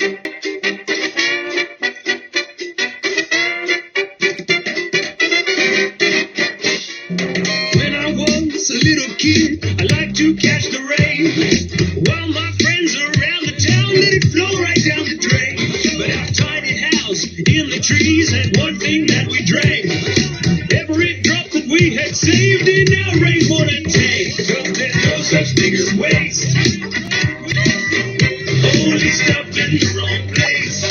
When I was a little kid, I liked to catch the rain. While my friends around the town let it flow right down the drain. But our tiny house in the trees had one thing that we drank. Every drop that we had saved in our rainwater tank. 'Cause there's no such thing as waste. Only stuff in the wrong place.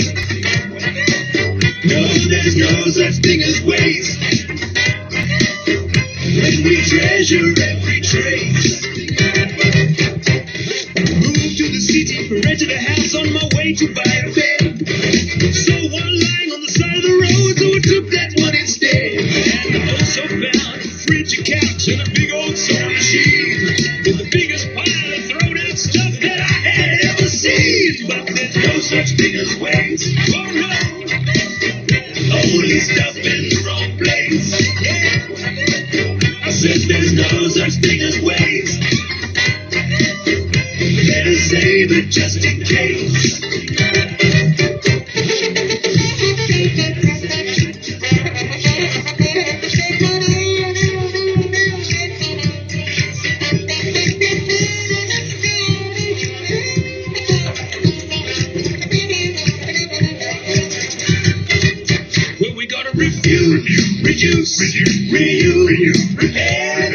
No, there's no such thing as waste. When we treasure every trace. Moved to the city, rented a house on my way to buy a bed. Saw one lying on the side of the road, so I took that one instead. And I also found a fridge, a couch, and a big old sewing machine. With the biggest pile of thrown out stuff that I had ever seen. But there's no such thing as waste. Oh no, only stuff in the wrong place. Yeah. I said there's no such thing as waste. Better save it just in case. Well, we gotta refuse, reduce, reuse, repair,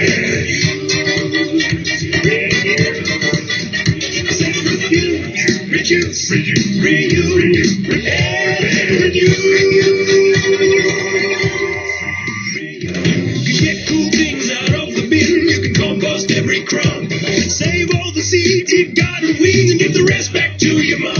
reduce, reuse, repair, You can get cool things out of the bin. You can compost every crumb. Save all the seeds you've got and weeds and give the rest back to your mum.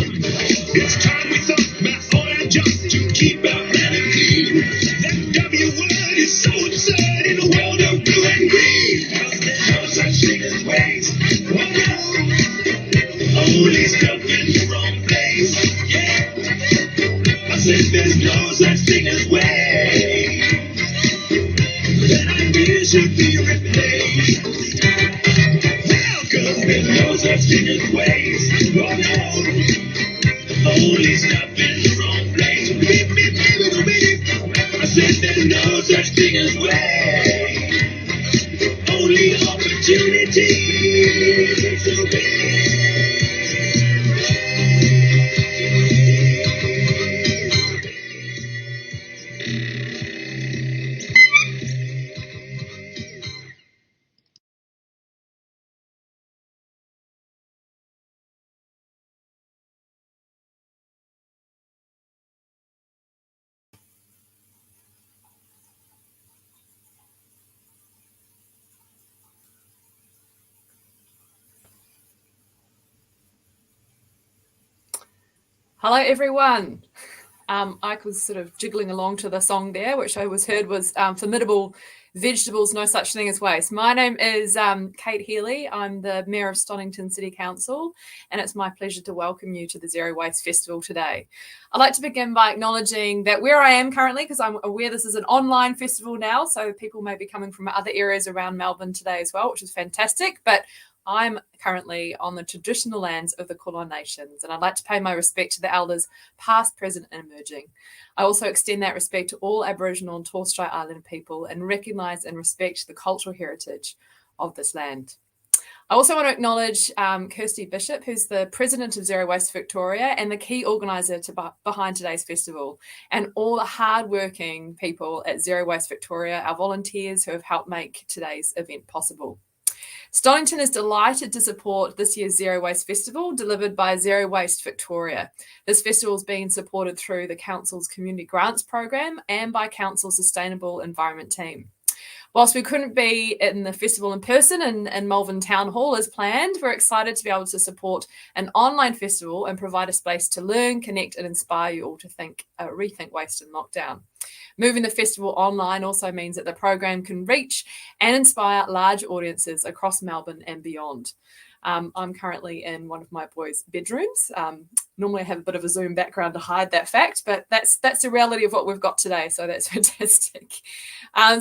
It's time we thought about all our junk to keep our planet clean. That W word is so absurd in a world of blue and green. 'Cause there's no such thing as waste. Oh no, only stuff in the wrong place. Yeah, I said there's no such thing as waste. That idea should be replaced. Well, 'cause there's no such thing as waste. Oh no, only stuff in the wrong place. Beep, beep, beep, little beep. I said there's no such thing as waste. Only opportunity to be. Hello, everyone. I was sort of jiggling along to the song there, which I heard was Formidable Vegetables, No Such Thing as Waste. My name is Kate Healy. I'm the Mayor of Stonington City Council, and it's my pleasure to welcome you to the Zero Waste Festival today. I'd like to begin by acknowledging that where I am currently, because I'm aware this is an online festival now, so people may be coming from other areas around Melbourne today as well, which is fantastic, but I'm currently on the traditional lands of the Kulin Nations, and I'd like to pay my respect to the elders past, present and emerging. I also extend that respect to all Aboriginal and Torres Strait Islander people and recognise and respect the cultural heritage of this land. I also want to acknowledge Kirsty Bishop, who's the president of Zero Waste Victoria and the key organiser behind today's festival, and all the hard-working people at Zero Waste Victoria, our volunteers who have helped make today's event possible. Stonington is delighted to support this year's Zero Waste Festival, delivered by Zero Waste Victoria. This festival is being supported through the Council's Community Grants Program and by Council's Sustainable Environment team. Whilst we couldn't be in the festival in person in Malvern Town Hall as planned, we're excited to be able to support an online festival and provide a space to learn, connect and inspire you all to rethink waste in lockdown. Moving the festival online also means that the program can reach and inspire large audiences across Melbourne and beyond. I'm currently in one of my boys' bedrooms. Normally I have a bit of a Zoom background to hide that fact, but that's the reality of what we've got today, so that's fantastic.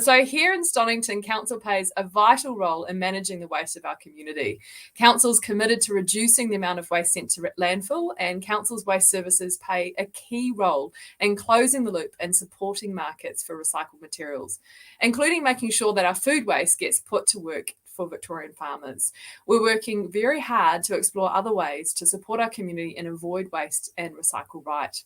So here in Stonington, Council plays a vital role in managing the waste of our community. Council's committed to reducing the amount of waste sent to landfill, and Council's waste services play a key role in closing the loop and supporting markets for recycled materials, including making sure that our food waste gets put to work for Victorian farmers. We're working very hard to explore other ways to support our community and avoid waste and recycle right.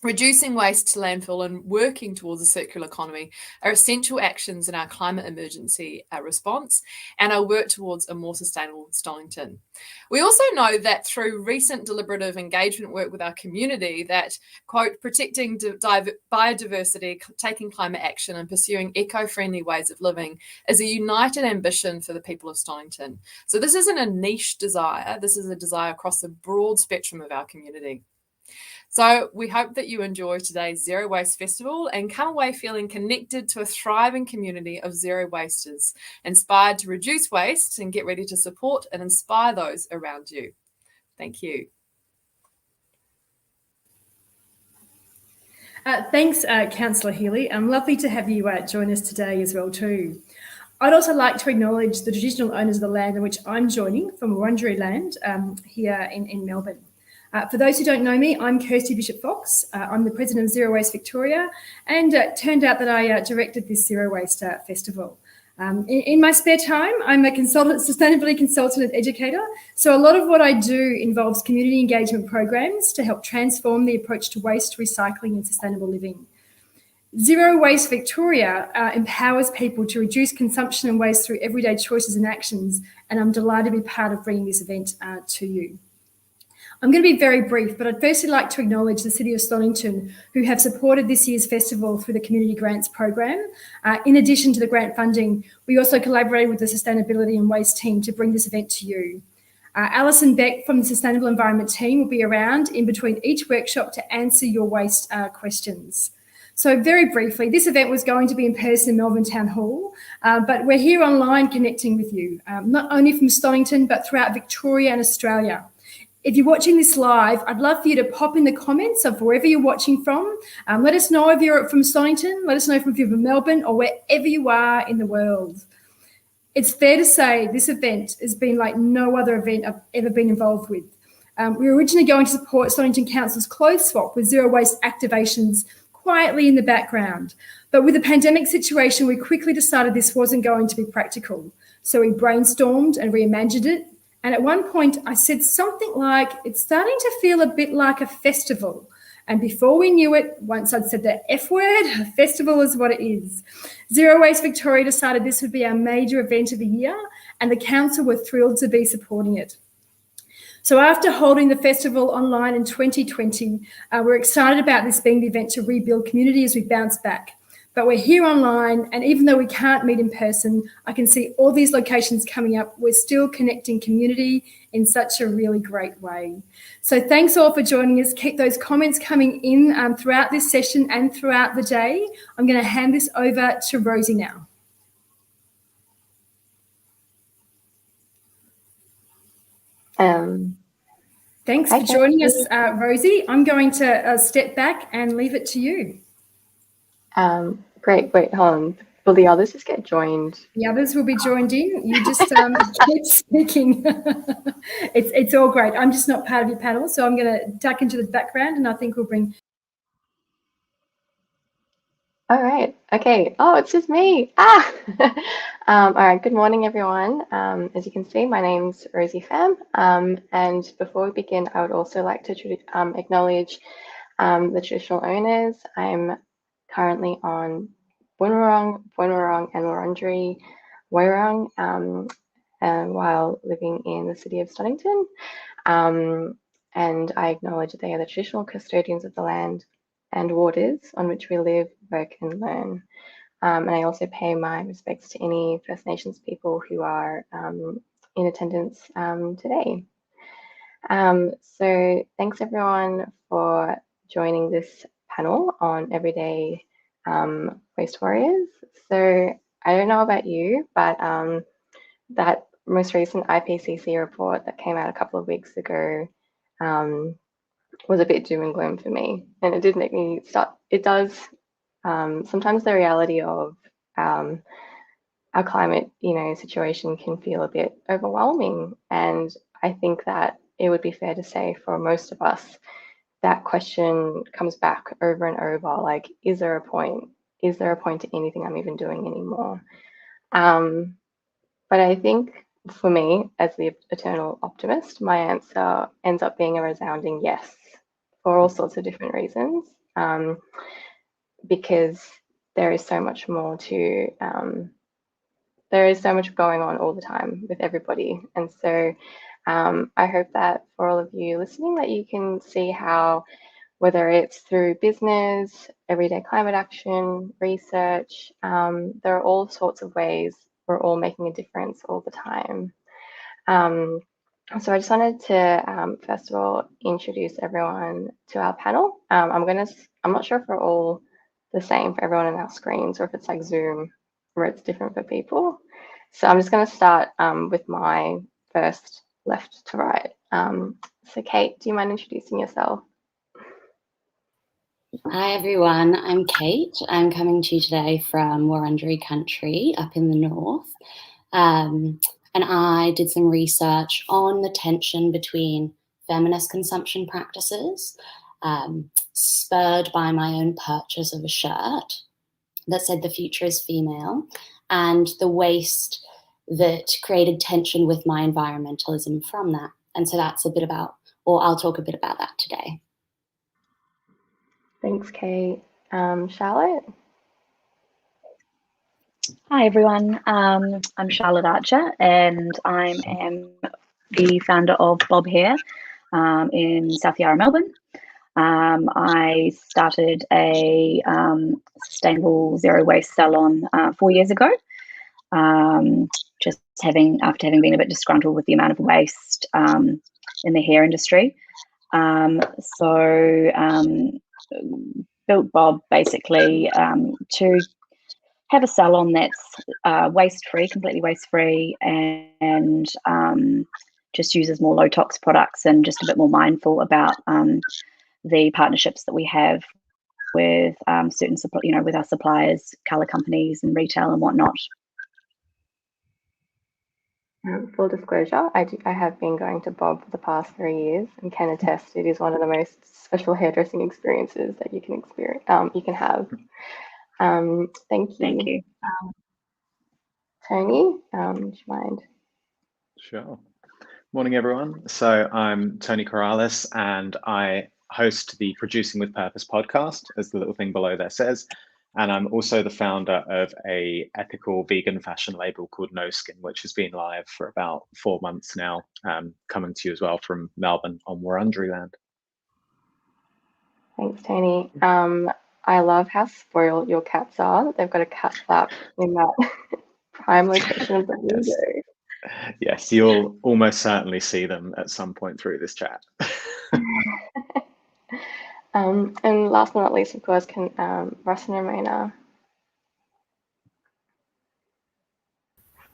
Reducing waste to landfill and working towards a circular economy are essential actions in our climate emergency response and our work towards a more sustainable Stonington. We also know that through recent deliberative engagement work with our community that, quote, protecting biodiversity, taking climate action and pursuing eco-friendly ways of living is a united ambition for the people of Stonington. So this isn't a niche desire, this is a desire across the broad spectrum of our community. So we hope that you enjoy today's Zero Waste Festival and come away feeling connected to a thriving community of zero wasters, inspired to reduce waste and get ready to support and inspire those around you. Thank you. Thanks, Councillor Healy. Lovely to have you join us today as well too. I'd also like to acknowledge the traditional owners of the land in which I'm joining from Wurundjeri land here in Melbourne. For those who don't know me, I'm Kirsty Bishop-Fox. I'm the President of Zero Waste Victoria, and it turned out that I directed this Zero Waste Festival. In my spare time, I'm a sustainability consultant and educator, so a lot of what I do involves community engagement programs to help transform the approach to waste, recycling and sustainable living. Zero Waste Victoria empowers people to reduce consumption and waste through everyday choices and actions, and I'm delighted to be part of bringing this event to you. I'm going to be very brief, but I'd firstly like to acknowledge the City of Stonington, who have supported this year's festival through the Community Grants Program. In addition to the grant funding, we also collaborated with the Sustainability and Waste team to bring this event to you. Alison Beck from the Sustainable Environment team will be around in between each workshop to answer your waste questions. So very briefly, this event was going to be in person in Melbourne Town Hall, but we're here online connecting with you, not only from Stonington, but throughout Victoria and Australia. If you're watching this live, I'd love for you to pop in the comments of wherever you're watching from. Let us know if you're from Stonington, let us know if you're from Melbourne or wherever you are in the world. It's fair to say this event has been like no other event I've ever been involved with. We were originally going to support Stonington Council's clothes swap with zero waste activations quietly in the background. But with the pandemic situation, we quickly decided this wasn't going to be practical. So we brainstormed and reimagined it. And at one point I said something like, it's starting to feel a bit like a festival. And before we knew it, once I'd said the F word, a festival is what it is. Zero Waste Victoria decided this would be our major event of the year, and the council were thrilled to be supporting it. So after holding the festival online in 2020, we're excited about this being the event to rebuild community as we bounce back. But we're here online, and even though we can't meet in person, I can see all these locations coming up. We're still connecting community in such a really great way. So thanks all for joining us. Keep those comments coming in throughout this session and throughout the day. I'm going to hand this over to Rosie now. Thanks for joining us, Rosie. I'm going to step back and leave it to you. Great. Wait, hold on. Will the others just get joined? The others will be joined in. You just keep speaking. It's all great. I'm just not part of your panel, so I'm going to duck into the background, and I think we'll bring. All right. Okay. Oh, it's just me. All right. Good morning, everyone. As you can see, my name's Rosie Pham. And before we begin, I would also like to acknowledge the traditional owners. I'm currently on Boonwurrung, and Wurundjeri Woi-wurrung, while living in the city of Stonington. And I acknowledge that they are the traditional custodians of the land and waters on which we live, work and learn. And I also pay my respects to any First Nations people who are in attendance today. So thanks everyone for joining this panel on everyday waste warriors. So I don't know about you, but that most recent IPCC report that came out a couple of weeks ago was a bit doom and gloom for me, and it did make me start. It does sometimes the reality of our climate, situation can feel a bit overwhelming, and I think that it would be fair to say for most of us that question comes back over and over, like, is there a point? Is there a point to anything I'm even doing anymore? But I think for me, as the eternal optimist, my answer ends up being a resounding yes for all sorts of different reasons, because there is so much more to, there is so much going on all the time with everybody. And so I hope that for all of you listening, that you can see how, whether it's through business, everyday climate action, research, there are all sorts of ways we're all making a difference all the time. So I just wanted to, first of all, introduce everyone to our panel. I'm not sure if we're all the same for everyone on our screens, or if it's like Zoom, where it's different for people. So I'm just going to start with my first left to right. So Kate, do you mind introducing yourself? Hi everyone, I'm Kate. I'm coming to you today from Wurundjeri country up in the north. And I did some research on the tension between feminist consumption practices, spurred by my own purchase of a shirt that said the future is female, and the waste that created tension with my environmentalism from that. And so that's a bit about, or I'll talk a bit about that today. Thanks, Kate. Charlotte? Hi everyone, I'm Charlotte Archer, and I am the founder of Bob Hair in South Yarra, Melbourne. I started a sustainable zero waste salon 4 years ago, after having been a bit disgruntled with the amount of waste in the hair industry. Built Bob basically to have a salon that's waste-free, completely waste-free, and just uses more low-tox products, and just a bit more mindful about the partnerships that we have with with our suppliers, colour companies, and retail and whatnot. Full disclosure, I have been going to Bob for the past 3 years, and can attest it is one of the most special hairdressing experiences that you can have. Thank you. Thank you. Tony, do you mind? Sure. Morning, everyone. So I'm Tony Corrales, and I host the Producing with Purpose podcast, as the little thing below there says. And I'm also the founder of a ethical vegan fashion label called No Skin, which has been live for about 4 months now, coming to you as well from Melbourne on Wurundjeri land. Thanks, Tony. I love how spoiled your cats are. They've got a cat flap in that prime location of the window. Yes, you'll almost certainly see them at some point through this chat. And last but not least, of course, Russ and Ramona.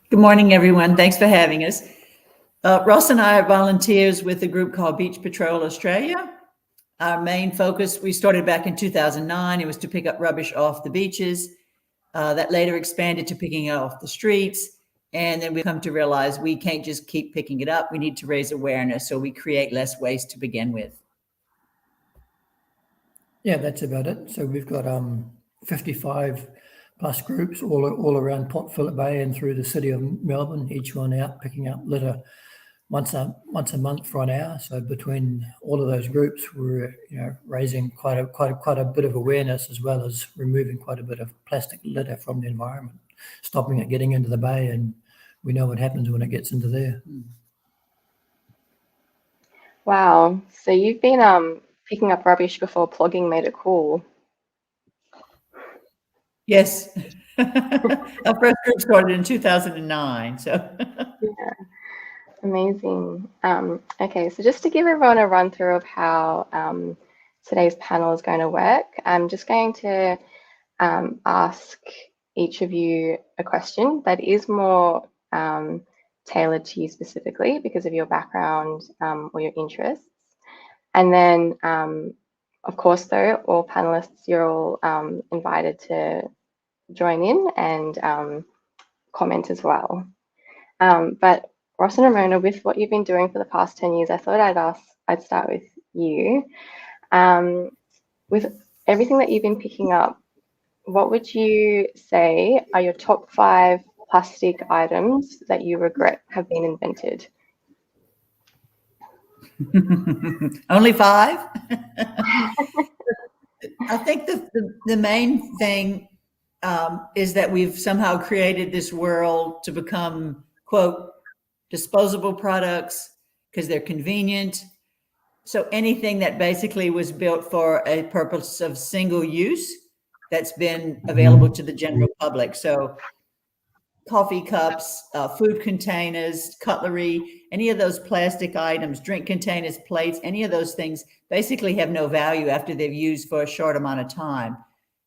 Good morning, everyone. Thanks for having us. Ross and I are volunteers with a group called Beach Patrol Australia. Our main focus, we started back in 2009. It was to pick up rubbish off the beaches. That later expanded to picking it off the streets. And then we come to realize we can't just keep picking it up. We need to raise awareness so we create less waste to begin with. Yeah, that's about it. So we've got 55 plus groups all around Port Phillip Bay and through the city of Melbourne, each one out picking up litter once a month for an hour. So between all of those groups, we're raising quite a bit of awareness, as well as removing quite a bit of plastic litter from the environment, stopping it getting into the bay, and we know what happens when it gets into there. Wow. So you've been picking up rubbish before plugging made it cool. Yes. Our first group started in 2009. So Yeah. Amazing. Okay, so just to give everyone a run through of how today's panel is going to work, I'm just going to ask each of you a question that is more tailored to you specifically because of your background or your interests. And then, of course, though, all panelists, you're all invited to join in and comment as well. But Ross and Ramona, with what you've been doing for the past 10 years, I thought I'd start with you. With everything that you've been picking up, what would you say are your top 5 plastic items that you regret have been invented? Only 5? I think the main thing is that we've somehow created this world to become, quote, disposable products because they're convenient. So anything that basically was built for a purpose of single use that's been available to the general public. So coffee cups, food containers, cutlery, any of those plastic items, drink containers, plates, any of those things basically have no value after they've used for a short amount of time.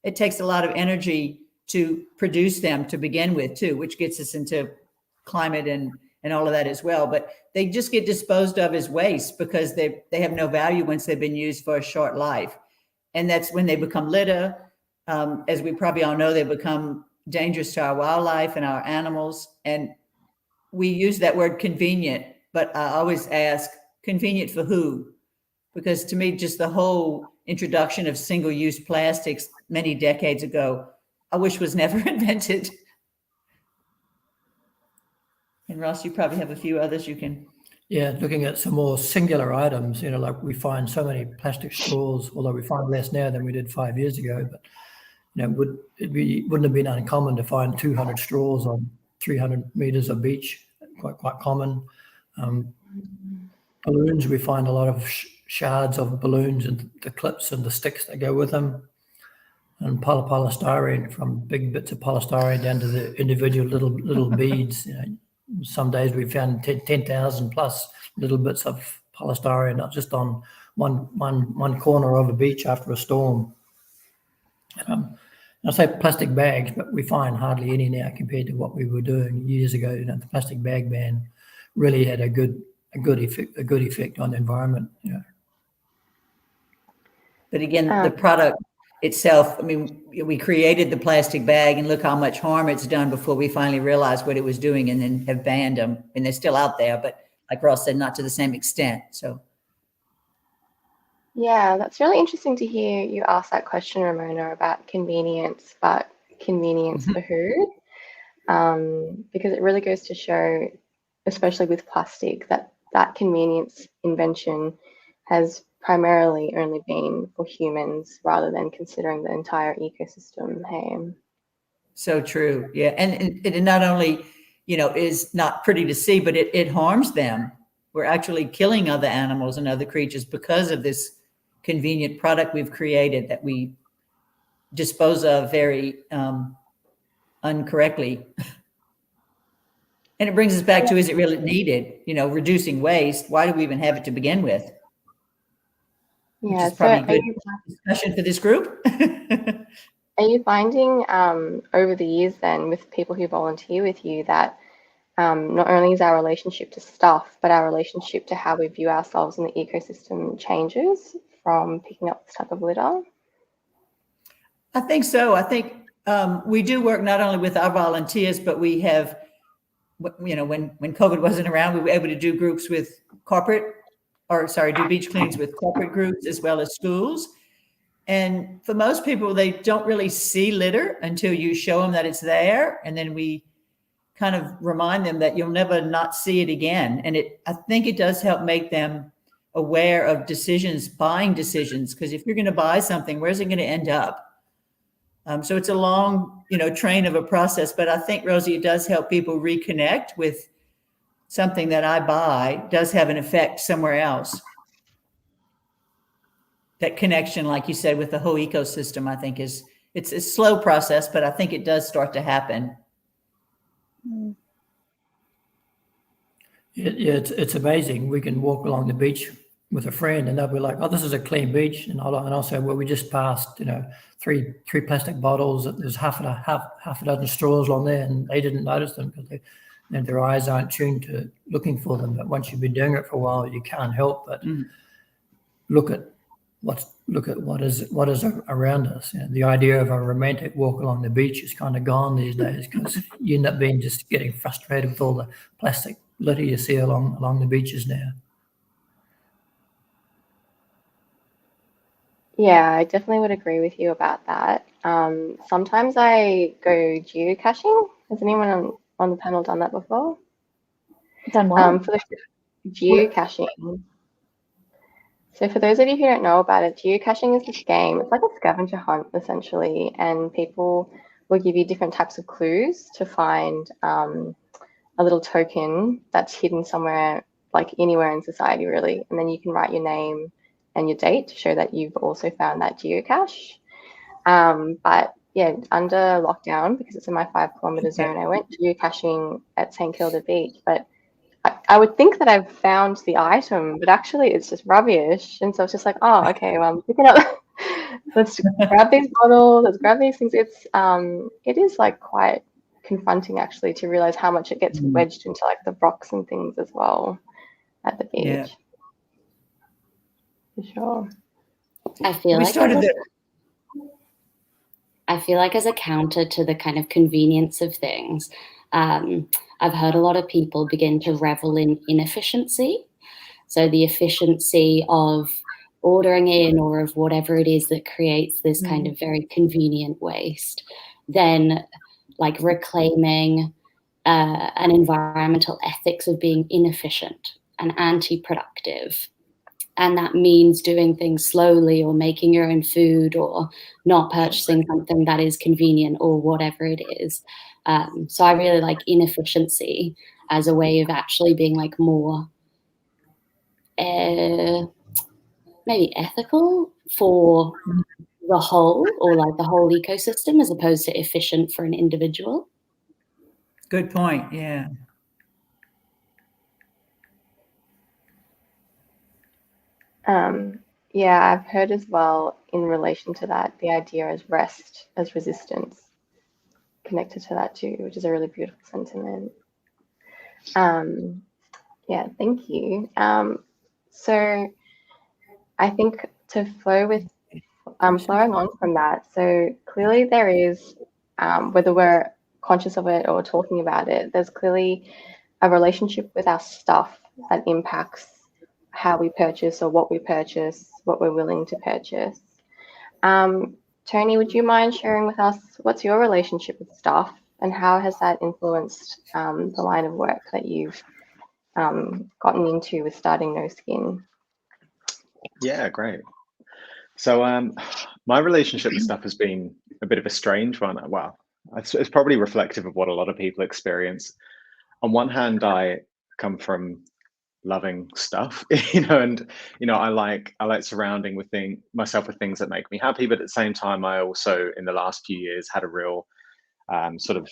It takes a lot of energy to produce them to begin with too, which gets us into climate and all of that as well. But they just get disposed of as waste because they have no value once they've been used for a short life. And that's when they become litter. As we probably all know, they become dangerous to our wildlife and our animals. And we use that word convenient, but I always ask, convenient for who? Because to me, just the whole introduction of single-use plastics many decades ago, I wish was never invented. And Ross, you probably have a few others you can. Yeah, looking at some more singular items, like we find so many plastic straws, although we find less now than we did 5 years ago. But wouldn't have been uncommon to find 200 straws on 300 meters of beach. Quite common. Balloons, we find a lot of shards of balloons and the clips and the sticks that go with them. And polystyrene, from big bits of polystyrene down to the individual little beads. Some days we found 10,000 plus little bits of polystyrene, not just on one corner of a beach after a storm. I say plastic bags, but we find hardly any now compared to what we were doing years ago. The plastic bag ban really had a good effect on the environment. But again, the product itself, I mean, we created the plastic bag and look how much harm it's done before we finally realized what it was doing and then have banned them. And they're still out there, but like Ross said, not to the same extent. So. Yeah, that's really interesting to hear you ask that question, Ramona, about convenience, but convenience for who? Because it really goes to show, especially with plastic, that convenience invention has primarily only been for humans rather than considering the entire ecosystem. Hey. So true. Yeah. And it not only, is not pretty to see, but it harms them. We're actually killing other animals and other creatures because of this convenient product we've created that we dispose of very incorrectly. And it brings us back to, is it really needed? Reducing waste. Why do we even have it to begin with? Yeah, which is probably a good discussion for this group. Are you finding over the years then with people who volunteer with you that not only is our relationship to stuff, but our relationship to how we view ourselves in the ecosystem changes from picking up this type of litter? I think so. I think we do work not only with our volunteers, but we have, when COVID wasn't around, we were able to do groups with do beach cleans with corporate groups as well as schools. And for most people, they don't really see litter until you show them that it's there. And then we kind of remind them that you'll never not see it again. And I think it does help make them aware of buying decisions. Because if you're going to buy something, where's it going to end up? So it's a long, train of a process. But I think, Rosie, it does help people reconnect with something that I buy does have an effect somewhere else. That connection, like you said, with the whole ecosystem, I think it's a slow process, but I think it does start to happen. Yeah, it's amazing. We can walk along the beach with a friend and they'll be like, "Oh, this is a clean beach," and I'll say, "Well, we just passed, three plastic bottles. There's half a dozen straws on there," and they didn't notice them because and their eyes aren't tuned to looking for them. But once you've been doing it for a while, you can't help but look at what is around us. You know, the idea of a romantic walk along the beach is kind of gone these days, because you end up being just getting frustrated with all the plastic litter you see along the beaches now. Yeah, I definitely would agree with you about that. Sometimes I go geocaching. Has anyone on the panel done that before? Done what? For the geocaching. So for those of you who don't know about it, geocaching is this game. It's like a scavenger hunt, essentially, and people will give you different types of clues to find a little token that's hidden somewhere, like anywhere in society, really. And then you can write your name and your date to show that you've also found that geocache. But yeah, under lockdown, because it's in my 5 kilometre zone, I went geocaching at St Kilda Beach, but I would think that I've found the item, but actually it's just rubbish. And so it's just like, oh, okay, well, I'm picking up, let's grab these bottles, let's grab these things. It is like quite confronting actually to realize how much it gets wedged into like the rocks and things as well at the beach. Yeah. For sure. I feel We like started there. I feel like as a counter to the kind of convenience of things, I've heard a lot of people begin to revel in inefficiency. So the efficiency of ordering in or of whatever it is that creates this kind of very convenient waste, then like reclaiming an environmental ethics of being inefficient and anti-productive. And that means doing things slowly or making your own food or not purchasing something that is convenient or whatever it is. So I really like inefficiency as a way of actually being like more maybe ethical for the whole, or like the whole ecosystem, as opposed to efficient for an individual. Good point. Yeah. Yeah, I've heard as well in relation to that, the idea as rest as resistance connected to that too, which is a really beautiful sentiment. Yeah, thank you. So I think to flow with, flowing on from that, so clearly there is, whether we're conscious of it or talking about it, there's clearly a relationship with our stuff that impacts how we purchase or what we purchase, what we're willing to purchase. Tony, would you mind sharing with us what's your relationship with stuff and how has that influenced the line of work that you've gotten into with starting No Skin? Yeah, great. So my relationship with stuff has been a bit of a strange one. Well, it's probably reflective of what a lot of people experience. On one hand, I come from loving stuff, and I like surrounding myself with things that make me happy. But at the same time, I also in the last few years had a real sort of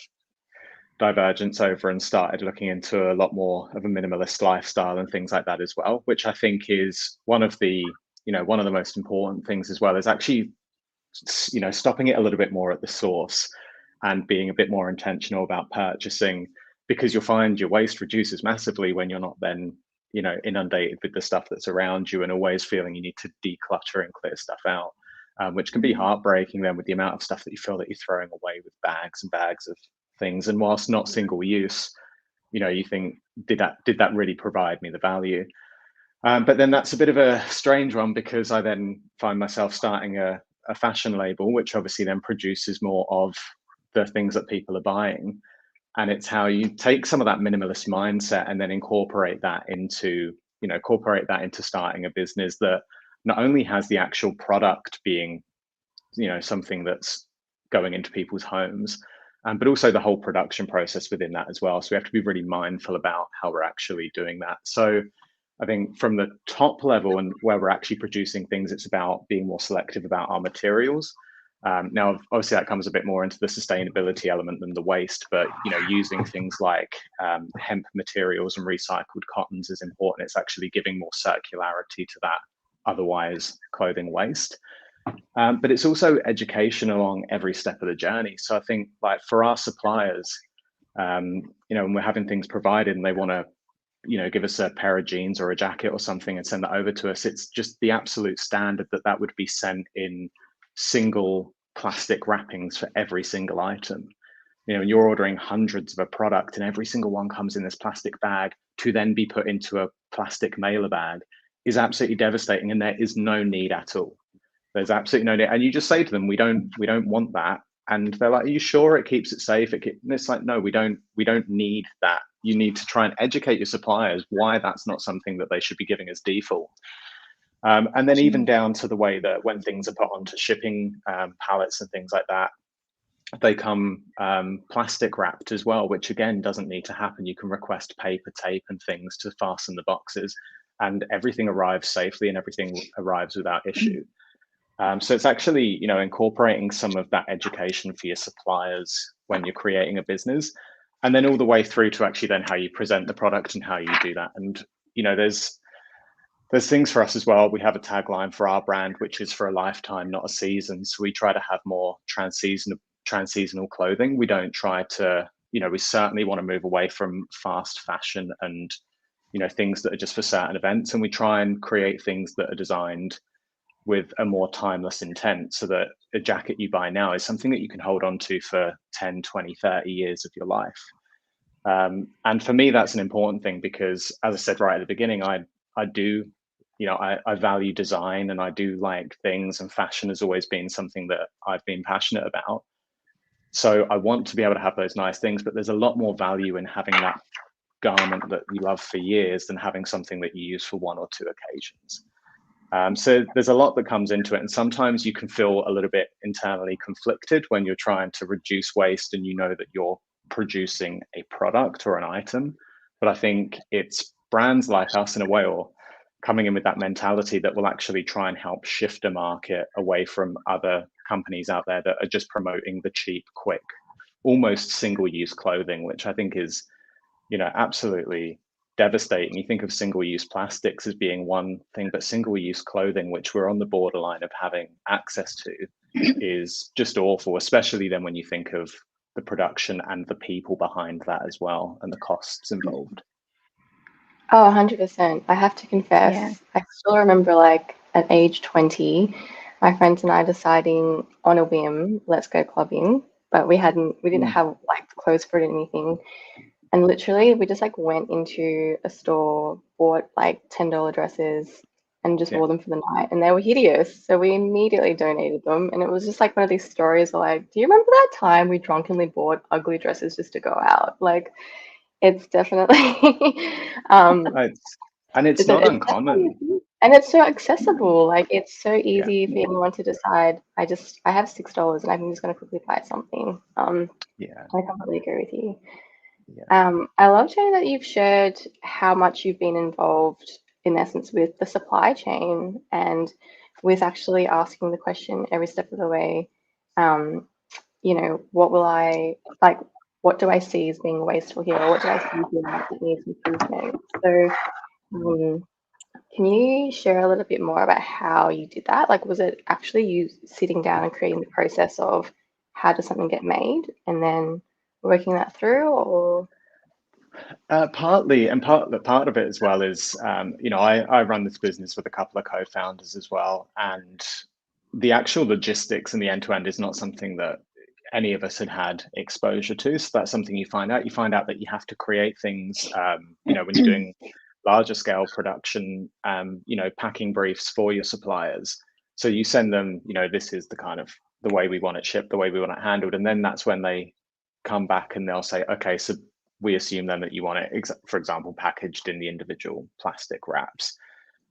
divergence over and started looking into a lot more of a minimalist lifestyle and things like that as well, which I think is one of the most important things as well, is actually stopping it a little bit more at the source and being a bit more intentional about purchasing, because you'll find your waste reduces massively when you're not then inundated with the stuff that's around you and always feeling you need to declutter and clear stuff out, which can be heartbreaking then with the amount of stuff that you feel that you're throwing away with bags and bags of things. And whilst not single use, you think, did that really provide me the value? But then that's a bit of a strange one, because I then find myself starting a fashion label, which obviously then produces more of the things that people are buying. And it's how you take some of that minimalist mindset and then incorporate that into starting a business that not only has the actual product being, something that's going into people's homes, but also the whole production process within that as well. So we have to be really mindful about how we're actually doing that. So I think from the top level and where we're actually producing things, it's about being more selective about our materials. Now, obviously, that comes a bit more into the sustainability element than the waste, but using things like hemp materials and recycled cottons is important. It's actually giving more circularity to that otherwise clothing waste. But it's also education along every step of the journey. So I think, like, for our suppliers, When we're having things provided and they want to, give us a pair of jeans or a jacket or something and send that over to us, it's just the absolute standard that would be sent in single plastic wrappings for every single item. And you're ordering hundreds of a product and every single one comes in this plastic bag to then be put into a plastic mailer bag is absolutely devastating, and there is no need at all. There's absolutely no need. And you just say to them, we don't want that. And they're like, are you sure it keeps it safe? And it's like, no, we don't need that. You need to try and educate your suppliers why that's not something that they should be giving as default. And then even down to the way that when things are put onto shipping pallets and things like that, they come plastic wrapped as well, which again doesn't need to happen. You can request paper tape and things to fasten the boxes, and everything arrives safely and everything arrives without issue. So it's actually, incorporating some of that education for your suppliers when you're creating a business, and then all the way through to actually then how you present the product and how you do that. And, there's things for us as well. We have a tagline for our brand, which is for a lifetime, not a season. So we try to have more transseasonal clothing. We don't try to, we certainly want to move away from fast fashion and, things that are just for certain events. And we try and create things that are designed with a more timeless intent, so that a jacket you buy now is something that you can hold on to for 10, 20, 30 years of your life. And for me, that's an important thing because, as I said right at the beginning, I value design and I do like things, and fashion has always been something that I've been passionate about. So I want to be able to have those nice things, but there's a lot more value in having that garment that you love for years than having something that you use for one or two occasions. So there's a lot that comes into it, and sometimes you can feel a little bit internally conflicted when you're trying to reduce waste and that you're producing a product or an item. But I think it's brands like us in a way, or coming in with that mentality, that will actually try and help shift a market away from other companies out there that are just promoting the cheap, quick, almost single-use clothing, which I think is, absolutely devastating. You think of single-use plastics as being one thing, but single-use clothing, which we're on the borderline of having access to, is just awful, especially then when you think of the production and the people behind that as well, and the costs involved. Oh, 100%. I have to confess, I still remember at age 20, my friends and I deciding on a whim, let's go clubbing, but we didn't have clothes for it or anything. And literally we just went into a store, bought $10 dresses and just wore them for the night, and they were hideous. So we immediately donated them. And it was just one of these stories do you remember that time we drunkenly bought ugly dresses just to go out? It's definitely and it's not uncommon. And it's so accessible. It's so easy for anyone to decide, I have $6 and I'm just going to quickly buy something. I completely agree with you. I love, Jane, that you've shared how much you've been involved in essence with the supply chain, and with actually asking the question every step of the way, what do I see as being wasteful here, or what do I see as being that needs improvement? So can you share a little bit more about how you did that? Was it actually you sitting down and creating the process of how does something get made and then working that through, or? Partly, and part of it as well is, I run this business with a couple of co-founders as well, and the actual logistics and the end-to-end is not something that any of us had exposure to. So that's something you find out. You find out that you have to create things, when you're doing larger scale production, packing briefs for your suppliers. So you send them, this is the way we want it shipped, the way we want it handled. And then that's when they come back and they'll say, okay, so we assume then that you want it, for example, packaged in the individual plastic wraps.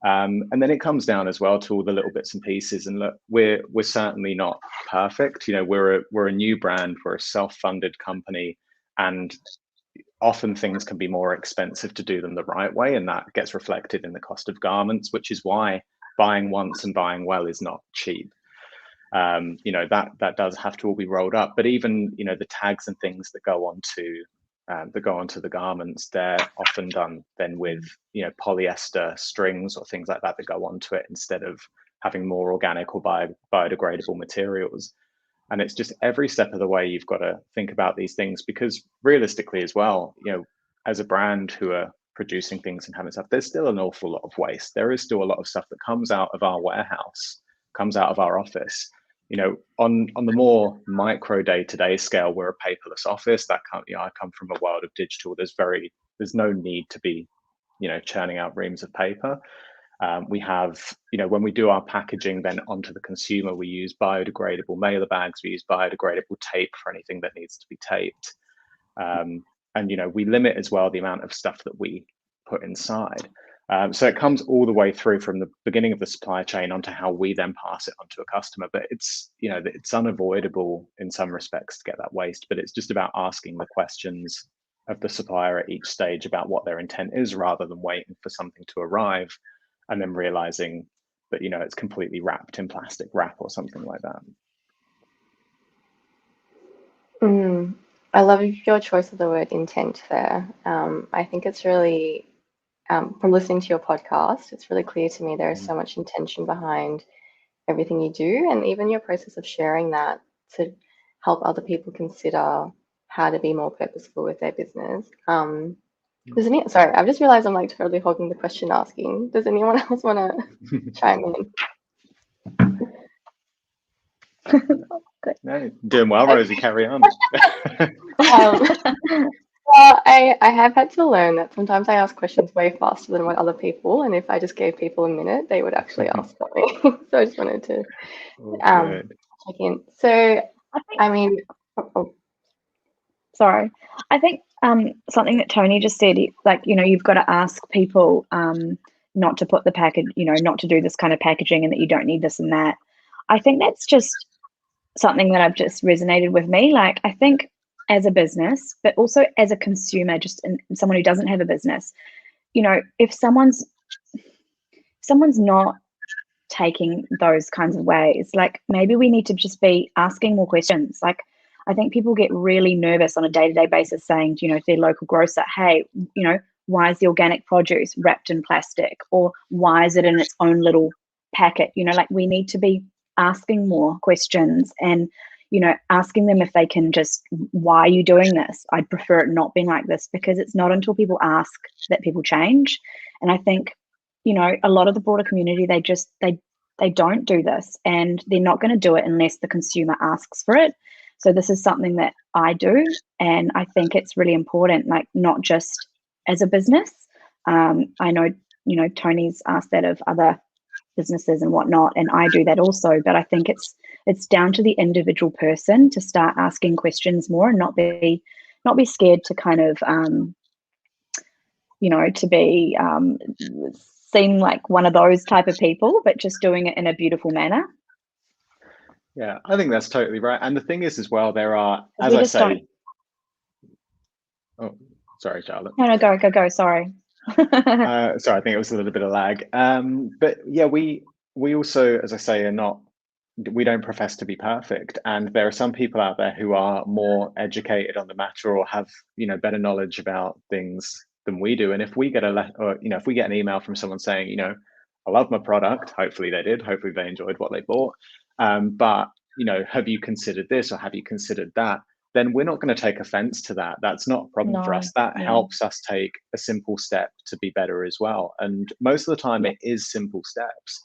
And then it comes down as well to all the little bits and pieces. And look, we're certainly not perfect. We're a new brand, we're a self-funded company, and often things can be more expensive to do them the right way, and that gets reflected in the cost of garments, which is why buying once and buying well is not cheap. That does have to all be rolled up. But even the tags and things that go onto the garments, they're often done then with polyester strings or things like that go onto it, instead of having more organic or biodegradable materials. And it's just every step of the way you've got to think about these things, because realistically as well, as a brand who are producing things and having stuff, there's still an awful lot of waste. There is still a lot of stuff that comes out of our warehouse, comes out of our office. On the more micro day-to-day scale, we're a paperless office. I come from a world of digital. There's no need to be, churning out reams of paper. We have, when we do our packaging then onto the consumer, we use biodegradable mailer bags, we use biodegradable tape for anything that needs to be taped. And, we limit as well the amount of stuff that we put inside. So it comes all the way through from the beginning of the supply chain onto how we then pass it onto a customer. But it's, it's unavoidable in some respects to get that waste, but it's just about asking the questions of the supplier at each stage about what their intent is, rather than waiting for something to arrive and then realizing that, it's completely wrapped in plastic wrap or something like that. I love your choice of the word intent there. I think it's really, from listening to your podcast, it's really clear to me there is so much intention behind everything you do, and even your process of sharing that to help other people consider how to be more purposeful with their business. Sorry, I've just realized I'm like totally hogging the question asking. Does anyone else want to chime in? No, doing well, Rosie. Carry on. Well, I have had to learn that sometimes I ask questions way faster than what other people, and if I just gave people a minute, they would actually ask for me. So I just wanted to check in. So, Sorry. I think something that Tony just said, like, you've got to ask people not to put the package, not to do this kind of packaging, and that you don't need this and that. I think that's just something that I've just resonated with me. Like, I think as a business, but also as a consumer, just someone who doesn't have a business, if someone's not taking those kinds of ways, like, maybe we need to just be asking more questions. Like, I think people get really nervous on a day-to-day basis saying, to their local grocer, hey, why is the organic produce wrapped in plastic? Or why is it in its own little packet? Like, we need to be asking more questions and, asking them if they can just, why are you doing this? I'd prefer it not being like this, because it's not until people ask that people change. And I think, a lot of the broader community, they don't do this, and they're not going to do it unless the consumer asks for it. So this is something that I do, and I think it's really important, like, not just as a business. I know, Tony's asked that of other businesses and whatnot, and I do that also, but I think it's down to the individual person to start asking questions more, and not be scared to kind of, to be seem like one of those type of people, but just doing it in a beautiful manner. Yeah, I think that's totally right. And the thing is as well, there are, as I say, oh, sorry, Charlotte. No, go. Sorry. Sorry, I think it was a little bit of lag. But yeah, we also, as I say, we don't profess to be perfect. And there are some people out there who are more educated on the matter, or have, better knowledge about things than we do. And if we get if we get an email from someone saying, I love my product, hopefully they did, hopefully they enjoyed what they bought. But, have you considered this, or have you considered that? Then we're not going to take offense to that. That's not a problem for us. That helps us take a simple step to be better as well. And most of the time it is simple steps.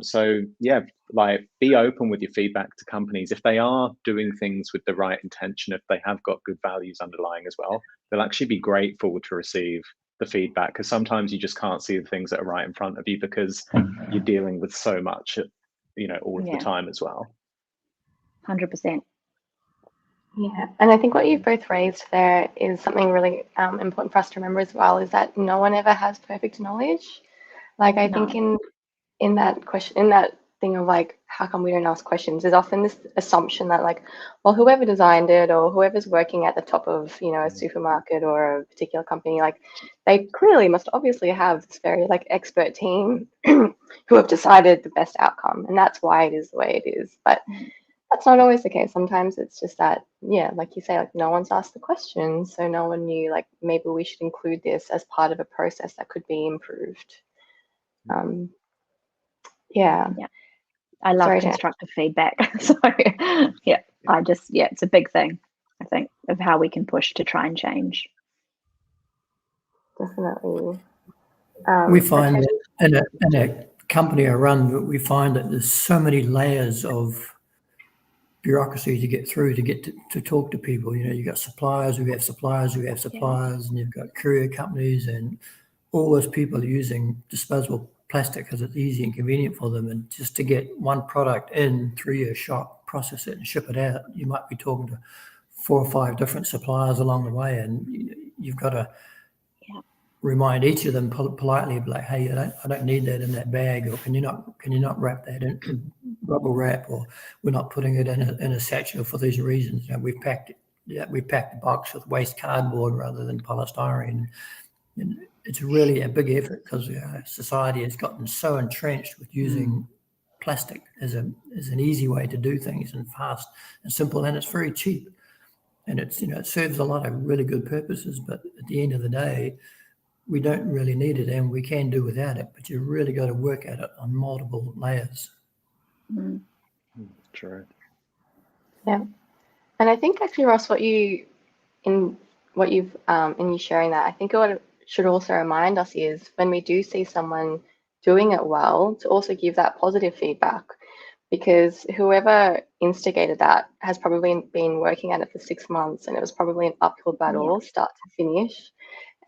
So yeah, like, be open with your feedback to companies. If they are doing things with the right intention, if they have got good values underlying as well, they'll actually be grateful to receive the feedback, because sometimes you just can't see the things that are right in front of you because you're dealing with so much, all of the time as well. 100%. Yeah, and I think what you've both raised there is something really important for us to remember as well, is that no one ever has perfect knowledge. Like, I think in that question, in that thing of like, how come we don't ask questions, there's often this assumption that, like, well, whoever designed it, or whoever's working at the top of, a supermarket or a particular company, like, they clearly must obviously have this very, like, expert team who have decided the best outcome, and that's why it is the way it is. But that's not always the case. Sometimes it's just that, like you say, like, no one's asked the question, so no one knew, like, maybe we should include this as part of a process that could be improved. Yeah. I love Sorry, Jan. constructive feedback. So yeah, it's a big thing, I think, of how we can push to try and change. Definitely. We find that in a company I run, we find that there's so many layers of bureaucracy to get through to talk to people. You know, you've got suppliers, we have suppliers, and you've got courier companies, and all those people are using disposable plastic because it's easy and convenient for them. And just to get one product in through your shop, process it and ship it out, you might be talking to 4 or 5 different suppliers along the way, and you've got to remind each of them politely, like, hey, I don't need that in that bag, or can you not wrap that in bubble wrap, or we're not putting it in a satchel for these reasons. You know, we've packed the box with waste cardboard rather than polystyrene. And it's really a big effort because society has gotten so entrenched with using plastic as an easy way to do things, and fast and simple, and it's very cheap, and it's, you know, it serves a lot of really good purposes, but at the end of the day, we don't really need it, and we can do without it, but you really got to work at it on multiple layers. True. Yeah. And I think actually, Ross, in you sharing that, I think what it should also remind us is when we do see someone doing it well, to also give that positive feedback, because whoever instigated that has probably been working at it for 6 months, and it was probably an uphill battle, start to finish.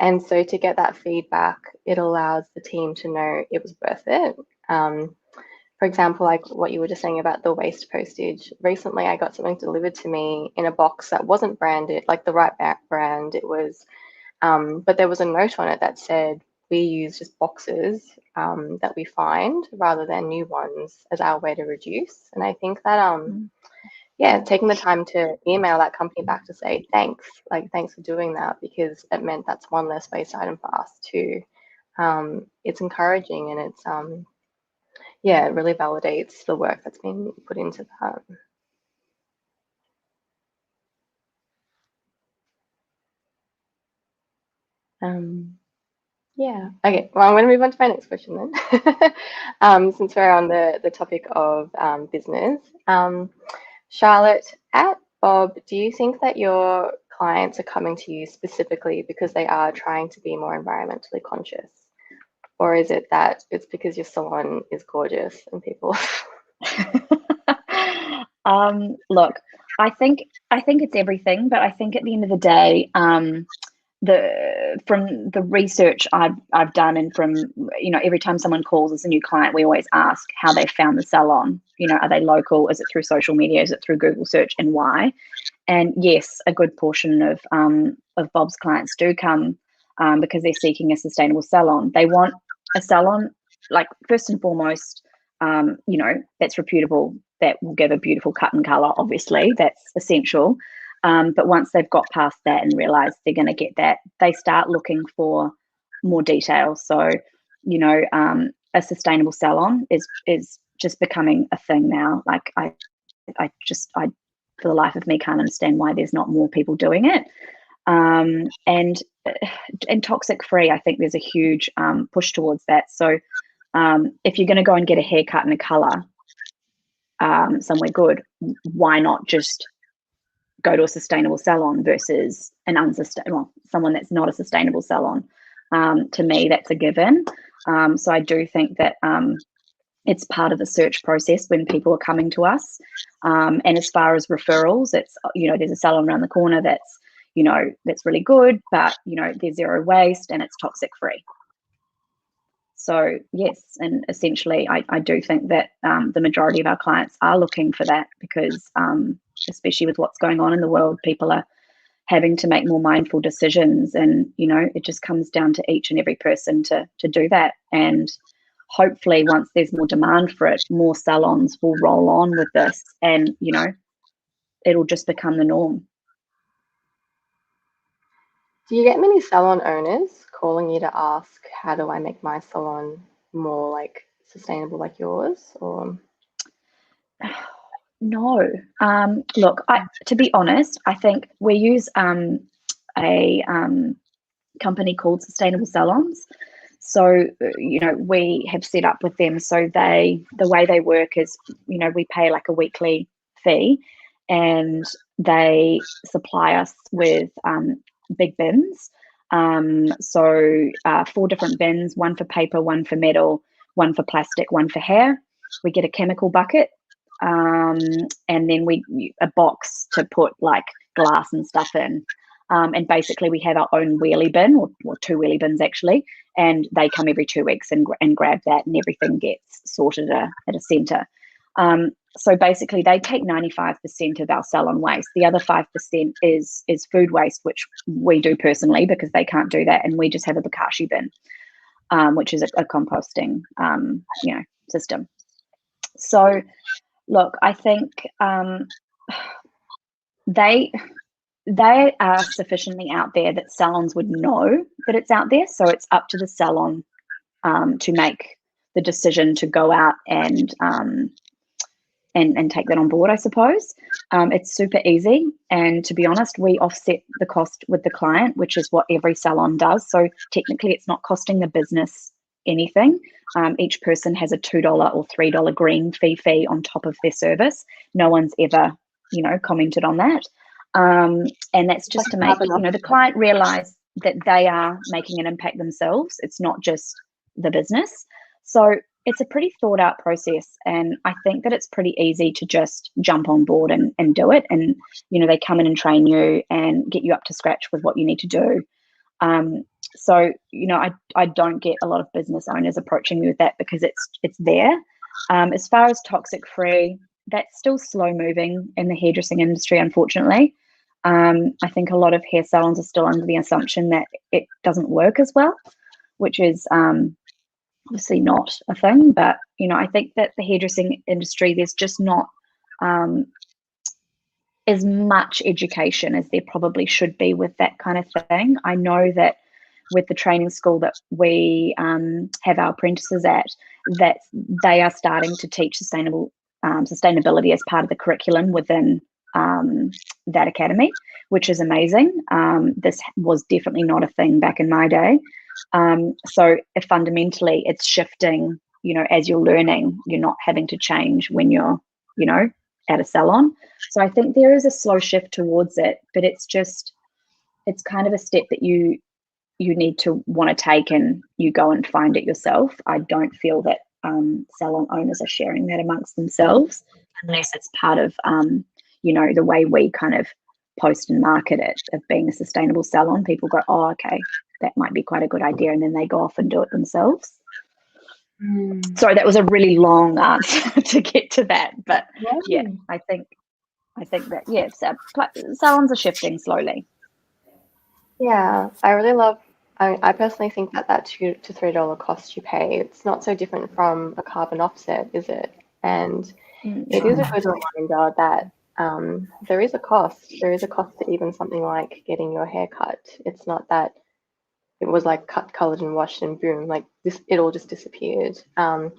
And so to get that feedback, it allows the team to know it was worth it. For example, like what you were just saying about the waste postage. Recently, I got something delivered to me in a box that wasn't branded, like the right brand. It was, but there was a note on it that said, we use just boxes that we find rather than new ones as our way to reduce. And I think that, taking the time to email that company back to say thanks for doing that, because it meant that's one less waste item for us too. It's encouraging, and it's it really validates the work that's been put into that. Okay, well, I'm going to move on to my next question then. Since we're on the topic of business. Charlotte, at Bob, do you think that your clients are coming to you specifically because they are trying to be more environmentally conscious? Or is it that it's because your salon is gorgeous and people? Look, I think it's everything, but I think at the end of the day, from the research I've done, and from, you know, every time someone calls us a new client, we always ask how they found the salon. You know, are they local? Is it through social media? Is it through Google search, and why? And yes, a good portion of Bob's clients do come because they're seeking a sustainable salon. They want a salon, like, first and foremost, you know, that's reputable, that will give a beautiful cut and color. Obviously, that's essential. But once they've got past that and realize they're going to get that, they start looking for more detail. So, you know, a sustainable salon is just becoming a thing now. Like, I for the life of me can't understand why there's not more people doing it. And toxic free, I think there's a huge push towards that. So if you're going to go and get a haircut and a color somewhere good, why not just go to a sustainable salon versus an someone that's not a sustainable salon? To me, that's a given. So I do think that it's part of the search process when people are coming to us. And as far as referrals, it's, you know, there's a salon around the corner that's, you know, that's really good, but, you know, there's zero waste and it's toxic free. So yes, and essentially I do think that the majority of our clients are looking for that, because especially with what's going on in the world, people are having to make more mindful decisions, and, you know, it just comes down to each and every person to do that. And hopefully once there's more demand for it, more salons will roll on with this, and, you know, it'll just become the norm. Do you get many salon owners calling you to ask, how do I make my salon more like sustainable like yours? Or no. Look, to be honest, I think we use a company called Sustainable Salons. So, we have set up with them. So the way they work is, we pay like a weekly fee, and they supply us with big bins. So 4 different bins, 1 for paper, 1 for metal, 1 for plastic, 1 for hair. We get a chemical bucket, and then a box to put like glass and stuff in. And basically we have our own wheelie bin, or 2 wheelie bins actually, and they come every 2 weeks and grab that, and everything gets sorted at a centre. So basically they take 95% of our salon waste. The other 5% is food waste, which we do personally because they can't do that, and we just have a bokashi bin, which is a composting system. So look, I think they are sufficiently out there that salons would know that it's out there. So it's up to the salon to make the decision to go out and take that on board, I suppose. It's super easy. And to be honest, we offset the cost with the client, which is what every salon does. So technically it's not costing the business anything. Each person has a $2 or $3 green fee on top of their service. No one's ever, commented on that. And that's just to make, the client realize that they are making an impact themselves. It's not just the business. So it's a pretty thought out process. And I think that it's pretty easy to just jump on board and do it. And, they come in and train you and get you up to scratch with what you need to do. So, I don't get a lot of business owners approaching me with that because it's there. As far as toxic free, that's still slow moving in the hairdressing industry, unfortunately. I think a lot of hair salons are still under the assumption that it doesn't work as well, which is obviously not a thing. But, I think that the hairdressing industry, there's just not as much education as there probably should be with that kind of thing. I know that with the training school that we have our apprentices at, that they are starting to teach sustainability as part of the curriculum within that academy, which is amazing. This was definitely not a thing back in my day. So if fundamentally it's shifting, as you're learning, you're not having to change when you're, at a salon. So I think there is a slow shift towards it, but it's kind of a step that you need to want to take, and you go and find it yourself. I don't feel that salon owners are sharing that amongst themselves, unless it's part of the way we kind of post and market it, of being a sustainable salon. People go, oh, okay, that might be quite a good idea, and then they go off and do it themselves. Sorry, that was a really long answer to get to that, but yeah, I think that salons are shifting slowly. Yeah, I really love. I personally think that $2 to $3 cost you pay, it's not so different from a carbon offset, is it? And it is a good reminder that there is a cost. There is a cost to even something like getting your hair cut. It's not that it was like cut, colored, and washed, and boom, like this, it all just disappeared. And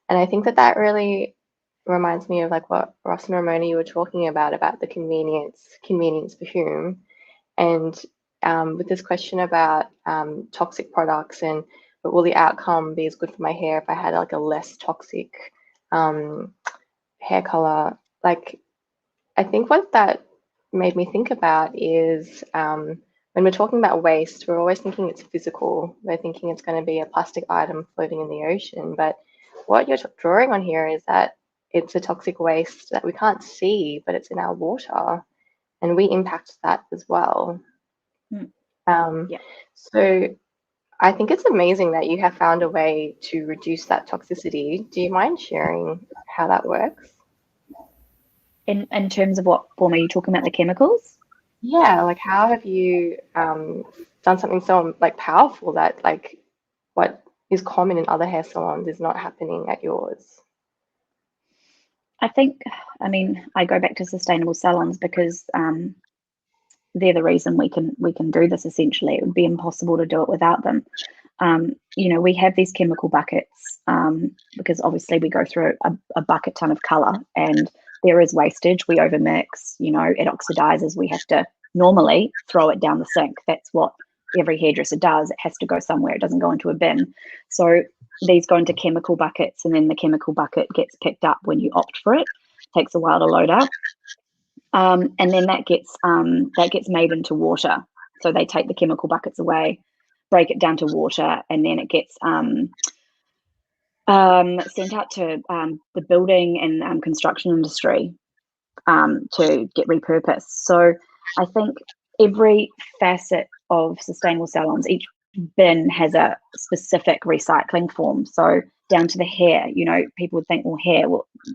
I think that really reminds me of like what Ross and Ramona, you were talking about the convenience for whom, and with this question about toxic products and but will the outcome be as good for my hair if I had like a less toxic hair color? Like, I think what that made me think about is when we're talking about waste, we're always thinking it's physical. We're thinking it's going to be a plastic item floating in the ocean. But what you're drawing on here is that it's a toxic waste that we can't see, but it's in our water, and we impact that as well. So I think it's amazing that you have found a way to reduce that toxicity. Do you mind sharing how that works? In terms of what form are you talking about, the chemicals? Yeah, like how have you done something so like powerful that like what is common in other hair salons is not happening at yours? I think, I go back to sustainable salons because they're the reason we can do this. Essentially, it would be impossible to do it without them. We have these chemical buckets because obviously we go through a bucket ton of color, and there is wastage. We overmix, it oxidizes. We have to normally throw it down the sink. That's what every hairdresser does. It has to go somewhere. It doesn't go into a bin. So these go into chemical buckets, and then the chemical bucket gets picked up when you opt for it. It takes a while to load up. And then that gets made into water. So they take the chemical buckets away, break it down to water, and then it gets sent out to the building and construction industry to get repurposed. So I think every facet of sustainable salons, each bin has a specific recycling form. So down to the hair, people would think, well, hair,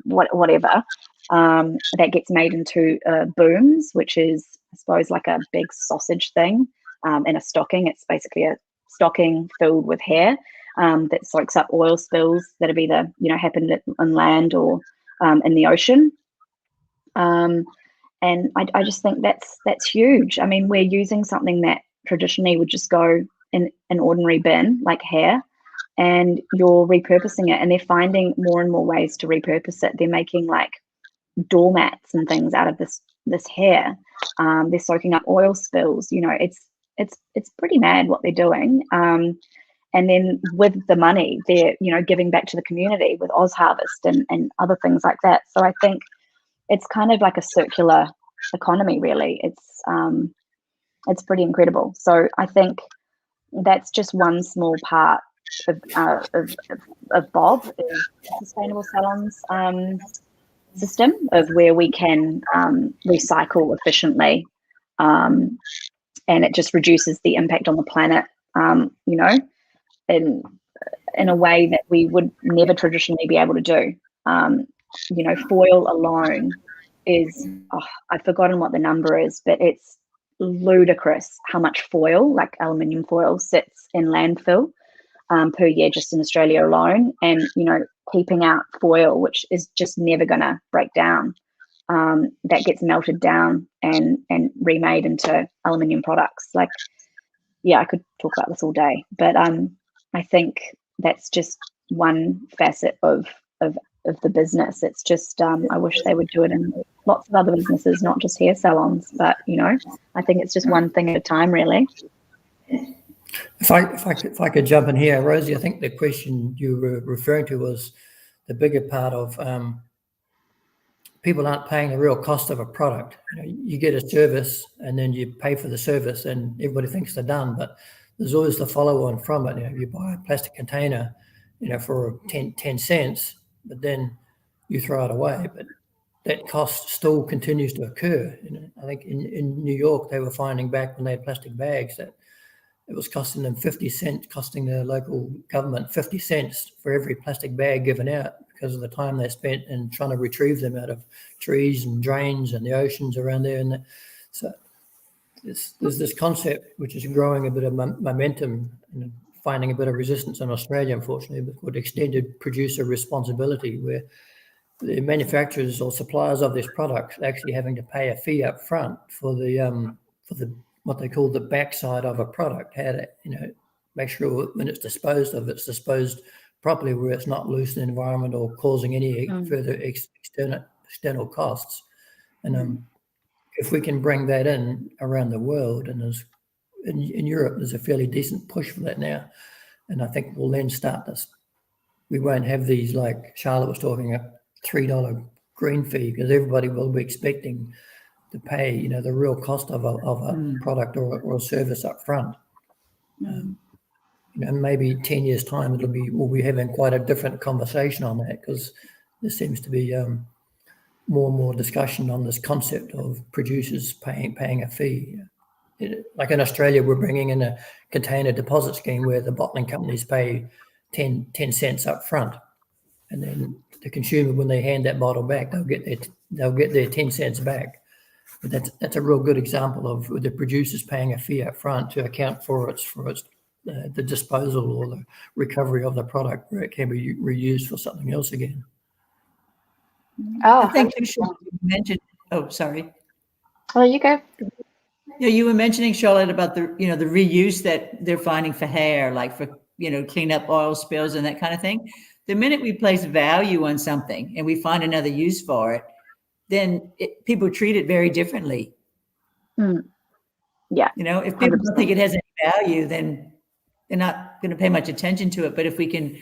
whatever. That gets made into booms, which is, I suppose, like a big sausage thing in a stocking. It's basically a stocking filled with hair that soaks up oil spills that have either, happened on land or in the ocean. And I just think that's huge. I mean, we're using something that traditionally would just go in an ordinary bin, like hair, and you're repurposing it. And they're finding more and more ways to repurpose it. They're making like doormats and things out of this hair. They're soaking up oil spills. It's pretty mad what they're doing. And then with the money, they're giving back to the community with Oz Harvest and other things like that. So I think it's kind of like a circular economy, really. It's pretty incredible. So I think that's just one small part of Bob, is Sustainable Salons system of where we can recycle efficiently, and it just reduces the impact on the planet, in a way that we would never traditionally be able to do. Foil alone is, I've forgotten what the number is, but it's ludicrous how much foil, like aluminium foil, sits in landfill per year just in Australia alone. And keeping out foil, which is just never going to break down, that gets melted down and remade into aluminium products. Like, yeah, I could talk about this all day, but I think that's just one facet of the business. It's just I wish they would do it in lots of other businesses, not just hair salons, but I think it's just one thing at a time, really. If I could jump in here, Rosie, I think the question you were referring to was the bigger part of people aren't paying the real cost of a product. You get a service and then you pay for the service and everybody thinks they're done, but there's always the follow-on from it. You buy a plastic container, for 10 cents, but then you throw it away. But that cost still continues to occur. I think in New York, they were finding back when they had plastic bags that it was costing them 50 cents, costing the local government 50 cents for every plastic bag given out because of the time they spent in trying to retrieve them out of trees and drains and the oceans around there. And so there's this concept which is growing a bit of momentum and finding a bit of resistance in Australia, unfortunately, but called extended producer responsibility, where the manufacturers or suppliers of this product are actually having to pay a fee up front for the what they call the backside of a product, how to make sure when it's disposed of, it's disposed properly, where it's not loose in the environment or causing any further external costs. And if we can bring that in around the world, and in Europe, there's a fairly decent push for that now, and I think we'll then start this. We won't have these, like Charlotte was talking, a $3 green fee, because everybody will be expecting to pay, the real cost of a product or a service up front. Maybe 10 years time, we'll be having quite a different conversation on that, because there seems to be more and more discussion on this concept of producers paying a fee. Like in Australia, we're bringing in a container deposit scheme where the bottling companies pay 10 cents up front, and then the consumer, when they hand that bottle back, they'll get their 10 cents back. But that's a real good example of the producers paying a fee up front to account for the disposal or the recovery of the product, where it can be reused for something else again. Oh, I think you should mention. Oh, sorry. Oh, you go. You were mentioning, Charlotte, about the the reuse that they're finding for hair, like for clean up oil spills and that kind of thing. The minute we place value on something and we find another use for it, then people treat it very differently. Yeah. If people don't think it has any value, then they're not going to pay much attention to it. But if we can,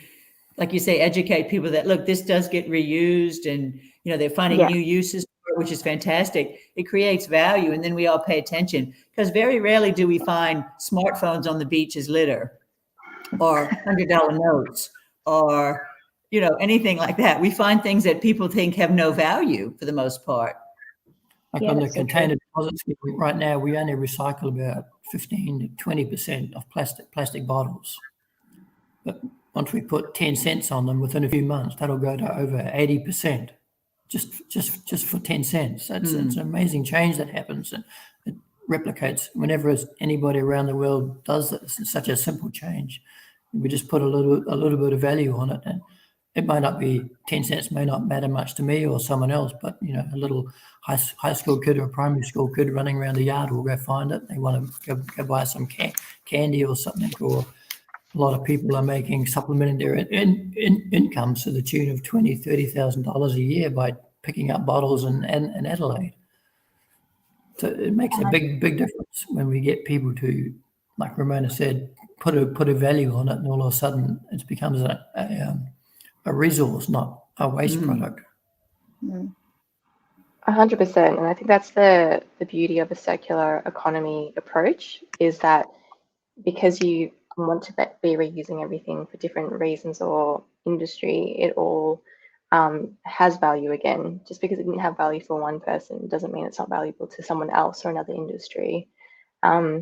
like you say, educate people that, look, this does get reused, and they're finding new uses for it, which is fantastic. It creates value, and then we all pay attention, because very rarely do we find smartphones on the beach as litter, or $100 notes, or anything like that. We find things that people think have no value for the most part. Like on the container deposits, right now we only recycle about 15 to 20% of plastic bottles. But once we put 10 cents on them, within a few months, that'll go to over 80%, just for 10 cents. It's an amazing change that happens, and it replicates whenever anybody around the world does this. It's such a simple change. We just put a little bit of value on it, and it may not be 10 cents, may not matter much to me or someone else, but a little high school kid or a primary school kid running around the yard will go find it. They want to go buy some candy or something, or a lot of people are supplementing their incomes to the tune of $20,000, $30,000 a year by picking up bottles in Adelaide. So it makes a big difference when we get people to, like Ramona said, put a value on it, and all of a sudden it becomes a resource, not a waste product. 100%. And I think that's the beauty of a circular economy approach, is that because you want to be reusing everything for different reasons or industry, it all has value again. Just because it didn't have value for one person doesn't mean it's not valuable to someone else or another industry. I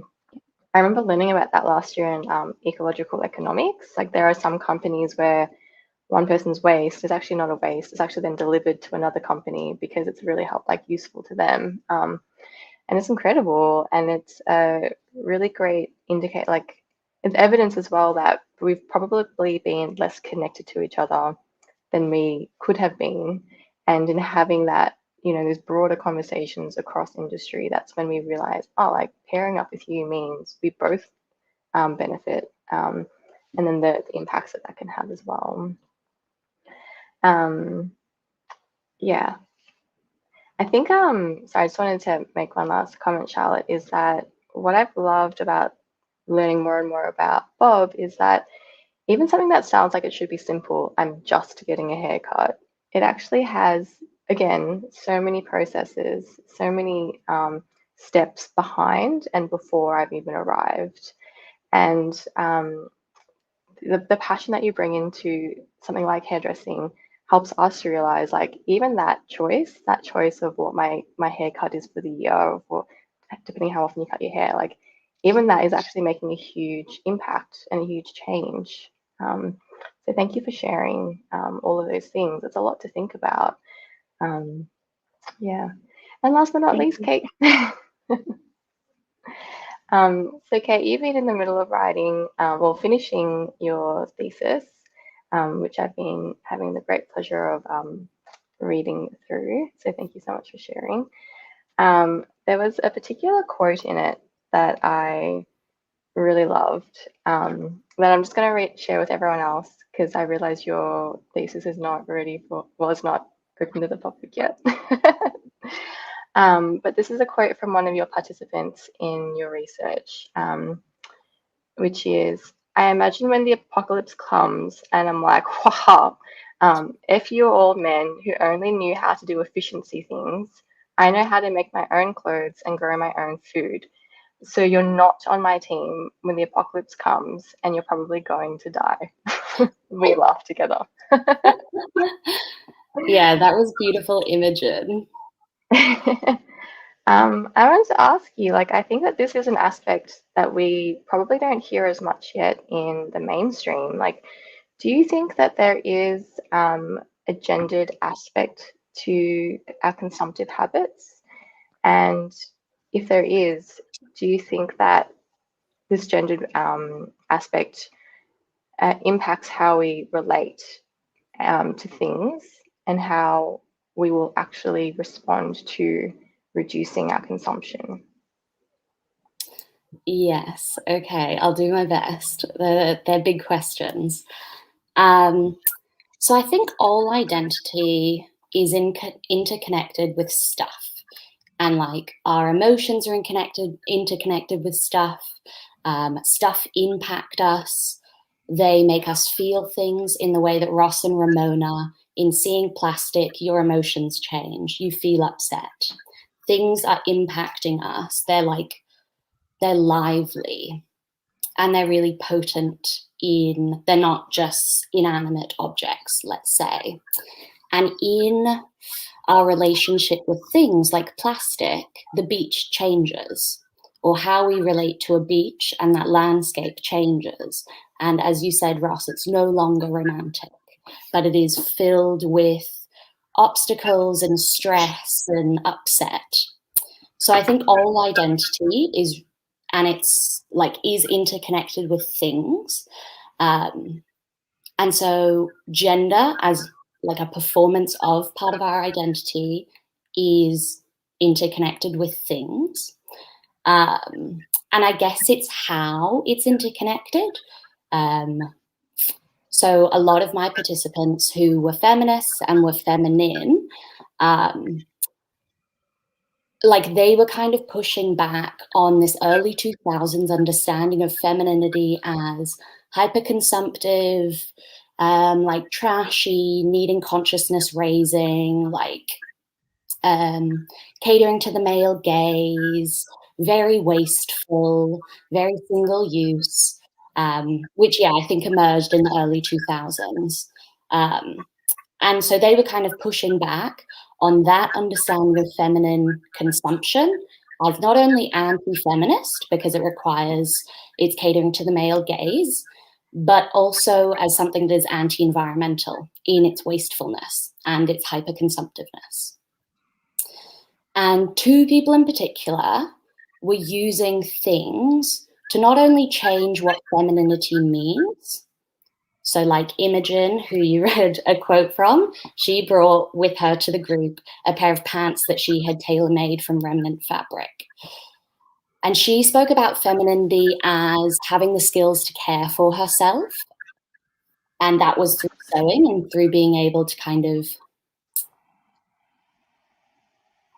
remember learning about that last year in ecological economics. Like, there are some companies where one person's waste is actually not a waste. It's actually then delivered to another company because it's really useful to them. And it's incredible. And it's a really great indicator, it's evidence as well that we've probably been less connected to each other than we could have been. And in having that, these broader conversations across industry, that's when we realize, pairing up with you means we both benefit, and then the impacts that can have as well. Yeah, I think, so I just wanted to make one last comment, Charlotte, is that what I've loved about learning more and more about Bob is that even something that sounds like it should be simple, I'm just getting a haircut, it actually has, again, so many processes, so many steps behind and before I've even arrived. And the passion that you bring into something like hairdressing helps us realize, even that choice of what my haircut is for the year, or depending how often you cut your hair, even that is actually making a huge impact and a huge change. So thank you for sharing all of those things. It's a lot to think about. Yeah. And last but not least, Kate. So Kate, you've been in the middle of writing, finishing your thesis, which I've been having the great pleasure of reading through. So thank you so much for sharing. There was a particular quote in it that I really loved, that I'm just going to share with everyone else, because I realize your thesis is not ready it's not open to the public yet. But this is a quote from one of your participants in your research, which is, I imagine when the apocalypse comes and I'm like, wow, if you old men who only knew how to do efficiency things, I know how to make my own clothes and grow my own food. So you're not on my team when the apocalypse comes, and you're probably going to die. We laugh together. Yeah, that was beautiful imagery. I wanted to ask you, I think that this is an aspect that we probably don't hear as much yet in the mainstream. Do you think that there is a gendered aspect to our consumptive habits? And if there is, do you think that this gendered aspect impacts how we relate to things, and how we will actually respond to reducing our consumption? Yes, okay, I'll do my best. They're big questions. So I think all identity is interconnected with stuff, and our emotions are interconnected with stuff. Stuff impact us. They make us feel things in the way that Ross and Ramona, in seeing plastic, your emotions change. You feel upset. Things are impacting us. They're lively, and they're really potent they're not just inanimate objects, let's say. And in our relationship with things like plastic, the beach changes, or how we relate to a beach and that landscape changes. And as you said, Ross, it's no longer romantic, but it is filled with obstacles and stress and upset. So I think all identity is interconnected with things. And so gender as like a performance of part of our identity is interconnected with things. And I guess it's how it's interconnected. So a lot of my participants who were feminists and were feminine, they were kind of pushing back on this early 2000s understanding of femininity as hyperconsumptive, trashy, needing consciousness raising, catering to the male gaze, very wasteful, very single use, which, I think emerged in the early 2000s. And so they were kind of pushing back on that understanding of feminine consumption as not only anti-feminist, because it's catering to the male gaze, but also as something that is anti-environmental in its wastefulness and its hyperconsumptiveness. And two people in particular were using things to not only change what femininity means. So like Imogen, who you read a quote from, she brought with her to the group a pair of pants that she had tailor-made from remnant fabric. And she spoke about femininity as having the skills to care for herself. And that was through sewing and through being able to kind of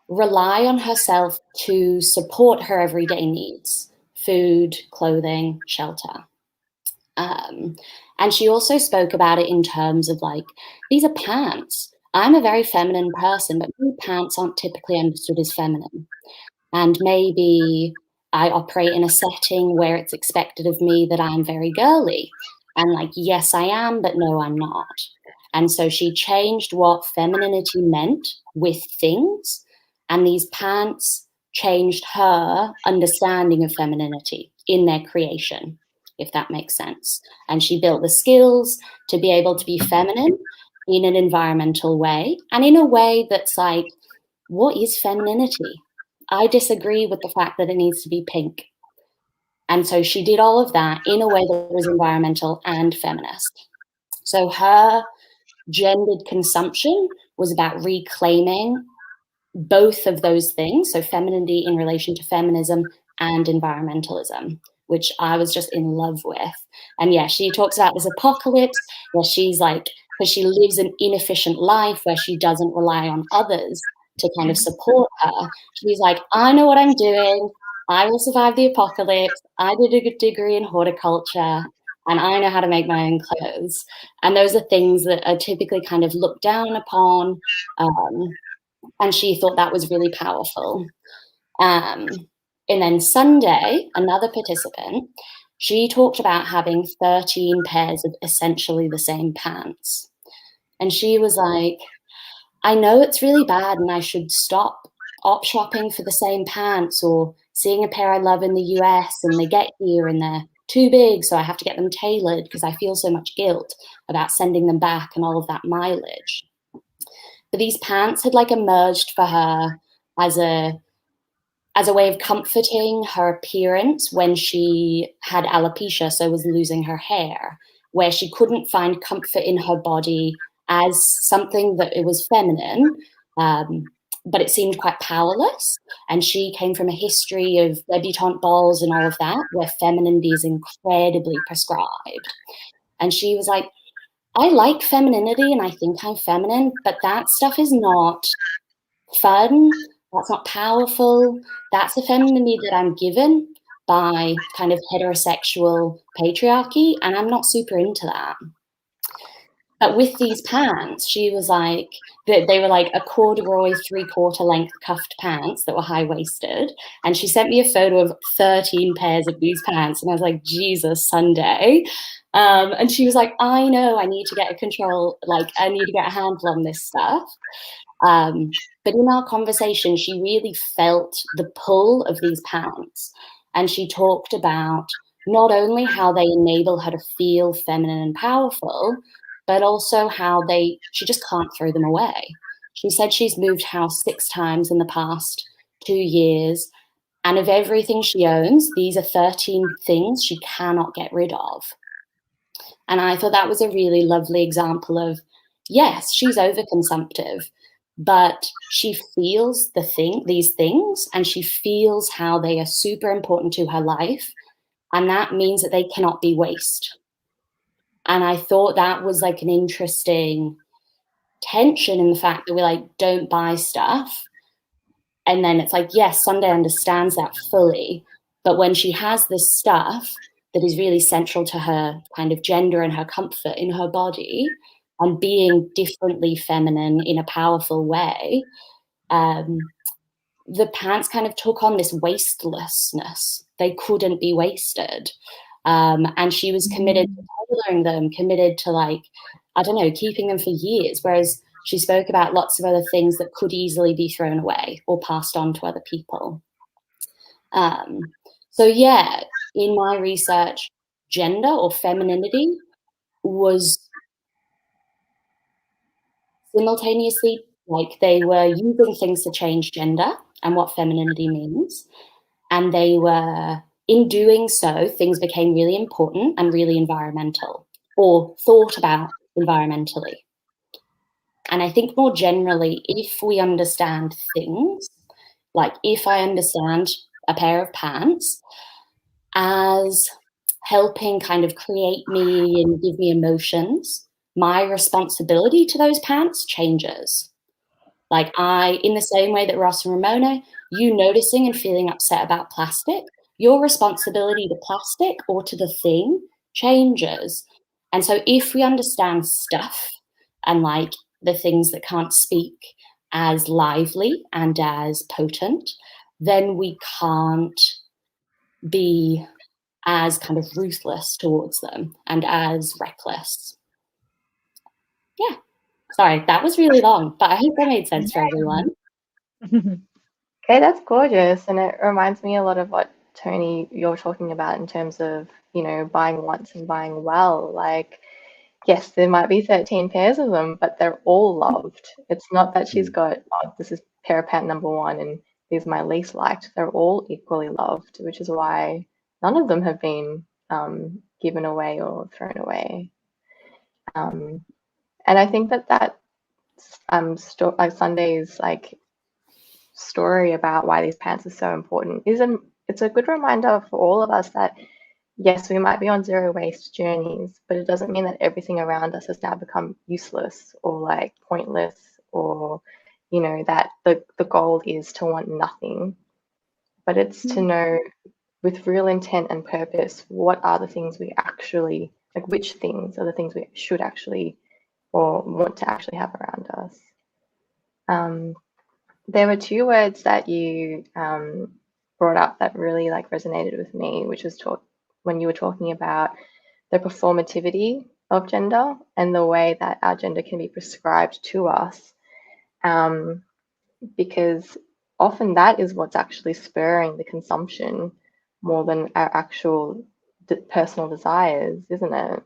rely on herself to support her everyday needs: food, clothing, shelter. And she also spoke about it in terms of these are pants. I'm a very feminine person, but maybe pants aren't typically understood as feminine. And maybe I operate in a setting where it's expected of me that I'm very girly. And yes, I am, but no, I'm not. And so she changed what femininity meant with things. And these pants changed her understanding of femininity in their creation, if that makes sense. And she built the skills to be able to be feminine in an environmental way, and in a way that's what is femininity? I disagree with the fact that it needs to be pink. And so she did all of that in a way that was environmental and feminist. So her gendered consumption was about reclaiming both of those things, so femininity in relation to feminism and environmentalism, which I was just in love with. And she talks about this apocalypse where she's because she lives an inefficient life where she doesn't rely on others to kind of support her. She's I know what I'm doing. I will survive the apocalypse. I did a good degree in horticulture, and I know how to make my own clothes. And those are things that are typically kind of looked down upon. And she thought that was really powerful. And then Sunday, another participant, she talked about having 13 pairs of essentially the same pants. And she was I know it's really bad and I should stop op shopping for the same pants, or seeing a pair I love in the US and they get here and they're too big, so I have to get them tailored because I feel so much guilt about sending them back and all of that mileage. But these pants had emerged for her as a way of comforting her appearance when she had alopecia, so was losing her hair, where she couldn't find comfort in her body as something that it was feminine, but it seemed quite powerless. And she came from a history of debutante balls and all of that, where femininity is incredibly prescribed. And she was I like femininity and I think I'm feminine, but that stuff is not fun. That's not powerful. That's the femininity that I'm given, by kind of heterosexual patriarchy, and I'm not super into that. But with these pants, she was like, they were like a corduroy 3/4 length cuffed pants that were high-waisted. And she sent me a photo of 13 pairs of these pants. And I was like, Jesus, Sunday. And she was like, I know I need to get I need to get a handle on this stuff. But in our conversation, she really felt the pull of these pants. And she talked about not only how they enable her to feel feminine and powerful, but also how she just can't throw them away. She said she's moved house 6 times in the past 2 years. And of everything she owns, these are 13 things she cannot get rid of. And I thought that was a really lovely example of, yes, she's overconsumptive, but she feels these things, and she feels how they are super important to her life. And that means that they cannot be waste. And I thought that was like an interesting tension in the fact that we're like, don't buy stuff. And then it's like, yes, Sunday understands that fully. But when she has this stuff that is really central to her kind of gender and her comfort in her body and being differently feminine in a powerful way, the pants kind of took on this wastelessness. They couldn't be wasted. And she was committed to tailoring them, committed to keeping them for years. Whereas she spoke about lots of other things that could easily be thrown away or passed on to other people. So yeah, in my research, gender or femininity was simultaneously, they were using things to change gender and what femininity means. And they were, in doing so, things became really important and really environmental, or thought about environmentally. And I think more generally, if we understand things, like if I understand a pair of pants as helping kind of create me and give me emotions, my responsibility to those pants changes. In the same way that Ross and Ramona, you noticing and feeling upset about plastic, your responsibility to plastic or to the thing changes. And so if we understand stuff and the things that can't speak as lively and as potent, then we can't be as kind of ruthless towards them and as reckless. Yeah. Sorry, that was really long, but I hope that made sense for everyone. Okay, that's gorgeous. And it reminds me a lot of what, Tony, you're talking about in terms of, buying once and buying well. Yes, there might be 13 pairs of them, but they're all loved. It's not that she's got, this is pair of pant number 1 and these are my least liked. They're all equally loved, which is why none of them have been given away or thrown away. And I think that Sunday's story about why these pants are so important it's a good reminder for all of us that yes, we might be on zero waste journeys, but it doesn't mean that everything around us has now become useless or pointless, or that the goal is to want nothing, but it's to know with real intent and purpose what are the things we actually which things are the things we should actually or want to actually have around us. There were 2 words that you brought up that really resonated with me, which was when you were talking about the performativity of gender and the way that our gender can be prescribed to us, because often that is what's actually spurring the consumption more than our actual personal desires, isn't it?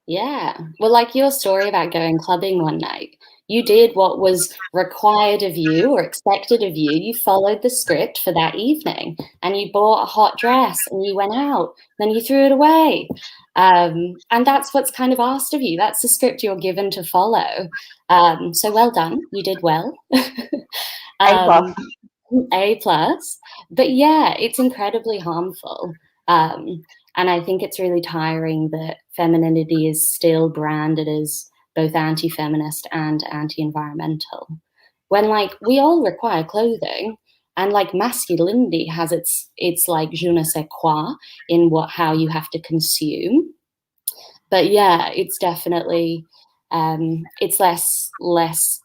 Yeah. Well, your story about going clubbing one night, you did what was required of you or expected of you. You followed the script for that evening and you bought a hot dress and you went out, then you threw it away. And that's what's kind of asked of you. That's the script you're given to follow. So well done. You did well. A+. But yeah, it's incredibly harmful. And I think it's really tiring that femininity is still branded as both anti-feminist and anti-environmental. When we all require clothing, And like masculinity has its like je ne sais quoi in how you have to consume. But yeah, it's definitely it's less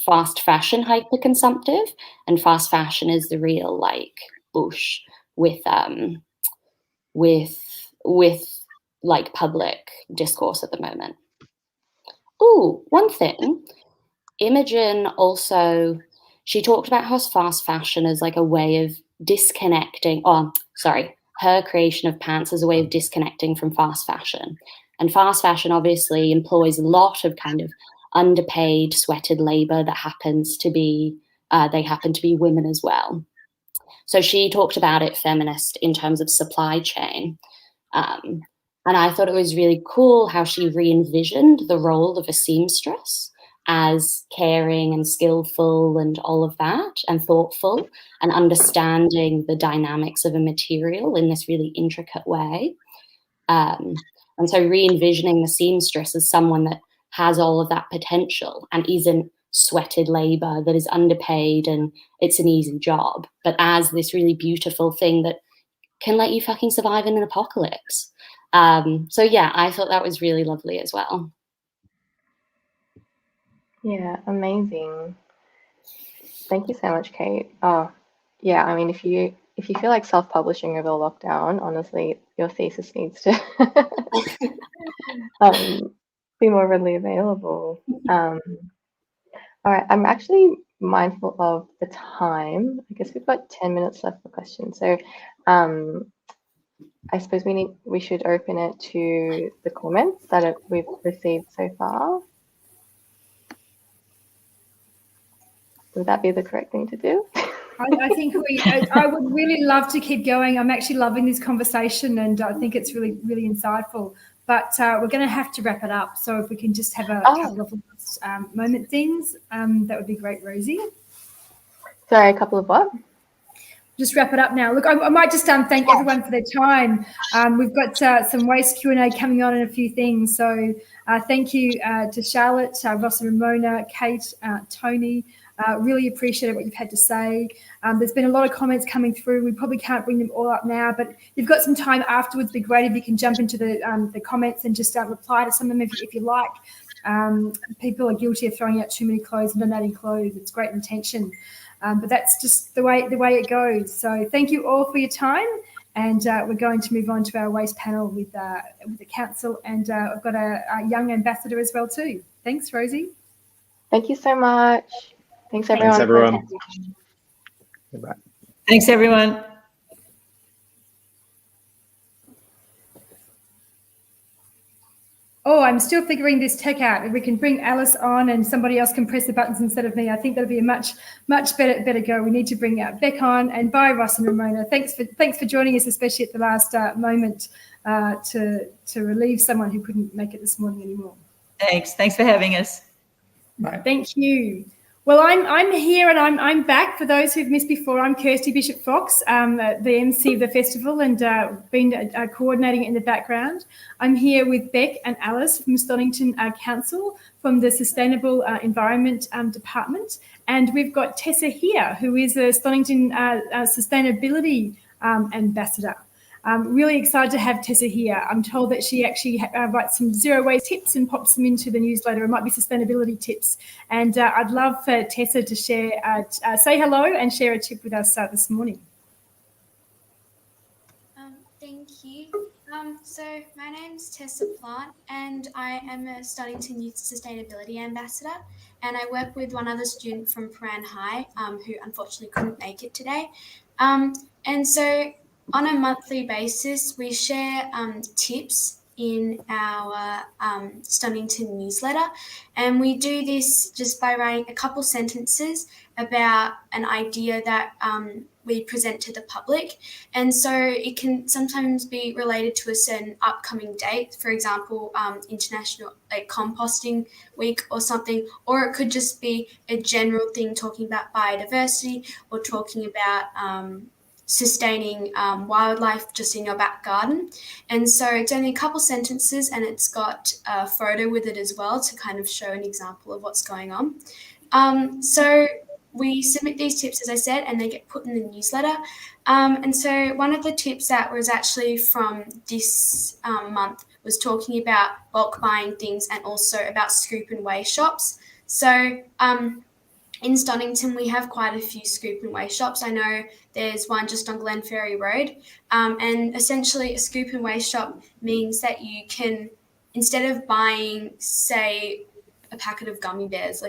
fast fashion hyper-consumptive, and fast fashion is the real like bush with like public discourse at the moment. Ooh, one thing, Imogen also, she talked about how fast fashion is like a way of disconnecting, her creation of pants as a way of disconnecting from fast fashion. And fast fashion obviously employs a lot of kind of underpaid, sweated labor that happens to be, they happen to be women as well. So she talked about it feminist in terms of supply chain. And I thought it was really cool how she re-envisioned the role of a seamstress as caring and skillful and all of that, and thoughtful, and understanding the dynamics of a material in this really intricate way. And so re-envisioning the seamstress as someone that has all of that potential and isn't sweated labor that is underpaid and it's an easy job, but as this really beautiful thing that can let you fucking survive in an apocalypse. So yeah, I thought that was really lovely as well. Yeah, amazing. Thank you so much, Kate. Oh, yeah, I mean, if you feel like self-publishing over the lockdown, honestly, your thesis needs to be more readily available. All right, I'm actually mindful of the time. I guess we've got 10 minutes left for questions. So I suppose we should open it to the comments that we've received so far. Would that be the correct thing to do? I think I would really love to keep going. I'm actually loving this conversation, and I think it's really, really insightful. But we're going to have to wrap it up. So if we can just have a couple of moment things, that would be great, Rosie. Sorry, a couple of what? Just wrap it up now. Look, I might just thank everyone for their time. We've got some waste Q&A coming on and a few things. So thank you to Charlotte, Ross and Ramona, Kate, Tony. Really appreciate what you've had to say. There's been a lot of comments coming through. We probably can't bring them all up now, but you've got some time afterwards. It'd be great if you can jump into the comments and just reply to some of them if you like. People are guilty of throwing out too many clothes and donating clothes. It's great intention. But that's just the way it goes. So thank you all for your time, and we're going to move on to our waste panel with the council, and I've got a young ambassador as well too. Thanks, Rosie. Thank you so much. Thanks everyone. Thanks everyone. Goodbye. Thanks everyone. Oh, I'm still figuring this tech out. If we can bring Alice on and somebody else can press the buttons instead of me, I think that'll be a much better go. We need to bring Beck on, and bye, Ross and Ramona. Thanks for joining us, especially at the last moment to relieve someone who couldn't make it this morning anymore. Thanks for having us. Bye. Thank you. Well, I'm here and I'm back. For those who've missed before, I'm Kirsty Bishop Fox, the MC of the festival, and been coordinating it in the background. I'm here with Beck and Alice from Stonington Council, from the Sustainable Environment Department, and we've got Tessa here, who is a Stonington Sustainability Ambassador. I'm really excited to have Tessa here. I'm told that she actually writes some zero waste tips and pops them into the newsletter. It might be sustainability tips. And I'd love for Tessa to share, say hello and share a tip with us this morning. Thank you. So my name's Tessa Plant, and I am a Stonington Youth Sustainability Ambassador, and I work with one other student from Paran High who unfortunately couldn't make it today. And so on a monthly basis, we share tips in our Stonington newsletter, and we do this just by writing a couple sentences about an idea that we present to the public. And so it can sometimes be related to a certain upcoming date, for example, International Composting Week or something, or it could just be a general thing talking about biodiversity or talking about sustaining wildlife just in your back garden. And so it's only a couple sentences, and it's got a photo with it as well to kind of show an example of what's going on. So we submit these tips, as I said, and they get put in the newsletter. And so one of the tips that was actually from this month was talking about bulk buying things and also about scoop and weigh shops. So in Stonington, we have quite a few scoop and weigh shops. I know there's one just on Glenferrie Road. And essentially a scoop and weigh shop means that you can, instead of buying, say, a packet of gummy bears,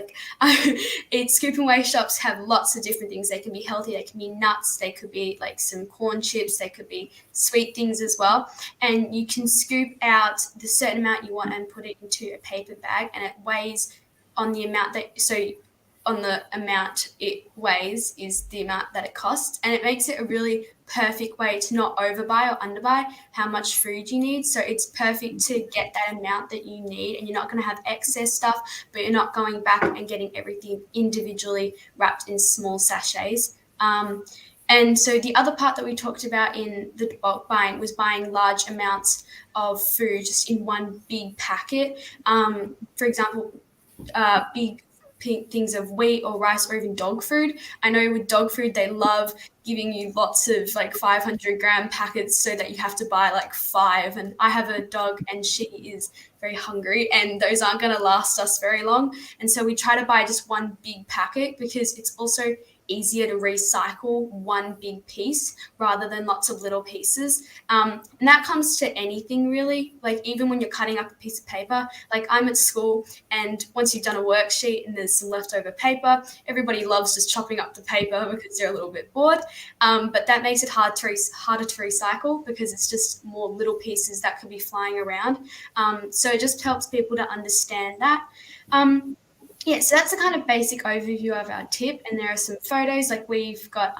scoop and weigh shops have lots of different things. They can be healthy, they can be nuts, they could be like some corn chips, they could be sweet things as well. And you can scoop out the certain amount you want and put it into a paper bag, and it weighs on the amount on the amount it weighs is the amount that it costs, and it makes it a really perfect way to not overbuy or underbuy how much food you need. So it's perfect to get that amount that you need, and you're not going to have excess stuff, but you're not going back and getting everything individually wrapped in small sachets. And so the other part that we talked about in the bulk buying was buying large amounts of food just in one big packet. For example, big things of wheat or rice or even dog food. I know with dog food, they love giving you lots of 500-gram packets so that you have to buy 5. And I have a dog and she is very hungry, and those aren't going to last us very long. And so we try to buy just one big packet because it's also easier to recycle one big piece rather than lots of little pieces. And that comes to anything really, even when you're cutting up a piece of paper. I'm at school, and once you've done a worksheet and there's some leftover paper, everybody loves just chopping up the paper because they're a little bit bored. But that makes it harder to recycle because it's just more little pieces that could be flying around. So it just helps people to understand that. So that's a kind of basic overview of our tip, and there are some photos. We've got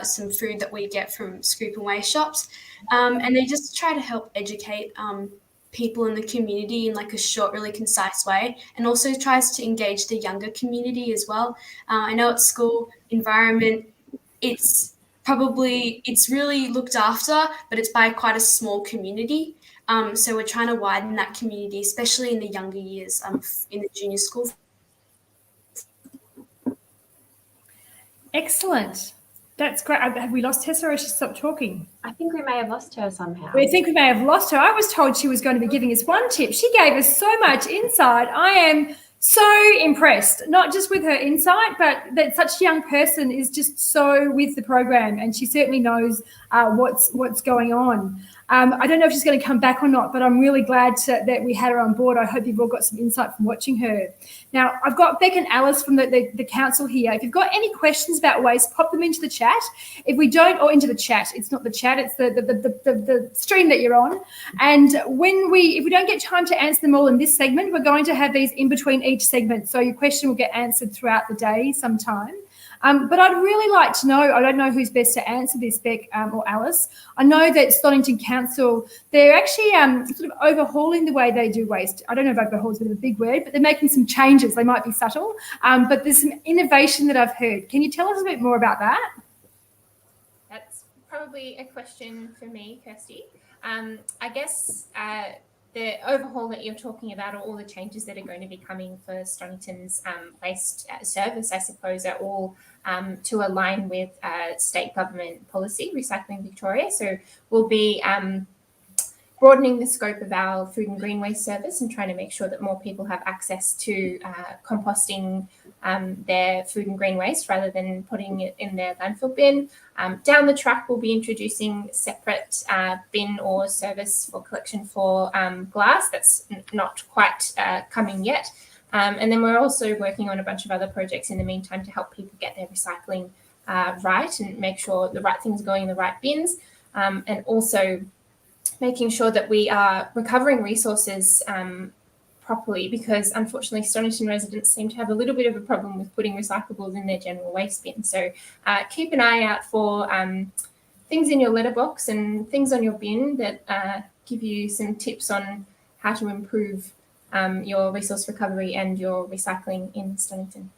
some food that we get from scoop and weigh shops, and they just try to help educate people in the community in a short, really concise way, and also tries to engage the younger community as well. I know at school environment, it's really looked after, but it's by quite a small community. So we're trying to widen that community, especially in the younger years, in the junior school. Excellent. That's great. Have we lost Tessa, or has she stopped talking? I think we may have lost her somehow. We think we may have lost her. I was told she was going to be giving us one tip. She gave us so much insight. I am so impressed, not just with her insight, but that such a young person is just so with the program, and she certainly knows what's going on. I don't know if she's going to come back or not, but I'm really glad that we had her on board. I hope you've all got some insight from watching her. Now, I've got Beck and Alice from the council here. If you've got any questions about waste, pop them into the chat. If we don't, or into the chat, it's not the chat, it's the stream that you're on. And if we don't get time to answer them all in this segment, we're going to have these in between each segment. So your question will get answered throughout the day sometime. But I'd really like to know, I don't know who's best to answer this, Beck or Alice. I know that Stonington Council, they're actually sort of overhauling the way they do waste. I don't know if overhaul is a bit of a big word, but they're making some changes. They might be subtle, but there's some innovation that I've heard. Can you tell us a bit more about that? That's probably a question for me, Kirsty. I guess the overhaul that you're talking about, or all the changes that are going to be coming for Stonington's waste service, I suppose, are all to align with state government policy, Recycling Victoria. So we'll be broadening the scope of our food and green waste service and trying to make sure that more people have access to composting their food and green waste rather than putting it in their landfill bin. Down the track, we'll be introducing separate bin or service for collection for glass. That's not quite coming yet. And then we're also working on a bunch of other projects in the meantime to help people get their recycling right and make sure the right things are going in the right bins, and also making sure that we are recovering resources properly, because unfortunately Stonington residents seem to have a little bit of a problem with putting recyclables in their general waste bin. So keep an eye out for things in your letterbox and things on your bin that give you some tips on how to improve your resource recovery and your recycling in Stonington.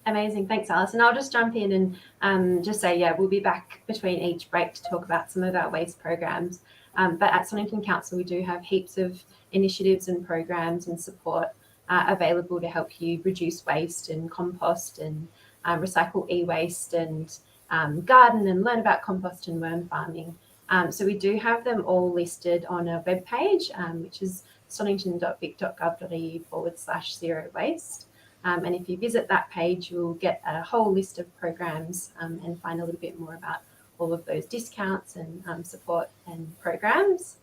Amazing. Thanks, Alice. And I'll just jump in and just say, we'll be back between each break to talk about some of our waste programs. But at Stonington Council, we do have heaps of initiatives and programs and support available to help you reduce waste and compost and recycle e-waste and garden and learn about compost and worm farming. So we do have them all listed on a web page, which is stonington.vic.gov.au/zero waste. And if you visit that page, you'll get a whole list of programs and find a little bit more about all of those discounts and support and programs.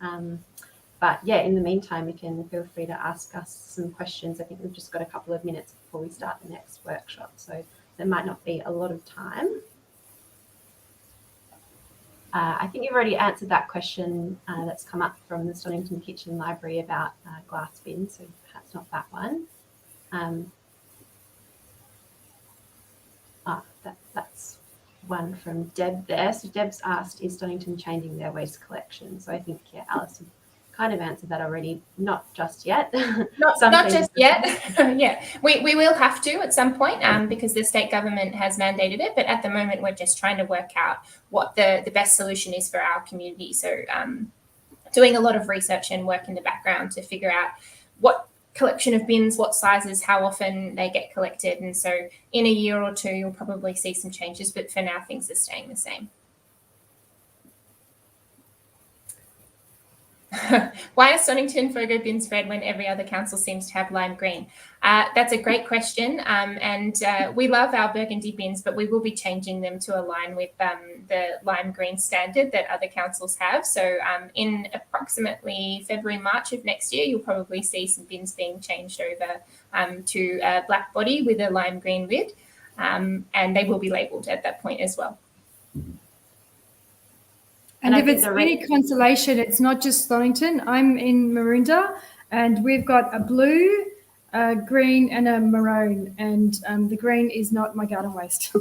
But yeah, in the meantime, you can feel free to ask us some questions. I think we've just got a couple of minutes before we start the next workshop, so there might not be a lot of time. I think you've already answered that question that's come up from the Stonington Kitchen Library about glass bins, so perhaps not that one. That's one from Deb there. So Deb's asked, is Stonington changing their waste collection? So I think, yeah, Alice kind of answered that already. Not just yet. Not just yet. Yeah, we will have to at some point because the state government has mandated it. But at the moment, we're just trying to work out what the best solution is for our community. So doing a lot of research and work in the background to figure out what collection of bins, what sizes, how often they get collected. And so in a year or two, you'll probably see some changes. But for now, things are staying the same. Why are Stonington FOGO bins red when every other council seems to have lime green? That's a great question. And we love our burgundy bins, but we will be changing them to align with the lime green standard that other councils have. So in approximately February, March of next year, you'll probably see some bins being changed over to a black body with a lime green lid. And they will be labelled at that point as well. And if it's any consolation, it's not just Stonington. I'm in Maroondah, and we've got a blue, a green, and a maroon. And the green is not my garden waste.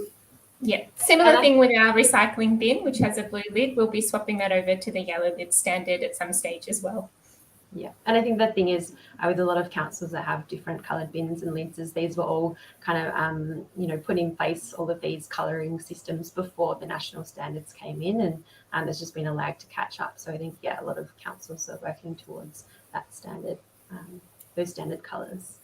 Yeah, similar thing with our recycling bin, which has a blue lid. We'll be swapping that over to the yellow lid standard at some stage as well. Yeah, and I think the thing is with a lot of councils that have different coloured bins and lids, is these were all kind of, put in place, all of these colouring systems before the national standards came in, and there's just been a lag to catch up. So I think, yeah, a lot of councils are working towards that standard, those standard colours.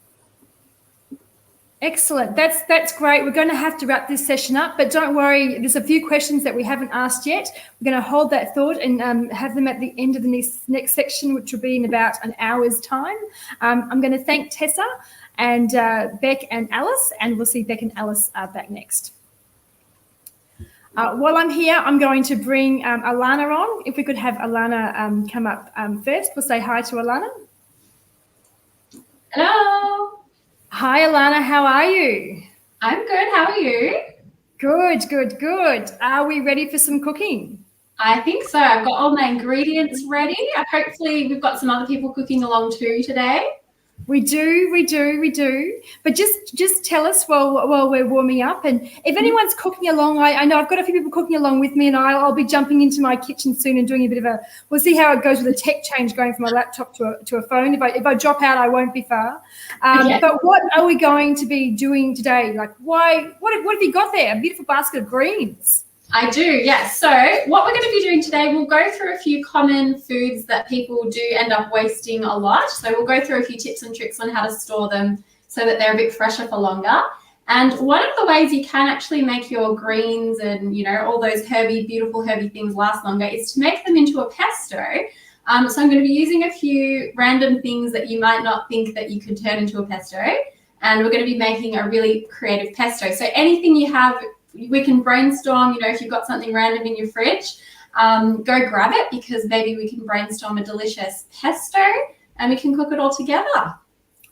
Excellent. That's great. We're going to have to wrap this session up, but don't worry. There's a few questions that we haven't asked yet. We're going to hold that thought and have them at the end of the next section, which will be in about an hour's time. I'm going to thank Tessa and Beck and Alice, and we'll see Beck and Alice back next. While I'm here, I'm going to bring Alana on. If we could have Alana come up first, we'll say hi to Alana. Hello. Hi, Alana. How are you? I'm good. How are you? Good, good, good. Are we ready for some cooking? I think so. I've got all my ingredients ready. Hopefully we've got some other people cooking along too today. We do. But just tell us while we're warming up. And if anyone's cooking along, I know I've got a few people cooking along with me, and I'll be jumping into my kitchen soon and doing a bit of we'll see how it goes with the tech change going from a laptop to a phone. If I drop out, I won't be far. Okay. But what are we going to be doing today? Like, what have you got there? A beautiful basket of greens. I do, yes. So what we're going to be doing today, we'll go through a few common foods that people do end up wasting a lot. So we'll go through a few tips and tricks on how to store them so that they're a bit fresher for longer. And one of the ways you can actually make your greens and, all those beautiful herby things last longer is to make them into a pesto. So I'm going to be using a few random things that you might not think that you could turn into a pesto. And we're going to be making a really creative pesto. So anything you have, we can brainstorm, if you've got something random in your fridge, go grab it, because maybe we can brainstorm a delicious pesto and we can cook it all together.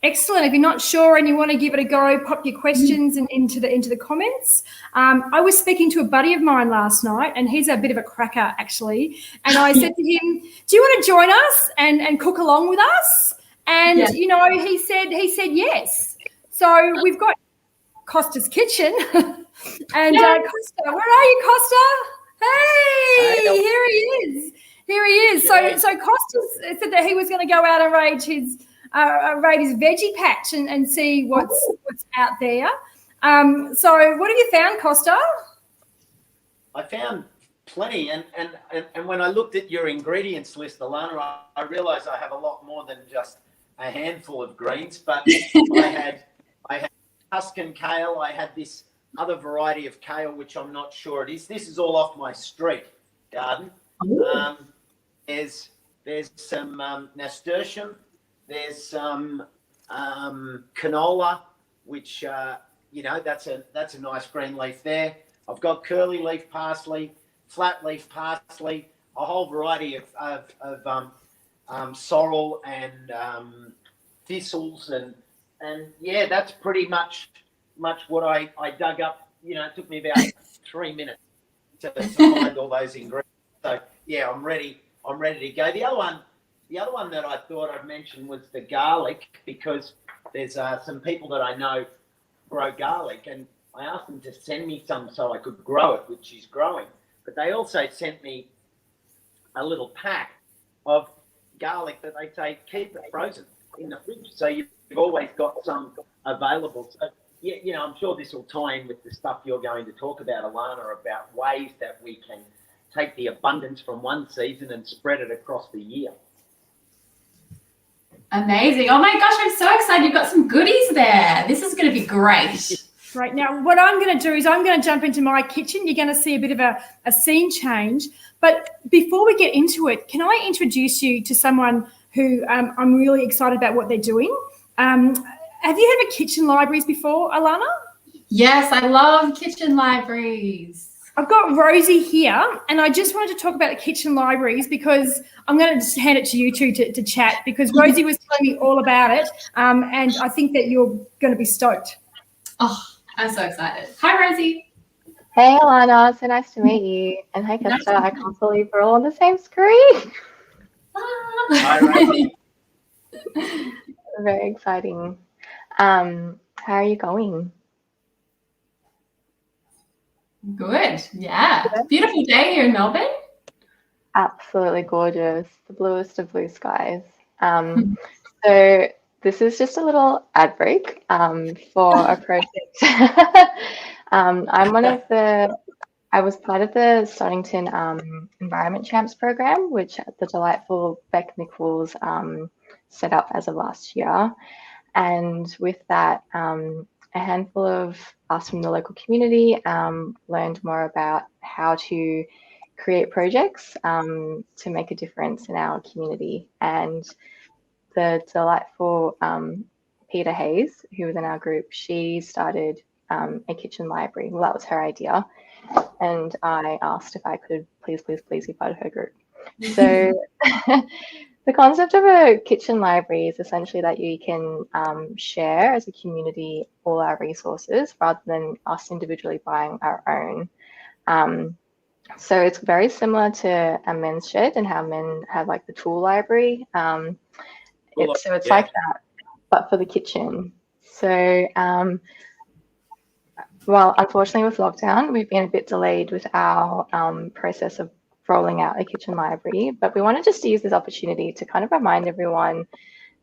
Excellent. If you're not sure and you want to give it a go, pop your questions into the comments. I was speaking to a buddy of mine last night, and he's a bit of a cracker actually. And I said to him, "Do you want to join us and cook along with us?" And he said yes. So we've got Costa's kitchen. And Costa, where are you, Costa? Hey, here he is. Yeah. So Costa said that he was going to go out and raid his veggie patch and see what's out there. So what have you found, Costa? I found plenty, and when I looked at your ingredients list, Alana, I realised I have a lot more than just a handful of greens, but I had Tuscan kale. I had this other variety of kale, which I'm not sure it is. This is all off my street garden. There's some nasturtium. There's some canola, which that's a nice green leaf there. I've got curly leaf parsley, flat leaf parsley, a whole variety of sorrel and thistles, and yeah, that's pretty much what I dug up. It took me about 3 minutes to find all those ingredients. So yeah, I'm ready to go. The other one that I thought I'd mention was the garlic, because there's some people that I know grow garlic, and I asked them to send me some so I could grow it, which is growing. But they also sent me a little pack of garlic that they say keep it frozen in the fridge, so you've always got some available. So yeah, I'm sure this will tie in with the stuff you're going to talk about, Alana, about ways that we can take the abundance from one season and spread it across the year. Amazing. Oh my gosh, I'm so excited. You've got some goodies there. This is going to be great. Right, now what I'm going to do is I'm going to jump into my kitchen. You're going to see a bit of a scene change. But before we get into it, can I introduce you to someone who I'm really excited about what they're doing? Have you heard of kitchen libraries before, Alana? Yes, I love kitchen libraries. I've got Rosie here, and I just wanted to talk about the kitchen libraries because I'm going to just hand it to you two to chat, because Rosie was telling me all about it, and I think that you're going to be stoked. Oh, I'm so excited. Hi, Rosie. Hey, Alana. So nice to meet you. And hey, Kesta. I can't believe we're all on the same screen. Hi, Rosie. Very exciting. How are you going? Good. Yeah. Beautiful day here in Melbourne. Absolutely gorgeous. The bluest of blue skies. So this is just a little ad break for a project. I was part of the Stonington Environment Champs program, which the delightful Beck Nichols set up as of last year. And with that, a handful of us from the local community learned more about how to create projects to make a difference in our community. And the delightful Peter Hayes, who was in our group, she started a kitchen library. Well, that was her idea. And I asked if I could please be part of her group. So the concept of a kitchen library is essentially that you can share as a community all our resources rather than us individually buying our own. So it's very similar to a men's shed and how men have like the tool library. It's like that, but for the kitchen. So well, unfortunately with lockdown, we've been a bit delayed with our process of rolling out a kitchen library, but we wanted just to use this opportunity to kind of remind everyone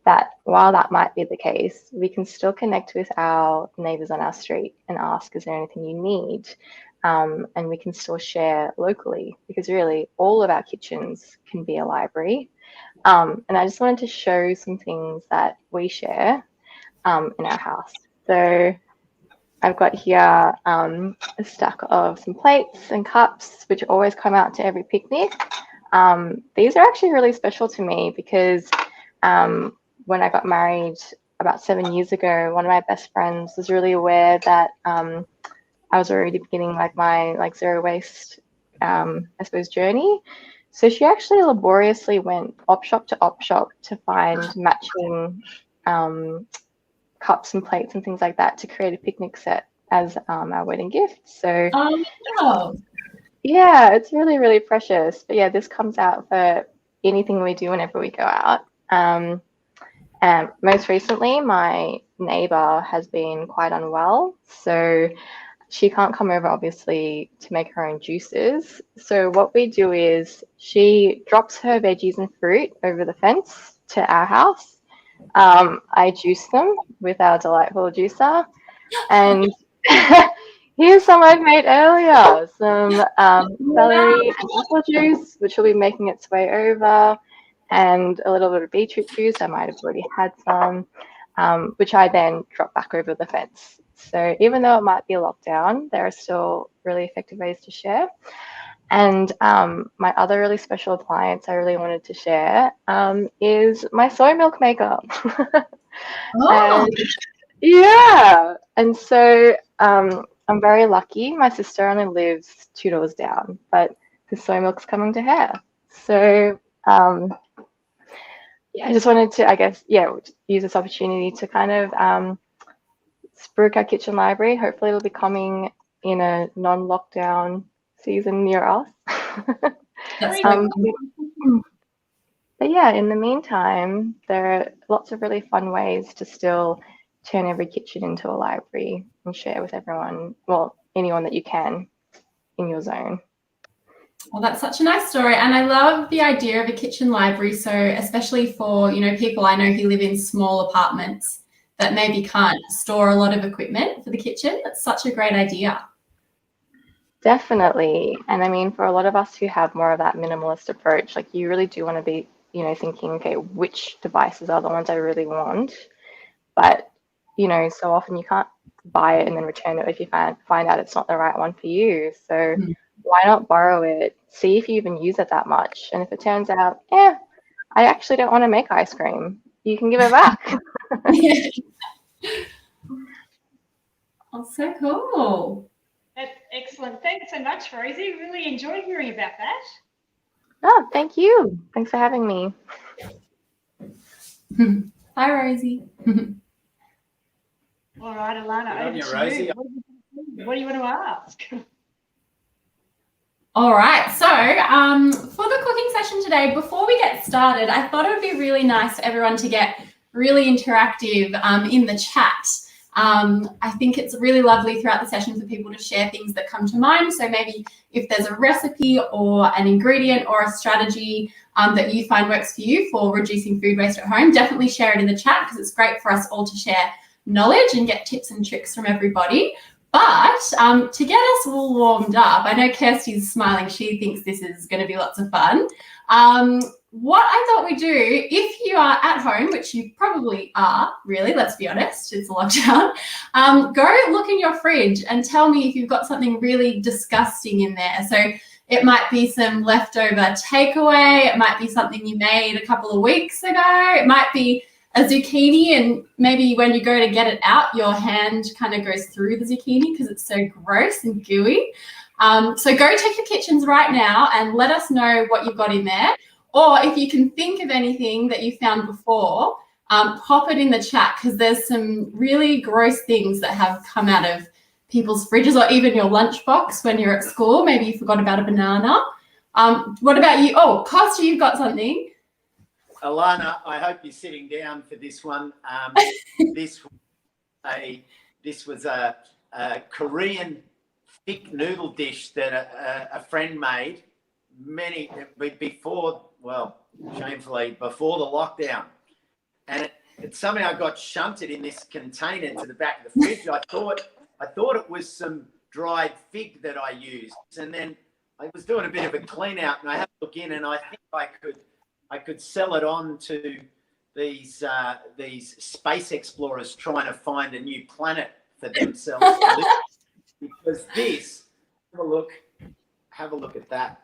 that while that might be the case, we can still connect with our neighbours on our street and ask, is there anything you need? And we can still share locally, because really all of our kitchens can be a library. And I just wanted to show some things that we share in our house. So I've got here a stack of some plates and cups, which always come out to every picnic. These are actually really special to me because when I got married about 7 years ago, one of my best friends was really aware that I was already beginning my zero waste, I suppose, journey. So she actually laboriously went op shop to find matching cups and plates and things like that to create a picnic set as our wedding gift. So yeah, it's really, really precious. But yeah, this comes out for anything we do whenever we go out. And most recently, my neighbor has been quite unwell, so she can't come over obviously to make her own juices. So what we do is she drops her veggies and fruit over the fence to our house. I juice them with our delightful juicer, and here's some I've made earlier, some celery and apple juice, which will be making its way over. and a little bit of beetroot juice. I might have already had some, which I then drop back over the fence. So even though it might be a lockdown, there are still really effective ways to share. And my other really special appliance I really wanted to share is my soy milk maker. Oh. And so I'm very lucky. My sister only lives 2 doors down, but the soy milk's coming to her. So I just wanted to, I guess, use this opportunity to kind of spruik our kitchen library. Hopefully it'll be coming in a non-lockdown season near us. But yeah, in the meantime, there are lots of really fun ways to still turn every kitchen into a library and share with everyone, well, anyone that you can in your zone. Well, that's such a nice story. And I love the idea of a kitchen library. So especially for, people I know who live in small apartments that maybe can't store a lot of equipment for the kitchen. That's such a great idea. Definitely. And I mean, for a lot of us who have more of that minimalist approach, like you really do want to be, thinking, okay, which devices are the ones I really want? But, so often you can't buy it and then return it if you find out it's not the right one for you. So why not borrow it? See if you even use it that much. And if it turns out, I actually don't want to make ice cream, you can give it back. Oh, so cool. That's excellent. Thanks so much, Rosie. Really enjoyed hearing about that. Oh, thank you. Thanks for having me. Hi, Rosie. All right, Alana, over to you. What do you want to ask? All right, so for the cooking session today, before we get started, I thought it would be really nice for everyone to get really interactive in the chat. I think it's really lovely throughout the session for people to share things that come to mind. So maybe if there's a recipe or an ingredient or a strategy that you find works for you for reducing food waste at home, definitely share it in the chat because it's great for us all to share knowledge and get tips and tricks from everybody. But to get us all warmed up, I know Kirsty's smiling. She thinks this is going to be lots of fun. What I thought we'd do, if you are at home, which you probably are, really, let's be honest, it's a lockdown, go look in your fridge and tell me if you've got something really disgusting in there. So it might be some leftover takeaway. It might be something you made a couple of weeks ago. It might be a zucchini, and maybe when you go to get it out, your hand kind of goes through the zucchini because it's so gross and gooey. So go check your kitchens right now and let us know what you've got in there. Or if you can think of anything that you found before, pop it in the chat because there's some really gross things that have come out of people's fridges or even your lunchbox when you're at school. Maybe you forgot about a banana. What about you? Oh, Costa, you've got something. Alana, I hope you're sitting down for this one. This was a Korean thick noodle dish that a friend made shamefully before the lockdown, and it somehow got shunted in this container to the back of the fridge. I thought it was some dried fig that I used, and then I was doing a bit of a clean out, and I had to look in, and I think I could sell it on to these space explorers trying to find a new planet for themselves to live. Because this, have a look at that.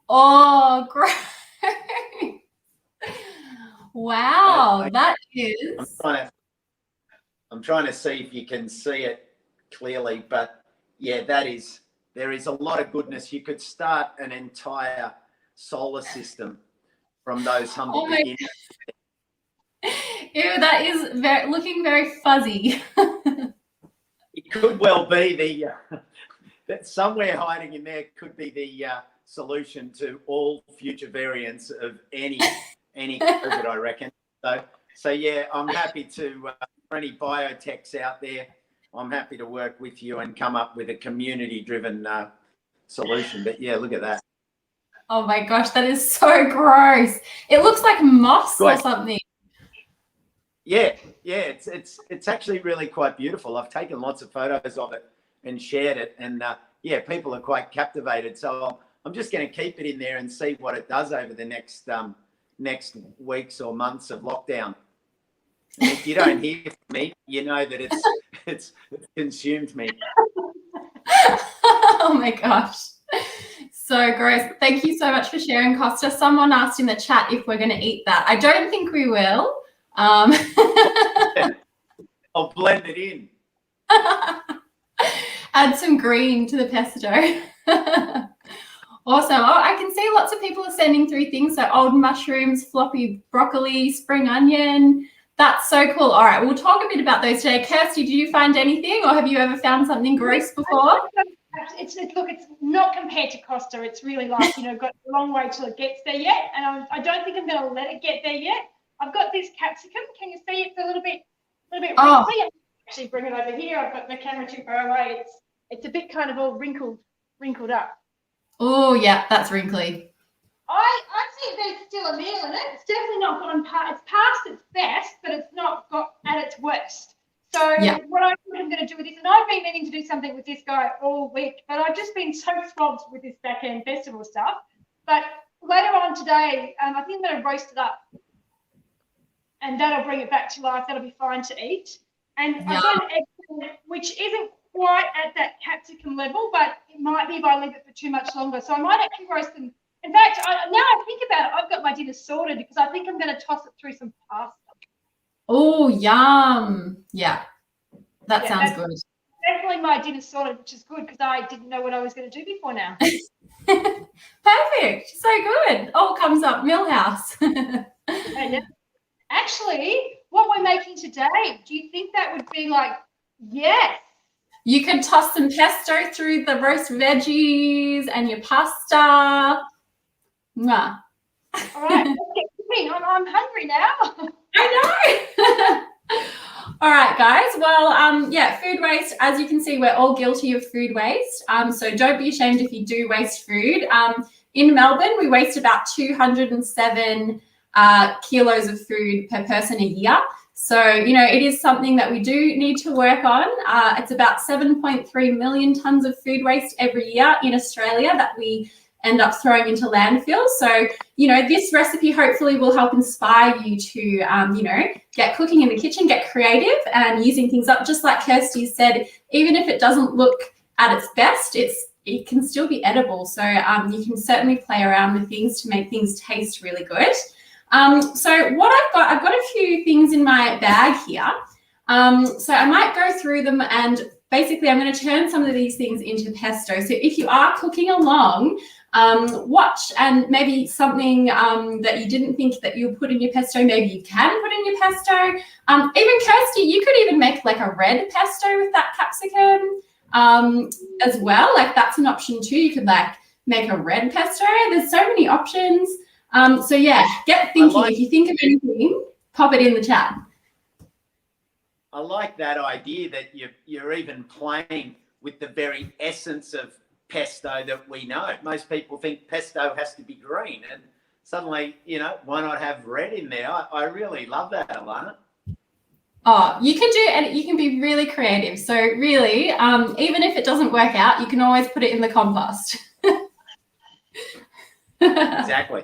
Oh, great. Wow, that is. I'm trying to see if you can see it clearly, but yeah, there is a lot of goodness. You could start an entire solar system from those humble beginnings. Ew, that is looking very fuzzy. It could well be that somewhere hiding in there could be the solution to all future variants of any COVID, I reckon. So yeah, I'm happy to, for any biotechs out there, I'm happy to work with you and come up with a community-driven solution. But yeah, look at that. Oh my gosh, that is so gross. It looks like moss or something. Yeah, it's actually really quite beautiful. I've taken lots of photos of it and shared it, and yeah, people are quite captivated. So I'm just going to keep it in there and see what it does over the next next weeks or months of lockdown. And if you don't hear from me, you know that it's consumed me. Oh my gosh. So gross. Thank you so much for sharing, Costa. Someone asked in the chat if we're going to eat that. I don't think we will. I'll blend it in. Add some green to the pesto. Awesome. Oh, I can see lots of people are sending through things. So old mushrooms, floppy broccoli, spring onion. That's so cool. All right, we'll talk a bit about those today. Kirsty, did you find anything, or have you ever found something gross before? Look, it's not compared to Costa. It's really like, got a long way till it gets there yet. And I don't think I'm going to let it get there yet. I've got this capsicum. Can you see it's a little bit wrinkly? Oh. Actually, bring it over here. I've got my camera too far away. It's a bit kind of all wrinkled up. Oh, yeah, that's wrinkly. I think there's still a meal in it. It's definitely not gone past. It's past its best, but it's not got at its worst. So what I think I'm going to do with this, and I've been meaning to do something with this guy all week, but I've just been so swamped with this back-end festival stuff. But later on today, I think I'm going to roast it up, and that'll bring it back to life. That'll be fine to eat. And I've got an egg, which isn't quite at that capsicum level, but it might be if I leave it for too much longer. So I might actually roast them. In fact, now I think about it, I've got my dinner sorted because I think I'm going to toss it through some pasta. Oh, yum. Yeah, that sounds good. Definitely my dinner sorted, which is good because I didn't know what I was going to do before now. Perfect. So good. All comes up. Millhouse. Actually, what we're making today, do you think that would be like, yes? You could toss some pesto through the roast veggies and your pasta. Mwah. All right, let's get cooking. I'm hungry now. I know. All right, guys. Well, food waste, as you can see, we're all guilty of food waste. So don't be ashamed if you do waste food. In Melbourne, we waste about 207 kilos of food per person a year. So, it is something that we do need to work on. It's about 7.3 million tonnes of food waste every year in Australia that we end up throwing into landfills. So, this recipe hopefully will help inspire you to, get cooking in the kitchen, get creative and using things up. Just like Kirsty said, even if it doesn't look at its best, it can still be edible. So you can certainly play around with things to make things taste really good. So what I've got a few things in my bag here. So I might go through them, and basically I'm going to turn some of these things into pesto. So if you are cooking along, watch, and maybe something that you didn't think that you'll put in your pesto, maybe you can put in your pesto. Even Kirsty, you could even make like a red pesto with that capsicum as well. Like that's an option too. You could like make a red pesto. There's so many options. So yeah, get thinking. If you think of anything, pop it in the chat. I like that idea that you're even playing with the very essence of pesto that we know. Most people think pesto has to be green, and suddenly, why not have red in there? I really love that, Alana. Oh, you can do, and you can be really creative. So really, even if it doesn't work out, you can always put it in the compost. Exactly.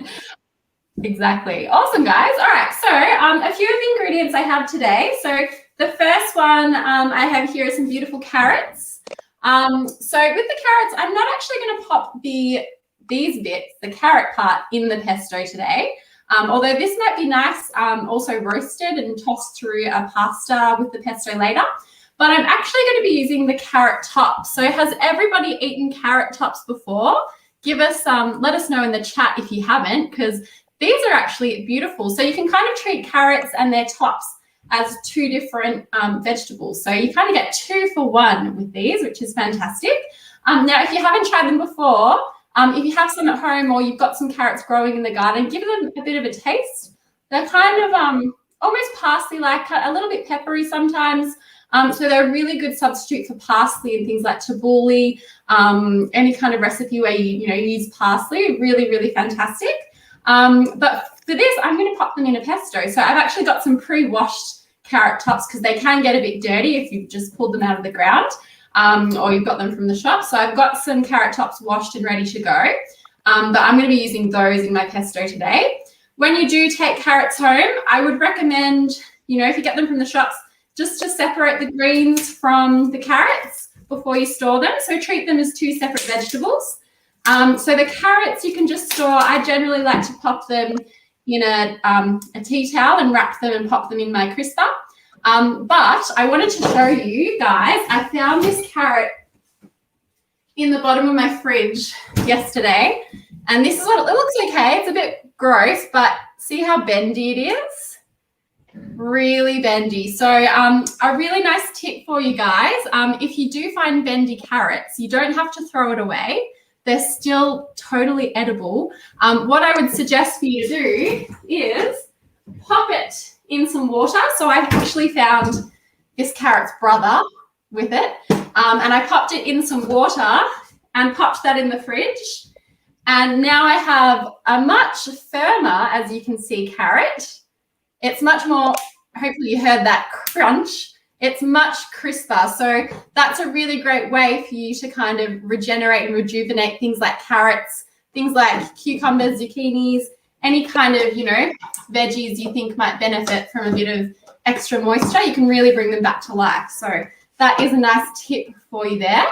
Exactly. Awesome, guys. All right. So a few of the ingredients I have today. So the first one I have here is some beautiful carrots. So with the carrots, I'm not actually going to pop these bits, the carrot part, in the pesto today. Although this might be nice also roasted and tossed through a pasta with the pesto later. But I'm actually going to be using the carrot tops. So has everybody eaten carrot tops before? Give us let us know in the chat if you haven't, because these are actually beautiful. So you can kind of treat carrots and their tops as two different vegetables. So you kind of get 2 for 1 with these, which is fantastic. Now, if you haven't tried them before, if you have some at home or you've got some carrots growing in the garden, give them a bit of a taste. They're kind of almost parsley-like, a little bit peppery sometimes. So they're a really good substitute for parsley and things like tabbouleh, any kind of recipe where you use parsley. Really, really fantastic. But for this, I'm going to pop them in a pesto. So I've actually got some pre-washed carrot tops because they can get a bit dirty if you've just pulled them out of the ground or you've got them from the shop. So I've got some carrot tops washed and ready to go. But I'm going to be using those in my pesto today. when you do take carrots home, I would recommend, if you get them from the shops, just to separate the greens from the carrots before you store them. So treat them as two separate vegetables. So the carrots you can just store. I generally like to pop them in a tea towel and wrap them and pop them in my crisper. But I wanted to show you guys, I found this carrot in the bottom of my fridge yesterday, and this is what it looks okay. It's a bit gross, but see how bendy it is? Really bendy. So a really nice tip for you guys, if you do find bendy carrots, you don't have to throw it away. They're still totally edible. What I would suggest for you to do is pop it in some water. So I actually found this carrot's brother with it, and I popped it in some water and popped that in the fridge. And now I have a much firmer, as you can see, carrot. It's much more, hopefully you heard that crunch. It's much crisper. So that's a really great way for you to kind of regenerate and rejuvenate things like carrots, things like cucumbers, zucchinis, any kind of, veggies you think might benefit from a bit of extra moisture. You can really bring them back to life. So that is a nice tip for you there.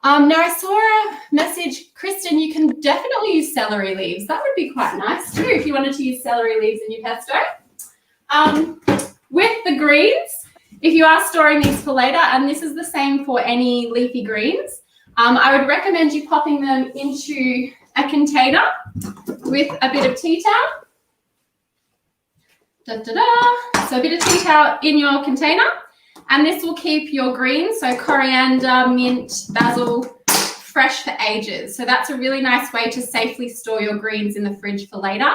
Now I saw a message, Kristen, you can definitely use celery leaves. That would be quite nice too if you wanted to use celery leaves in your pesto. With the greens, if you are storing these for later, and this is the same for any leafy greens, I would recommend you popping them into a container with a bit of tea towel. So a bit of tea towel in your container, and this will keep your greens, so coriander, mint, basil, fresh for ages. So that's a really nice way to safely store your greens in the fridge for later.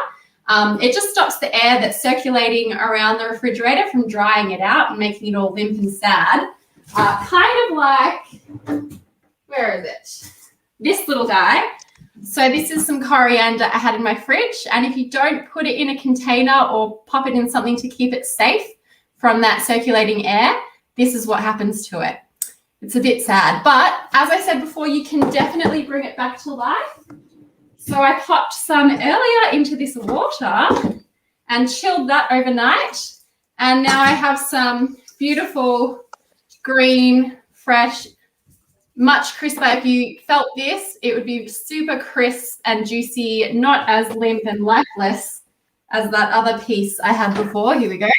It just stops the air that's circulating around the refrigerator from drying it out and making it all limp and sad. Kind of like, where is it? This little guy. So this is some coriander I had in my fridge, and if you don't put it in a container or pop it in something to keep it safe from that circulating air, this is what happens to it. It's a bit sad, but as I said before, you can definitely bring it back to life. So I popped some earlier into this water and chilled that overnight, and now I have some beautiful green, fresh, much crisper. If you felt this, it would be super crisp and juicy, not as limp and lifeless as that other piece I had before. Here we go.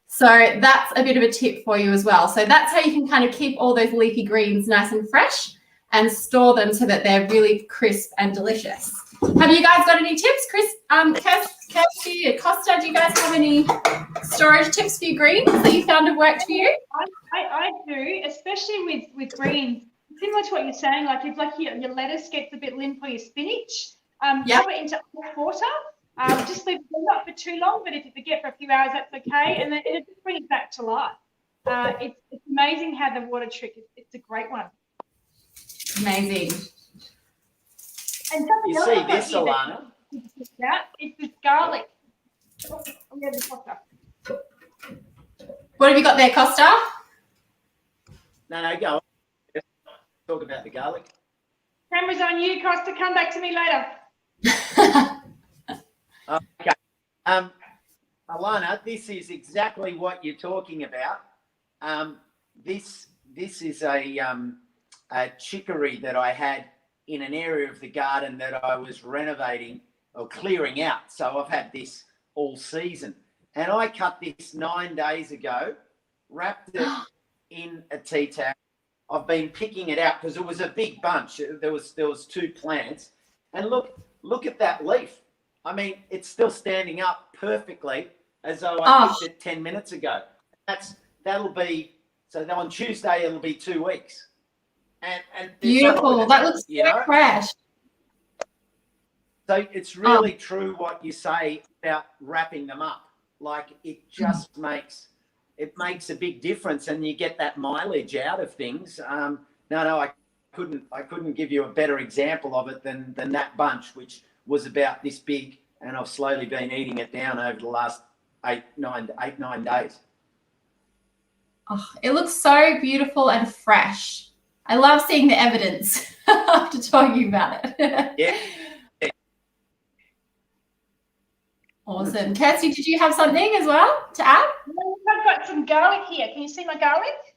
So that's a bit of a tip for you as well. So that's how you can kind of keep all those leafy greens nice and fresh and store them so that they're really crisp and delicious. Have you guys got any tips? Kirsty, Costa, do you guys have any storage tips for your greens that you found have worked for you? I do, especially with greens. Similar to what you're saying, like if your lettuce gets a bit limp or your spinach, pop it into hot water. Just leave it not for too long, but if you forget for a few hours, that's okay. And then it just brings it back to life. It's amazing how the water trick is. It's a great one. Amazing. And something You else see I've got this, here Alana? it's this garlic. We have the Costa. What have you got there, Costa? No, go on. Talk about the garlic. Camera's on you, Costa. Come back to me later. Okay. Alana, this is exactly what you're talking about. This is a chicory that I had in an area of the garden that I was renovating or clearing out. So I've had this all season. And I cut this 9 days ago, wrapped it in a tea towel. I've been picking it out because it was a big bunch. There was 2 plants. And look at that leaf. I mean, it's still standing up perfectly as though I picked it 10 minutes ago. That'll be, so on Tuesday it'll be 2 weeks. And beautiful. That looks so fresh. So it's really true what you say about wrapping them up. Like it just makes a big difference, and you get that mileage out of things. I couldn't give you a better example of it than that bunch, which was about this big, and I've slowly been eating it down over the last 8-9 days. Oh, it looks so beautiful and fresh. I love seeing the evidence after talking about it. Yeah. Awesome. Kirsty, did you have something as well to add? I've got some garlic here. Can you see my garlic?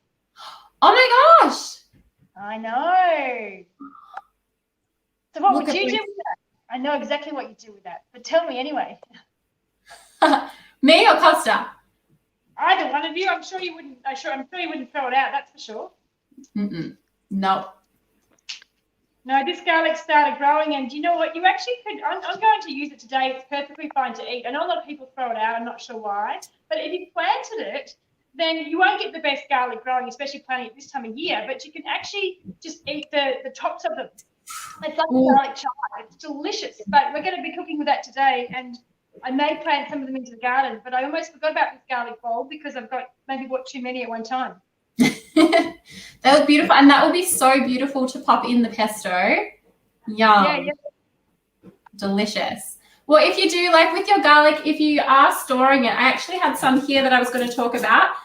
Oh my gosh. I know. So what would you do with that? I know exactly what you do with that, but tell me anyway. Me or Costa? Either one of you. I'm sure you wouldn't throw it out. That's for sure. No. No, this garlic started growing, and you know what? You actually could. I'm going to use it today. It's perfectly fine to eat. I know a lot of people throw it out. I'm not sure why, but if you planted it, then you won't get the best garlic growing, especially planting it this time of year. But you can actually just eat the tops of them. It's like garlic chai. It's delicious. But we're going to be cooking with that today, and I may plant some of them into the garden. But I almost forgot about this garlic bulb because I've got maybe bought too many at one time. That was beautiful, and that will be so beautiful to pop in the pesto. Yum. Yeah. Delicious. Well, if you do, like with your garlic, if you are storing it, I actually had some here that I was going to talk about.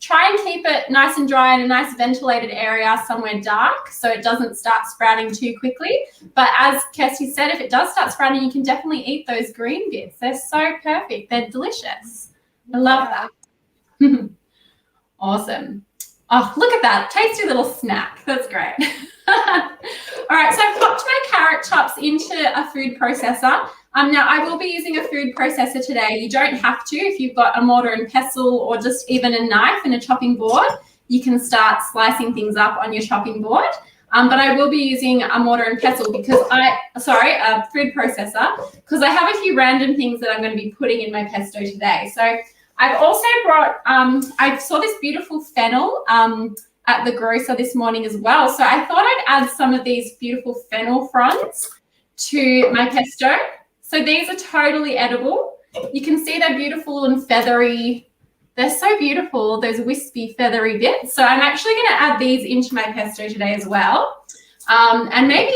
Try and keep it nice and dry in a nice ventilated area somewhere dark so it doesn't start sprouting too quickly. But as Kirsty said, if it does start sprouting, you can definitely eat those green bits. They're so perfect. They're delicious. I love that. Awesome. Oh, look at that. Tasty little snack. That's great. All right, so I've popped my carrot tops into a food processor. Now, I will be using a food processor today. You don't have to. If you've got a mortar and pestle or just even a knife and a chopping board, you can start slicing things up on your chopping board. But I will be using a mortar and pestle because a food processor, because I have a few random things that I'm going to be putting in my pesto today. So I've also brought, I saw this beautiful fennel at the grocer this morning as well. So I thought I'd add some of these beautiful fennel fronds to my pesto. So these are totally edible. You can see they're beautiful and feathery. They're so beautiful, those wispy, feathery bits. So I'm actually going to add these into my pesto today as well. And maybe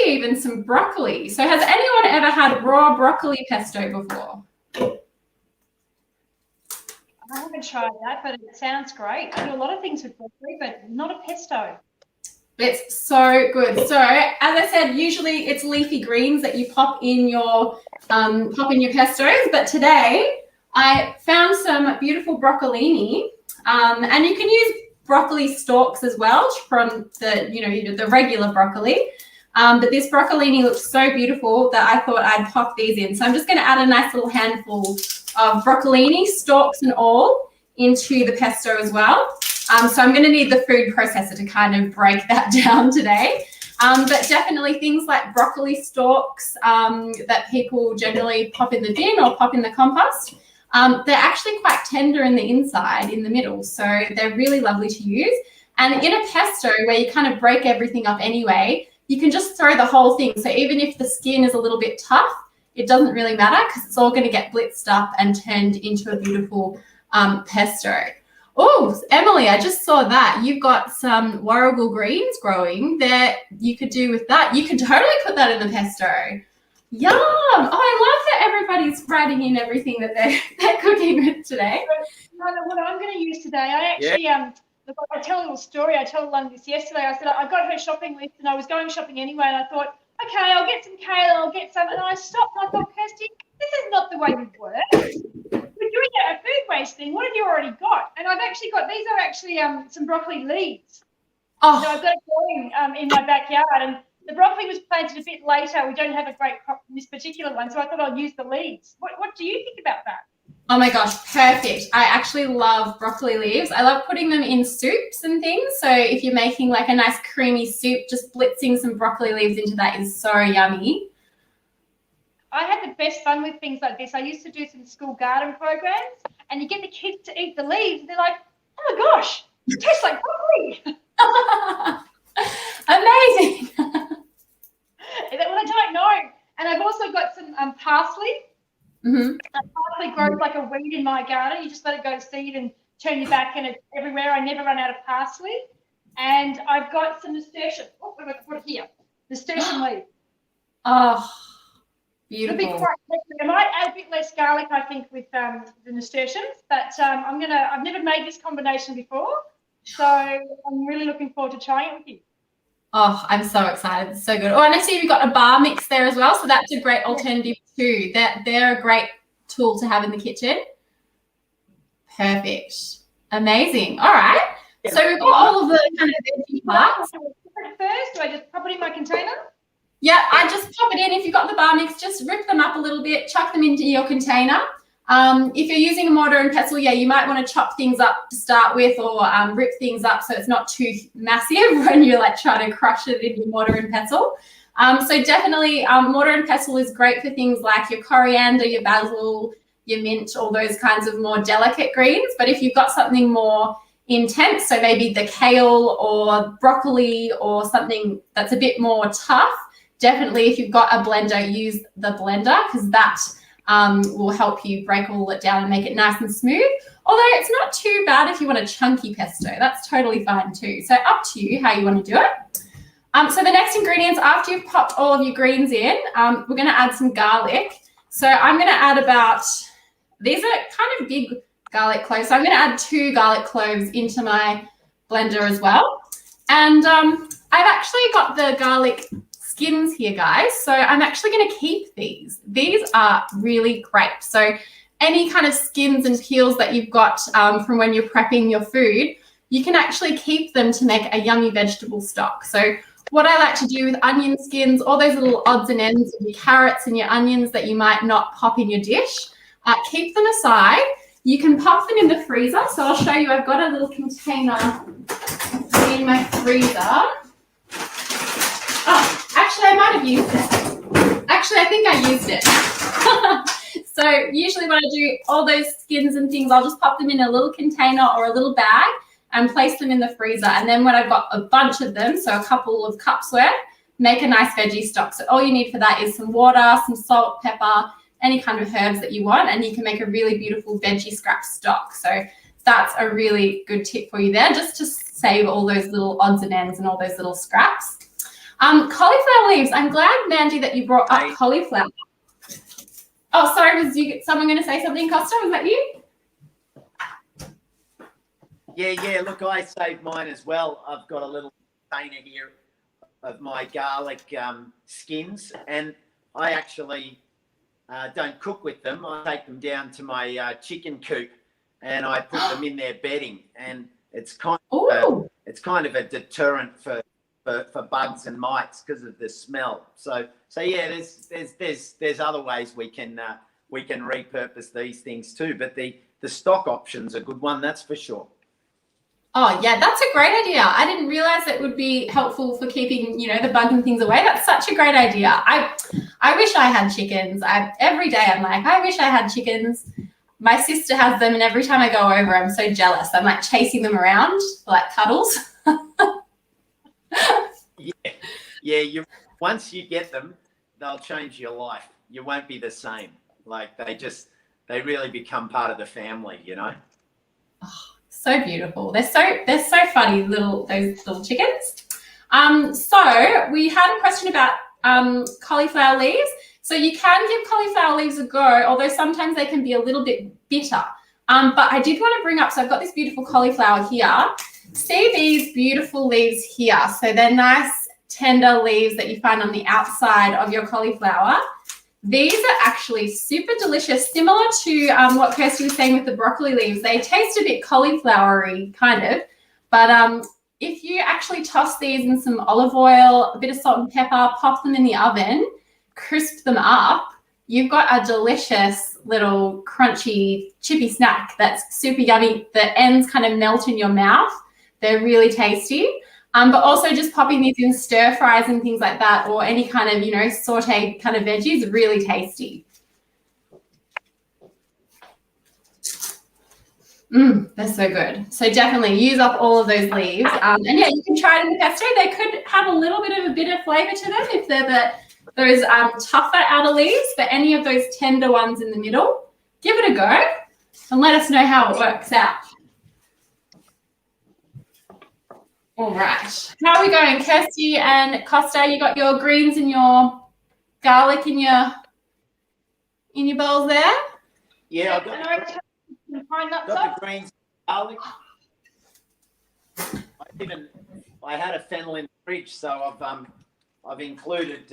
even some broccoli. So has anyone ever had raw broccoli pesto before? I haven't tried that, but it sounds great. I do a lot of things with broccoli, but not a pesto. It's so good. So as I said, usually it's leafy greens that you pop in your pestos, but today I found some beautiful broccolini, and you can use broccoli stalks as well from the regular broccoli. But this broccolini looks so beautiful that I thought I'd pop these in. So I'm just going to add a nice little handful of broccolini, stalks and all, into the pesto as well. So I'm going to need the food processor to kind of break that down today. But definitely things like broccoli stalks that people generally pop in the bin or pop in the compost, they're actually quite tender in the inside, in the middle. So they're really lovely to use. And in a pesto where you kind of break everything up anyway, you can just throw the whole thing. So even if the skin is a little bit tough, it doesn't really matter because it's all going to get blitzed up and turned into a beautiful pesto. Oh, Emily, I just saw that. You've got some warrigal greens growing that you could do with that. You could totally put that in the pesto. Yum! Oh, I love that everybody's writing in everything that they're cooking with today. What I'm going to use today, I actually I tell a little story. I told Lung this yesterday. I said I got her shopping list and I was going shopping anyway, and I thought, okay, I'll get some kale, I'll get some, and I stopped and I thought, Kirsty, this is not the way we work. We're doing a food waste thing. What have you already got? And I've actually got, these are actually some broccoli leaves. Oh. So I've got it growing in my backyard, and the broccoli was planted a bit later. We don't have a great crop in this particular one, so I thought I'll use the leaves. What do you think about that? Oh my gosh, perfect. I actually love broccoli leaves. I love putting them in soups and things. So if you're making like a nice creamy soup, just blitzing some broccoli leaves into that is so yummy. I had the best fun with things like this. I used to do some school garden programs, and you get the kids to eat the leaves, and they're like, oh my gosh, it tastes like broccoli. Amazing. Well, I don't know. And I've also got some parsley. Mm-hmm. Parsley grows like a weed in my garden. You just let it go to seed and turn your back, and it's everywhere. I never run out of parsley. And I've got some nasturtium. Oh, what have I put here? Nasturtium leaf. Oh, beautiful. It'll be quite tasty. I might add a bit less garlic, I think, with the nasturtiums, but I've never made this combination before, so I'm really looking forward to trying it with you. Oh, I'm so excited. It's so good. Oh, and I see you've got a bar mix there as well, so that's a great alternative too. They're a great tool to have in the kitchen. Perfect. Amazing. All right. So we've got all of the kind of veggie parts. First, do I just pop it in my container? Yeah, I just pop it in. If you've got the bar mix, just rip them up a little bit, chuck them into your container. If you're using a mortar and pestle, yeah, you might want to chop things up to start with, or rip things up so it's not too massive when you're like trying to crush it in your mortar and pestle. So definitely mortar and pestle is great for things like your coriander, your basil, your mint, all those kinds of more delicate greens. But if you've got something more intense, so maybe the kale or broccoli or something that's a bit more tough, definitely if you've got a blender, use the blender, because that will help you break all it down and make it nice and smooth. Although it's not too bad if you want a chunky pesto, that's totally fine too. So up to you how you want to do it. So the next ingredients, after you've popped all of your greens in, we're going to add some garlic. So I'm going to add about, these are kind of big garlic cloves. So I'm going to add 2 garlic cloves into my blender as well. And I've actually got the garlic skins here, guys. So I'm actually going to keep these. These are really great. So any kind of skins and peels that you've got from when you're prepping your food, you can actually keep them to make a yummy vegetable stock. So what I like to do with onion skins, all those little odds and ends of your carrots and your onions that you might not pop in your dish, keep them aside. You can pop them in the freezer. So I'll show you, I've got a little container in my freezer. Oh, actually, I might have used it. Actually, I think I used it. So usually when I do all those skins and things, I'll just pop them in a little container or a little bag and place them in the freezer. And then when I've got a bunch of them, so a couple of cups worth, make a nice veggie stock. So all you need for that is some water, some salt, pepper, any kind of herbs that you want, and you can make a really beautiful veggie scrap stock. So that's a really good tip for you there, just to save all those little odds and ends and all those little scraps. Cauliflower leaves. I'm glad, Mandy, that you brought up cauliflower. Oh, sorry, was someone going to say something, Costa? Was that you? Yeah, look, I saved mine as well. I've got a little container here of my garlic skins, and I actually don't cook with them. I take them down to my chicken coop and I put them in their bedding, and it's kind of a deterrent for bugs and mites because of the smell. So yeah, there's other ways we can repurpose these things too. But the stock option's a good one, that's for sure. Oh yeah, that's a great idea. I didn't realize it would be helpful for keeping, the bugs and things away. That's such a great idea. I wish I had chickens. Every day I'm like, I wish I had chickens. My sister has them, and every time I go over, I'm so jealous. I'm like chasing them around for like cuddles. Yeah. Once you get them, they'll change your life. You won't be the same. Like they really become part of the family, Oh, so beautiful. They're so funny, those little chickens. So we had a question about cauliflower leaves. So you can give cauliflower leaves a go, although sometimes they can be a little bit bitter. But I did want to bring up, so I've got this beautiful cauliflower here. See these beautiful leaves here? So they're nice, tender leaves that you find on the outside of your cauliflower. These are actually super delicious, similar to what Kirsty was saying with the broccoli leaves. They taste a bit cauliflowery, kind of. But if you actually toss these in some olive oil, a bit of salt and pepper, pop them in the oven, crisp them up, you've got a delicious little crunchy chippy snack that's super yummy. The ends kind of melt in your mouth. They're really tasty. But also just popping these in stir fries and things like that, or any kind of, sauteed kind of veggies, is really tasty. They're so good. So definitely use up all of those leaves. And yeah, you can try it in the pesto. They could have a little bit of a bitter flavour to them if they're those tougher outer leaves, but any of those tender ones in the middle, give it a go and let us know how it works out. All right. How are we going? Kirsty and Costa, you got your greens and your garlic in your bowls there? Yeah, I've got the greens, garlic. I had a fennel in the fridge, so I've included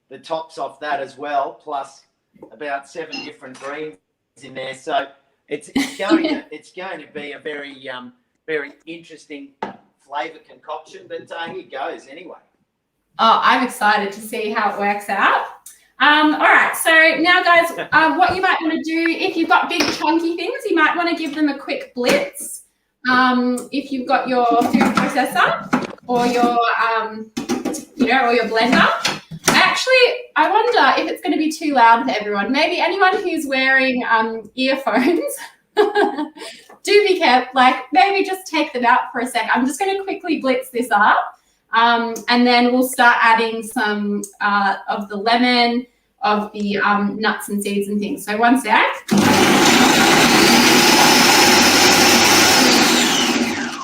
the tops off that as well, plus about 7 different greens in there. So it's going to be a very very interesting flavour concoction. But here goes anyway. Oh, I'm excited to see how it works out. All right, so now guys, what you might want to do, if you've got big chunky things, you might want to give them a quick blitz. If you've got your food processor or your, or your blender. I wonder if it's going to be too loud for everyone. Maybe anyone who's wearing earphones, do be careful. Like maybe just take them out for a sec. I'm just going to quickly blitz this up. And then we'll start adding some of the lemon, of the nuts and seeds and things. So one sec.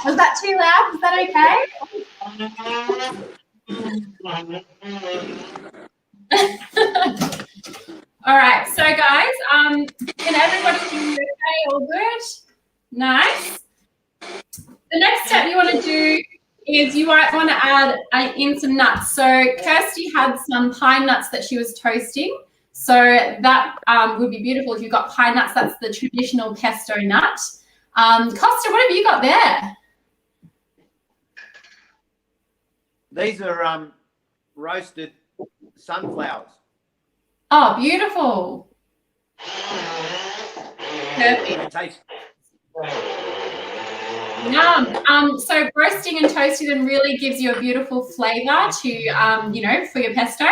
Was that too loud? Is that okay? All right, so guys, can everybody hear me okay? All good? Nice. The next step you want to do is you might want to add in some nuts. So Kirsty had some pine nuts that she was toasting. So that would be beautiful if you've got pine nuts. That's the traditional pesto nut. Costa, what have you got there? These are roasted sunflowers. Oh, beautiful. Perfect. Taste. Yum. So roasting and toasting them really gives you a beautiful flavour to, for your pesto.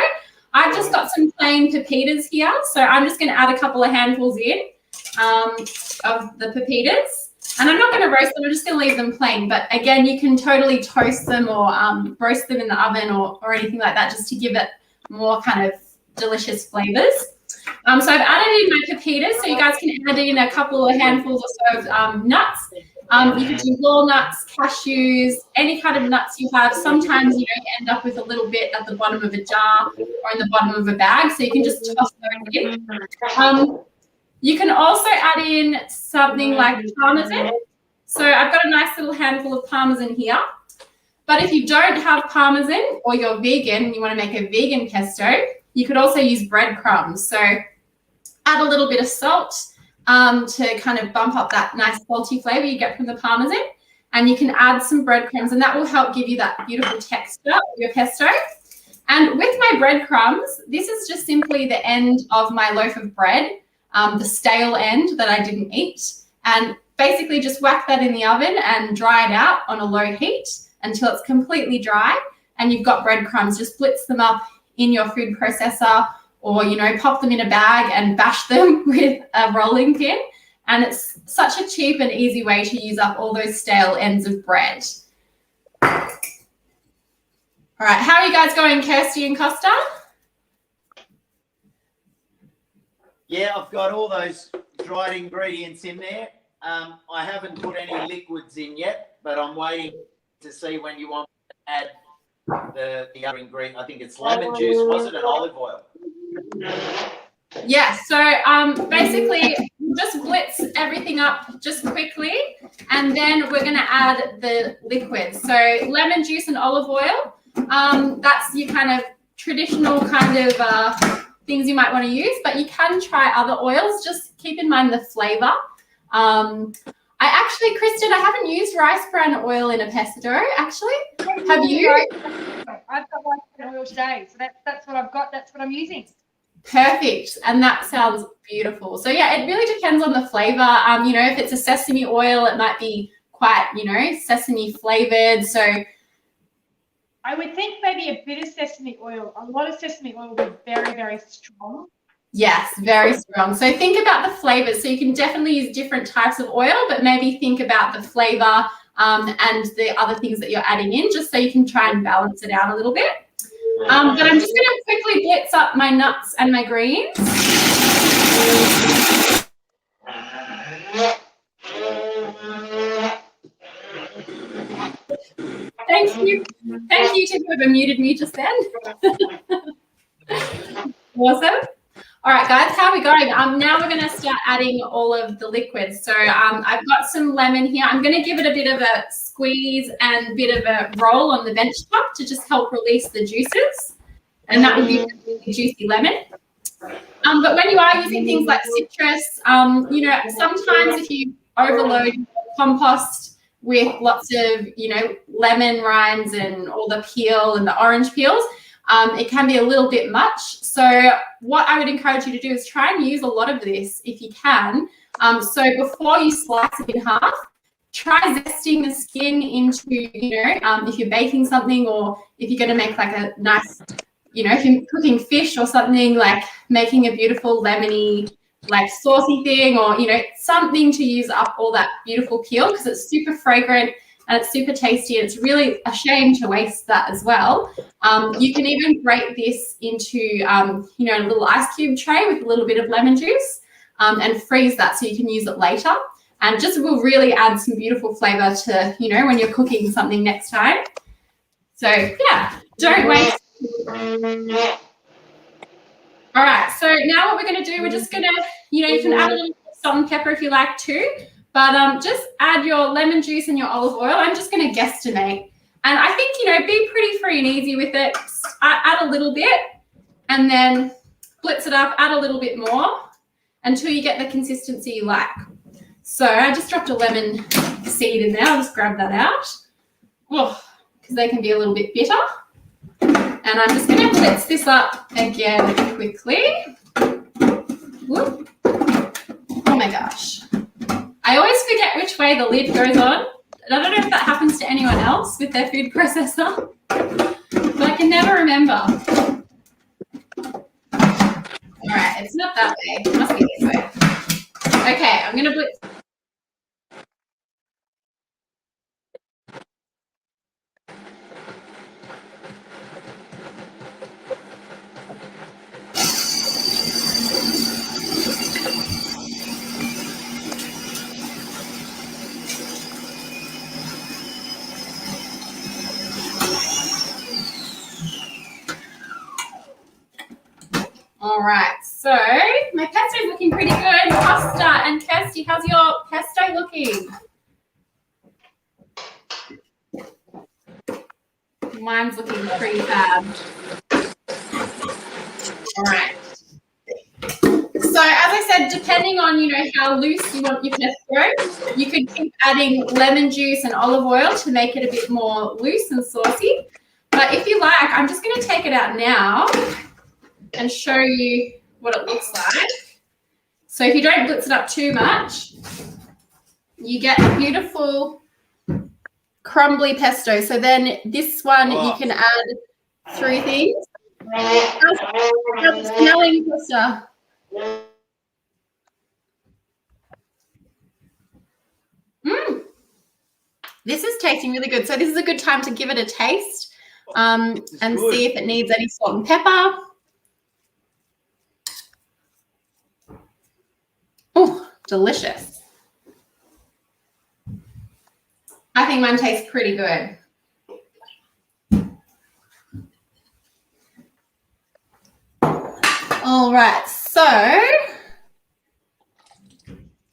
I've just got some plain pepitas here, so I'm just going to add a couple of handfuls in of the pepitas. And I'm not going to roast them, I'm just going to leave them plain. But again, you can totally toast them or roast them in the oven or anything like that just to give it more kind of delicious flavours. So I've added in my pepitas, so you guys can add in a couple of handfuls or so of nuts. You could do walnuts, cashews, any kind of nuts you have. Sometimes, you end up with a little bit at the bottom of a jar or in the bottom of a bag, so you can just toss those in. You can also add in something like parmesan. So I've got a nice little handful of parmesan here. But if you don't have parmesan or you're vegan and you want to make a vegan pesto, you could also use breadcrumbs. So add a little bit of salt to kind of bump up that nice salty flavour you get from the parmesan. And you can add some breadcrumbs and that will help give you that beautiful texture of your pesto. And with my breadcrumbs, this is just simply the end of my loaf of bread. The stale end that I didn't eat, and basically just whack that in the oven and dry it out on a low heat until it's completely dry and you've got breadcrumbs. Just blitz them up in your food processor or, pop them in a bag and bash them with a rolling pin. And it's such a cheap and easy way to use up all those stale ends of bread. All right, how are you guys going, Kirsty and Costa? Yeah, I've got all those dried ingredients in there. I haven't put any liquids in yet, but I'm waiting to see when you want to add the other ingredient. I think it's lemon juice, was it, and olive oil? Yeah, so basically just blitz everything up just quickly and then we're going to add the liquid. So lemon juice and olive oil, that's your kind of traditional kind of things you might want to use, but you can try other oils. Just keep in mind the flavour. Kristen, I haven't used rice bran oil in a pesto, actually. Have you? I've got rice bran oil today, so that's what I've got. That's what I'm using. Perfect, and that sounds beautiful. So yeah, it really depends on the flavour. If it's a sesame oil, it might be quite, sesame flavoured. So I would think maybe a bit of sesame oil. A lot of sesame oil will be very, very strong. Yes, very strong. So think about the flavors. So you can definitely use different types of oil, but maybe think about the flavor and the other things that you're adding in, just so you can try and balance it out a little bit. But I'm just going to quickly blitz up my nuts and my greens. Thank you to whoever muted me just then. Awesome. All right, guys, how are we going? Now we're going to start adding all of the liquids. So I've got some lemon here. I'm going to give it a bit of a squeeze and a bit of a roll on the bench top to just help release the juices. And that would be a really juicy lemon. But when you are using things like citrus, you know, sometimes if you overload compost with lots of, you know, lemon rinds and all the peel and the orange peels, it can be a little bit much. So what I would encourage you to do is try and use a lot of this if you can. So before you slice it in half, try zesting the skin into, you know, if you're baking something, or if you're going to make like a nice, you know, if you're cooking fish or something, like making a beautiful lemony, like saucy thing, or, you know, something to use up all that beautiful peel, because it's super fragrant and it's super tasty, and it's really a shame to waste that as well. You can even break this into, you know, a little ice cube tray with a little bit of lemon juice, and freeze that so you can use it later. And just will really add some beautiful flavour to, you know, when you're cooking something next time. So yeah, don't waste. All right, so now what we're going to do, we're just going to, you know, you can add a little salt and pepper if you like too, but just add your lemon juice and your olive oil. I'm just going to guesstimate. And I think, you know, be pretty free and easy with it. Add a little bit and then blitz it up, add a little bit more until you get the consistency you like. So I just dropped a lemon seed in there. I'll just grab that out. Oh, because they can be a little bit bitter. And I'm just going to blitz this up again quickly. Whoop. Oh my gosh. I always forget which way the lid goes on. I don't know if that happens to anyone else with their food processor, but I can never remember. All right, it's not that way. It must be this way. Okay, I'm going to blitz. All right, so my pesto is looking pretty good. Pasta and Kirsty, how's your pesto looking? Mine's looking pretty fab. All right. So as I said, depending on, you know, how loose you want your pesto, you could keep adding lemon juice and olive oil to make it a bit more loose and saucy. But if you like, I'm just going to take it out now and show you what it looks like. So if you don't blitz it up too much, you get a beautiful crumbly pesto. So then this one you can add 3 things. How's it smelling, Costa? This is tasting really good. So this is a good time to give it a taste and see if it needs any salt and pepper. Oh, delicious. I think mine tastes pretty good. All right, so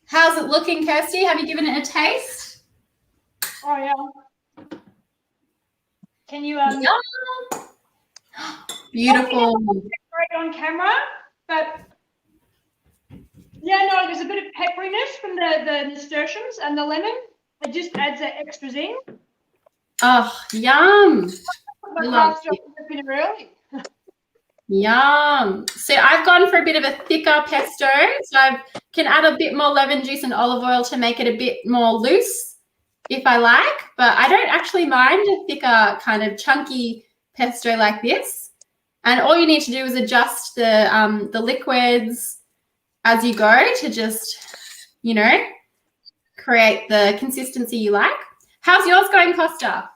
how's it looking, Kirsty? Have you given it a taste? Oh, yeah. Can you beautiful. Great on camera, but yeah, no, there's a bit of pepperiness from the nasturtiums and the lemon. It just adds that extra zing. Oh, yum. I love it. Early. Yum. So I've gone for a bit of a thicker pesto. So I can add a bit more lemon juice and olive oil to make it a bit more loose if I like. But I don't actually mind a thicker kind of chunky pesto like this. And all you need to do is adjust the liquids as you go to just, you know, create the consistency you like. How's yours going, Costa?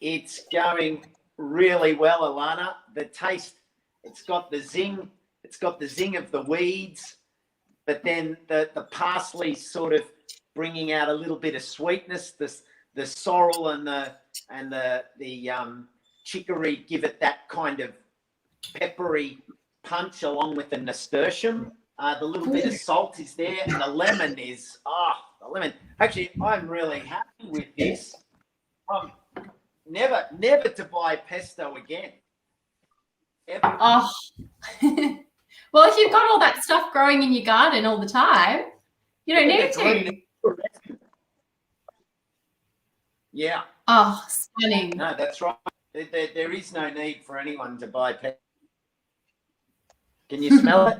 It's going really well, Alana. The taste, it's got the zing of the weeds, but then the parsley sort of bringing out a little bit of sweetness. The sorrel and the chicory give it that kind of peppery punch along with the nasturtium. The little bit of salt is there, and the lemon is the lemon. Actually, I'm really happy with this. never to buy pesto again. Ever. Oh. Well, if you've got all that stuff growing in your garden all the time, you don't need to. Yeah. Oh, stunning. No, that's right. There is no need for anyone to buy pesto. Can you smell it?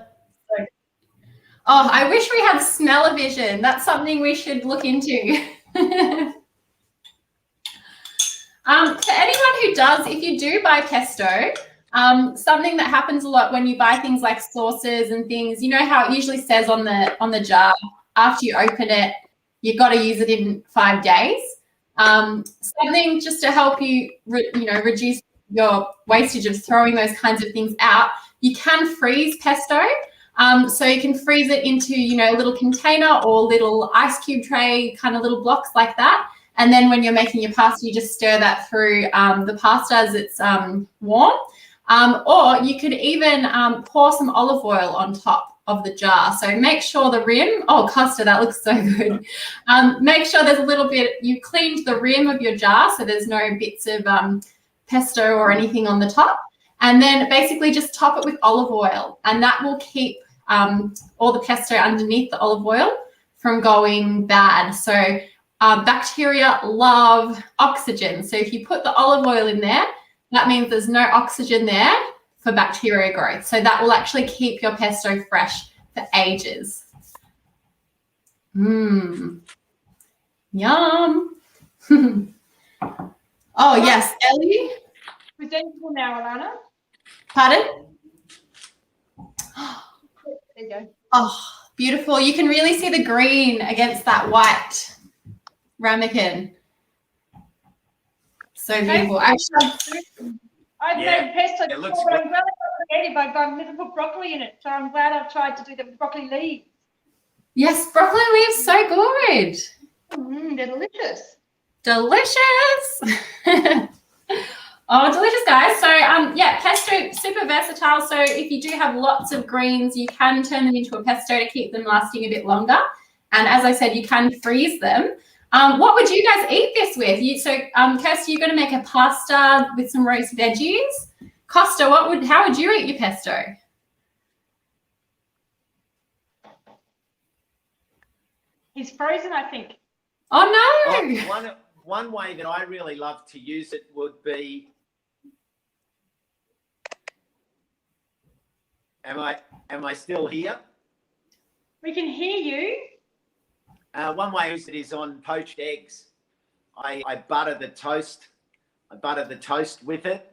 Oh, I wish we had smell-o-vision. That's something we should look into. For anyone who does, if you do buy pesto, something that happens a lot when you buy things like sauces and things, you know how it usually says on the jar, after you open it, you've got to use it in 5 days. Something just to help you, reduce your wastage of throwing those kinds of things out. You can freeze pesto. So you can freeze it into, a little container or little ice cube tray, kind of little blocks like that. And then when you're making your pasta, you just stir that through the pasta as it's warm. Or you could even pour some olive oil on top of the jar. So make sure the rim, oh, Costa, that looks so good. Make sure there's a little bit, you cleaned the rim of your jar so there's no bits of pesto or anything on the top. And then basically just top it with olive oil, and that will keep all the pesto underneath the olive oil from going bad. So bacteria love oxygen. So if you put the olive oil in there, that means there's no oxygen there for bacteria growth. So that will actually keep your pesto fresh for ages. Yum. Oh, yes, Ellie? Presentable now, Alana. Pardon? There you go. Oh, beautiful. You can really see the green against that white ramekin. So beautiful. Actually, I've made pesto before, but I'm glad I got creative. I've never put broccoli in it, so I'm glad I've tried to do that with broccoli leaves. yes, broccoli leaves, so good. They're delicious. Delicious. Oh, delicious, guys. So, pesto, super versatile. So if you do have lots of greens, you can turn them into a pesto to keep them lasting a bit longer. And as I said, you can freeze them. What would you guys eat this with? Kirsty, you're going to make a pasta with some roast veggies. Costa, how would you eat your pesto? He's frozen, I think. Oh, no. One way that I really love to use it would be, am I still here? We can hear you. One way I use it is on poached eggs. I butter the toast. I butter the toast with it.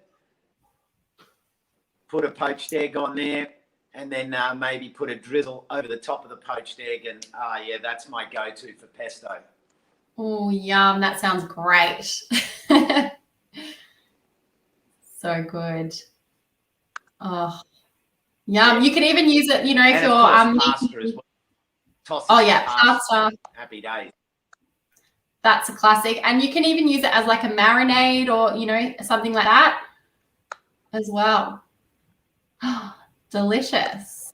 Put a poached egg on there, and then maybe put a drizzle over the top of the poached egg, and that's my go-to for pesto. Oh, yum. That sounds great. So good. Oh, yum. You can even use it, if and you're pasta as well. Pasta. Happy days. That's a classic. And you can even use it as like a marinade or, something like that as well. Oh, delicious.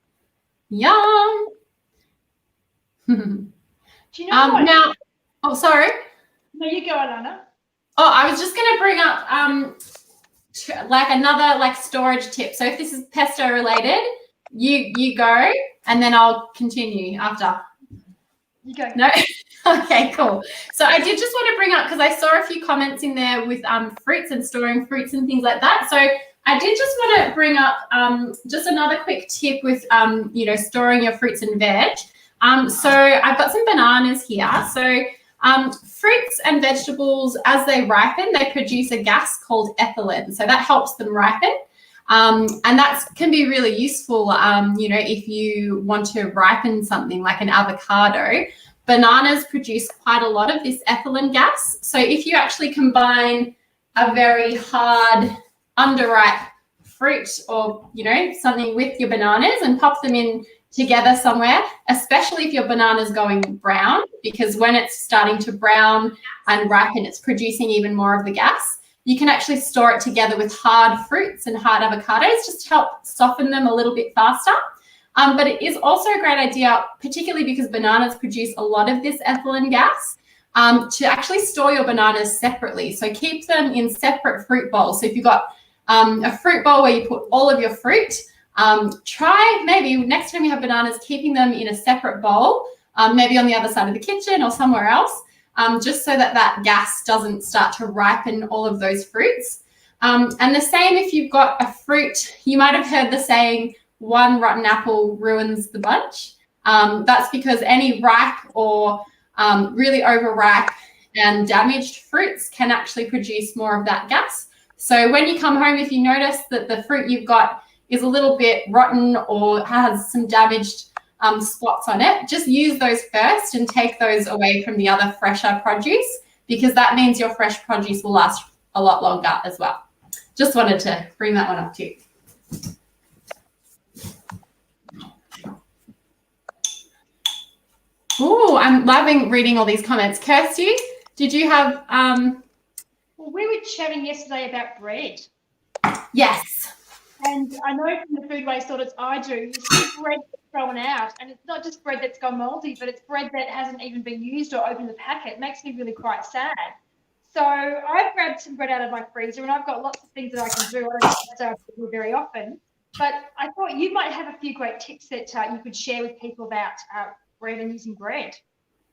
Yum. Do you know what? Now, oh, sorry. No, you go, Alana. Oh, I was just going to bring up another storage tip. So if this is pesto related, you go, and then I'll continue after. You go. No? Okay, cool. So I did just want to bring up, because I saw a few comments in there with fruits and storing fruits and things like that. So I did just want to bring up just another quick tip with, storing your fruits and veg. So I've got some bananas here. So fruits and vegetables, as they ripen, they produce a gas called ethylene. So that helps them ripen. And that can be really useful, if you want to ripen something like an avocado. Bananas produce quite a lot of this ethylene gas. So if you actually combine a very hard, underripe fruit or, something with your bananas and pop them in together somewhere, especially if your banana's going brown, because when it's starting to brown and ripen, it's producing even more of the gas. You can actually store it together with hard fruits and hard avocados just to help soften them a little bit faster. But it is also a great idea, particularly because bananas produce a lot of this ethylene gas. to actually store your bananas separately. So keep them in separate fruit bowls. So if you've got a fruit bowl where you put all of your fruit, try maybe next time you have bananas, keeping them in a separate bowl, maybe on the other side of the kitchen or somewhere else, just so that gas doesn't start to ripen all of those fruits. And the same if you've got a fruit, you might have heard the saying, one rotten apple ruins the bunch. That's because any ripe or really overripe and damaged fruits can actually produce more of that gas. So when you come home, if you notice that the fruit you've got is a little bit rotten or has some damaged spots on it, just use those first and take those away from the other fresher produce, because that means your fresh produce will last a lot longer as well. Just wanted to bring that one up too. Oh, I'm loving reading all these comments. Kirsty, did you have... Well, we were chatting yesterday about bread. Yes. And I know from the food waste audits I do, you see bread that's thrown out, and it's not just bread that's gone mouldy, but it's bread that hasn't even been used or opened the packet. It makes me really quite sad. So I've grabbed some bread out of my freezer, and I've got lots of things that I can do. I don't have to do very often. But I thought you might have a few great tips that you could share with people about bread and using bread.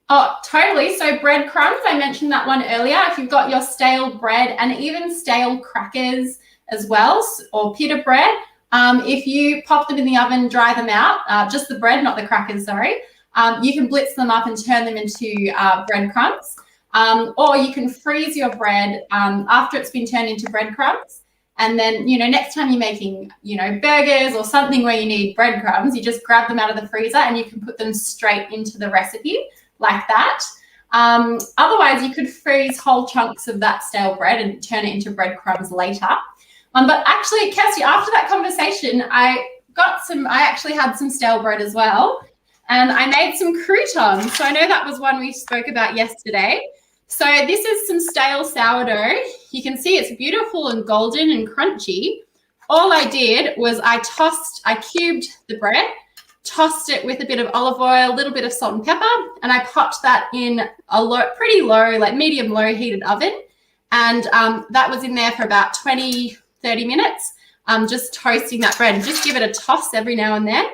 Oh, totally. So breadcrumbs, I mentioned that one earlier. If you've got your stale bread and even stale crackers as well, or pita bread, if you pop them in the oven, dry them out, just the bread, not the crackers, sorry, you can blitz them up and turn them into breadcrumbs. Or you can freeze your bread after it's been turned into breadcrumbs. And then, next time you're making, burgers or something where you need breadcrumbs, you just grab them out of the freezer and you can put them straight into the recipe like that. Otherwise, you could freeze whole chunks of that stale bread and turn it into breadcrumbs later. But actually, Kirsty, after that conversation, I actually had some stale bread as well. And I made some croutons. So I know that was one we spoke about yesterday. So this is some stale sourdough. You can see it's beautiful and golden and crunchy. All I did was I cubed the bread, tossed it with a bit of olive oil, a little bit of salt and pepper, and I popped that in a pretty low, like medium low heated oven. And that was in there for about 20, 30 minutes, just toasting that bread. And just give it a toss every now and then.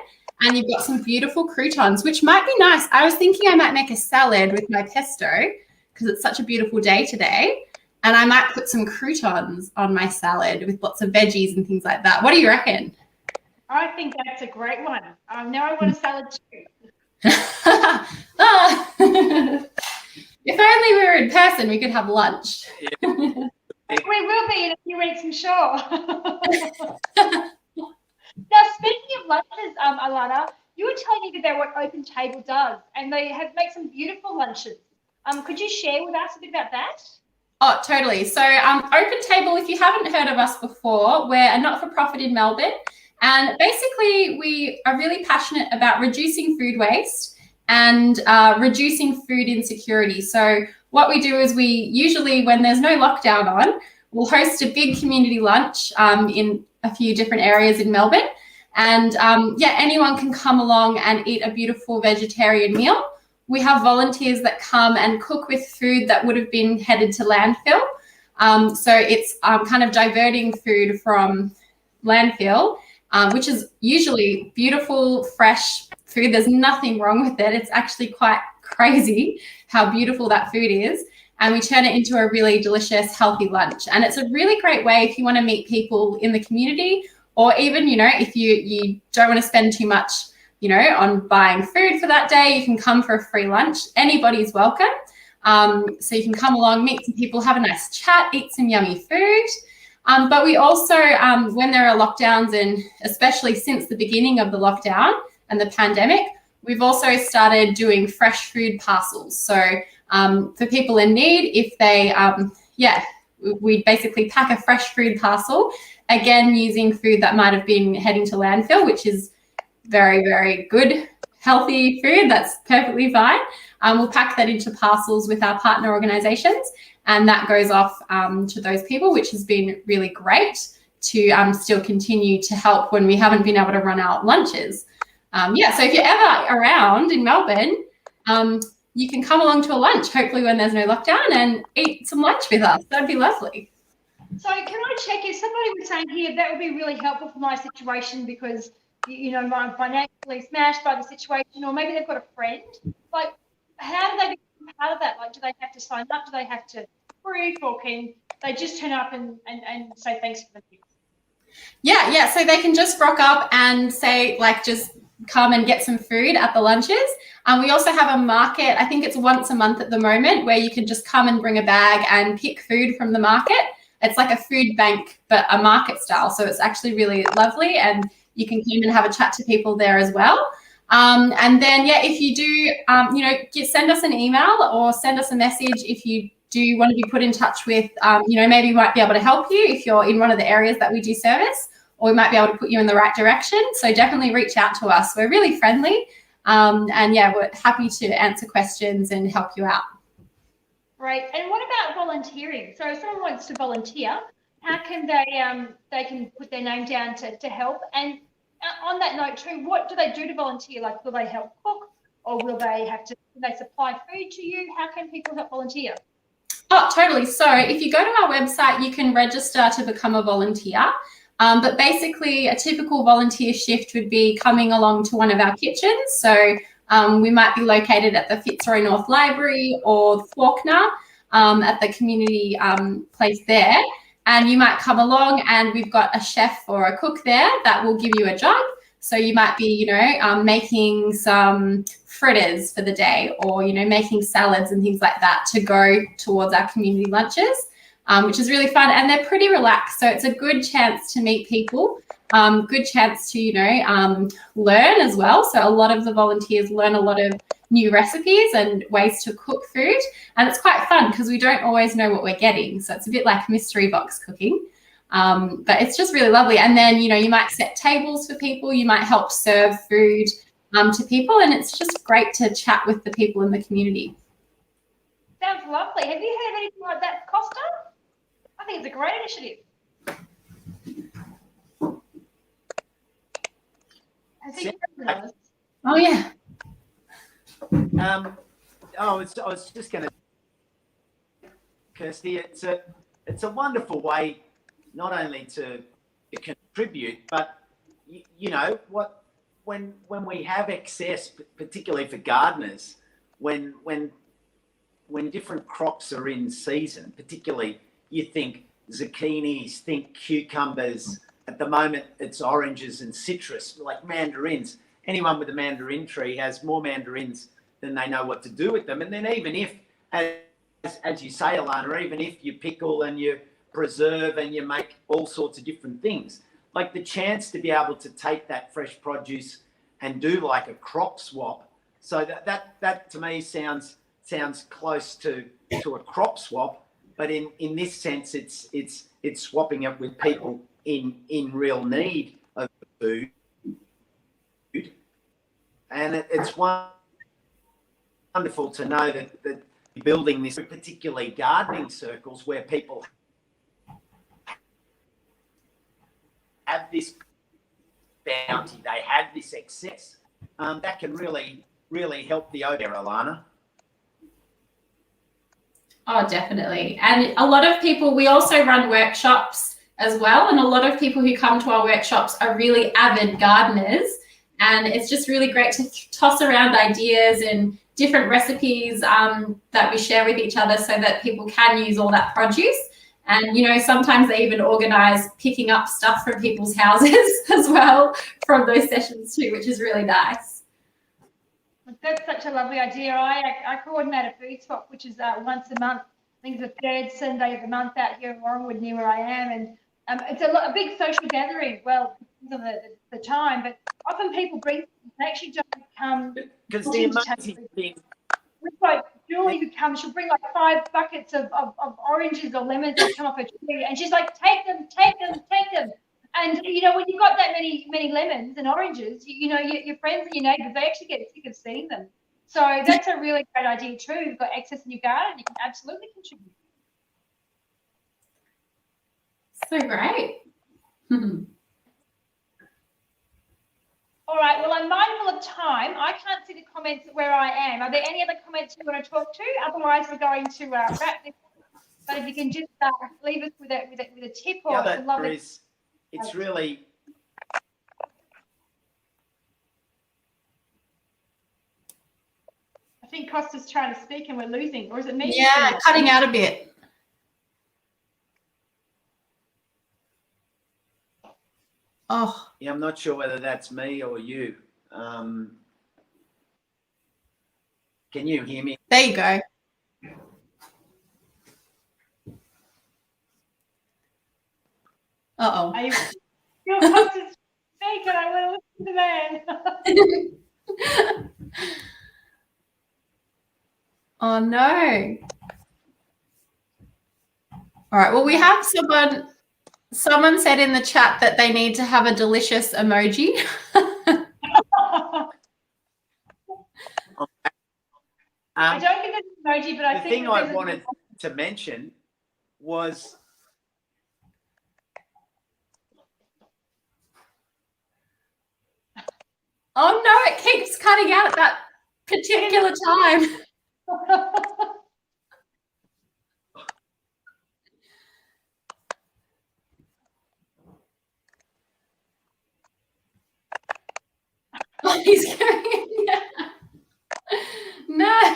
And you've got some beautiful croutons, which might be nice. I was thinking I might make a salad with my pesto because it's such a beautiful day today. And I might put some croutons on my salad with lots of veggies and things like that. What do you reckon? I think that's a great one. Now I want a salad too. If only we were in person, we could have lunch. We will be in a few weeks, I'm sure. Now, speaking of lunches, Alana, you were telling me about what Open Table does, and they make some beautiful lunches. Could you share with us a bit about that? Oh, totally. So Open Table, if you haven't heard of us before, we're a not-for-profit in Melbourne. And basically, we are really passionate about reducing food waste and reducing food insecurity. So what we do is we usually, when there's no lockdown on, we'll host a big community lunch in a few different areas in Melbourne. And anyone can come along and eat a beautiful vegetarian meal. We have volunteers that come and cook with food that would have been headed to landfill. So it's kind of diverting food from landfill, which is usually beautiful, fresh food. There's nothing wrong with it. It's actually quite crazy how beautiful that food is. And we turn it into a really delicious, healthy lunch. And it's a really great way if you want to meet people in the community, or even, if you don't want to spend too much, on buying food for that day, you can come for a free lunch. Anybody's welcome. So you can come along, meet some people, have a nice chat, eat some yummy food. But we also, when there are lockdowns, and especially since the beginning of the lockdown and the pandemic, we've also started doing fresh food parcels. So for people in need, if they, we basically pack a fresh food parcel, again, using food that might have been heading to landfill, which is very, very good, healthy food. That's perfectly fine. We'll pack that into parcels with our partner organisations, and that goes off to those people, which has been really great to still continue to help when we haven't been able to run out lunches. So if you're ever around in Melbourne, you can come along to a lunch, hopefully when there's no lockdown, and eat some lunch with us. That'd be lovely. So can I check if somebody was saying here that would be really helpful for my situation because, I'm financially smashed by the situation, or maybe they've got a friend. Like, how do they become part of that? Like, do they have to sign up? Do they have to proof, or can they just turn up and say thanks for the gift? Yeah. So they can just rock up and say, like, just come and get some food at the lunches. We also have a market, I think it's once a month at the moment, where you can just come and bring a bag and pick food from the market. It's like a food bank, but a market style. So it's actually really lovely, and you can come and have a chat to people there as well. And then, if you do, send us an email or send us a message if you do want to be put in touch with, maybe we might be able to help you if you're in one of the areas that we do service, or we might be able to put you in the right direction. So definitely reach out to us. We're really friendly. We're happy to answer questions and help you out. Great. And what about volunteering? So if someone wants to volunteer, how can they can put their name down to help? And on that note too, what do they do to volunteer? Like, will they help cook, or will they supply food to you? How can people help volunteer? Oh, totally. So if you go to our website, you can register to become a volunteer. But basically, a typical volunteer shift would be coming along to one of our kitchens. So we might be located at the Fitzroy North Library or Fawkner at the community place there. And you might come along, and we've got a chef or a cook there that will give you a job. So you might be, making some fritters for the day, or, making salads and things like that to go towards our community lunches, which is really fun. And they're pretty relaxed. So it's a good chance to meet people, good chance to, learn as well. So a lot of the volunteers learn a lot of new recipes and ways to cook food. And it's quite fun because we don't always know what we're getting. So it's a bit like mystery box cooking. But it's just really lovely. And then, you might set tables for people. You might help serve food to people. And it's just great to chat with the people in the community. Sounds lovely. Have you heard of anything like that, Costa? I think it's a great initiative. Oh, yeah. I was just going to, Kirsty, it's a wonderful way not only to contribute, but when we have excess, particularly for gardeners, when different crops are in season, particularly you think zucchinis, think cucumbers. At the moment, it's oranges and citrus, like mandarins. Anyone with a mandarin tree has more mandarins than they know what to do with them. And then even if, as you say, Alana, even if you pickle and you preserve and you make all sorts of different things, like the chance to be able to take that fresh produce and do like a crop swap. So that to me sounds close to a crop swap, but in this sense, it's swapping it with people in real need of food. And it's wonderful to know that building this, particularly gardening circles where people have this bounty, they have this excess, that can really, really help the over, Alana. Oh, definitely. And a lot of people, we also run workshops as well. And a lot of people who come to our workshops are really avid gardeners. And it's just really great to toss around ideas and different recipes that we share with each other so that people can use all that produce. And, sometimes they even organise picking up stuff from people's houses as well from those sessions too, which is really nice. That's such a lovely idea. I coordinate a food swap, which is once a month. I think it's the third Sunday of the month out here in Warringwood, near where I am. And it's a big social gathering. Well, the time, but often people bring, they actually don't come. Because the amazing thing. We've got Julie who comes, she'll bring like 5 buckets of oranges or lemons that come off her tree, and she's like, take them. And when you've got that many lemons and oranges, your friends and your neighbours, they actually get sick of seeing them. So that's a really great idea too. You've got excess in your garden, you can absolutely contribute. So great. All right, well, I'm mindful of time. I can't see the comments where I am. Are there any other comments you want to talk to? Otherwise, we're going to wrap this up. But if you can just leave us with a tip or some lovely... It's really... I think Costa's trying to speak and we're losing, or is it me? Yeah, cutting out a bit. Oh. Yeah, I'm not sure whether that's me or you. Can you hear me? There you go. Uh-oh. Your Costa's speak and I want to listen to that. Oh, no. All right. Well, we have someone said in the chat that they need to have a delicious emoji. I don't think it's an emoji, but I think... The thing I wanted to mention was... Oh, no, it keeps cutting out at that particular time. Oh, he's going. No.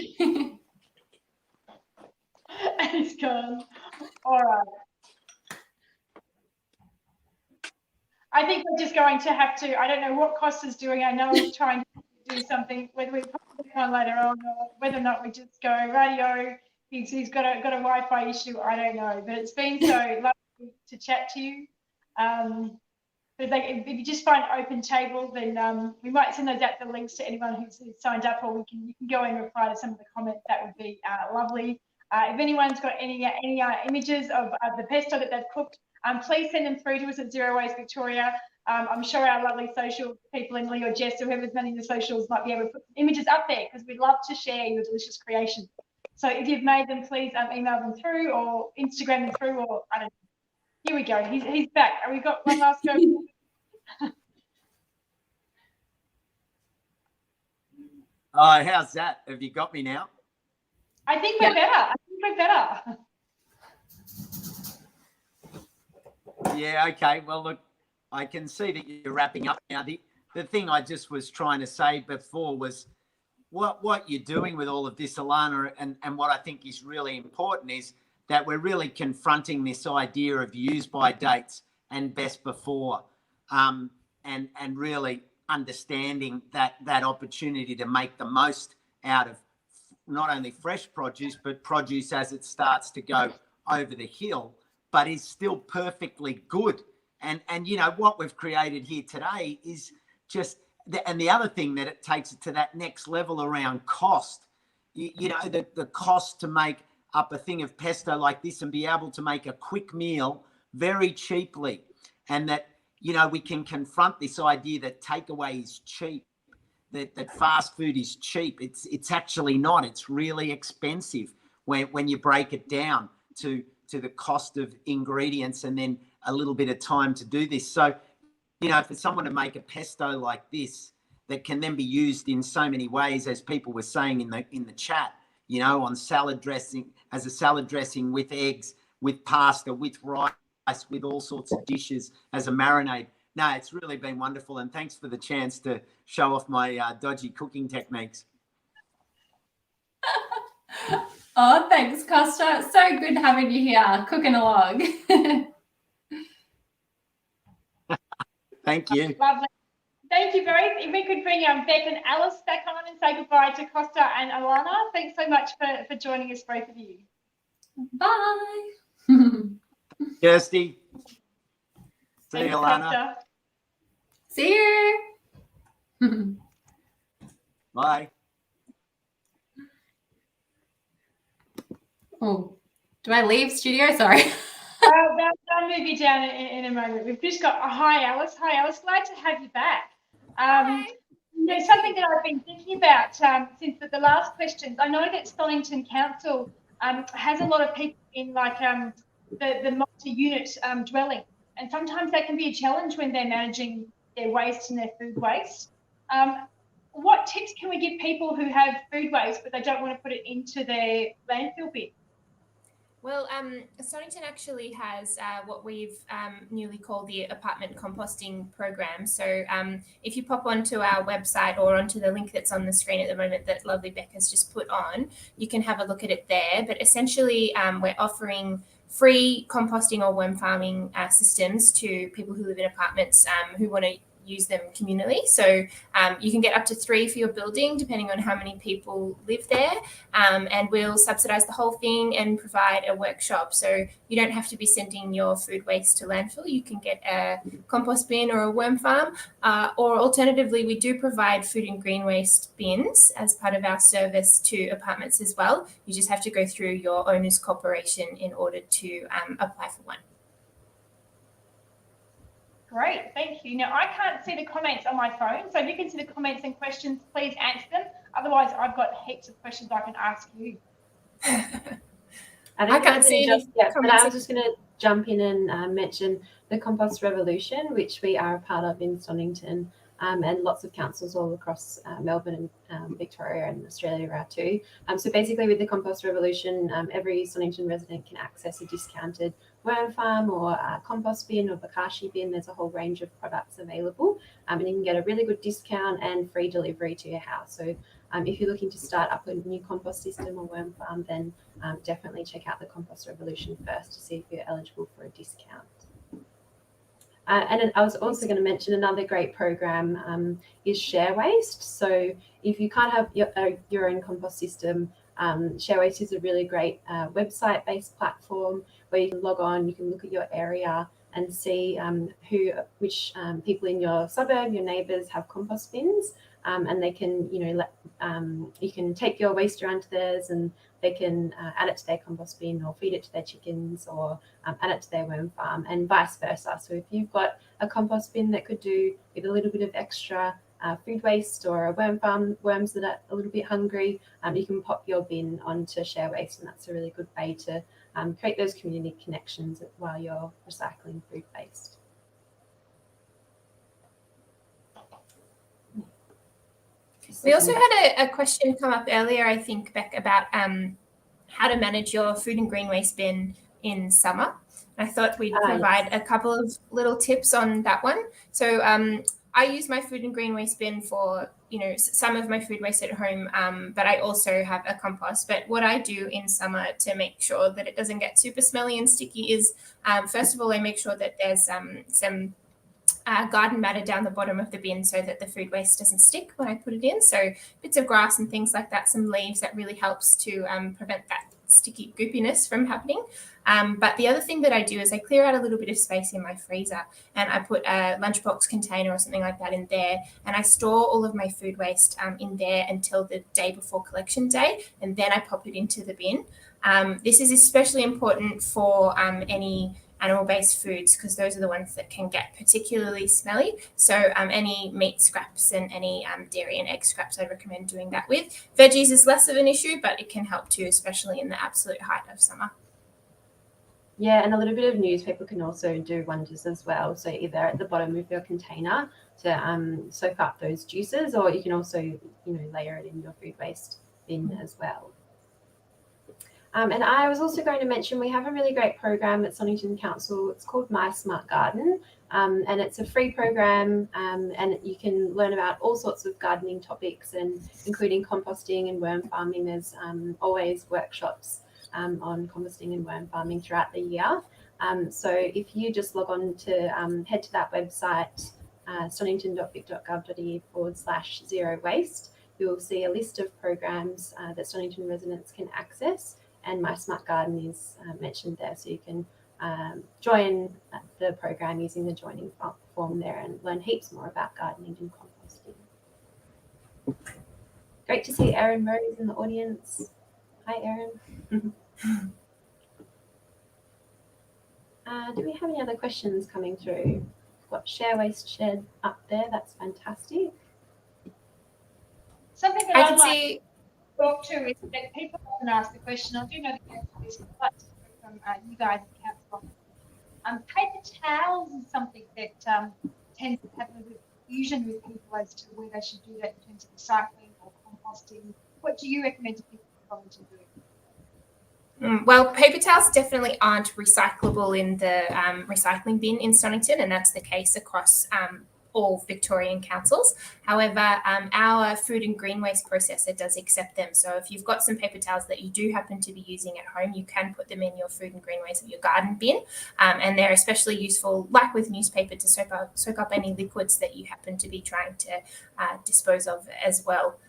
He's gone. All right. I think we're just going to have to, I don't know what Costa's doing. I know he's trying to do something, whether we put it on later on or whether or not we just go radio. He's got a Wi-Fi issue. I don't know. But it's been so lovely to chat to you. But like, if you just find open table, then we might send those out the links to anyone who's signed up, or you can go and reply to some of the comments. That would be lovely. If anyone's got any images of the pesto that they've cooked, please send them through to us at Zero Waste Victoria. I'm sure our lovely social people, Emily or Jess, or whoever's managing the socials, might be able to put images up there because we'd love to share your delicious creation. So if you've made them, please email them through or Instagram them through, or I don't know. Here we go. He's back. Have we got one last go? Oh, how's that? Have you got me now? I think we're better. Yeah, okay. Well, look, I can see that you're wrapping up now. The thing I just was trying to say before was what you're doing with all of this, Alana, and what I think is really important is that we're really confronting this idea of use by dates and best before, and really understanding that opportunity to make the most out of not only fresh produce, but produce as it starts to go over the hill, but is still perfectly good. And you know, what we've created here today is just, and the other thing that it takes it to that next level around cost. You know, the cost to make up a thing of pesto like this and be able to make a quick meal very cheaply. And that, you know, we can confront this idea that takeaway is cheap, that fast food is cheap. It's actually not. It's really expensive when you break it down to the cost of ingredients and then a little bit of time to do this. So, you know, for someone to make a pesto like this that can then be used in so many ways, as people were saying in the chat, you know, on salad dressing, as a salad dressing with eggs, with pasta, with rice, with all sorts of dishes as a marinade. No, it's really been wonderful. And thanks for the chance to show off my dodgy cooking techniques. Oh, thanks, Costa. It's so good having you here, cooking along. Thank you. Lovely. Thank you both. If we could bring Beck and Alice back on and say goodbye to Costa and Alana. Thanks so much for joining us, both of you. Bye. Kirsty. See you, Thanks, Alana. Costa. See you. Bye. Oh, do I leave studio? Sorry. I'll move you down in a moment. We've just got hi, Alice. Hi, Alice. Glad to have you back. There's something that I've been thinking about since the last questions. I know that Stonington Council has a lot of people in like the multi-unit dwelling, and sometimes that can be a challenge when they're managing their waste and their food waste. What tips can we give people who have food waste but they don't want to put it into their landfill bin? Well, Stonington actually has what we've newly called the apartment composting program. So if you pop onto our website or onto the link that's on the screen at the moment that lovely Becca's just put on, you can have a look at it there. But essentially, we're offering free composting or worm farming systems to people who live in apartments who want to use them communally. So you can get up to 3 for your building, depending on how many people live there. And we'll subsidise the whole thing and provide a workshop. So you don't have to be sending your food waste to landfill. You can get a compost bin or a worm farm. Or alternatively, we do provide food and green waste bins as part of our service to apartments as well. You just have to go through your owner's corporation in order to apply for one. Great, thank you. Now, I can't see the comments on my phone, so if you can see the comments and questions, please answer them. Otherwise, I've got heaps of questions I can ask you. I can't see any but I was just going to jump in and mention the Compost Revolution, which we are a part of in Stonington, and lots of councils all across Melbourne and Victoria and Australia are too. So basically with the Compost Revolution, every Stonington resident can access a discounted worm farm or a compost bin or bokashi bin. There's a whole range of products available, and you can get a really good discount and free delivery to your house. So if you're looking to start up a new compost system or worm farm, then definitely check out the Compost Revolution first to see if you're eligible for a discount. And I was also going to mention another great program is Share Waste. So if you can't have your own compost system, Share Waste is a really great website-based platform where you can log on, you can look at your area and see which people in your suburb, your neighbours have compost bins, and they can, you can take your waste around to theirs and they can add it to their compost bin or feed it to their chickens or add it to their worm farm and vice versa. So if you've got a compost bin that could do with a little bit of extra food waste or a worm farm, worms that are a little bit hungry, you can pop your bin onto Share Waste, and that's a really good way to create those community connections while you're recycling food waste. We also had a question come up earlier, I think, Beck, about how to manage your food and green waste bin in summer. I thought we'd provide a couple of little tips on that one. So I use my food and green waste bin for, some of my food waste at home, but I also have a compost. But what I do in summer to make sure that it doesn't get super smelly and sticky is, first of all, I make sure that there's some garden matter down the bottom of the bin so that the food waste doesn't stick when I put it in. So bits of grass and things like that, some leaves, that really helps to prevent that sticky goopiness from happening. But the other thing that I do is I clear out a little bit of space in my freezer and I put a lunchbox container or something like that in there, and I store all of my food waste in there until the day before collection day, and then I pop it into the bin. This is especially important for any animal-based foods because those are the ones that can get particularly smelly. So any meat scraps and any dairy and egg scraps, I recommend doing that with. Veggies is less of an issue, but it can help too, especially in the absolute height of summer. Yeah, and a little bit of newspaper can also do wonders as well. So either at the bottom of your container to soak up those juices, or you can also, layer it in your food waste bin as well. And I was also going to mention we have a really great program at Stonington Council. It's called My Smart Garden, and it's a free program, and you can learn about all sorts of gardening topics, and including composting and worm farming. There's always workshops on composting and worm farming throughout the year. So if you just log on to head to that website, stonington.vic.gov.au/zero waste, you'll see a list of programs that Stonington residents can access. And My Smart Garden is mentioned there, so you can join the program using the joining form there and learn heaps more about gardening and composting. Great to see Erin Murray's in the audience. Hi, Erin. Do we have any other questions coming through? We've got Share Waste Shed up there. That's fantastic. Something that I'd like to talk to is that people often ask the question, I do know the answer to this, but I'd like to hear from you guys at council. Paper towels is something that tends to have a confusion with people as to where they should do that in terms of recycling or composting. What do you recommend to people going to do? Well, paper towels definitely aren't recyclable in the recycling bin in Stonington, and that's the case across all Victorian councils. However, our food and green waste processor does accept them. So if you've got some paper towels that you do happen to be using at home, you can put them in your food and green waste or your garden bin. And they're especially useful, like with newspaper, to soak up any liquids that you happen to be trying to dispose of as well.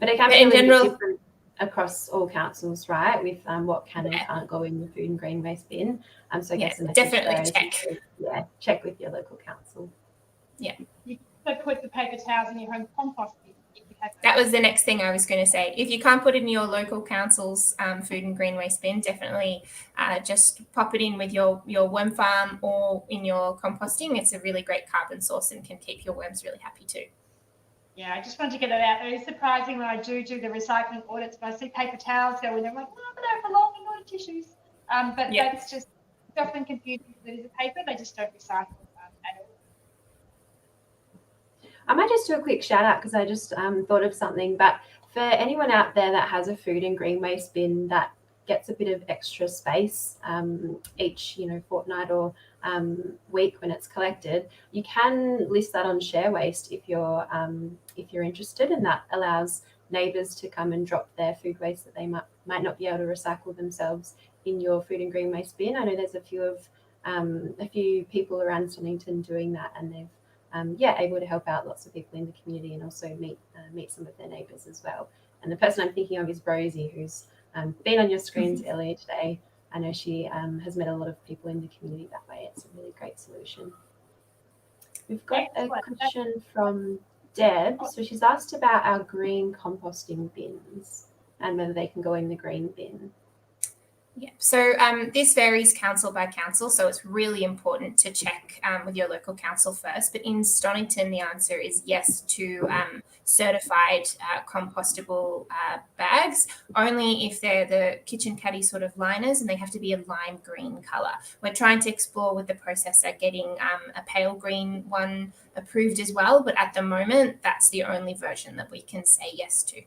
But it can be a little bit different across all councils, right? With what can and can't go in the food and green waste bin. So I guess definitely check. Check with your local council. Yeah. You could put the paper towels in your home compost bin. That was the next thing I was going to say. If you can't put it in your local council's food and green waste bin, definitely just pop it in with your worm farm or in your composting. It's a really great carbon source and can keep your worms really happy too. Yeah, I just wanted to get that out there. It's surprising when I do the recycling audits, but I see paper towels go in there. I'm like, no, but they belong in not tissues. But that's just often confusing. It is a paper, they just don't recycle at all. I might just do a quick shout out because I just thought of something. But for anyone out there that has a food and green waste bin that gets a bit of extra space each, fortnight or week when it's collected, you can list that on Share Waste if you're interested, and that allows neighbours to come and drop their food waste that they might not be able to recycle themselves in your food and green waste bin. I know there's a few people around Stonington doing that, and they've able to help out lots of people in the community and also meet some of their neighbours as well. And the person I'm thinking of is Rosie, who's been on your screens earlier today. I know she has met a lot of people in the community that way. It's a really great solution. We've got a question from Deb. So she's asked about our green composting bins and whether they can go in the green bin. Yeah, so this varies council by council, so it's really important to check with your local council first. But in Stonington, the answer is yes to certified compostable bags, only if they're the kitchen caddy sort of liners, and they have to be a lime green colour. We're trying to explore with the processor getting a pale green one approved as well, but at the moment, that's the only version that we can say yes to.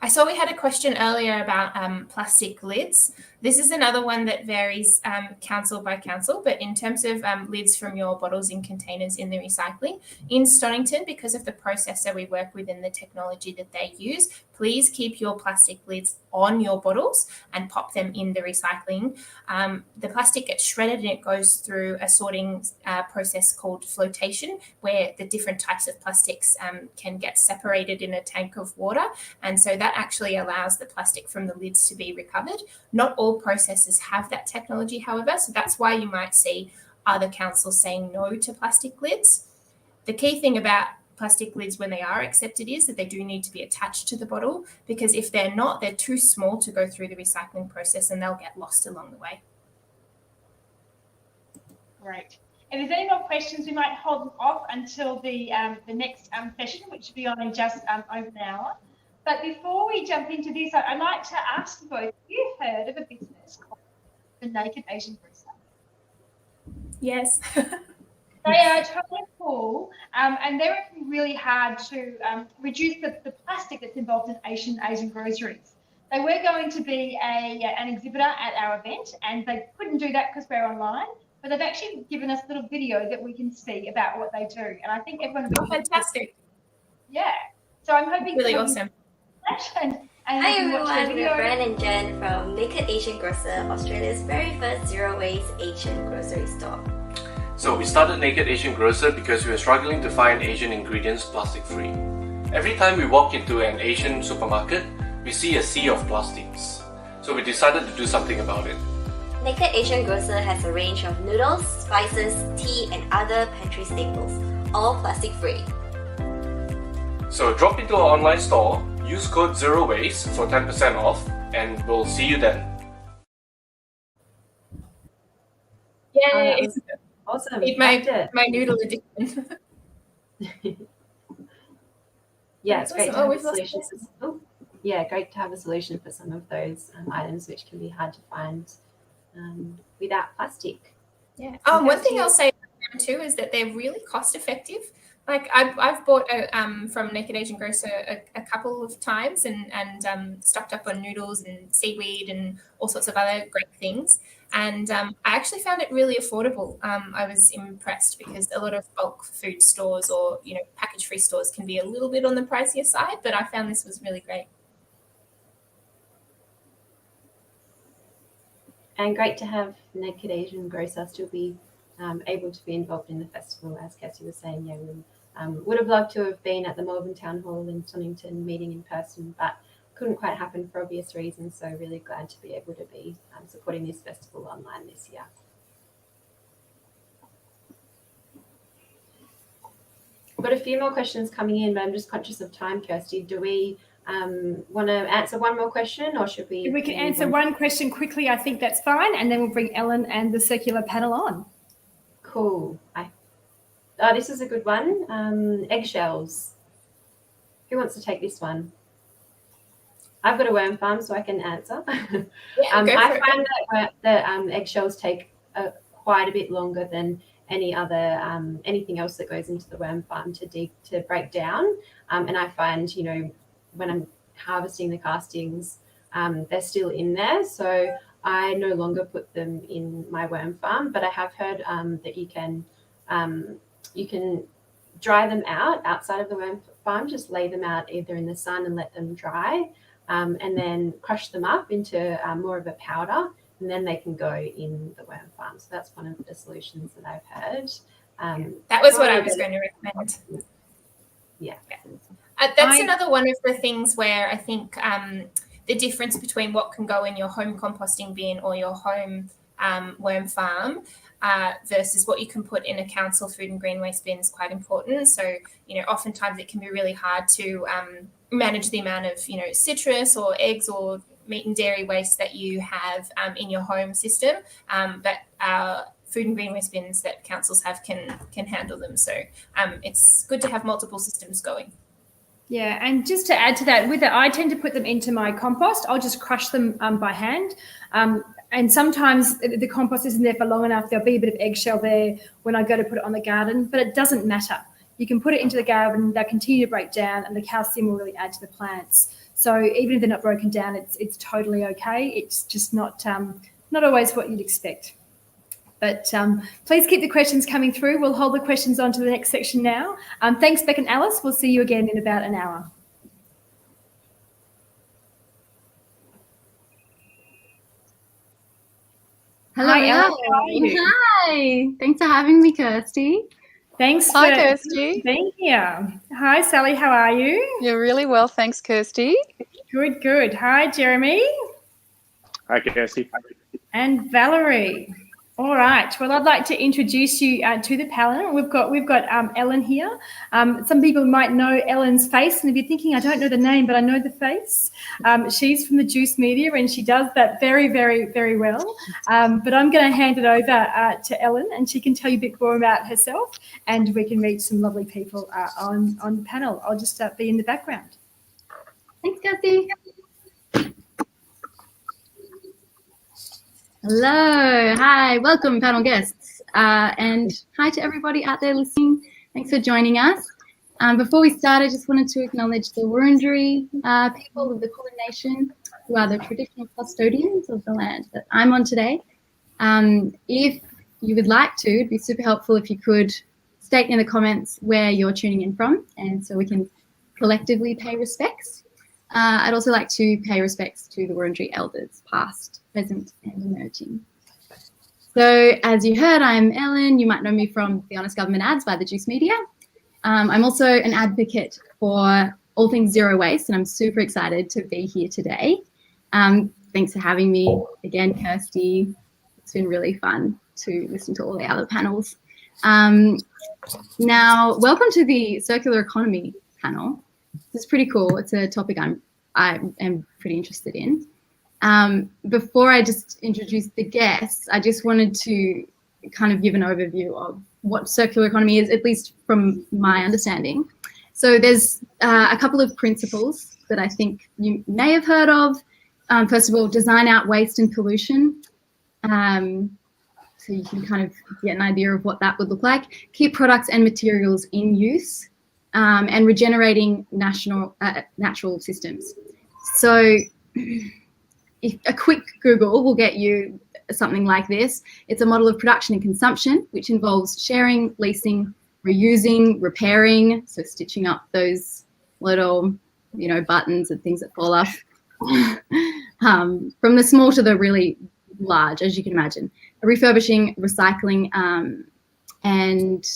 I saw we had a question earlier about plastic lids. This is another one that varies council by council, but in terms of lids from your bottles and containers in the recycling, in Stonington, because of the processor we work with and the technology that they use, please keep your plastic lids on your bottles and pop them in the recycling. The plastic gets shredded and it goes through a sorting process called flotation, where the different types of plastics can get separated in a tank of water. And so that actually allows the plastic from the lids to be recovered. Not all processors have that technology, however, so that's why you might see other councils saying no to plastic lids. The key thing about plastic lids when they are accepted is that they do need to be attached to the bottle, because if they're not, they're too small to go through the recycling process and they'll get lost along the way. Great. If there's any more questions, we might hold them off until the next session, which will be on in just over an hour. But before we jump into this, I'd like to ask you both, have you heard of a business called the Naked Asian Grocer? Yes. They are totally cool, and they're working really hard to reduce the plastic that's involved in Asian groceries. They were going to be an exhibitor at our event, and they couldn't do that because we're online, but they've actually given us a little video that we can see about what they do. And I think everyone will be fantastic. Yeah. So I'm hoping really awesome. Hi everyone, we're Bren and Jen from Naked Asian Grocer, Australia's very first zero-waste Asian grocery store. So we started Naked Asian Grocer because we were struggling to find Asian ingredients plastic-free. Every time we walk into an Asian supermarket, we see a sea of plastics. So we decided to do something about it. Naked Asian Grocer has a range of noodles, spices, tea and other pantry staples, all plastic-free. So drop into our online store, use code ZEROWASTE for 10% off, and we'll see you then. Yay! Awesome. It made my noodle addiction. Yeah, it's great to have a solution. Great to have a solution for some of those items which can be hard to find without plastic. Yeah. Oh, one thing I'll say too is that they're really cost effective. Like I've bought from Naked Asian Grocer a couple of times and stocked up on noodles and seaweed and all sorts of other great things. And I actually found it really affordable. I was impressed because a lot of bulk food stores or package free stores can be a little bit on the pricier side, but I found this was really great. And great to have Naked Asian Grocer still be able to be involved in the festival, as Cassie was saying. Yeah, we would have loved to have been at the Melbourne Town Hall in Stonington meeting in person, but couldn't quite happen for obvious reasons. So really glad to be able to be supporting this festival online this year. I've got a few more questions coming in, but I'm just conscious of time, Kirsty. Do we want to answer one more question, or should we? If we can answer one question quickly, I think that's fine, and then we'll bring Ellen and the circular panel on. Cool. This is a good one. Eggshells. Who wants to take this one? I've got a worm farm, so I can answer. Yeah, I find that eggshells take quite a bit longer than any other anything else that goes into the worm farm to break down. And I find, when I'm harvesting the castings, they're still in there. So I no longer put them in my worm farm, but I have heard that you can dry them out outside of the worm farm, just lay them out either in the sun and let them dry, and then crush them up into more of a powder, and then they can go in the worm farm. So that's one of the solutions that I've heard. That was what I was going to recommend. Yeah. That's another one of the things where I think the difference between what can go in your home composting bin or your home worm farm versus what you can put in a council food and green waste bin is quite important. So, oftentimes it can be really hard to manage the amount of, citrus or eggs or meat and dairy waste that you have in your home system. But food and green waste bins that councils have can handle them. So it's good to have multiple systems going. Yeah, and just to add to that, I tend to put them into my compost. I'll just crush them by hand. And sometimes the compost isn't there for long enough. There'll be a bit of eggshell there when I go to put it on the garden, but it doesn't matter. You can put it into the garden, they'll continue to break down, and the calcium will really add to the plants. So even if they're not broken down, it's totally okay. It's just not always what you'd expect. But please keep the questions coming through. We'll hold the questions on to the next section now. Thanks, Beck and Alice. We'll see you again in about an hour. Hello. Hi, Ellen. How are you? Hi. Thanks for having me, Kirsty. Thanks Hi, for Kirsty. being here. Hi, Sally. How are you? You're really well. Thanks, Kirsty. Good, good. Hi, Jeremy. Hi, Kirsty. And Valerie. All right. Well, I'd like to introduce you to the panel. We've got Ellen here. Some people might know Ellen's face, and if you're thinking, I don't know the name, but I know the face, she's from the Juice Media, and she does that very, very, very well. But I'm going to hand it over to Ellen, and she can tell you a bit more about herself, and we can meet some lovely people on the panel. I'll just be in the background. Thanks, Kirsty. Hello. Hi. Welcome, panel guests. And hi to everybody out there listening. Thanks for joining us. Before we start, I just wanted to acknowledge the Wurundjeri people of the Kulin Nation, who are the traditional custodians of the land that I'm on today. If you would like to, it'd be super helpful if you could state in the comments where you're tuning in from, and so we can collectively pay respects. I'd also like to pay respects to the Wurundjeri elders, past, present, and emerging. So, as you heard, I'm Ellen. You might know me from the Honest Government ads by the Juice Media. I'm also an advocate for all things zero waste, and I'm super excited to be here today. Thanks for having me again, Kirsty. It's been really fun to listen to all the other panels. Now, welcome to the circular economy panel. This is pretty cool. It's a topic I am pretty interested in. Before I just introduce the guests, I just wanted to kind of give an overview of what circular economy is, at least from my understanding. So there's a couple of principles that I think you may have heard of. First of all, design out waste and pollution. So you can kind of get an idea of what that would look like. Keep products and materials in use, and regenerating natural systems. So if a quick Google will get you something like this. It's a model of production and consumption, which involves sharing, leasing, reusing, repairing, so stitching up those little, buttons and things that fall off, from the small to the really large, as you can imagine. Refurbishing, recycling, and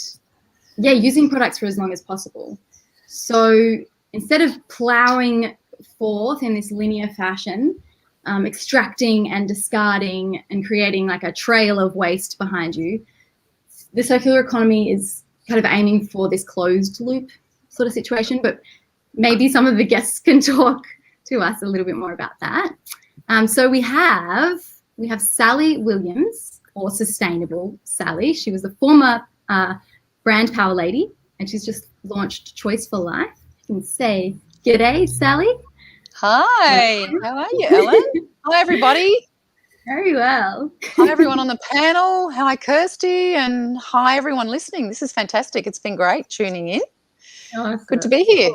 using products for as long as possible. So instead of ploughing forth in this linear fashion, extracting and discarding and creating like a trail of waste behind you, the circular economy is kind of aiming for this closed loop sort of situation, but maybe some of the guests can talk to us a little bit more about that. So we have Sally Williams, or Sustainable Sally. She was the former brand power lady, and she's just launched Choice for Life. You can say, g'day, Sally. Hi, how are you, Ellen? Hi, everybody. Very well. Hi, everyone on the panel. Hi, Kirsty, and hi, everyone listening. This is fantastic. It's been great tuning in. Awesome. Good to be here.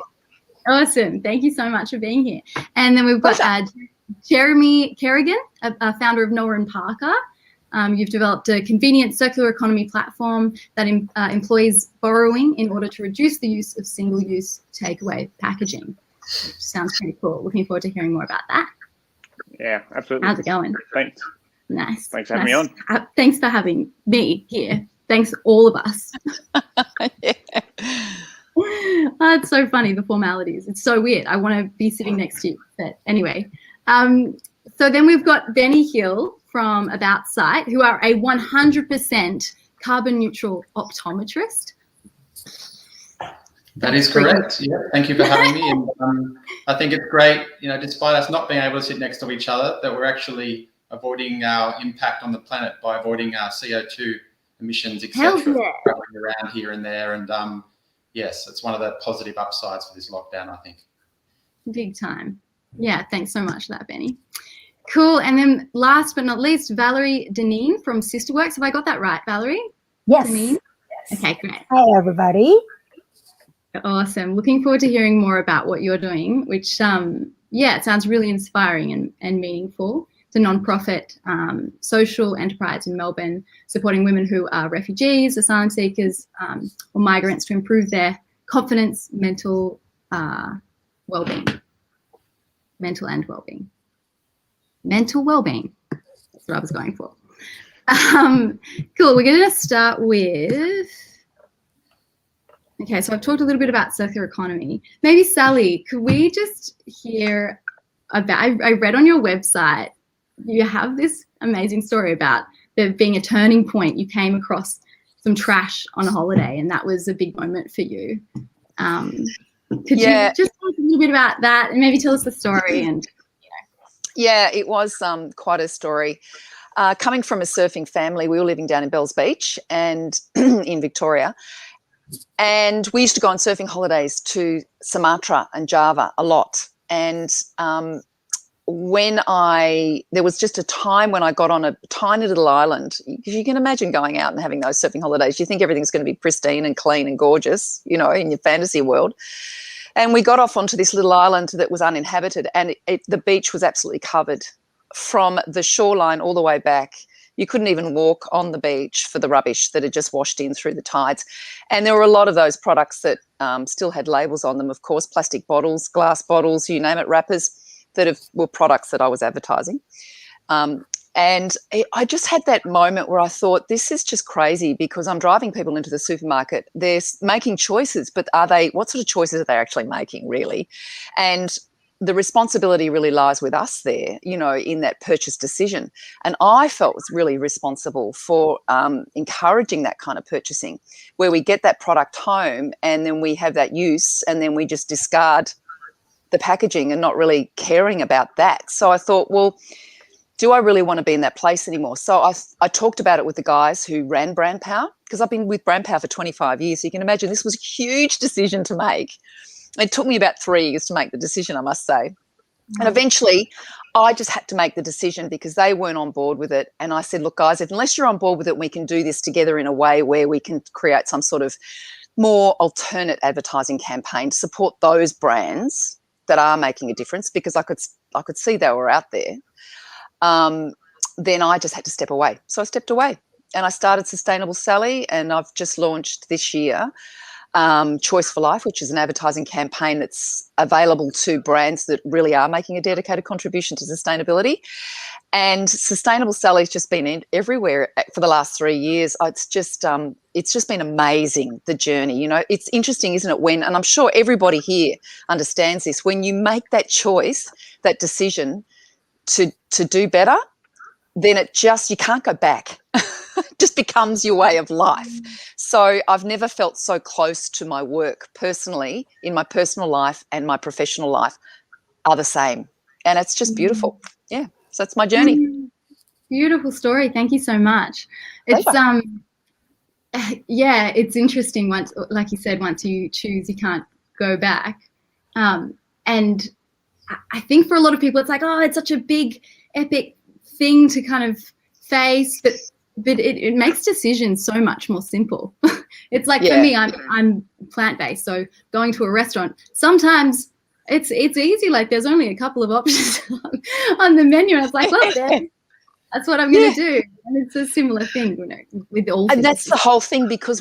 Awesome. Thank you so much for being here. And then we've got Jeremy Kerrigan, a founder of Noah & Parker. You've developed a convenient circular economy platform that employs borrowing in order to reduce the use of single-use takeaway packaging. Which sounds pretty cool. Looking forward to hearing more about that. Yeah, absolutely. How's it going? Thanks. Nice. Thanks for having me on. Thanks for having me here. Thanks, all of us. Oh, it's so funny, the formalities. It's so weird. I want to be sitting next to you. But anyway, so then we've got Benny Hill from About Sight, who are a 100% carbon neutral optometrist. That is correct. Yeah, thank you for having me. And I think it's great, despite us not being able to sit next to each other, that we're actually avoiding our impact on the planet by avoiding our CO2 emissions, etc. Traveling around here and there. And yes, it's one of the positive upsides for this lockdown, I think. Big time. Yeah, thanks so much for that, Benny. Cool. And then last but not least, Valerie Deneen from Sisterworks. Have I got that right, Valerie? Yes. Deneen? Okay, great. Hi, everybody. Awesome. Looking forward to hearing more about what you're doing, which, it sounds really inspiring and meaningful. It's a non-profit social enterprise in Melbourne supporting women who are refugees, asylum seekers, or migrants to improve their confidence, mental well-being. Mental and well-being. Mental well-being. That's what I was going for. Cool. We're going to start with... Okay, so I've talked a little bit about circular economy. Maybe, Sally, could we just hear about... I read on your website, you have this amazing story about there being a turning point. You came across some trash on a holiday, and that was a big moment for you. Could you just talk a little bit about that and maybe tell us the story? And Yeah, it was quite a story. Coming from a surfing family, we were living down in Bells Beach and in Victoria. And we used to go on surfing holidays to Sumatra and Java a lot. And there was just a time when I got on a tiny little island. If you can imagine going out and having those surfing holidays, you think everything's going to be pristine and clean and gorgeous, in your fantasy world. And we got off onto this little island that was uninhabited, and the beach was absolutely covered from the shoreline all the way back. You couldn't even walk on the beach for the rubbish that had just washed in through the tides. And there were a lot of those products that still had labels on them, of course, plastic bottles, glass bottles, you name it, wrappers, that were products that I was advertising. And I just had that moment where I thought, this is just crazy, because I'm driving people into the supermarket. They're making choices, but what sort of choices are they actually making, really? And the responsibility really lies with us there, in that purchase decision. And I felt was really responsible for encouraging that kind of purchasing, where we get that product home and then we have that use and then we just discard the packaging and not really caring about that. So I thought, well, do I really want to be in that place anymore? So I talked about it with the guys who ran Brand Power, because I've been with Brand Power for 25 years. So you can imagine this was a huge decision to make. It took me about 3 years to make the decision, I must say. And eventually I just had to make the decision because they weren't on board with it. And I said, look, guys, unless you're on board with it, we can do this together in a way where we can create some sort of more alternate advertising campaign to support those brands that are making a difference, because I could see they were out there. Then I just had to step away. So I stepped away and I started Sustainable Sally, and I've just launched this year Choice for Life, which is an advertising campaign that's available to brands that really are making a dedicated contribution to sustainability. And Sustainable Sally's just been everywhere for the last 3 years. It's just been amazing, the journey. You know, it's interesting, isn't it? And I'm sure everybody here understands this, when you make that choice, that decision to do better, then you can't go back. It just becomes your way of life. So I've never felt so close to my work personally, in my personal life, and my professional life are the same. And it's just beautiful. Yeah. So that's my journey. Beautiful story. Thank you so much. It's yeah, it's interesting. Once, like you said, once you choose, you can't go back. And I think for a lot of people, it's like, oh, it's such a big, epic thing to kind of face, but it makes decisions so much more simple. It's like, for me, I'm plant-based, so going to a restaurant, sometimes it's easy. Like, there's only a couple of options on the menu, and it's like, well, that's what I'm going to do. And it's a similar thing, you know, with all. And that's the whole thing, because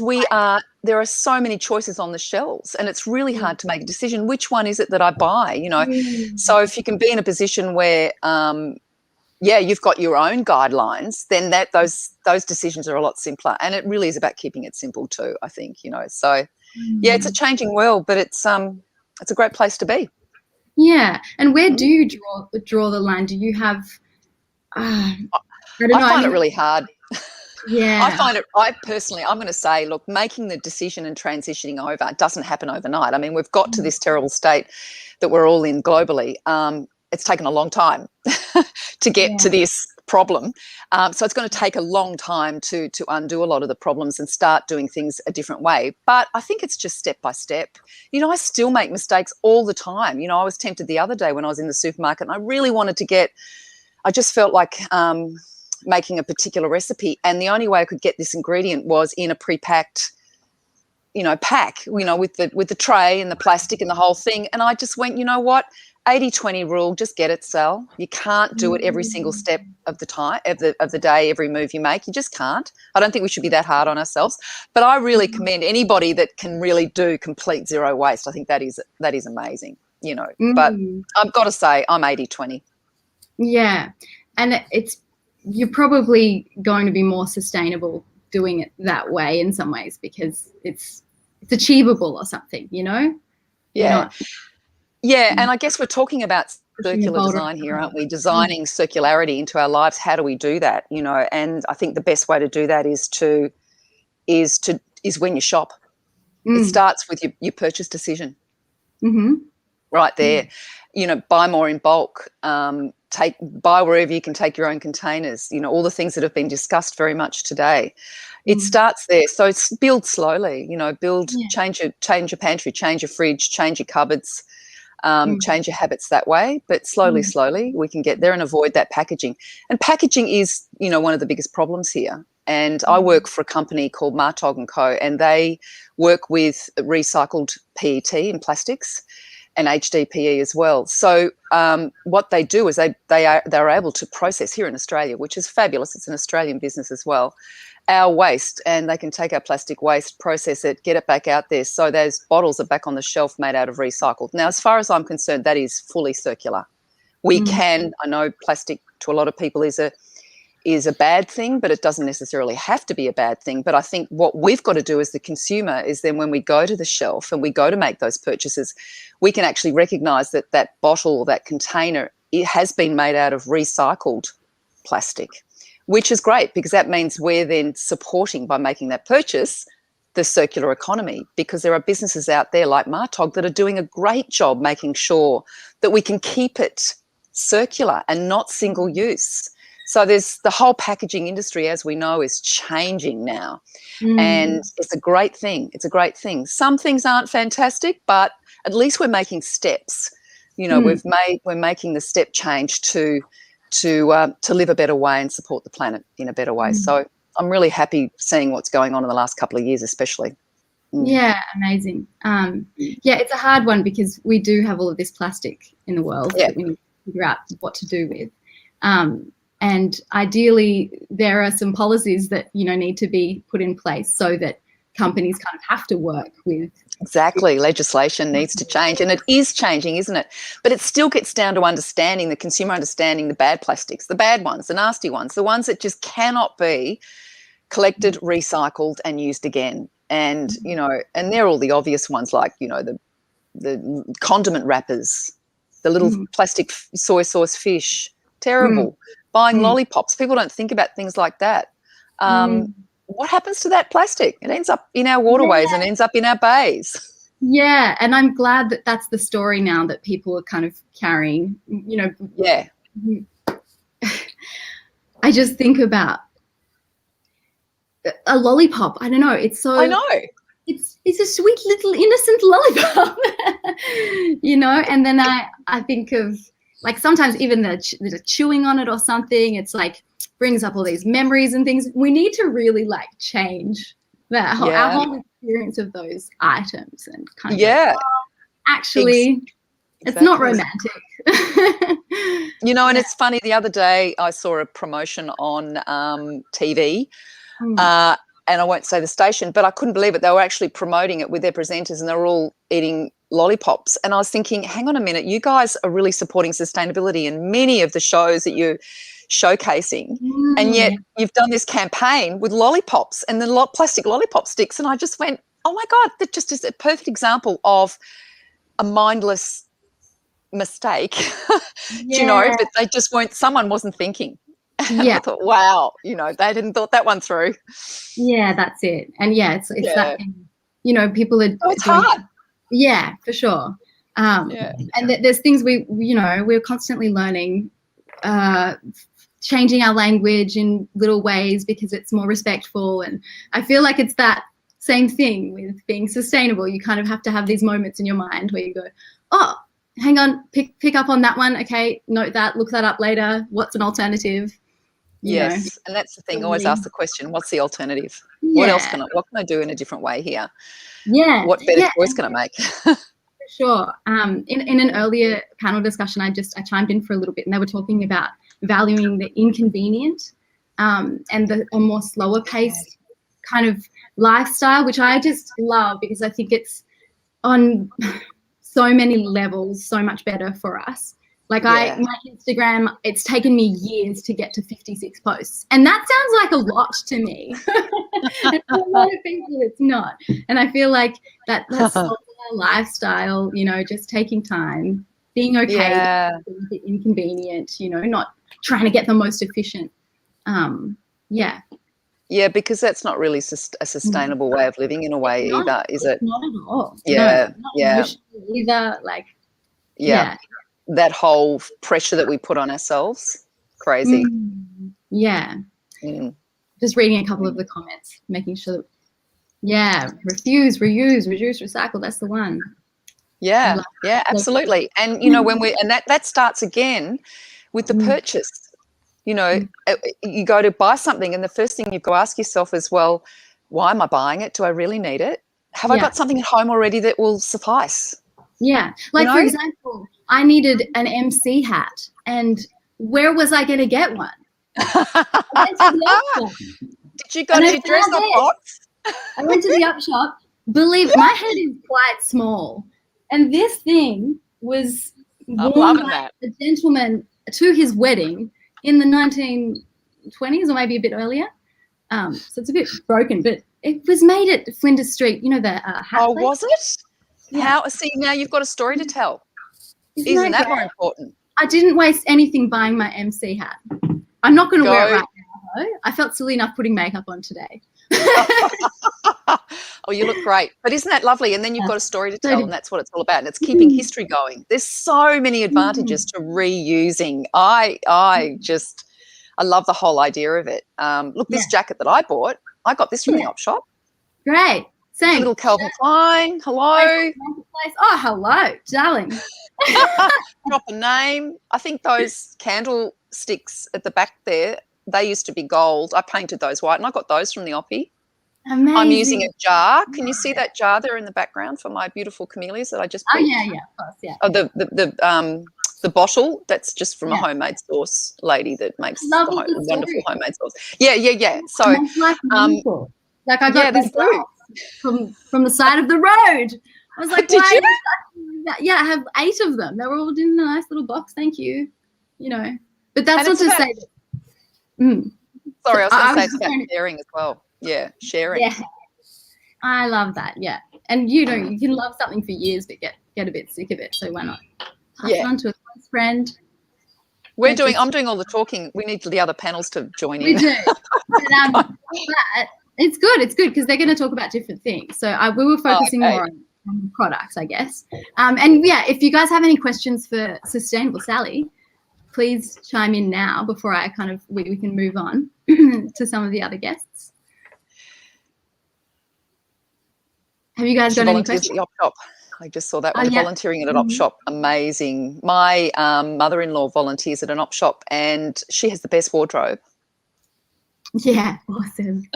there are so many choices on the shelves, and it's really hard to make a decision. Which one is it that I buy? You know, so if you can be in a position where, you've got your own guidelines, then those decisions are a lot simpler. And it really is about keeping it simple too, I think, you know. So it's a changing world, but it's a great place to be. Yeah. And where do you draw the line? Do you have I find it really hard. Yeah. I personally, I'm going to say, look, making the decision and transitioning over doesn't happen overnight. I mean, we've got to this terrible state that we're all in globally. It's taken a long time to get to this problem. So it's going to take a long time to undo a lot of the problems and start doing things a different way. But I think it's just step by step. You know, I still make mistakes all the time. You know, I was tempted the other day when I was in the supermarket, and I really wanted to I just felt like making a particular recipe, and the only way I could get this ingredient was in a pre-packed, you know, pack, you know, with the tray and the plastic and the whole thing. And I just went, you know what, 80-20 rule, just get it, Sal. You can't do it every single step of the time of the day, every move you make. You just can't. I don't think we should be that hard on ourselves. But I really commend anybody that can really do complete zero waste. I think that is amazing, you know. But I've got to say, I'm 80-20. Yeah. And you're probably going to be more sustainable doing it that way in some ways, because it's achievable or something, you know? Yeah. And I guess we're talking about circular design here, aren't we? Designing circularity into our lives. How do we do that? You know, and I think the best way to do that is when you shop. It starts with your purchase decision. Right there. You know, buy more in bulk. Buy wherever you can take your own containers. You know, all the things that have been discussed very much today. It starts there. So it's build slowly. You know, change your pantry, change your fridge, change your cupboards. Change your habits that way, but slowly we can get there and avoid that packaging. And packaging is, you know, one of the biggest problems here. And I work for a company called Martog & Co, and they work with recycled PET and plastics and HDPE as well. So what they do is they're able to process here in Australia, which is fabulous. It's an Australian business as well, our waste, and they can take our plastic waste, process it, get it back out there. So those bottles are back on the shelf made out of recycled. Now, as far as I'm concerned, that is fully circular. I know plastic to a lot of people is a bad thing, but it doesn't necessarily have to be a bad thing. But I think what we've got to do as the consumer is then when we go to the shelf and we go to make those purchases, we can actually recognise that that bottle or that container, it has been made out of recycled plastic, which is great, because that means we're then supporting, by making that purchase, the circular economy, because there are businesses out there like Martog that are doing a great job making sure that we can keep it circular and not single use. So there's the whole packaging industry, as we know, is changing now. And it's a great thing. It's a great thing. Some things aren't fantastic, but at least we're making steps You know, we're making the step change to live a better way and support the planet in a better way. So I'm really happy seeing what's going on in the last couple of years, especially. Yeah, amazing. Yeah, it's a hard one because we do have all of this plastic in the world that we need to figure out what to do with. And ideally, there are some policies that, you know, need to be put in place so that companies kind of have to work with. Exactly. Legislation needs to change, and it is changing, isn't it? But it still gets down to understanding, the consumer understanding the bad plastics, the bad ones, the nasty ones, the ones that just cannot be collected, recycled and used again. And, you know, and they're all the obvious ones, like, you know, the condiment wrappers, the little plastic soy sauce fish, terrible. Buying lollipops. People don't think about things like that. What happens to that plastic? It ends up in our waterways and ends up in our bays. Yeah, and I'm glad that that's the story now that people are kind of carrying, you know. Yeah. I just think about a lollipop. I don't know. It's so. I know. It's a sweet little innocent lollipop, you know. And then I think of, like, sometimes even the chewing on it or something. It's like brings up all these memories and things. We need to really like change that whole, our whole experience of those items and kind of go, oh, actually it's not romantic. You know, and it's funny, the other day I saw a promotion on TV and I won't say the station, but I couldn't believe it. They were actually promoting it with their presenters and they were all eating lollipops. And I was thinking, hang on a minute, you guys are really supporting sustainability in many of the shows that you're showcasing, and yet you've done this campaign with lollipops and the plastic lollipop sticks. And I just went, oh my God, that just is a perfect example of a mindless mistake. Do you know, but they just weren't, someone wasn't thinking. I thought, wow, you know, they didn't thought that one through. Yeah, that's it. And it's that, you know, people are it's hard. Yeah, for sure. And there's things we're constantly learning, changing our language in little ways because it's more respectful. And I feel like it's that same thing with being sustainable. You kind of have to have these moments in your mind where you go, oh, hang on, pick up on that one. Okay, note that, look that up later. What's an alternative? You know? And that's the thing. Always ask the question, what's the alternative? What else what can I do in a different way here? What better choice can I make? Sure. In an earlier panel discussion, I chimed in for a little bit, and they were talking about valuing the inconvenient and a more slower paced kind of lifestyle, which I just love because I think it's on so many levels so much better for us. Like my Instagram, it's taken me years to get to 56 posts, and that sounds like a lot to me. And for a lot of people, it's not. And I feel like that's lifestyle, you know, just taking time, being okay with the inconvenient, you know, not trying to get the most efficient. Yeah, because that's not really a sustainable way of living in a way either, is it? Not at all. Yeah, either, like, that whole pressure that we put on ourselves, crazy. Just reading a couple of the comments, making sure that, refuse, reuse, reduce, recycle, that's the one. Absolutely. And you know, and that starts again with the purchase. You know, you go to buy something and the first thing you've got to ask yourself is, well, why am I buying it? Do I really need it? Have I got something at home already that will suffice? Yeah. Like, for example, I needed an MC hat, and where was I going to get one? Did you go to your dress up box? I went to the up shop. Believe my head is quite small, and this thing was worn by a gentleman to his wedding in the 1920s or maybe a bit earlier. So it's a bit broken, but it was made at Flinders Street. You know, the hat place? Was it? Yeah. See, now you've got a story to tell. Isn't that more important? I didn't waste anything buying my MC hat. I'm not going to wear it right now, though. I felt silly enough putting makeup on today. Oh, you look great. But isn't that lovely? And then you've got a story to tell, and that's what it's all about. And it's keeping history going. There's so many advantages to reusing. I love the whole idea of it. Look, this jacket that I bought, I got this from the op shop. Great. Same. Little Calvin Klein. Hello. Oh, hello, darling. Drop a name. I think those candlesticks at the back there, they used to be gold. I painted those white, and I got those from the Oppie. Amazing. I'm using a jar. Can you see that jar there in the background for my beautiful camellias that I just picked? Oh yeah, of course, yeah. Oh, the bottle, that's just from a homemade sauce lady that makes wonderful homemade sauce. Yeah. So like I got this box from the side of the road. I was like, did why? You? Yeah, I have 8 of them. They were all in a nice little box. Thank you. You know, but that's not to say that. Sorry, I was going to say it's about sharing as well. Yeah, sharing. Yeah, I love that. Yeah, and you can love something for years, but get a bit sick of it. So why not pass it on to a close friend? I'm doing all the talking. We need the other panels to join in. We do. But, it's good because they're going to talk about different things. So we were focusing more on products, I guess. And yeah, if you guys have any questions for Sustainable Sally, please chime in now before I we can move on to some of the other guests. Have you guys got any questions? At the op shop. I just saw that one. Volunteering at an op shop. Amazing. My mother-in-law volunteers at an op shop, and she has the best wardrobe. Yeah, awesome.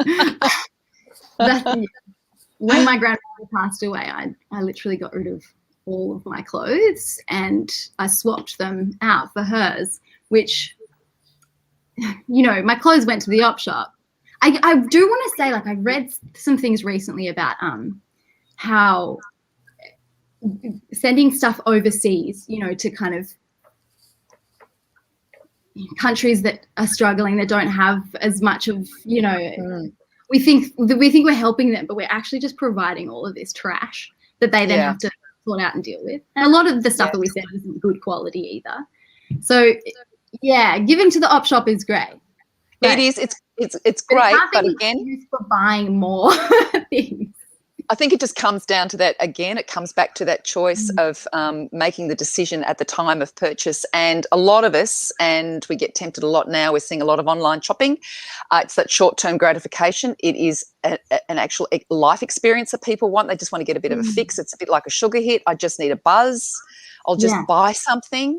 When my grandmother passed away, I literally got rid of all of my clothes and I swapped them out for hers, which, my clothes went to the op shop. I do want to say, I read some things recently about how sending stuff overseas, to kind of countries that are struggling, that don't have as much of, we think we're helping them, but we're actually just providing all of this trash that they then have to sort out and deal with. And a lot of the stuff that we send isn't good quality either. So yeah, giving to the op shop is great. It is. It's great, but again, used for buying more things. I think it just comes down to that again. It comes back to that choice of making the decision at the time of purchase. And a lot of us, and we get tempted a lot now, we're seeing a lot of online shopping. It's that short-term gratification. It is an actual life experience that people want. They just want to get a bit of a fix. It's a bit like a sugar hit. I just need a buzz. I'll just buy something.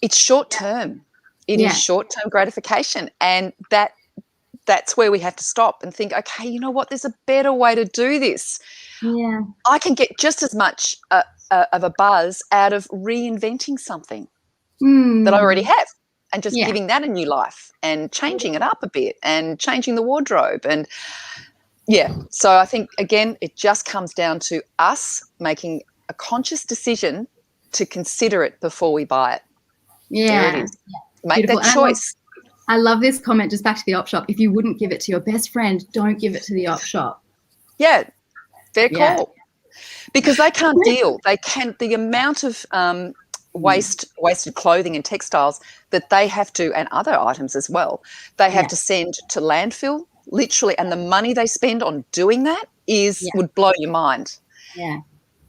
It's short-term. It is short-term gratification. And that's where we have to stop and think, okay, you know what? There's a better way to do this. Yeah. I can get just as much of a buzz out of reinventing something that I already have and just giving that a new life and changing it up a bit and changing the wardrobe. And so I think, again, it just comes down to us making a conscious decision to consider it before we buy it. Yeah. There it is. Make that choice. I love this comment, just back to the op shop. If you wouldn't give it to your best friend, don't give it to the op shop. Yeah, fair call. Because they can't deal. The amount of wasted clothing and textiles that they have to, and other items as well, they have to send to landfill, literally, and the money they spend on doing that would blow your mind. Yeah.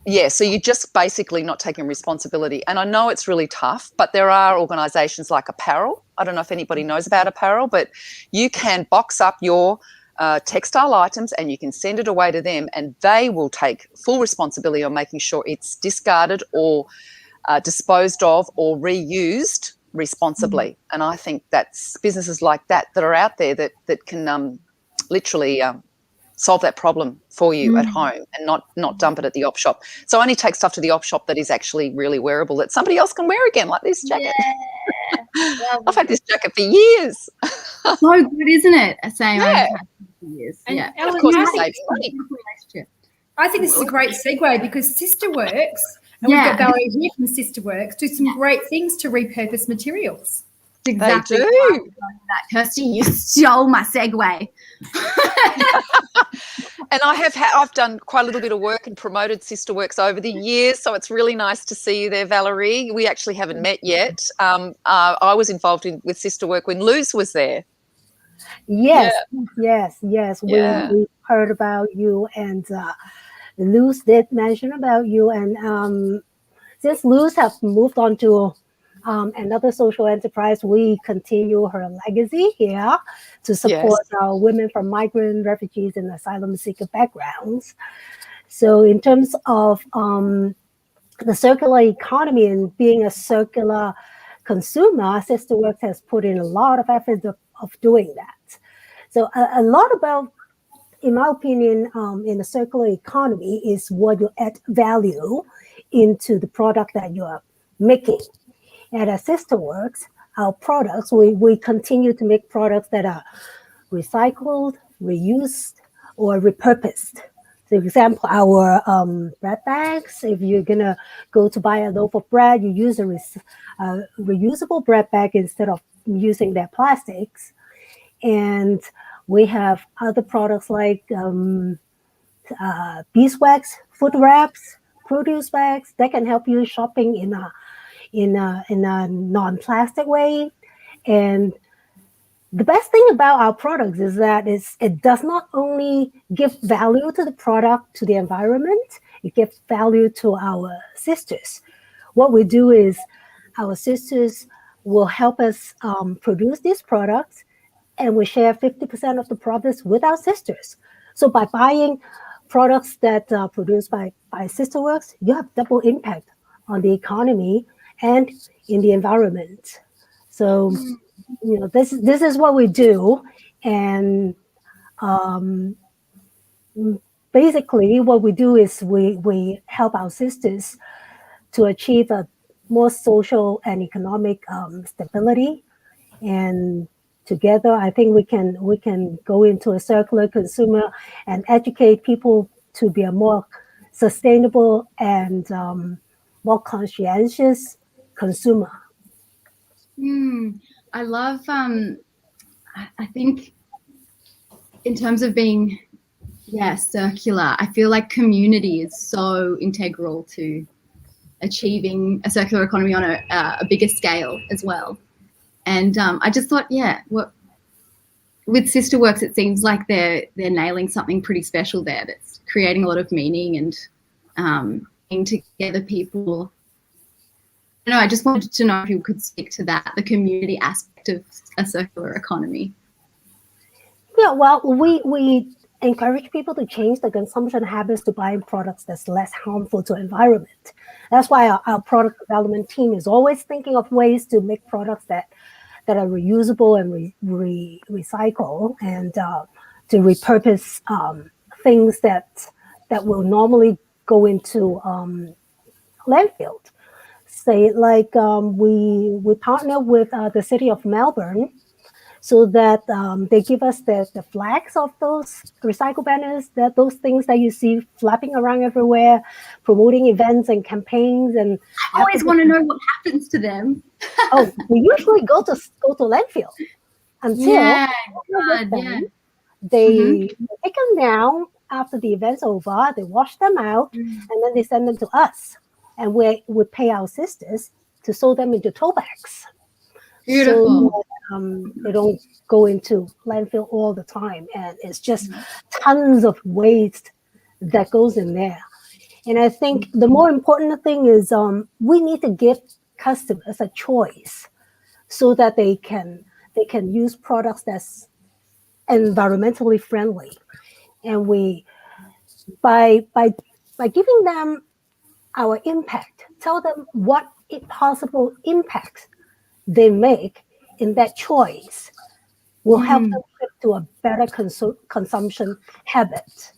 Yeah, so you're just basically not taking responsibility. And I know it's really tough, but there are organisations like Apparel. I don't know if anybody knows about Apparel, but you can box up your textile items and you can send it away to them, and they will take full responsibility on making sure it's discarded or disposed of or reused responsibly. And I think that's businesses like that are out there that can literally solve that problem for you at home and not dump it at the op shop. So only take stuff to the op shop that is actually really wearable, that somebody else can wear again, like this jacket. I've had this jacket for years. So good, isn't it? Same. Yeah. Years. And Yeah. Ellen, Of course, I it think- saves money. I think this is a great segue because Sister Works, and we've got Valerie here from Sister Works, do some great things to repurpose materials. Exactly. They do. I love that, Kirsty, you stole my segue. And I've done quite a little bit of work and promoted Sister Works over the years, so it's really nice to see you there, Valerie. We actually haven't met yet. I was involved with Sister Work when Luz was there. Yes. We heard about you, and Luz did mention about you, and since Luz have moved on to another social enterprise, we continue her legacy here to support women from migrant, refugees, and asylum seeker backgrounds. So in terms of the circular economy and being a circular consumer, SisterWorks has put in a lot of effort of doing that. So a lot about, in my opinion, in the circular economy is what you add value into the product that you are making. And at SisterWorks, our products, we continue to make products that are recycled, reused, or repurposed. For example, our bread bags, if you're gonna go to buy a loaf of bread, you use a reusable bread bag instead of using their plastics. And we have other products like beeswax, food wraps, produce bags that can help you shopping in a non-plastic way. And the best thing about our products is that it does not only give value to the product, to the environment, it gives value to our sisters. What we do is our sisters will help us produce these products, and we share 50% of the profits with our sisters. So by buying products that are produced by SisterWorks, you have double impact on the economy and in the environment. So this is what we do, and basically what we do is we help our sisters to achieve a more social and economic stability, and together I think we can go into a circular consumer and educate people to be a more sustainable and more conscientious consumer. I love, I think in terms of being, circular, I feel like community is so integral to achieving a circular economy on a bigger scale as well. And I just thought, with SisterWorks, it seems like they're nailing something pretty special there that's creating a lot of meaning and bringing together people. I just wanted to know if you could speak to that, the community aspect of a circular economy. Yeah, well, we encourage people to change the consumption habits to buying products that's less harmful to environment. That's why our product development team is always thinking of ways to make products that are reusable and recycle, and to repurpose things that will normally go into landfill. Say like we partner with the city of Melbourne, so that they give us the flags of those recycle banners, those things that you see flapping around everywhere, promoting events and campaigns. And I always want to know what happens to them. Oh, we usually go to landfill until they take them down after the event's over. They wash them out, and then they send them to us, and we pay our sisters to sew them into tote bags. Beautiful. So they don't go into landfill all the time, and it's just tons of waste that goes in there. And I think the more important thing is we need to give customers a choice so that they can use products that's environmentally friendly. And we by giving them our impact, tell them what possible impact they make in that choice will help them shift to a better consumption habit.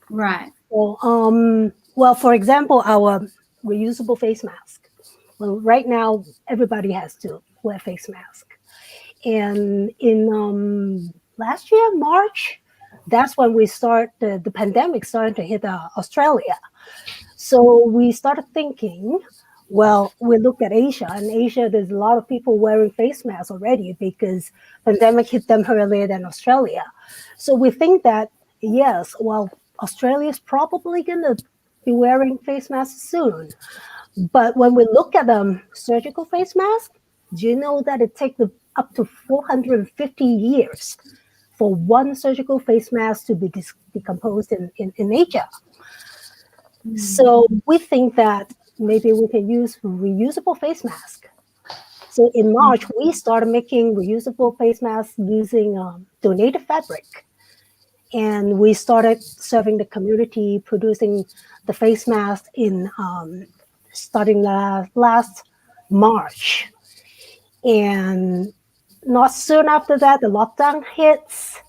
Right. Well, for example, our reusable face mask. Well, right now everybody has to wear face mask, and in last year March, that's when the pandemic started to hit Australia. So we started thinking, well, we looked at Asia, and Asia, there's a lot of people wearing face masks already because pandemic hit them earlier than Australia. So we think that, yes, well, Australia is probably going to be wearing face masks soon. But when we look at surgical face masks, do you know that it takes up to 450 years for one surgical face mask to be decomposed in nature? So we think that maybe we can use reusable face mask. So in March, we started making reusable face masks using donated fabric. And we started serving the community, producing the face mask in starting last March. And not soon after that, the lockdown hits.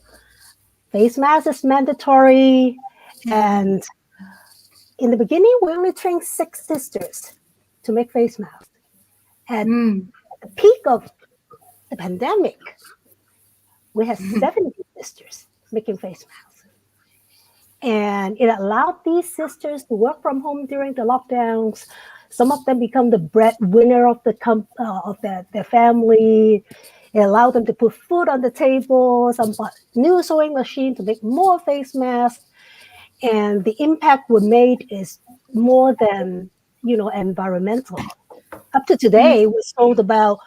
Face mask is mandatory. And in the beginning, we only trained 6 sisters to make face masks. At the peak of the pandemic, we had 70 sisters making face masks. And it allowed these sisters to work from home during the lockdowns. Some of them become the breadwinner of their family. It allowed them to put food on the table. Some bought new sewing machine to make more face masks. And the impact we made is more than, environmental. Up to today, we sold about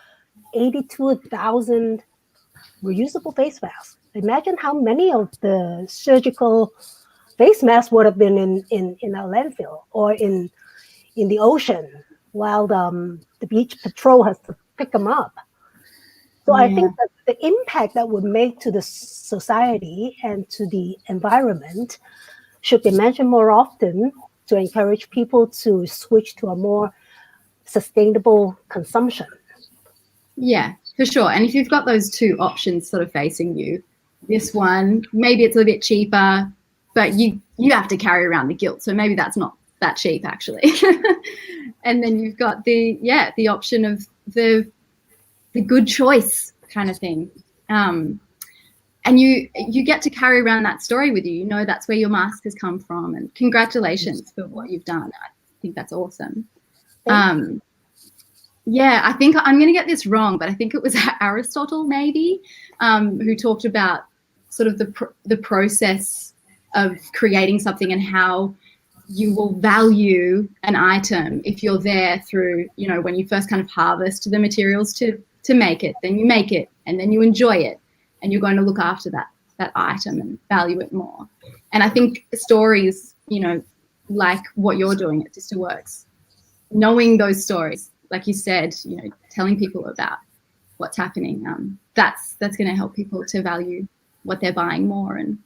82,000 reusable face masks. Imagine how many of the surgical face masks would have been in our landfill or in the ocean while the beach patrol has to pick them up. So I think that the impact that would make to the society and to the environment should be mentioned more often to encourage people to switch to a more sustainable consumption. Yeah, for sure. And if you've got those 2 options sort of facing you, this one, maybe it's a bit cheaper, but you have to carry around the guilt. So maybe that's not that cheap actually. And then you've got the option of the good choice kind of thing. And you get to carry around that story with you. You know that's where your mask has come from. And congratulations for what you've done. I think that's awesome. Yeah, I think I'm going to get this wrong, but I think it was Aristotle maybe who talked about sort of the process of creating something and how you will value an item if you're there through, when you first kind of harvest the materials to make it, then you make it and then you enjoy it and you're going to look after that item and value it more. And I think stories, like what you're doing at Sister Works, knowing those stories, like you said, telling people about what's happening, that's going to help people to value what they're buying more and,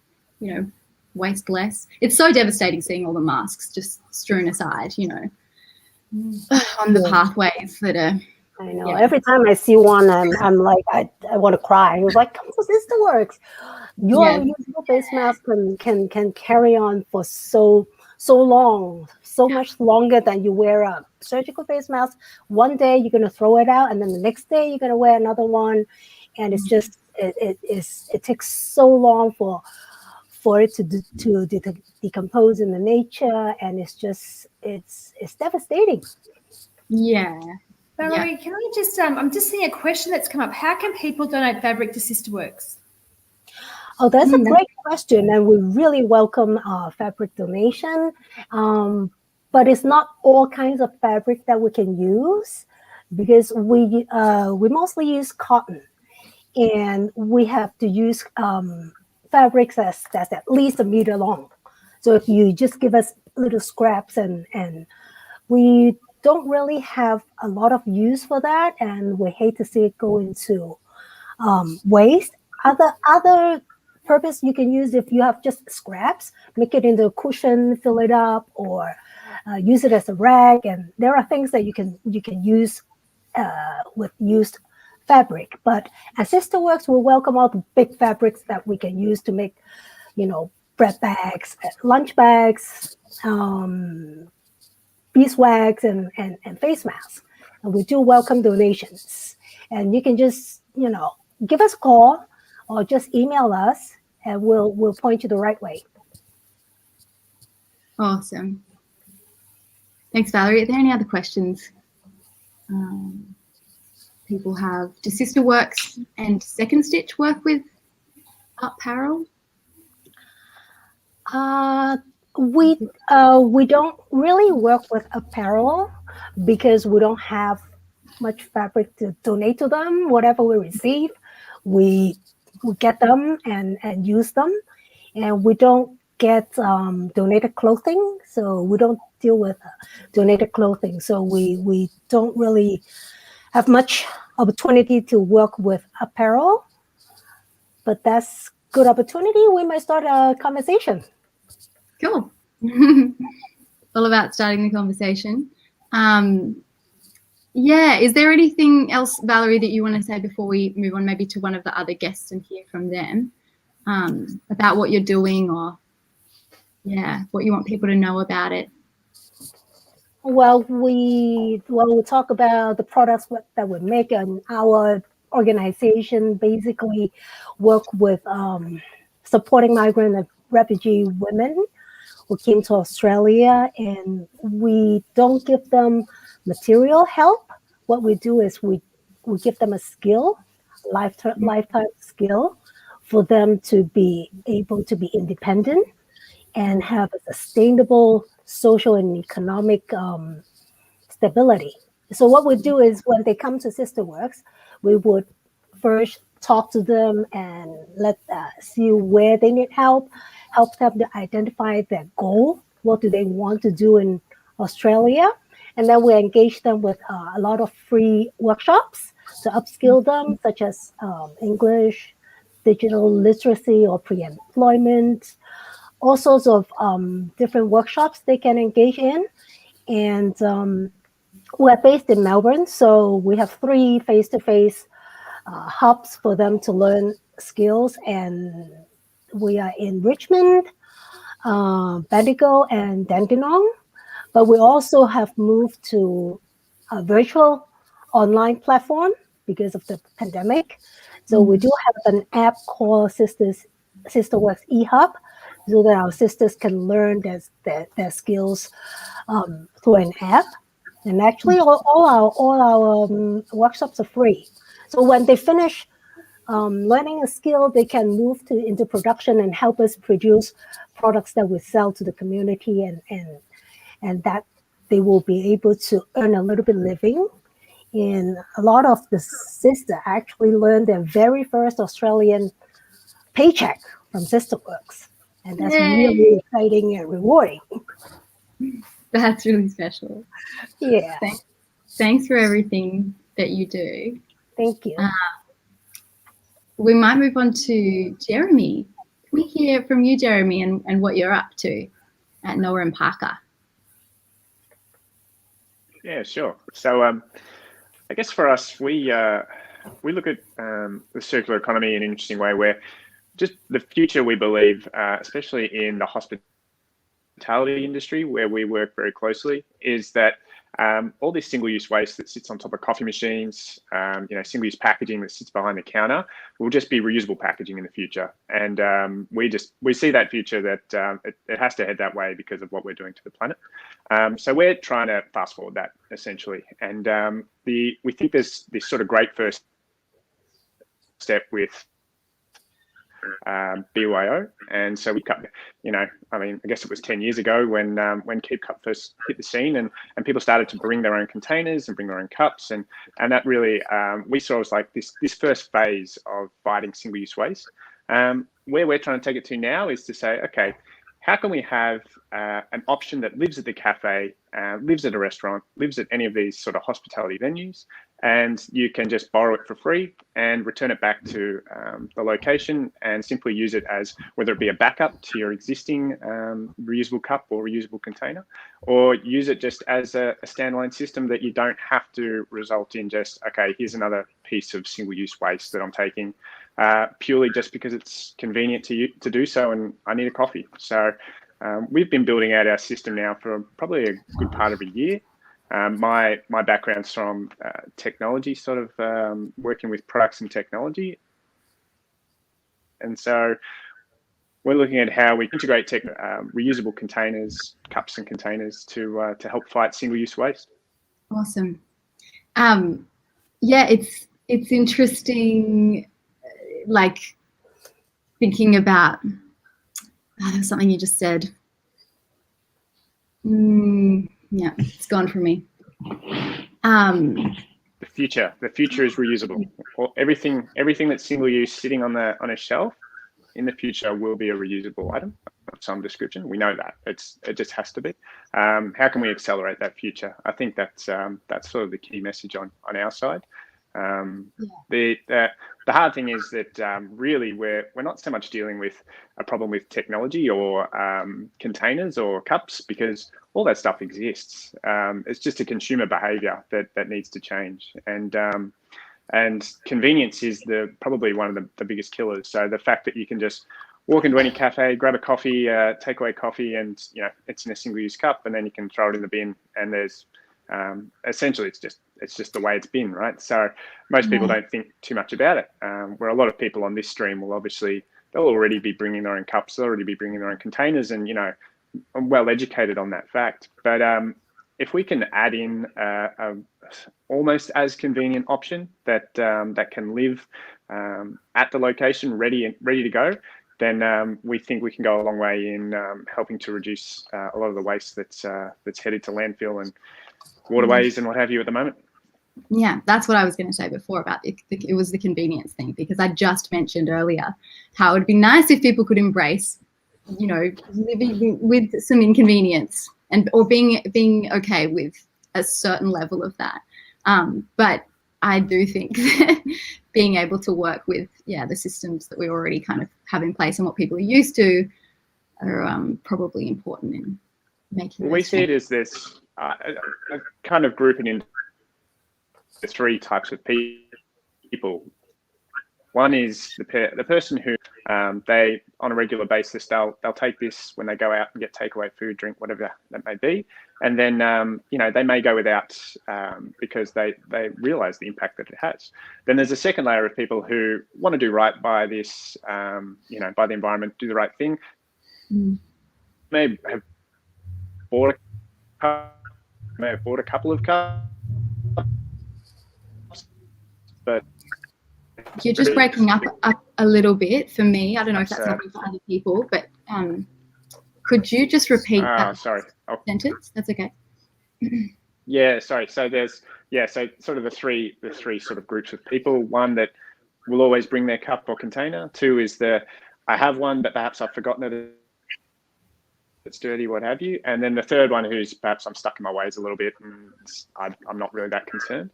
waste less. It's so devastating seeing all the masks just strewn aside, on the pathways that are. I know. Yeah. Every time I see one, I'm like, I want to cry. It was like, come to Sister Works. Your reusable face mask can carry on for so long, so much longer than you wear a surgical face mask. One day you're going to throw it out, and then the next day you're going to wear another one, and it's just it takes so long for it to decompose in the nature, and it's devastating. Yeah. Valerie, can I just I'm just seeing a question that's come up. How can people donate fabric to Sister Works? Oh, that's a great question, and we really welcome fabric donation. But it's not all kinds of fabric that we can use because we mostly use cotton, and we have to use fabrics that's at least 1 meter long. So if you just give us little scraps and we don't really have a lot of use for that, and we hate to see it go into waste. Other purpose you can use, if you have just scraps, make it into a cushion, fill it up, or use it as a rag. And there are things that you can use with used fabric. But at Sister Works, we welcome all the big fabrics that we can use to make, bread bags, lunch bags, beeswax, and face masks. And we do welcome donations. And you can just, give us a call or just email us, and we'll point you the right way. Awesome. Thanks, Valerie. Are there any other questions people have? Does Sister Works and Second Stitch work with apparel? We don't really work with apparel because we don't have much fabric to donate to them. Whatever we receive, we get them and use them, and we don't get donated clothing, so we don't deal with donated clothing. So we don't really have much opportunity to work with apparel, but that's good opportunity. We might start a conversation. Cool. All about starting the conversation. Yeah, is there anything else, Valerie, that you want to say before we move on maybe to one of the other guests and hear from them about what you're doing, or what you want people to know about it? Well, we talk about the products that we make, and our organization basically work with supporting migrant and refugee women who came to Australia, and we don't give them material help. What we do is we give them a skill, lifetime skill, for them to be able to be independent and have a sustainable social and economic stability. So what we do is when they come to SisterWorks, we would first talk to them and let see where they need help them to identify their goal. What do they want to do in Australia? And then we engage them with a lot of free workshops to upskill them, such as English, digital literacy, or pre-employment, all sorts of different workshops they can engage in. And we're based in Melbourne, so we have 3 face-to-face hubs for them to learn skills, and we are in Richmond, Bendigo, and Dandenong. But we also have moved to a virtual online platform because of the pandemic. So we do have an app called SisterWorks eHub, so that our sisters can learn their skills through an app. And actually, all our workshops are free. So when they finish learning a skill, they can move into production and help us produce products that we sell to the community, and that they will be able to earn a little bit living. And a lot of the sisters actually learned their very first Australian paycheck from SisterWorks, and that's really exciting and rewarding. That's really special. Yeah. Thanks for everything that you do. Thank you. We might move on to Jeremy. Can we hear from you, Jeremy, and what you're up to at Noah and Parker? Yeah, sure. So I guess for us, we look at the circular economy in an interesting way, where just the future, we believe, especially in the hospitality industry, where we work very closely, is that all this single-use waste that sits on top of coffee machines, single-use packaging that sits behind the counter, will just be reusable packaging in the future. And we see that future that it has to head that way because of what we're doing to the planet. So we're trying to fast forward that, essentially. And we think there's this sort of great first step with BYO, and so we cut. I guess it was 10 years ago when Keep Cup first hit the scene, and people started to bring their own containers and bring their own cups, and that really we saw as like this first phase of fighting single-use waste. Where we're trying to take it to now is to say, okay, how can we have an option that lives at the cafe, lives at a restaurant, lives at any of these sort of hospitality venues, and you can just borrow it for free and return it back to the location and simply use it as, whether it be a backup to your existing reusable cup or reusable container, or use it just as a standalone system that you don't have to result in just, okay, here's another piece of single-use waste that I'm taking purely just because it's convenient to do so and I need a coffee. So we've been building out our system now for probably a good part of a year. My background's from technology, sort of working with products and technology. And so we're looking at how we integrate reusable containers, cups and containers to help fight single-use waste. Awesome. Yeah, it's interesting, like thinking about there's something you just said. Yeah, it's gone from me. The future is reusable. Everything that's single use sitting on a shelf in the future will be a reusable item of some description. We know that it just has to be. How can we accelerate that future? I think that's sort of the key message on our side. The hard thing is that really we're not so much dealing with a problem with technology or containers or cups, because all that stuff exists. It's just a consumer behavior that needs to change. And convenience is probably one of the biggest killers. So the fact that you can just walk into any cafe, grab a coffee, takeaway coffee, and it's in a single-use cup, and then you can throw it in the bin. And there's essentially it's just the way it's been, right? So most people don't think too much about it. Where a lot of people on this stream will they'll already be bringing their own cups, they'll already be bringing their own containers, and I'm well educated on that fact. But if we can add in a almost as convenient option that can live at the location, ready to go, then we think we can go a long way in helping to reduce a lot of the waste that's headed to landfill and waterways and what have you at the moment. Yeah, that's what I was going to say before about it was the convenience thing, because I just mentioned earlier how it would be nice if people could embrace, living with some inconvenience or being okay with a certain level of that. But I do think that being able to work with, the systems that we already kind of have in place and what people are used to are probably important in making. We see it as this kind of grouping into three types of people. One is the person who they on a regular basis they'll take this when they go out and get takeaway food, drink, whatever that may be, and then they may go without because they realise the impact that it has. Then there's a second layer of people who want to do right by this, by the environment, do the right thing. May have bought a couple of cups, but you're just breaking up a little bit for me. I don't know if that's happening for other people, but could you just repeat that sentence? That's okay. Yeah, sorry. So there's so sort of the three sort of groups of people. One that will always bring their cup or container. Two is I have one, but perhaps I've forgotten it. It's dirty, what have you. And then the third one who's perhaps I'm stuck in my ways a little bit and I'm not really that concerned.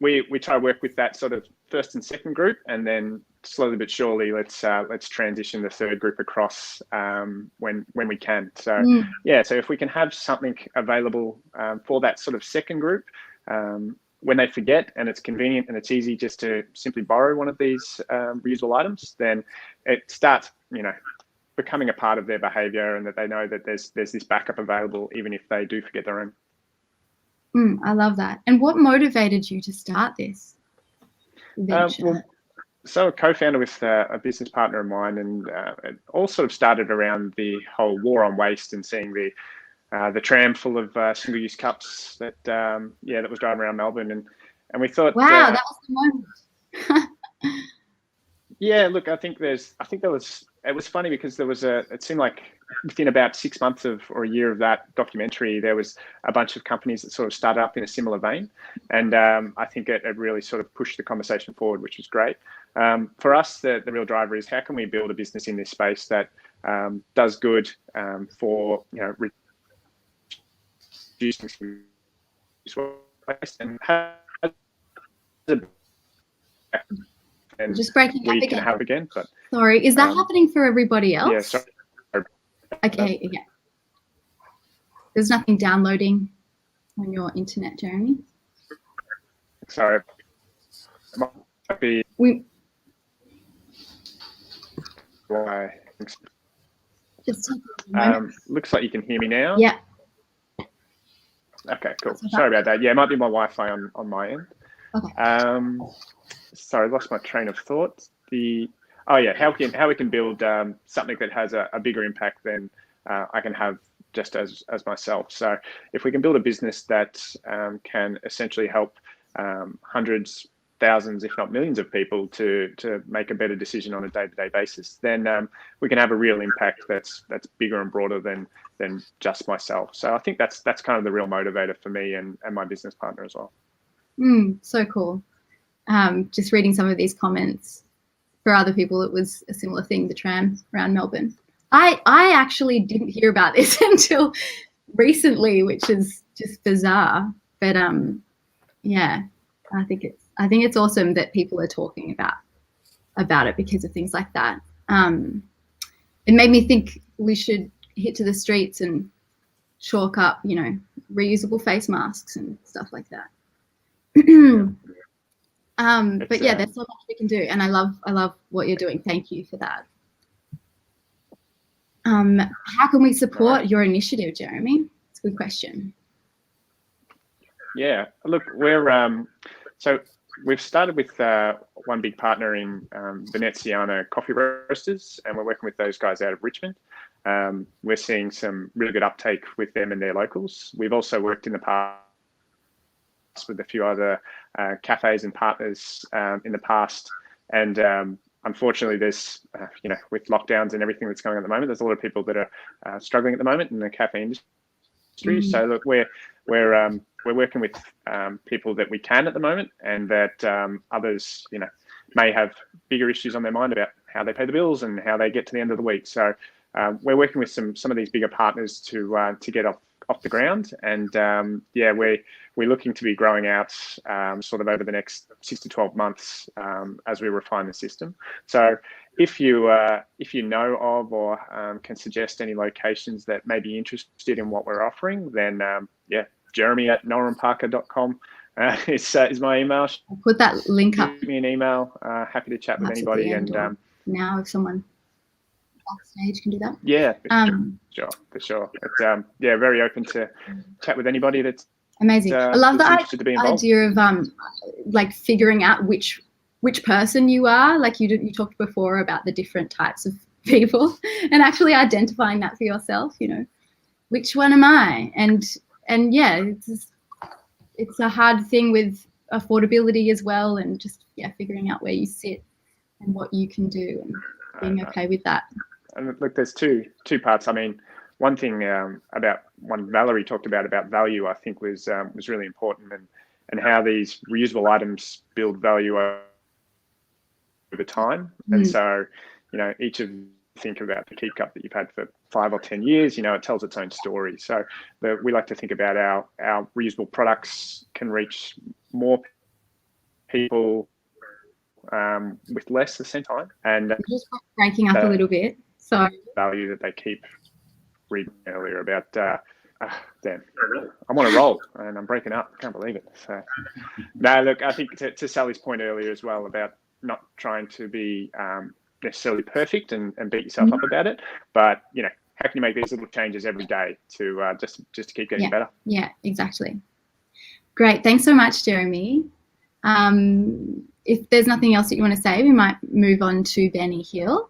We try to work with that sort of first and second group, and then slowly but surely let's transition the third group across when we can. So so if we can have something available for that sort of second group when they forget and it's convenient and it's easy just to simply borrow one of these reusable items, then it starts becoming a part of their behavior, and that they know that there's this backup available even if they do forget their own. I love that. And what motivated you to start this venture? So a co-founder with a business partner of mine, and it all sort of started around the whole war on waste and seeing the tram full of single-use cups that was driving around Melbourne, and we thought, wow, that was the moment. Yeah, look, I think it was funny because it seemed like within about 6 months or a year of that documentary, there was a bunch of companies that sort of started up in a similar vein. And I think it really sort of pushed the conversation forward, which was great. For us, the real driver is how can we build a business in this space that does good for, reducing waste and has and just breaking up we again. Can have again. But sorry, is that happening for everybody else? Yeah, sorry. Okay, yeah. There's nothing downloading on your internet, Jeremy? Sorry. Might be why. Just take a moment. Looks like you can hear me now. Yeah. Okay, cool. Sorry about that. Yeah, it might be my Wi-Fi on my end. Okay. Sorry, I lost my train of thought. How we can build something that has a bigger impact than I can have just as myself. So if we can build a business that can essentially help hundreds, thousands, if not millions of people to make a better decision on a day-to-day basis, then we can have a real impact that's bigger and broader than just myself. So I think that's kind of the real motivator for me and my business partner as well. So cool. Just reading some of these comments. For other people, it was a similar thing, the tram around Melbourne. I actually didn't hear about this until recently, which is just bizarre. But I think it's awesome that people are talking about it because of things like that. It made me think we should hit to the streets and chalk up, you know, reusable face masks and stuff like that. But yeah, there's so much we can do, and I love what you're doing. Thank you for that. How can we support your initiative, Jeremy? It's a good question. Yeah, look, so we've started with one big partner in Veneziana Coffee Roasters, and we're working with those guys out of Richmond. We're seeing some really good uptake with them and their locals. We've also worked in the past with a few other cafes and partners in the past, and unfortunately there's you know, with lockdowns and everything that's going on at the moment, there's a lot of people that are struggling at the moment in the cafe industry. So look, we're working with people that we can at the moment, and that others, you know, may have bigger issues on their mind about how they pay the bills and how they get to the end of the week. So we're working with some of these bigger partners to get off the ground, and yeah, we're looking to be growing out sort of over the next 6 to 12 months as we refine the system. So if you know of or can suggest any locations that may be interested in what we're offering, then yeah, jeremy@noranparker.com is my email. I'll put that link up. Give me an email. Happy to chat with anybody. And now if someone backstage can do that. Yeah, for sure. It's, yeah, very open to chat with anybody that's amazing. I love the idea of like figuring out which person you are. Like you talked before about the different types of people, and actually identifying that for yourself. You know, which one am I? And yeah, it's a hard thing with affordability as well, and just figuring out where you sit and what you can do and being okay with that. And look, there's two parts. I mean, one thing about one Valerie talked about value, I think was really important, and how these reusable items build value over time. And so, you know, each of you think about the Keep Cup that you've had for 5 or 10 years, you know, it tells its own story. So we like to think about our reusable products can reach more people with less at the same time. And just breaking up a little bit. So value that they keep reading earlier about damn, I'm on a roll and I'm breaking up. I can't believe it. So no, look, I think to Sally's point earlier as well about not trying to be necessarily perfect and beat yourself up about it, but you know, how can you make these little changes every day to just to keep getting better? Yeah, exactly. Great, thanks so much, Jeremy. If there's nothing else that you want to say, we might move on to Benny Hill.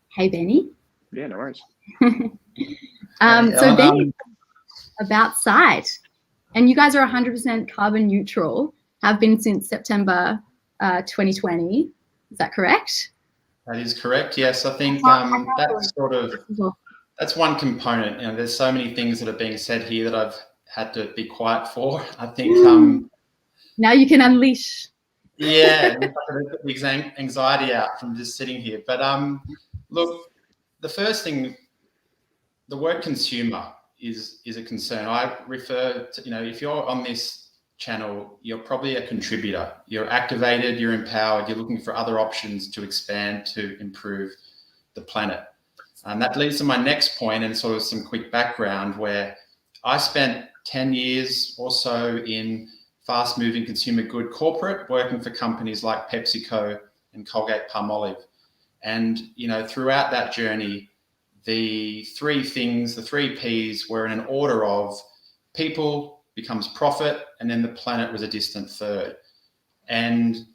Hey, Benny. Yeah, no worries. So Benny, about site, and you guys are 100% carbon neutral, have been since September 2020. Is that correct? That is correct. Yes, I think that's one component. You know, there's so many things that are being said here that I've had to be quiet for. I think now you can unleash. Yeah, the anxiety out from just sitting here. But look, the first thing, the word consumer is a concern. I refer to, you know, if you're on this channel, you're probably a contributor. You're activated, you're empowered, you're looking for other options to expand, to improve the planet. And that leads to my next point and sort of some quick background, where I spent 10 years or so in fast-moving consumer good corporate, working for companies like PepsiCo and Colgate-Palmolive. And, you know, throughout that journey, the three Ps were in an order of people becomes profit, and then the planet was a distant third. And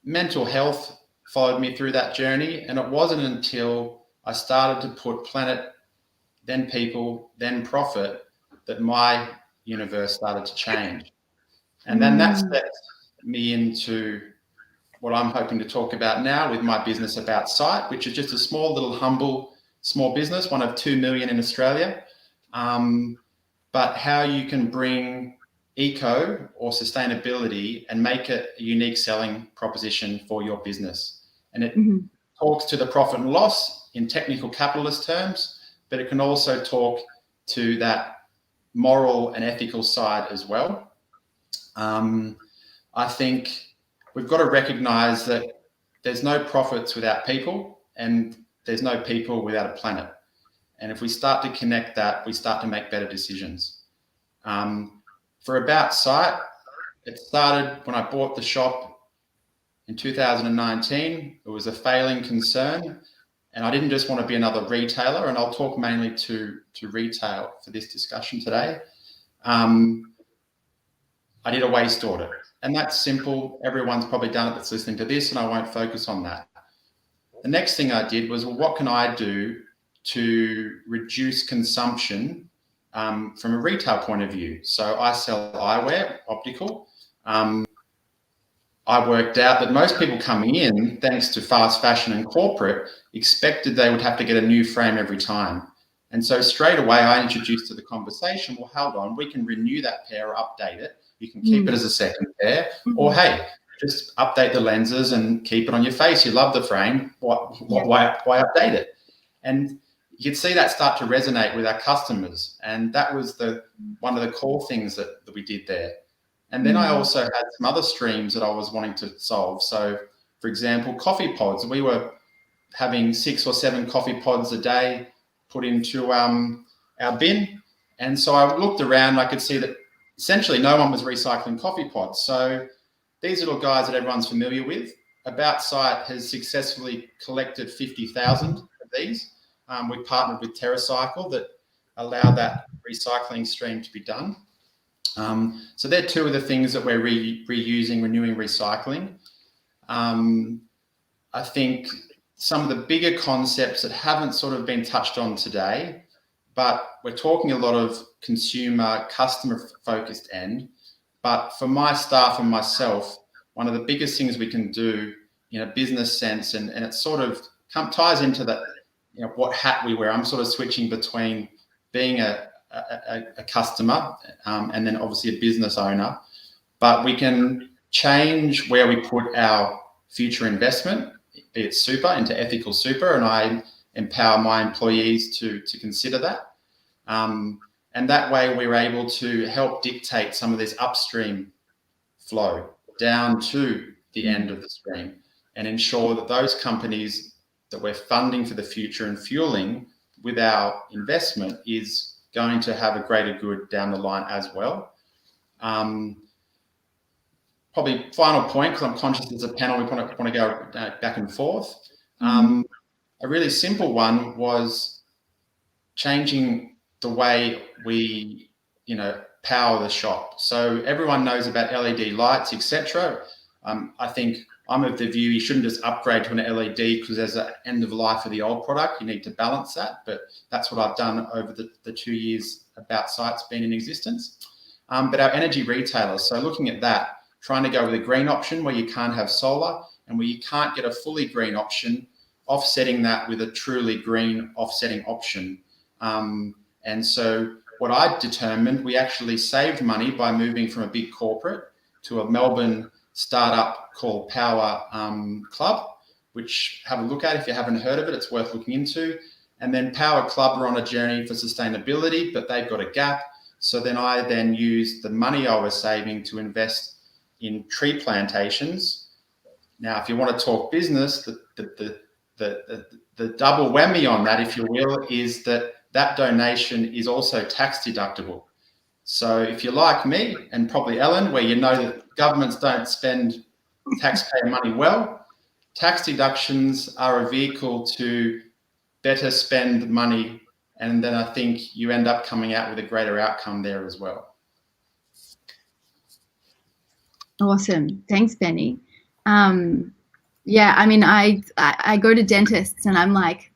mental health followed me through that journey. And it wasn't until I started to put planet, then people, then profit, that my universe started to change. And then that sets me into what I'm hoping to talk about now with my business About Site, which is just a small little humble small business, one of 2 million in Australia. But how you can bring eco or sustainability and make it a unique selling proposition for your business. And it talks to the profit and loss in technical capitalist terms, but it can also talk to that moral and ethical side as well. I think we've got to recognize that there's no profits without people, and there's no people without a planet. And if we start to connect that, we start to make better decisions. For About Site, it started when I bought the shop in 2019. It was a failing concern, and I didn't just want to be another retailer, and I'll talk mainly to retail for this discussion today. I did a waste audit, and that's simple. Everyone's probably done it that's listening to this, and I won't focus on that. The next thing I did was, well, what can I do to reduce consumption from a retail point of view? So I sell eyewear, optical. I worked out that most people coming in, thanks to fast fashion and corporate, expected they would have to get a new frame every time. And so straight away, I introduced to the conversation, well, hold on, we can renew that pair or update it. You can keep it as a second pair, or hey, just update the lenses and keep it on your face. You love the frame, why update it? And you could see that start to resonate with our customers. And that was one of the core things that we did there. And then I also had some other streams that I was wanting to solve. So, for example, coffee pods. We were having 6 or 7 coffee pods a day put into our bin. And so I looked around and I could see that essentially no one was recycling coffee pods. So these little guys that everyone's familiar with, About Site has successfully collected 50,000 of these. We partnered with TerraCycle that allow that recycling stream to be done. So they're two of the things that we're reusing, renewing, recycling. I think some of the bigger concepts that haven't sort of been touched on today, but we're talking a lot of consumer, customer-focused end. But for my staff and myself, one of the biggest things we can do in a business sense, and it sort of ties into that, what hat we wear. I'm sort of switching between being a customer and then obviously a business owner, but we can change where we put our future investment, be it super, into ethical super, and I empower my employees to consider that. And that way we're able to help dictate some of this upstream flow down to the end of the stream and ensure that those companies that we're funding for the future and fueling with our investment is going to have a greater good down the line as well. Probably final point, because I'm conscious there's a panel, we want to go back and forth. A really simple one was changing the way we, power the shop. So everyone knows about LED lights, etc. I think I'm of the view you shouldn't just upgrade to an LED because there's an end of life of the old product. You need to balance that, but that's what I've done over the 2 years About Site's been in existence. But our energy retailers, so looking at that, trying to go with a green option where you can't have solar and where you can't get a fully green option, offsetting that with a truly green offsetting option. And so what I determined, we actually saved money by moving from a big corporate to a Melbourne startup called Power Club, which have a look at if you haven't heard of it, it's worth looking into. And then Power Club are on a journey for sustainability, but they've got a gap. So then I used the money I was saving to invest in tree plantations. Now, if you want to talk business, the double whammy on that, if you will, is that donation is also tax deductible. So if you're like me and probably Ellen, where you know that governments don't spend taxpayer money well, tax deductions are a vehicle to better spend money. And then I think you end up coming out with a greater outcome there as well. Awesome. Thanks, Benny. Yeah, I mean, I go to dentists and I'm like,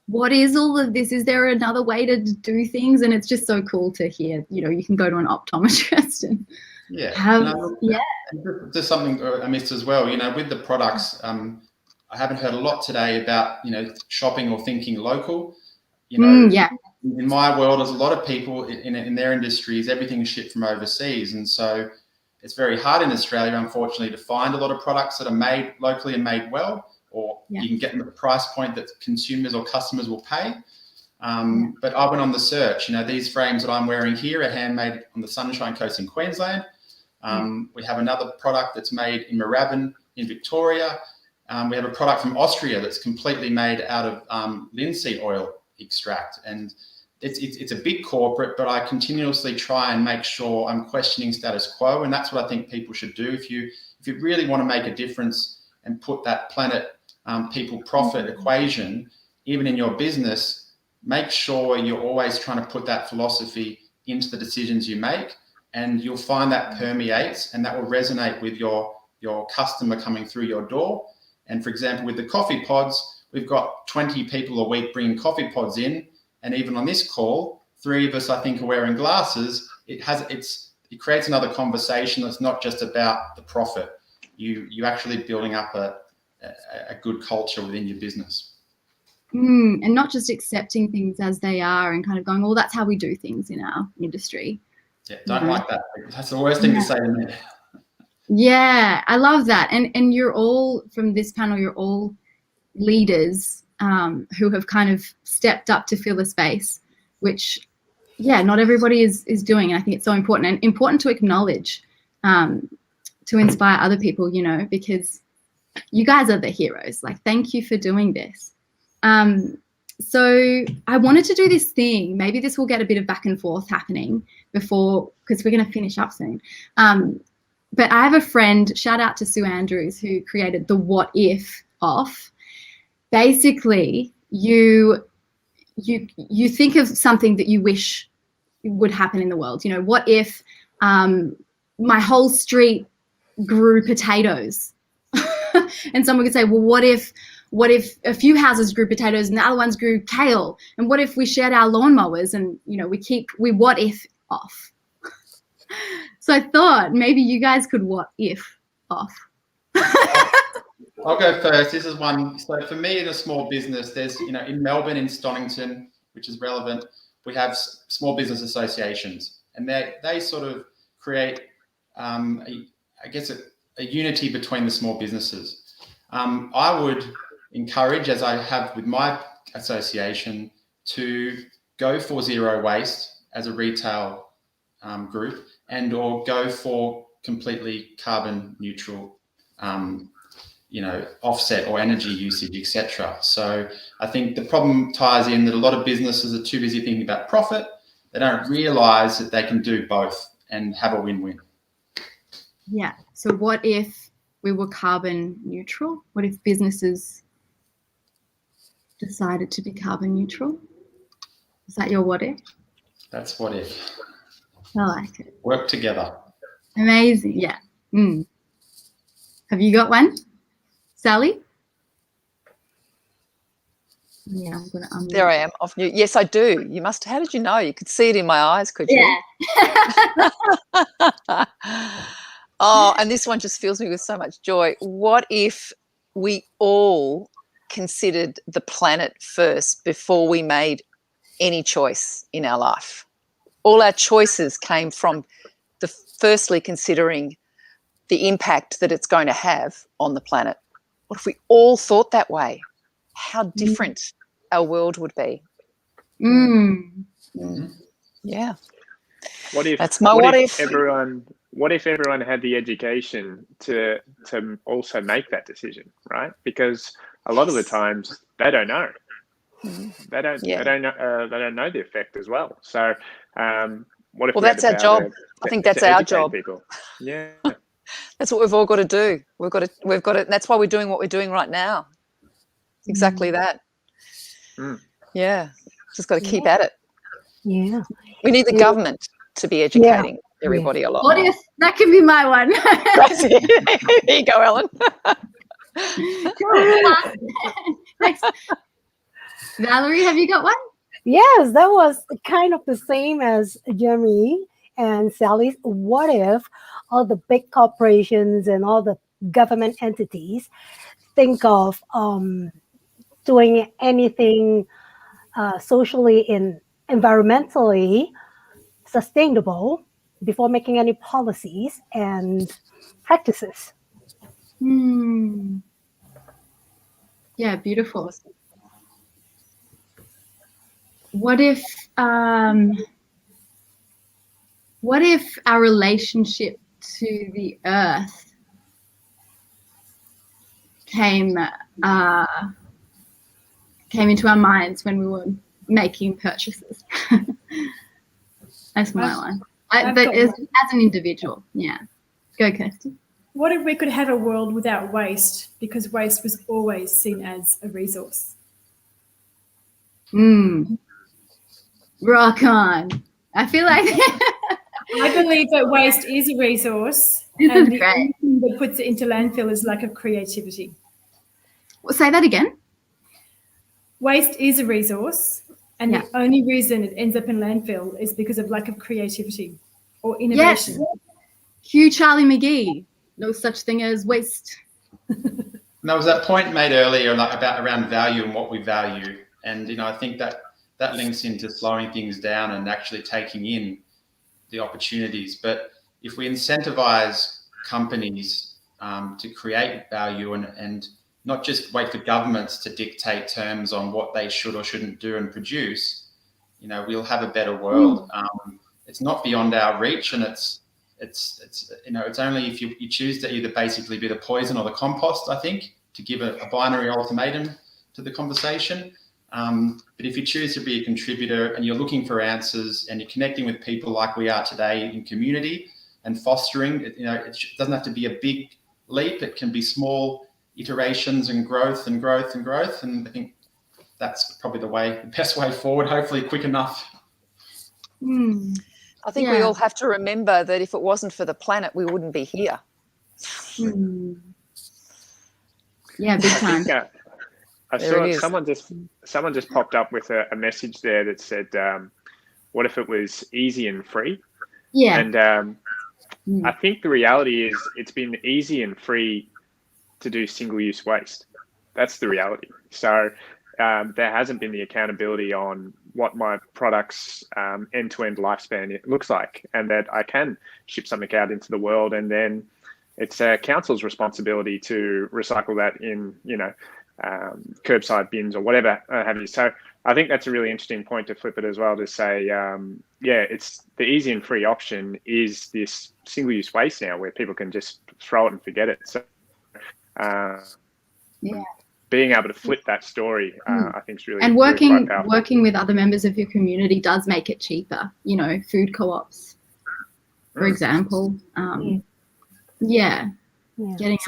what is all of this? Is there another way to do things? And it's just so cool to hear, you can go to an optometrist and There's something I missed as well, with the products. I haven't heard a lot today about, shopping or thinking local. In my world, there's a lot of people in their industries, everything's shipped from overseas. And so it's very hard in Australia, unfortunately, to find a lot of products that are made locally and made well, or you can get them at the price point that consumers or customers will pay. But I went on the search. These frames that I'm wearing here are handmade on the Sunshine Coast in Queensland. We have another product that's made in Moorabbin in Victoria. We have a product from Austria that's completely made out of linseed oil extract. And it's a big corporate, but I continuously try and make sure I'm questioning status quo. And that's what I think people should do. If you really want to make a difference and put that planet, people, profit equation, even in your business, make sure you're always trying to put that philosophy into the decisions you make, and you'll find that permeates and that will resonate with your customer coming through your door. And for example, with the coffee pods, we've got 20 people a week bringing coffee pods in. And even on this call, 3 of us, I think, are wearing glasses. It creates another conversation that's not just about the profit. You actually building up a good culture within your business. And not just accepting things as they are and kind of going, well, that's how we do things in our industry. Yeah, don't like that. That's the worst thing to say to me. Yeah, I love that. And you're all, from this panel, you're all leaders who have kind of stepped up to fill the space, which, yeah, not everybody is doing. And I think it's so important, and important to acknowledge, to inspire other people, you know, because you guys are the heroes. Like, thank you for doing this. So I wanted to do this thing. Maybe this will get a bit of back and forth happening before, because we're going to finish up soon. But I have a friend, shout out to Sue Andrews, who created the what if off. Basically, you think of something that you wish would happen in the world. You know, what if my whole street grew potatoes? And someone could say, well, what if a few houses grew potatoes and the other ones grew kale? And what if we shared our lawnmowers and, you know, we what if off? So I thought maybe you guys could what if off. I'll go first. This is one. So for me, in a small business, there's, you know, in Melbourne, in Stonington, which is relevant, we have small business associations, and they sort of create, I guess, a unity between the small businesses. I would encourage, as I have with my association, to go for zero waste as a retail group, and or go for completely carbon neutral, you know, offset or energy usage, etc. So I think the problem ties in that a lot of businesses are too busy thinking about profit. They don't realize that they can do both and have a win-win. Yeah. So what if we were carbon neutral? What if businesses decided to be carbon neutral? Is that your what if? That's what if. I like it. Work together. Amazing. Yeah. Have you got one, Sally? Yeah, I'm gonna unmute. There I am, off mute. Yes, I do. You must. How did you know? You could see it in my eyes, could you? Yeah. Oh, and this one just fills me with so much joy. What if we all considered the planet first before we made any choice in our life? All our choices came from firstly considering the impact that it's going to have on the planet. What if we all thought that way? How different our world would be. Yeah. What if that's my what if. What if everyone had the education to also make that decision, right? Because a lot of the times they don't know. They don't know the effect as well. So what if that's our job. I think that's our job. People? Yeah. That's what we've all got to do. We've got to. That's why we're doing what we're doing right now. Exactly that. Yeah. Just got to keep at it. Yeah. We need the government to be educating everybody a lot more. What if that could be my one? That's it. There you go, Ellen. Next. Valerie, have you got one? Yes, that was kind of the same as Jeremy and Sally's. What if all the big corporations and all the government entities think of doing anything socially and environmentally sustainable before making any policies and practices? Yeah, beautiful. What if our relationship to the earth came into our minds when we were making purchases. That's my line. I've But got as one. an individual, yeah. Go, Kirsty. What if we could have a world without waste, because waste was always seen as a resource? Rock on. I feel like I believe that waste is a resource, and the only thing that puts it into landfill is lack of creativity. Well, say that again. Waste is a resource, and the only reason it ends up in landfill is because of lack of creativity or innovation. Yes. Cue Charlie McGee. No such thing as waste. And there was that point made earlier about around value and what we value. And, I think that links into slowing things down and actually taking in the opportunities. But if we incentivize companies to create value and not just wait for governments to dictate terms on what they should or shouldn't do and produce, we'll have a better world. It's not beyond our reach, and it's only if you choose to either basically be the poison or the compost, I think, to give a binary ultimatum to the conversation. But if you choose to be a contributor and you're looking for answers and you're connecting with people like we are today in community and fostering, it doesn't have to be a big leap. It can be small iterations and growth and growth and growth. And I think that's probably the best way forward, hopefully quick enough. I think we all have to remember that if it wasn't for the planet, we wouldn't be here. Yeah, big time. I saw someone just popped up with a message there that said, what if it was easy and free? Yeah. And I think the reality is it's been easy and free to do single-use waste. That's the reality. So there hasn't been the accountability on what my product's end-to-end lifespan looks like, and that I can ship something out into the world, and then it's a council's responsibility to recycle that in, curbside bins or whatever have you. So I think that's a really interesting point to flip it as well, to say, it's the easy and free option is this single-use waste now, where people can just throw it and forget it. So being able to flip that story, I think is really, and really quite powerful. working with other members of your community does make it cheaper. Food co-ops, for example. So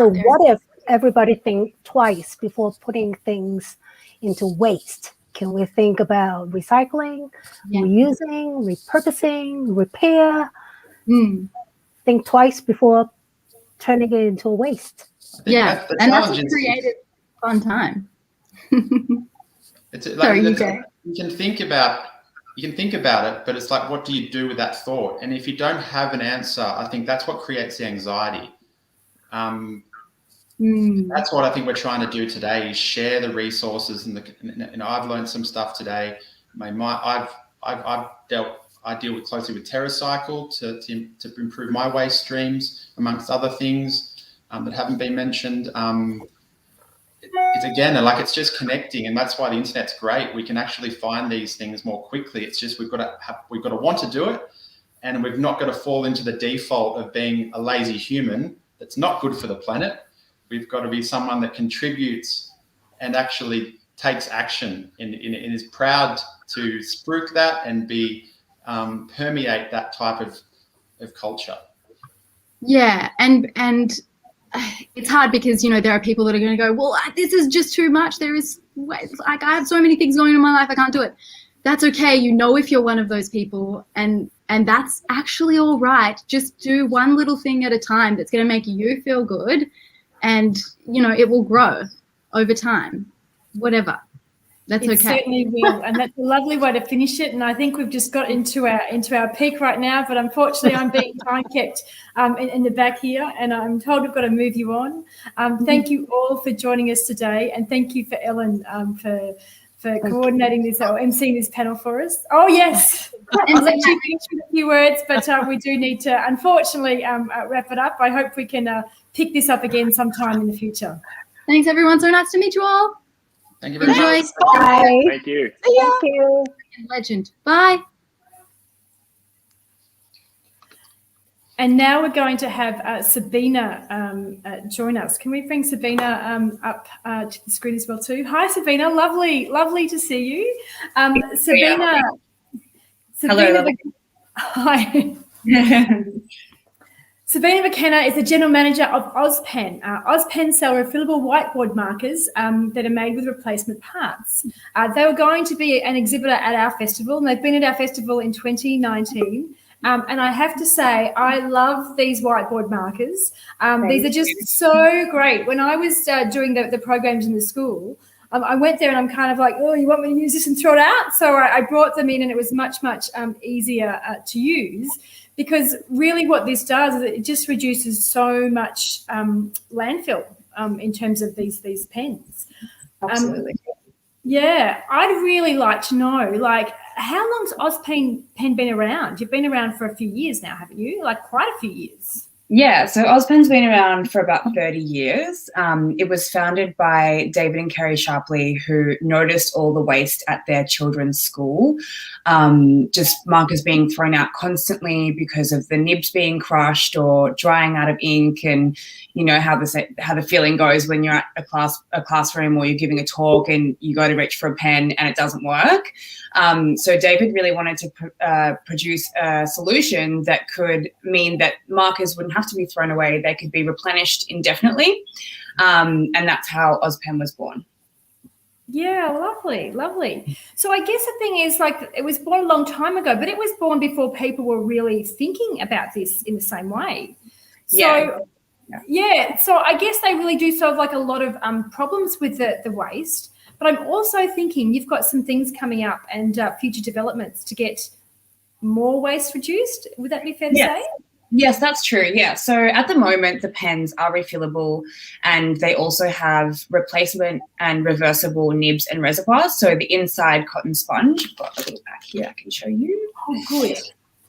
what if everybody think twice before putting things into waste? Can we think about recycling, reusing, repurposing, repair? Think twice before turning it into a waste. Yeah, and that's a creative, fun time. It's like, you can think about it, but it's like, what do you do with that thought? And if you don't have an answer, I think that's what creates the anxiety. That's what I think we're trying to do today, is share the resources. And I've learned some stuff today. I deal closely with TerraCycle to improve my waste streams, amongst other things that haven't been mentioned. It's just connecting, and that's why the internet's great. We can actually find these things more quickly. It's just we've got to want to do it, and we've not got to fall into the default of being a lazy human that's not good for the planet. We've got to be someone that contributes and actually takes action and is proud to spruik that and permeate that type of culture. Yeah, and it's hard because there are people that are going to go, well, this is just too much. I have so many things going on in my life, I can't do it. That's okay. If you're one of those people, and that's actually all right. Just do one little thing at a time that's going to make you feel good, and it will grow over time. Whatever. That's okay. It certainly will, and that's a lovely way to finish it. And I think we've just got into our peak right now, but unfortunately I'm being time kept in the back here, and I'm told we've got to move you on. Thank you all for joining us today, and thank you for Ellen for coordinating this or emceeing this panel for us. Oh yes, I'll let you finish with a few words, but we do need to unfortunately wrap it up. I hope we can pick this up again sometime in the future. Thanks everyone. So nice to meet you all. Thank you very much. Bye. Thank you. Thank you. Legend. Bye. And now we're going to have Sabina join us. Can we bring Sabina up to the screen as well too? Hi, Sabina. Lovely to see you. Sabina. Hello. Hi. Sabina McKenna is the General Manager of Ozpen. Ozpen sell refillable whiteboard markers that are made with replacement parts. They were going to be an exhibitor at our festival, and they've been at our festival in 2019. And I have to say, I love these whiteboard markers. These are just so great. When I was doing the programs in the school, I went there and I'm kind of like, oh, you want me to use this and throw it out? So I brought them in, and it was much easier to use. Because really what this does is it just reduces so much landfill in terms of these pens. Absolutely. Yeah, I'd really like to know, like, how long's Ozpen been around? You've been around for a few years now, haven't you? Like quite a few years. Yeah, so Ozpen's been around for about 30 years. It was founded by David and Kerry Sharpley, who noticed all the waste at their children's school, just markers being thrown out constantly because of the nibs being crushed or drying out of ink, and you know how the feeling goes when you're at a classroom or you're giving a talk and you go to reach for a pen and it doesn't work. So David really wanted to produce a solution that could mean that markers wouldn't have to be thrown away. They could be replenished indefinitely. And that's how Ozpen was born. Yeah, lovely. So I guess the thing is, like, it was born a long time ago, but it was born before people were really thinking about this in the same way. So so I guess they really do solve like a lot of problems with the waste. But I'm also thinking you've got some things coming up and future developments to get more waste reduced. Would that be fair to say? Yes, that's true. Yeah. So at the moment, the pens are refillable, and they also have replacement and reversible nibs and reservoirs. So the inside cotton sponge, I've got a little back here I can show you. Oh, good.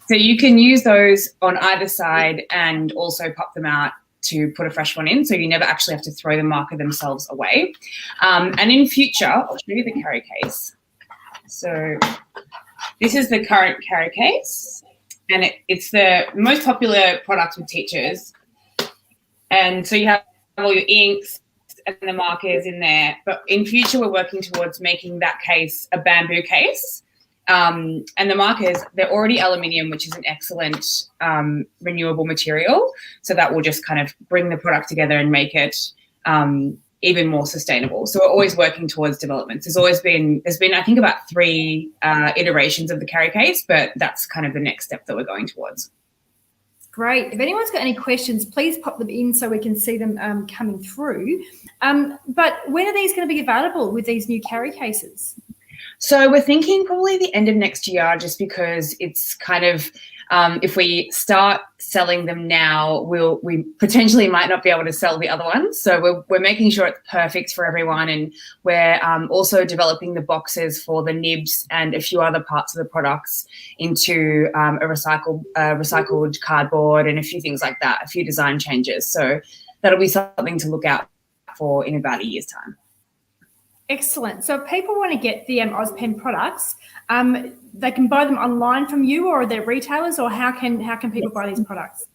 So you can use those on either side and also pop them out to put a fresh one in, so you never actually have to throw the marker themselves away. And in future, I'll show you the carry case. So this is the current carry case, and it's the most popular product with teachers. And so you have all your inks and the markers in there, but in future we're working towards making that case a bamboo case. And the markers, they're already aluminium, which is an excellent renewable material. So that will just kind of bring the product together and make it even more sustainable. So we're always working towards developments. There's been, I think, about 3 iterations of the carry case, but that's kind of the next step that we're going towards. Great. If anyone's got any questions, please pop them in so we can see them coming through. But when are these going to be available with these new carry cases? So we're thinking probably the end of next year, just because it's kind of, if we start selling them now, we potentially might not be able to sell the other ones. So we're making sure it's perfect for everyone, and we're also developing the boxes for the nibs and a few other parts of the products into a recycled cardboard and a few things like that, a few design changes. So that'll be something to look out for in about a year's time. Excellent. So if people want to get the Ozpen products, they can buy them online from you, or are there retailers, or how can people buy these products?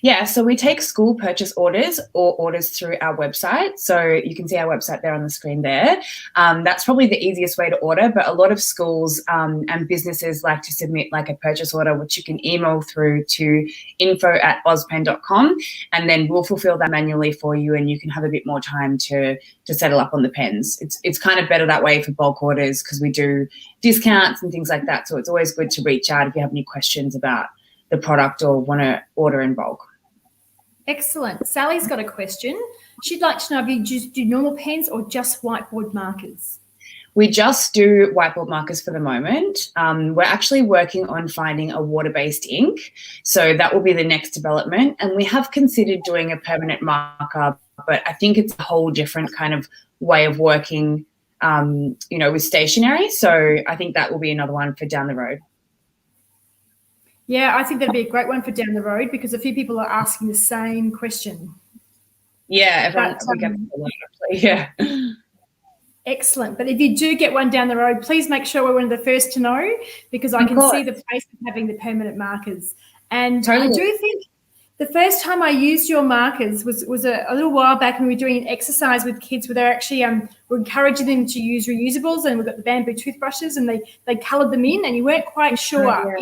Yeah, so we take school purchase orders or orders through our website. So you can see our website there on the screen there. That's probably the easiest way to order, but a lot of schools and businesses like to submit like a purchase order, which you can email through to info@ozpen.com, and then we'll fulfill that manually for you, and you can have a bit more time to settle up on the pens. It's kind of better that way for bulk orders because we do discounts and things like that. So it's always good to reach out if you have any questions about the product or want to order in bulk. Excellent. Sally's got a question. She'd like to know if you just do normal pens or just whiteboard markers. We just do whiteboard markers for the moment. We're actually working on finding a water-based ink. So that will be the next development. And we have considered doing a permanent marker, but I think it's a whole different kind of way of working, with stationery. So I think that will be another one for down the road. Yeah, I think that'd be a great one for down the road because a few people are asking the same question. Yeah, yeah. Excellent. But if you do get one down the road, please make sure we're one of the first to know, because I can see the place of having the permanent markers. And Totally. I do think the first time I used your markers was a little while back when we were doing an exercise with kids where they're actually we're encouraging them to use reusables, and we've got the bamboo toothbrushes, and they coloured them in, and you weren't quite sure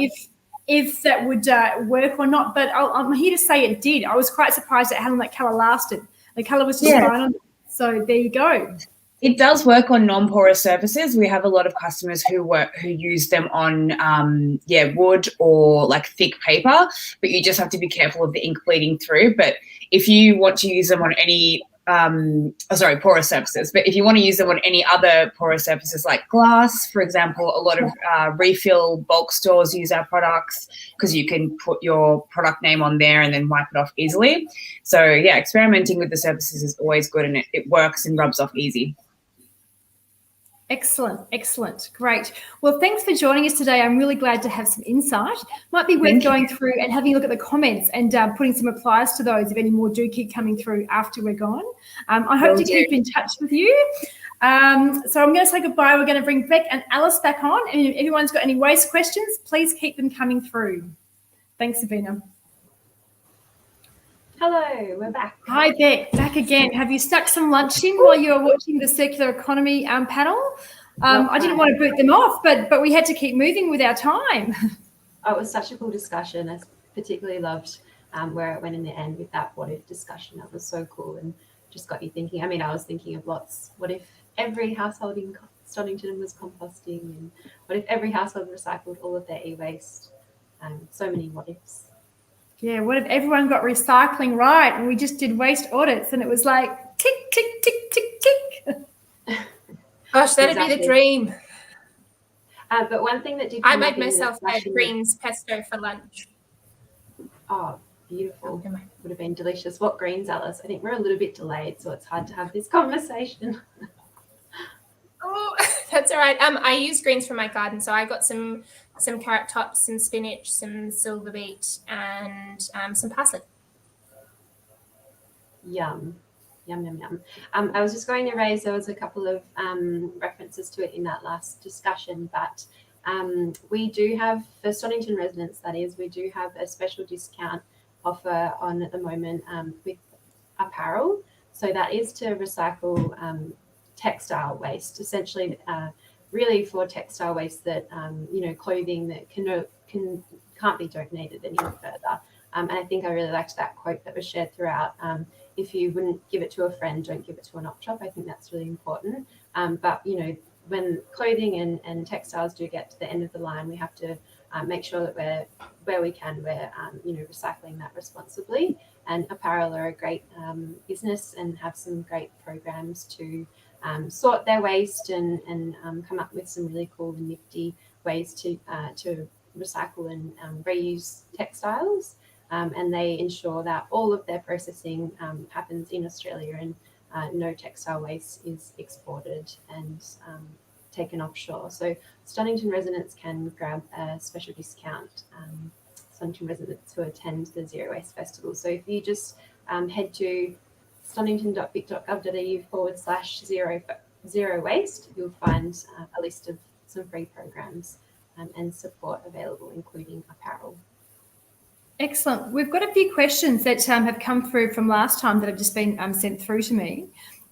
if that would work or not. But I'm here to say it did. I was quite surprised at how long that colour lasted. The colour was just fine on it. So there you go. It does work on non-porous surfaces. We have a lot of customers who use them on wood or like thick paper, but you just have to be careful of the ink bleeding through. But if you want to use them on any porous surfaces, but if you want to use them on any other porous surfaces like glass, for example, a lot of refill bulk stores use our products because you can put your product name on there and then wipe it off easily. So yeah, experimenting with the surfaces is always good, and it works and rubs off easy. Excellent, excellent, great. Well, thanks for joining us today. I'm really glad to have some insight. Might be worth going through and having a look at the comments and putting some replies to those if any more do keep coming through after we're gone. I hope to keep in touch with you. So I'm going to say goodbye. We're going to bring Beck and Alice back on, and if everyone's got any waste questions, please keep them coming through. Thanks, Sabina. Hello, we're back. Hi, Beck, back again. Have you stuck some lunch in while you were watching the circular economy panel? I didn't want to boot them off, but we had to keep moving with our time. Oh, it was such a cool discussion. I particularly loved where it went in the end with that what if discussion. That was so cool and just got you thinking. I mean, I was thinking of lots. What if every household in Stonington was composting, and what if every household recycled all of their e-waste? So many what ifs. Yeah, what if everyone got recycling right and we just did waste audits and it was like tick, tick, tick, tick, tick. Gosh, that'd be the dream. But one thing that did I made myself a greens pesto for lunch. Oh, beautiful. Would have been delicious. What greens, Alice? I think we're a little bit delayed, so it's hard to have this conversation. Oh, that's all right. I use greens from my garden, so I got some carrot tops, some spinach, some silver beet, and some parsley. Yum, yum, yum, yum. I was just going to raise, there was a couple of references to it in that last discussion, but we do have, for Stonington residents, that is, we do have a special discount offer on at the moment with apparel. So that is to recycle textile waste, essentially really for textile waste that, clothing that can't be donated any further. And I think I really liked that quote that was shared throughout. If you wouldn't give it to a friend, don't give it to an op shop. I think that's really important. But, when clothing and textiles do get to the end of the line, we have to make sure that where we can, we're, recycling that responsibly. And apparel are a great business and have some great programs to sort their waste and come up with some really cool and nifty ways to recycle and reuse textiles. And they ensure that all of their processing happens in Australia and no textile waste is exported and taken offshore. So Stonington residents can grab a special discount, Stonington residents who attend the Zero Waste Festival. So if you just head to stonington.vic.gov.au/zero waste, you'll find a list of some free programs and support available, including apparel. Excellent. We've got a few questions that have come through from last time that have just been sent through to me.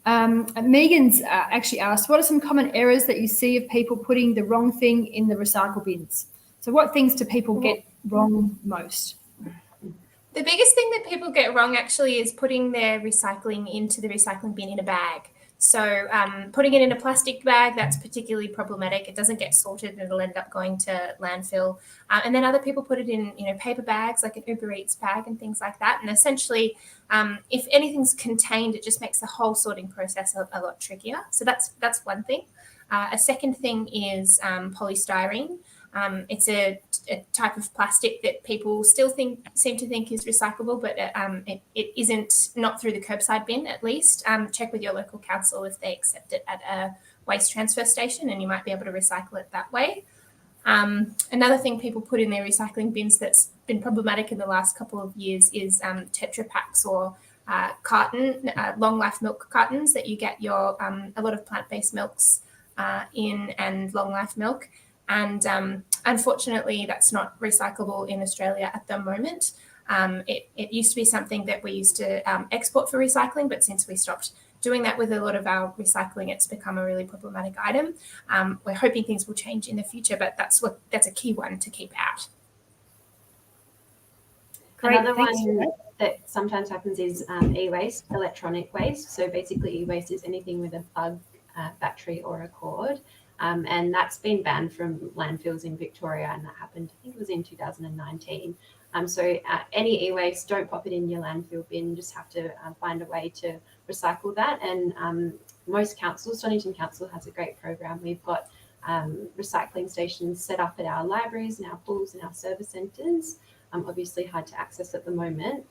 Megan's actually asked, what are some common errors that you see of people putting the wrong thing in the recycle bins? So what things do people get wrong most? The biggest thing that people get wrong actually is putting their recycling into the recycling bin in a bag. So putting it in a plastic bag, that's particularly problematic. It doesn't get sorted and it'll end up going to landfill. And then other people put it in, paper bags, like an Uber Eats bag and things like that. And essentially, if anything's contained, it just makes the whole sorting process a lot trickier. So that's one thing. A second thing is polystyrene. It's a type of plastic that people still seem to think is recyclable, but it isn't, not through the curbside bin at least. Check with your local council if they accept it at a waste transfer station, and you might be able to recycle it that way. Another thing people put in their recycling bins that's been problematic in the last couple of years is Tetra Paks or long life milk cartons that you get your a lot of plant-based milks in, and long life milk. And Unfortunately, that's not recyclable in Australia at the moment. It used to be something that we used to export for recycling, but since we stopped doing that with a lot of our recycling, it's become a really problematic item. We're hoping things will change in the future, but that's a key one to keep out. Great, Another thanks. one that sometimes happens is e-waste, electronic waste. So basically e-waste is anything with a plug, battery or a cord. And that's been banned from landfills in Victoria, and that happened, I think it was in 2019. So any e-waste, don't pop it in your landfill bin, just have to find a way to recycle that. And most councils, Donington Council has a great program. We've got recycling stations set up at our libraries and our pools and our service centres. Obviously hard to access at the moment,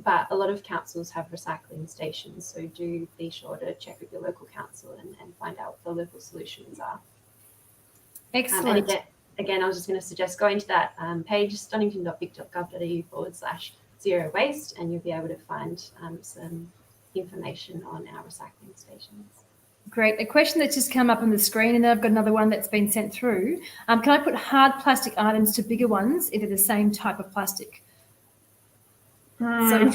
but a lot of councils have recycling stations, so do be sure to check with your local council and find out what the local solutions are. Excellent. And again, I was just going to suggest going to that page, donington.vic.gov.au/zero waste, and you'll be able to find some information on our recycling stations. Great. A question that's just come up on the screen, and then I've got another one that's been sent through. Can I put hard plastic items to bigger ones if they're the same type of plastic? So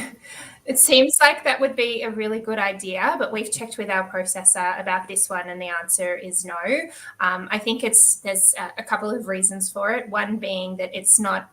it seems like that would be a really good idea, but we've checked with our processor about this one, and the answer is no. I think there's a couple of reasons for it. One being that it's not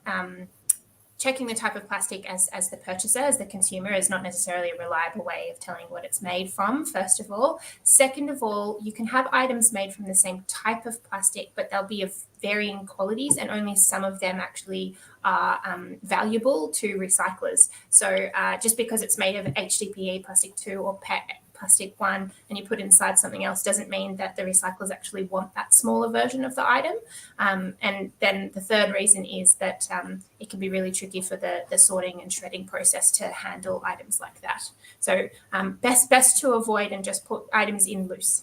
checking the type of plastic as the purchaser, as the consumer, is not necessarily a reliable way of telling what it's made from, first of all. Second of all, you can have items made from the same type of plastic, but they'll be of varying qualities, and only some of them actually are valuable to recyclers. So just because it's made of HDPE plastic 2 or PET plastic 1 and you put inside something else doesn't mean that the recyclers actually want that smaller version of the item. And then the third reason is that it can be really tricky for the sorting and shredding process to handle items like that. So best to avoid and just put items in loose.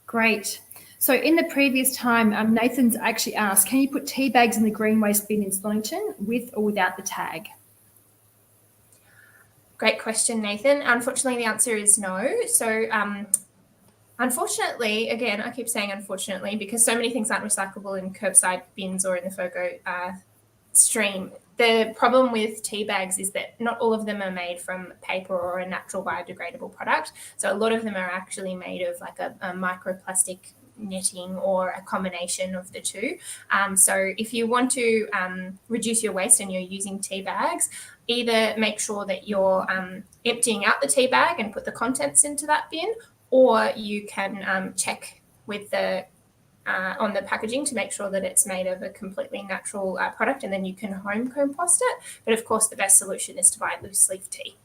Great. So in the previous time, Nathan's actually asked, can you put tea bags in the green waste bin in Stonnington with or without the tag? Great question, Nathan. Unfortunately, the answer is no. So unfortunately, again, I keep saying unfortunately because so many things aren't recyclable in curbside bins or in the FOGO stream. The problem with tea bags is that not all of them are made from paper or a natural biodegradable product. So a lot of them are actually made of like a microplastic netting or a combination of the two. So if you want to reduce your waste and you're using tea bags, either make sure that you're emptying out the tea bag and put the contents into that bin, or you can check with the on the packaging to make sure that it's made of a completely natural product, and then you can home compost it. But of course, the best solution is to buy loose leaf tea.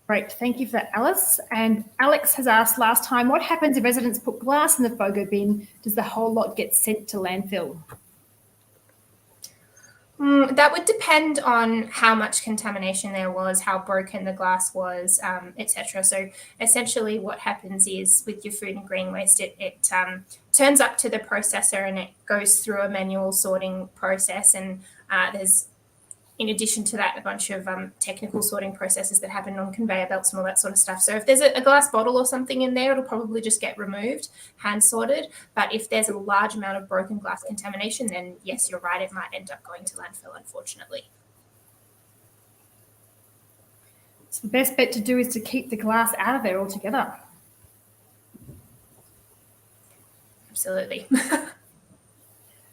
Great, thank you for that, Alice. And Alex has asked last time, what happens if residents put glass in the FOGO bin? Does the whole lot get sent to landfill? That would depend on how much contamination there was, how broken the glass was, etc. So essentially what happens is with your food and green waste, it turns up to the processor and it goes through a manual sorting process, and there's, in addition to that, a bunch of technical sorting processes that happen on conveyor belts and all that sort of stuff. So if there's a glass bottle or something in there, it'll probably just get removed, hand sorted. But if there's a large amount of broken glass contamination, then yes, you're right, it might end up going to landfill, unfortunately. So the best bet to do is to keep the glass out of there altogether. Absolutely.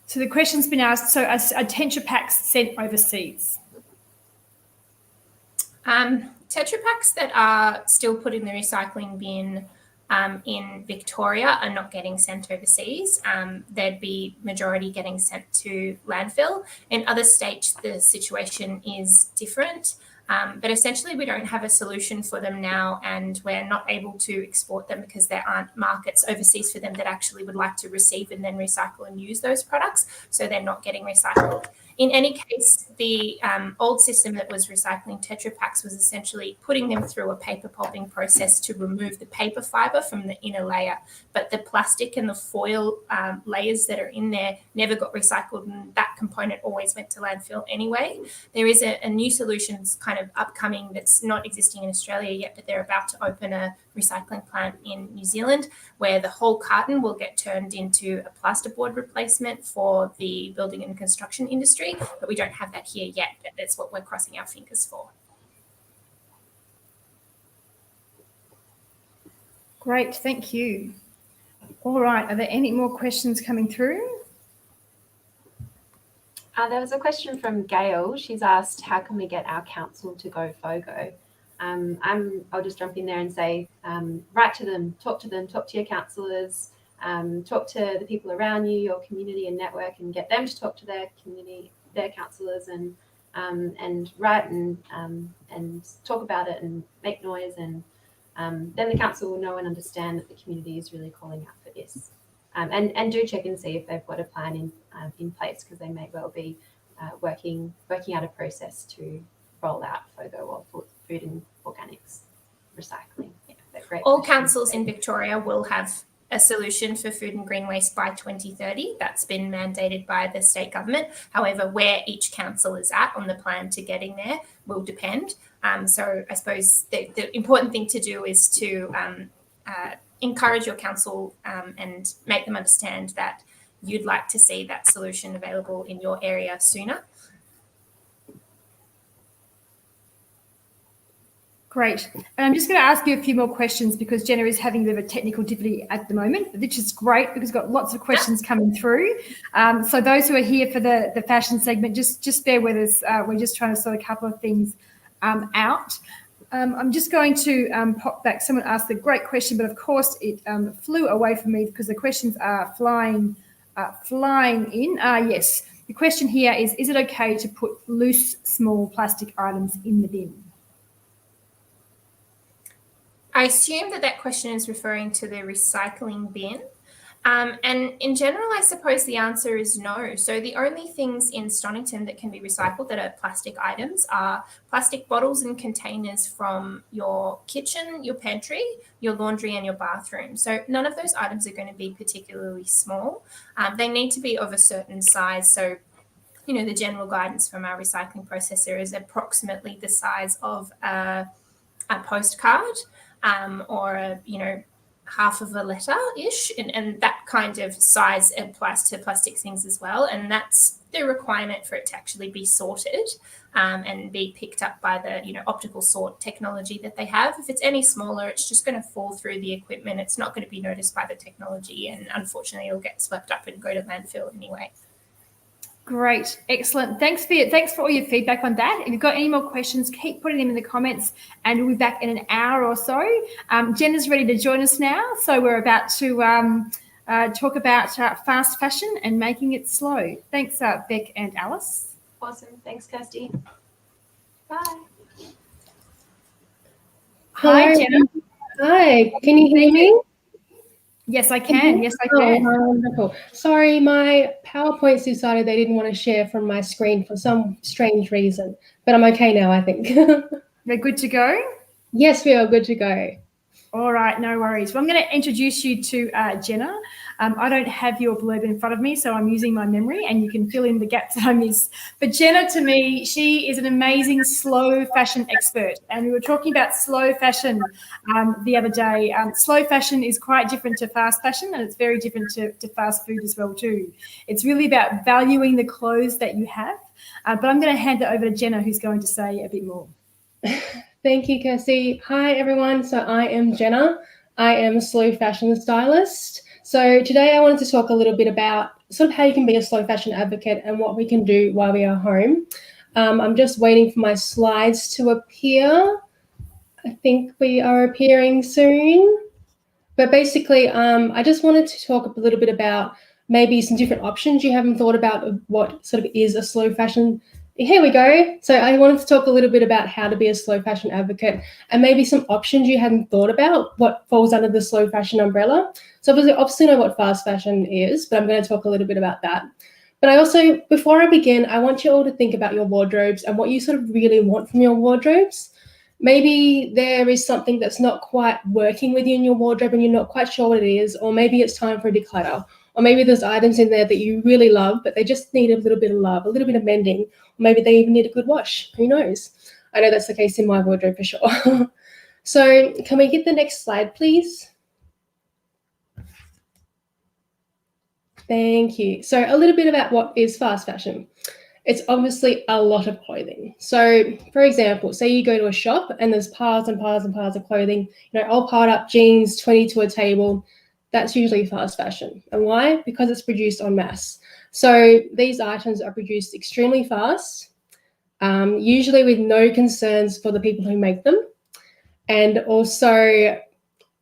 So the question's been asked, so are Tetra Paks sent overseas? Tetra Paks that are still put in the recycling bin in Victoria are not getting sent overseas. They'd be majority getting sent to landfill. In other states, the situation is different. But essentially, we don't have a solution for them now, and we're not able to export them because there aren't markets overseas for them that actually would like to receive and then recycle and use those products. So they're not getting recycled. In any case, the old system that was recycling Tetra Paks was essentially putting them through a paper pulping process to remove the paper fiber from the inner layer. But the plastic and the foil layers that are in there never got recycled, and that component always went to landfill anyway. There is a new solution kind of upcoming that's not existing in Australia yet, but they're about to open a recycling plant in New Zealand, where the whole carton will get turned into a plasterboard replacement for the building and construction industry. But we don't have that here yet. But that's what we're crossing our fingers for. Great, thank you. All right, are there any more questions coming through? There was a question from Gail. She's asked, how can we get our council to go FOGO? I'll just jump in there and say, write to them, talk to your councillors, talk to the people around you, your community and network, and get them to talk to their community, their councillors, and write and talk about it and make noise, and then the council will know and understand that the community is really calling out for this. And do check and see if they've got a plan in place, because they may well be working out a process to roll out FOGO or food and organics recycling. Yeah, great. All councils in Victoria will have a solution for food and green waste by 2030. That's been mandated by the state government. However, where each council is at on the plan to getting there will depend. So I suppose the important thing to do is to encourage your council and make them understand that you'd like to see that solution available in your area sooner. Great. And I'm just going to ask you a few more questions because Jenna is having a bit of a technical difficulty at the moment, which is great because we've got lots of questions coming through. So those who are here for the fashion segment, just bear with us. We're just trying to sort a couple of things out. I'm just going to pop back. Someone asked a great question, but of course it flew away from me because the questions are flying in. Yes, the question here is it okay to put loose, small plastic items in the bin? I assume that question is referring to the recycling bin. And in general, I suppose the answer is no. So the only things in Stonington that can be recycled that are plastic items are plastic bottles and containers from your kitchen, your pantry, your laundry and your bathroom. So none of those items are going to be particularly small. They need to be of a certain size. So, you know, the general guidance from our recycling processor is approximately the size of a postcard or, half of a letter-ish, and that kind of size applies to plastic things as well. And that's the requirement for it to actually be sorted and be picked up by the, optical sort technology that they have. If it's any smaller, it's just going to fall through the equipment. It's not going to be noticed by the technology, and unfortunately, it'll get swept up and go to landfill anyway. Great, excellent. Thanks for all your feedback on that. If you've got any more questions, keep putting them in the comments, and we'll be back in an hour or so. Jenna's ready to join us now, so we're about to talk about fast fashion and making it slow. Thanks, Beck and Alice. Awesome. Thanks, Kirsty. Bye. Hi, Jenna. Hi, can you hear me? Yes, I can. Yes, I can. Oh, wonderful. Sorry, my PowerPoint decided they didn't want to share from my screen for some strange reason, but I'm okay now, I think. They're good to go? Yes, we are good to go. All right, no worries. Well, I'm going to introduce you to Jenna. I don't have your blurb in front of me, so I'm using my memory, and you can fill in the gaps that I miss. But Jenna, to me, she is an amazing slow fashion expert, and we were talking about slow fashion the other day. Slow fashion is quite different to fast fashion, and it's very different to fast food as well too. It's really about valuing the clothes that you have. But I'm going to hand it over to Jenna, who's going to say a bit more. Thank you, Kirsty. Hi, everyone. So I am Jenna. I am a slow fashion stylist. So today I wanted to talk a little bit about sort of how you can be a slow fashion advocate and what we can do while we are home. I'm just waiting for my slides to appear. I think we are appearing soon. But basically, I just wanted to talk a little bit about maybe some different options you haven't thought about of what sort of is a slow fashion. Here we go. So I wanted to talk a little bit about how to be a slow fashion advocate and maybe some options you hadn't thought about, what falls under the slow fashion umbrella. So obviously know what fast fashion is, but I'm going to talk a little bit about that. But I also, before I begin, I want you all to think about your wardrobes and what you sort of really want from your wardrobes. Maybe there is something that's not quite working with you in your wardrobe and you're not quite sure what it is, or maybe it's time for a declutter. Or maybe there's items in there that you really love, but they just need a little bit of love, a little bit of mending. Or maybe they even need a good wash. Who knows? I know that's the case in my wardrobe for sure. So can we get the next slide, please? Thank you. So a little bit about what is fast fashion. It's obviously a lot of clothing. So for example, say you go to a shop and there's piles and piles and piles of clothing, all piled up, jeans, 20 to a table. That's usually fast fashion. And why? Because it's produced en masse. So these items are produced extremely fast, usually with no concerns for the people who make them, and also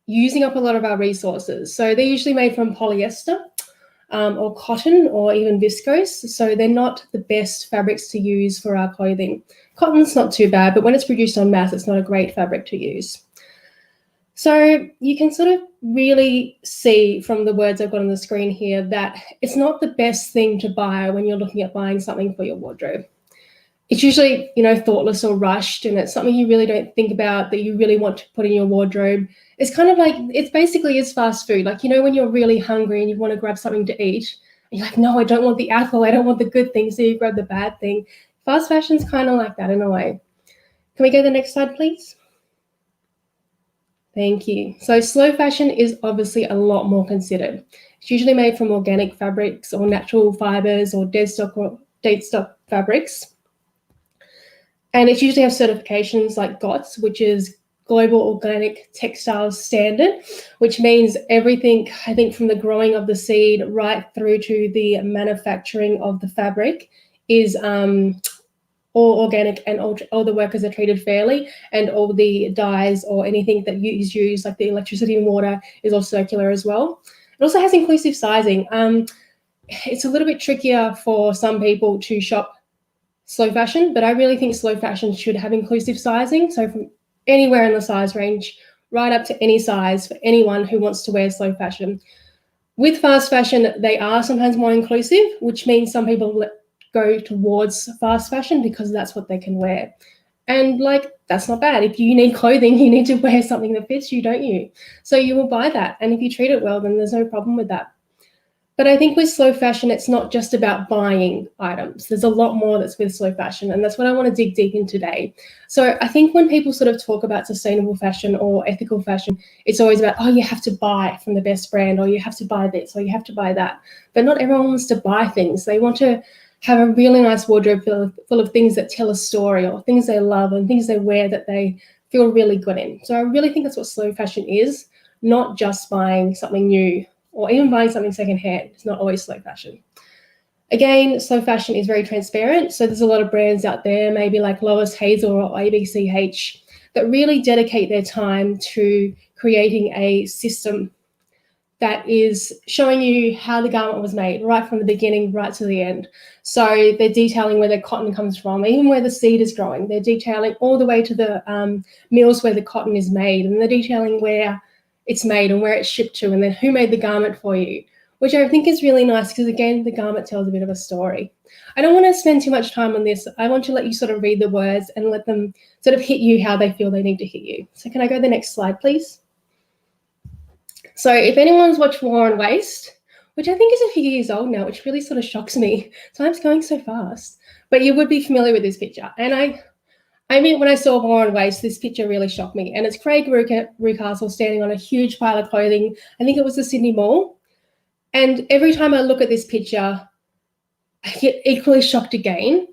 using up a lot of our resources. So they're usually made from polyester, or cotton, or even viscose. So they're not the best fabrics to use for our clothing. Cotton's not too bad, but when it's produced en masse, it's not a great fabric to use. So you can sort of really see from the words I've got on the screen here that it's not the best thing to buy when you're looking at buying something for your wardrobe. It's usually, thoughtless or rushed, and it's something you really don't think about that you really want to put in your wardrobe. It's kind of like, it's basically is fast food. Like, when you're really hungry and you want to grab something to eat, and you're like, no, I don't want the apple, I don't want the good thing, so you grab the bad thing. Fast fashion's kind of like that in a way. Can we go to the next slide, please? Thank you. So slow fashion is obviously a lot more considered. It's usually made from organic fabrics or natural fibers or dead stock fabrics. And it usually has certifications like GOTS, which is Global Organic Textiles Standard, which means everything, I think, from the growing of the seed right through to the manufacturing of the fabric is all organic, and all the workers are treated fairly, and all the dyes or anything that is used, like the electricity and water, is all circular as well. It also has inclusive sizing. It's a little bit trickier for some people to shop slow fashion, but I really think slow fashion should have inclusive sizing. So from anywhere in the size range, right up to any size for anyone who wants to wear slow fashion. With fast fashion, they are sometimes more inclusive, which means some people go towards fast fashion because that's what they can wear. And that's not bad. If you need clothing, you need to wear something that fits you, don't you? So you will buy that. And if you treat it well, then there's no problem with that. But I think with slow fashion, it's not just about buying items. There's a lot more that's with slow fashion, and that's what I want to dig deep in today. So I think when people sort of talk about sustainable fashion or ethical fashion, it's always about, oh, you have to buy from the best brand, or you have to buy this, or you have to buy that. But not everyone wants to buy things. They want to have a really nice wardrobe full of things that tell a story, or things they love and things they wear that they feel really good in. So I really think that's what slow fashion is, not just buying something new, or even buying something secondhand. It's not always slow fashion. Again, slow fashion is very transparent. So there's a lot of brands out there, maybe like Lois Hazel or ABCH, that really dedicate their time to creating a system that is showing you how the garment was made, right from the beginning, right to the end. So they're detailing where the cotton comes from, even where the seed is growing. They're detailing all the way to the mills where the cotton is made, and they're detailing where it's made and where it's shipped to, and then who made the garment for you, which I think is really nice because, again, the garment tells a bit of a story. I don't want to spend too much time on this. I want to let you sort of read the words and let them sort of hit you how they feel they need to hit you. So can I go to the next slide, please? So if anyone's watched War and Waste, which I think is a few years old now, which really sort of shocks me. Time's going so fast. But you would be familiar with this picture. And I mean, when I saw War and Waste, this picture really shocked me. And it's Craig Rucastle standing on a huge pile of clothing. I think it was the Sydney Mall. And every time I look at this picture, I get equally shocked again,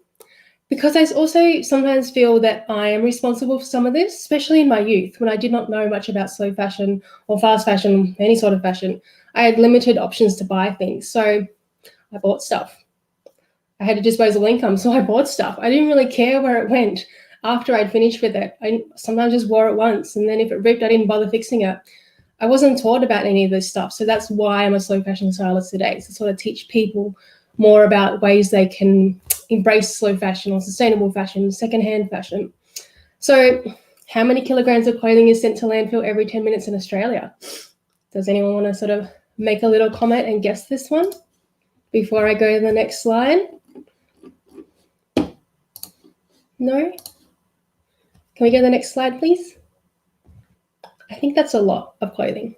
because I also sometimes feel that I am responsible for some of this, especially in my youth, when I did not know much about slow fashion or fast fashion, any sort of fashion. I had limited options to buy things. So I bought stuff. I had a disposable income, so I bought stuff. I didn't really care where it went. After I'd finished with it, I sometimes just wore it once, and then if it ripped, I didn't bother fixing it. I wasn't taught about any of this stuff, so that's why I'm a slow fashion stylist today, to sort of teach people more about ways they can embrace slow fashion or sustainable fashion, secondhand fashion. So how many kilograms of clothing is sent to landfill every 10 minutes in Australia? Does anyone want to sort of make a little comment and guess this one before I go to the next slide? No? Can we go to the next slide, please? I think that's a lot of clothing.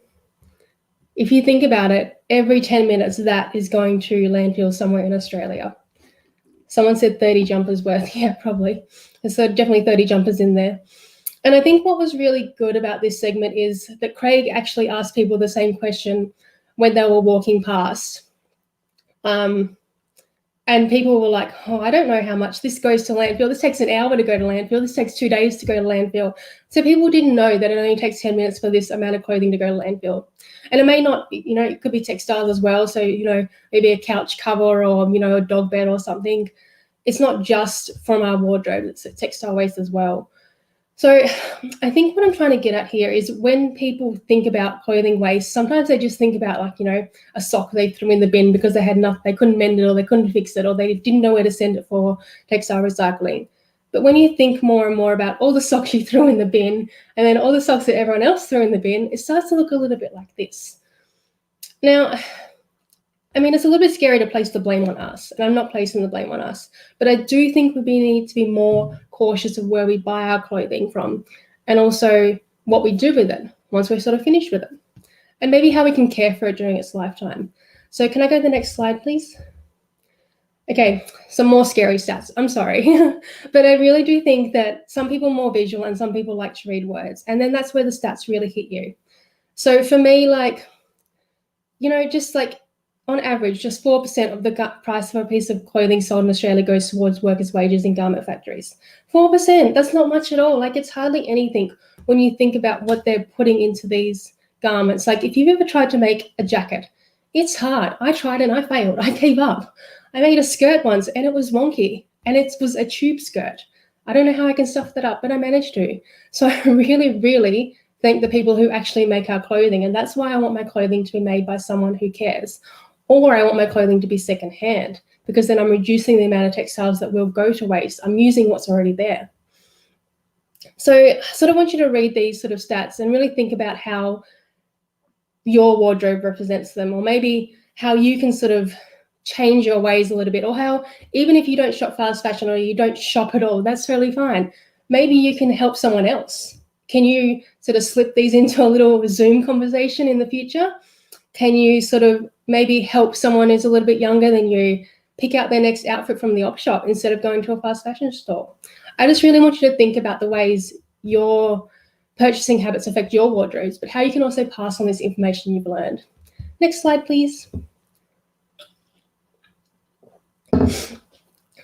If you think about it, every 10 minutes, that is going to landfill somewhere in Australia. Someone said 30 jumpers worth. Yeah, probably. There's definitely 30 jumpers in there. And I think what was really good about this segment is that Craig actually asked people the same question when they were walking past. And people were like, oh, I don't know how much this goes to landfill. This takes an hour to go to landfill. This takes 2 days to go to landfill. So people didn't know that it only takes 10 minutes for this amount of clothing to go to landfill. And it may not, it could be textiles as well. So, maybe a couch cover or, a dog bed or something. It's not just from our wardrobe, it's textile waste as well. So I think what I'm trying to get at here is when people think about clothing waste, sometimes they just think about a sock they threw in the bin because they had nothing, they couldn't mend it or they couldn't fix it or they didn't know where to send it for textile recycling. But when you think more and more about all the socks you threw in the bin and then all the socks that everyone else threw in the bin, it starts to look a little bit like this. Now, it's a little bit scary to place the blame on us, and I'm not placing the blame on us, but I do think we need to be more cautious of where we buy our clothing from and also what we do with it once we're sort of finished with it and maybe how we can care for it during its lifetime. So can I go to the next slide, please? Okay, some more scary stats. I'm sorry, but I really do think that some people are more visual and some people like to read words, and then that's where the stats really hit you. So for me, on average, just 4% of the price of a piece of clothing sold in Australia goes towards workers' wages in garment factories. 4%, that's not much at all. It's hardly anything when you think about what they're putting into these garments. If you've ever tried to make a jacket, it's hard. I tried and I failed. I gave up. I made a skirt once and it was wonky and it was a tube skirt. I don't know how I can stuff that up, but I managed to. So I really, really thank the people who actually make our clothing, and that's why I want my clothing to be made by someone who cares. Or I want my clothing to be secondhand because then I'm reducing the amount of textiles that will go to waste. I'm using what's already there. So I sort of want you to read these sort of stats and really think about how your wardrobe represents them, or maybe how you can sort of change your ways a little bit, or how even if you don't shop fast fashion or you don't shop at all, that's totally fine. Maybe you can help someone else. Can you sort of slip these into a little Zoom conversation in the future? Can you sort of maybe help someone who's a little bit younger than you pick out their next outfit from the op shop instead of going to a fast fashion store? I just really want you to think about the ways your purchasing habits affect your wardrobes, but how you can also pass on this information you've learned. Next slide, please. So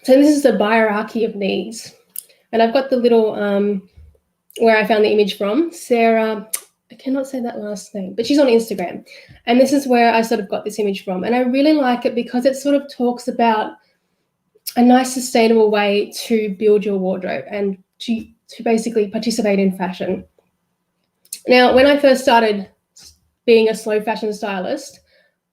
this is the hierarchy of needs. And I've got the little, where I found the image from, Sarah, I cannot say that last name, but she's on Instagram. And this is where I sort of got this image from. And I really like it because it sort of talks about a nice sustainable way to build your wardrobe and to basically participate in fashion. Now, when I first started being a slow fashion stylist,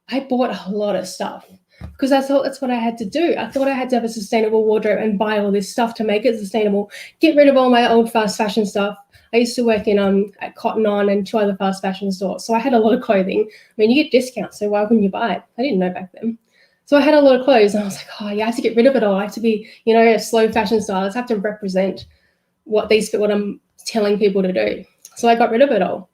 I bought a lot of stuff because I thought that's what I had to do. I thought I had to have a sustainable wardrobe and buy all this stuff to make it sustainable, get rid of all my old fast fashion stuff. I used to work in at Cotton On and 2 other fast fashion stores. So I had a lot of clothing. You get discounts, so why wouldn't you buy it? I didn't know back then. So I had a lot of clothes and I was like, oh, yeah, I have to get rid of it all. I have to be, a slow fashion stylist. I have to represent what I'm telling people to do. So I got rid of it all.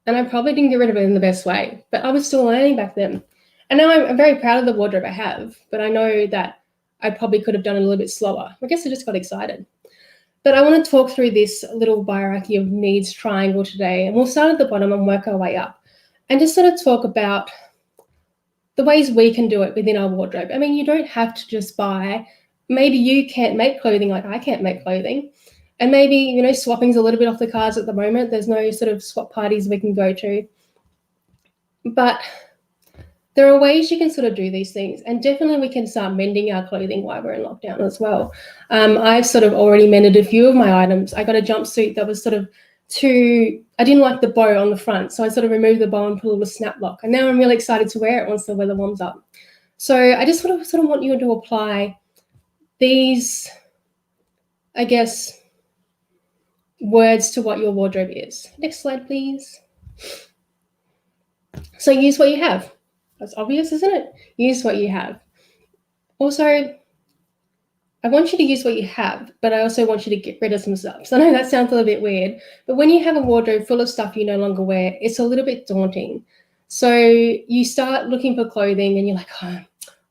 And I probably didn't get rid of it in the best way, but I was still learning back then. And now I'm very proud of the wardrobe I have, but I know that I probably could have done it a little bit slower. I guess I just got excited. But I want to talk through this little hierarchy of needs triangle today, and we'll start at the bottom and work our way up and just sort of talk about the ways we can do it within our wardrobe. You don't have to just buy. Maybe you can't make clothing like I can't make clothing. And maybe, swapping's a little bit off the cards at the moment. There's no sort of swap parties we can go to. But there are ways you can sort of do these things, and definitely we can start mending our clothing while we're in lockdown as well. I've sort of already mended a few of my items. I got a jumpsuit that was sort of I didn't like the bow on the front, so I sort of removed the bow and put a little snap lock, and now I'm really excited to wear it once the weather warms up. So I just sort of want you to apply these, I guess, words to what your wardrobe is. Next slide, please. So use what you have. That's obvious, isn't it? Use what you have. Also, I want you to use what you have, but I also want you to get rid of some stuff. So I know that sounds a little bit weird, but when you have a wardrobe full of stuff you no longer wear, it's a little bit daunting. So you start looking for clothing and you're like, oh,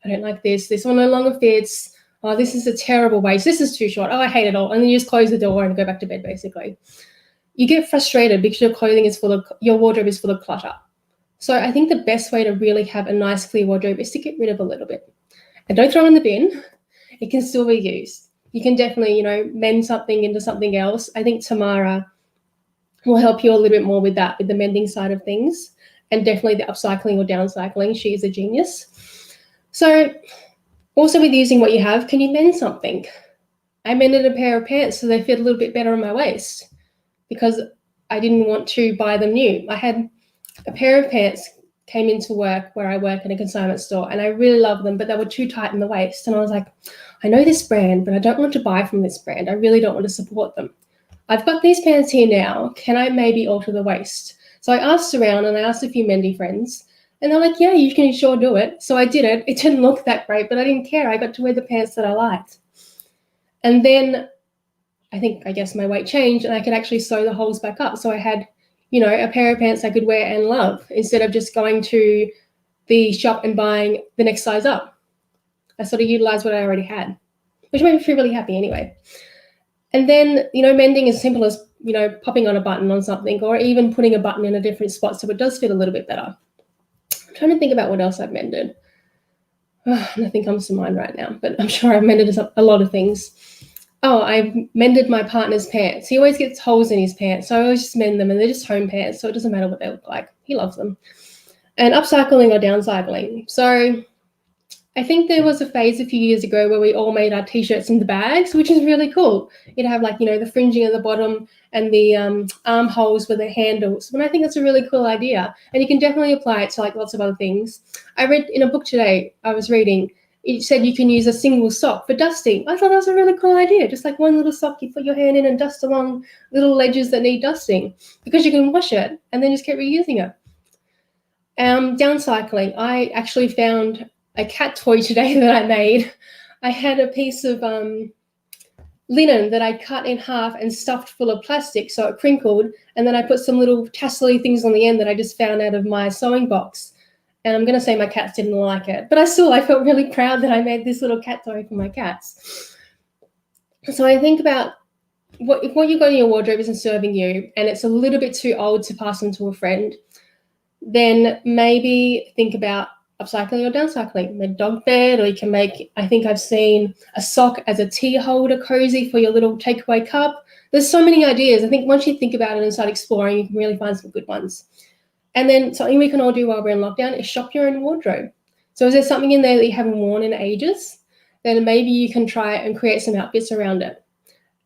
I don't like this. This one no longer fits. Oh, this is a terrible waist. This is too short. Oh, I hate it all. And then you just close the door and go back to bed, basically. you get frustrated because your wardrobe is full of clutter. So I think the best way to really have a nice clear wardrobe is to get rid of a little bit. And don't throw it in the bin. It can still be used. You can definitely, mend something into something else. I think Tamara will help you a little bit more with that, with the mending side of things, and definitely the upcycling or downcycling. She is a genius. So also with using what you have, can you mend something? I mended a pair of pants so they fit a little bit better on my waist because I didn't want to buy them new. I had a pair of pants came into work where I work in a consignment store, and I really love them, but they were too tight in the waist. And I was like, I know this brand, but I don't want to buy from this brand. I really don't want to support them. I've got these pants here now. Can I maybe alter the waist? So I asked around and I asked a few Mendy friends, and they're like, yeah, you can sure do it. So I did it. It didn't look that great, but I didn't care. I got to wear the pants that I liked. And then I guess my weight changed and I could actually sew the holes back up. So I had, a pair of pants I could wear and love instead of just going to the shop and buying the next size up. I sort of utilized what I already had, which made me feel really happy anyway. And then, mending is as simple as, popping on a button on something, or even putting a button in a different spot so it does fit a little bit better. I'm trying to think about what else I've mended. Nothing comes to mind right now, but I'm sure I've mended a lot of things. Oh, I've mended my partner's pants. He always gets holes in his pants, so I always just mend them, and they're just home pants, so it doesn't matter what they look like. He loves them. And upcycling or downcycling. So I think there was a phase a few years ago where we all made our T-shirts into bags, which is really cool. You'd have the fringing at the bottom and the armholes with the handles. And I think that's a really cool idea. And you can definitely apply it to lots of other things. I read in a book today, I was reading, it said you can use a single sock for dusting. I thought that was a really cool idea. Just like one little sock, you put your hand in and dust along little ledges that need dusting because you can wash it and then just keep reusing it. Downcycling. I actually found a cat toy today that I made. I had a piece of linen that I cut in half and stuffed full of plastic so it crinkled, and then I put some little tassel-y things on the end that I just found out of my sewing box. And I'm going to say my cats didn't like it, but I felt really proud that I made this little cat toy for my cats. So I think about what you've got in your wardrobe isn't serving you and it's a little bit too old to pass on to a friend, then maybe think about upcycling or downcycling. A dog bed, or you can make, I think I've seen a sock as a tea holder cozy for your little takeaway cup. There's so many ideas. I think once you think about it and start exploring, you can really find some good ones. And then something we can all do while we're in lockdown is shop your own wardrobe. So is there something in there that you haven't worn in ages? Then maybe you can try and create some outfits around it.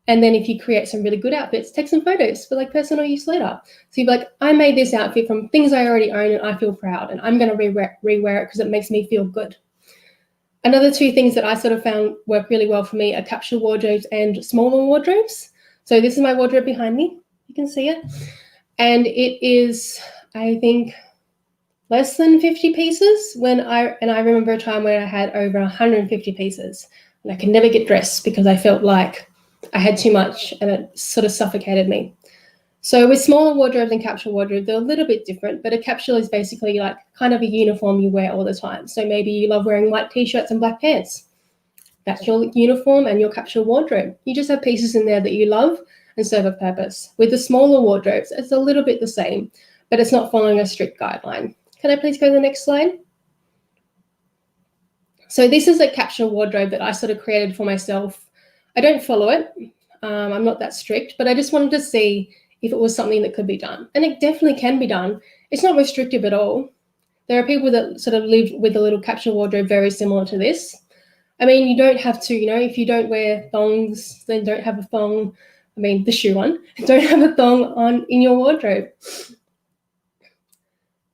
And then if you create some really good outfits, take some photos for personal use later. So you'd be like, I made this outfit from things I already own and I feel proud, and I'm going to rewear it because it makes me feel good. Another two things that I sort of found work really well for me are capsule wardrobes and smaller wardrobes. So this is my wardrobe behind me. You can see it. And it is, I think, less than 50 pieces. I remember a time where I had over 150 pieces and I could never get dressed because I felt like I had too much and it sort of suffocated me. So with smaller wardrobes and capsule wardrobe, they're a little bit different, but a capsule is basically kind of a uniform you wear all the time. So maybe you love wearing white T-shirts and black pants. That's your uniform and your capsule wardrobe. You just have pieces in there that you love and serve a purpose. With the smaller wardrobes, it's a little bit the same, but it's not following a strict guideline. Can I please go to the next slide? So this is a capsule wardrobe that I sort of created for myself. I don't follow it. I'm not that strict, but I just wanted to see if it was something that could be done. And it definitely can be done. It's not restrictive at all. There are people that sort of live with a little capsule wardrobe very similar to this. I mean, you don't have to, if you don't wear thongs, then don't have a thong. I mean, the shoe one. Don't have a thong in your wardrobe.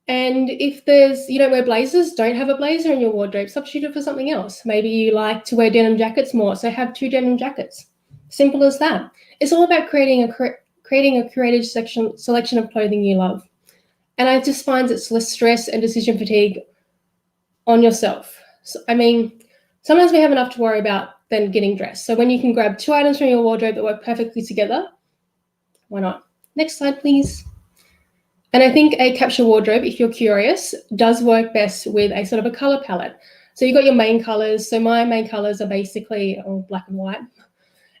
And if you don't wear blazers, don't have a blazer in your wardrobe. Substitute it for something else. Maybe you like to wear denim jackets more, so have 2 denim jackets. Simple as that. It's all about creating a curated selection of clothing you love. And I just find it's less stress and decision fatigue on yourself. So, I mean, sometimes we have enough to worry about than getting dressed. So when you can grab 2 items from your wardrobe that work perfectly together, why not? Next slide, please. And I think a capsule wardrobe, if you're curious, does work best with a sort of a color palette. So you've got your main colors. So my main colors are basically all black and white.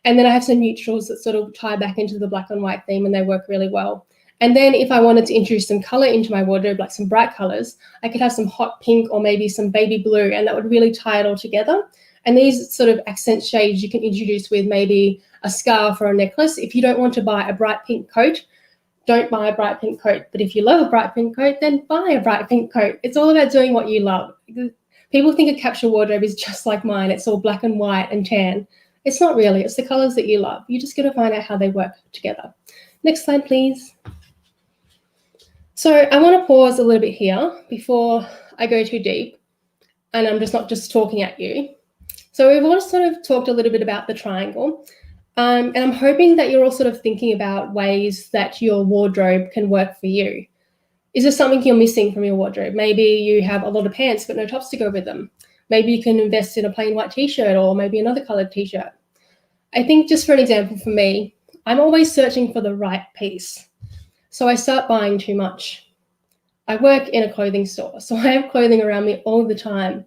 And then I have some neutrals that sort of tie back into the black and white theme, and they work really well. And then if I wanted to introduce some color into my wardrobe, like some bright colors, I could have some hot pink or maybe some baby blue, and that would really tie it all together. And these sort of accent shades you can introduce with maybe a scarf or a necklace. If you don't want to buy a bright pink coat, don't buy a bright pink coat. But if you love a bright pink coat, then buy a bright pink coat. It's all about doing what you love. People think a capsule wardrobe is just like mine. It's all black and white and tan. It's not really. It's the colors that you love. You just got to find out how they work together. Next slide, please. So I want to pause a little bit here before I go too deep, and I'm just not just talking at you. So we've all sort of talked a little bit about the triangle, and I'm hoping that you're all sort of thinking about ways that your wardrobe can work for you. Is there something you're missing from your wardrobe? Maybe you have a lot of pants but no tops to go with them. Maybe you can invest in a plain white t-shirt or maybe another colored t-shirt. I think just for an example for me, I'm always searching for the right piece. So I start buying too much. I work in a clothing store, so I have clothing around me all the time.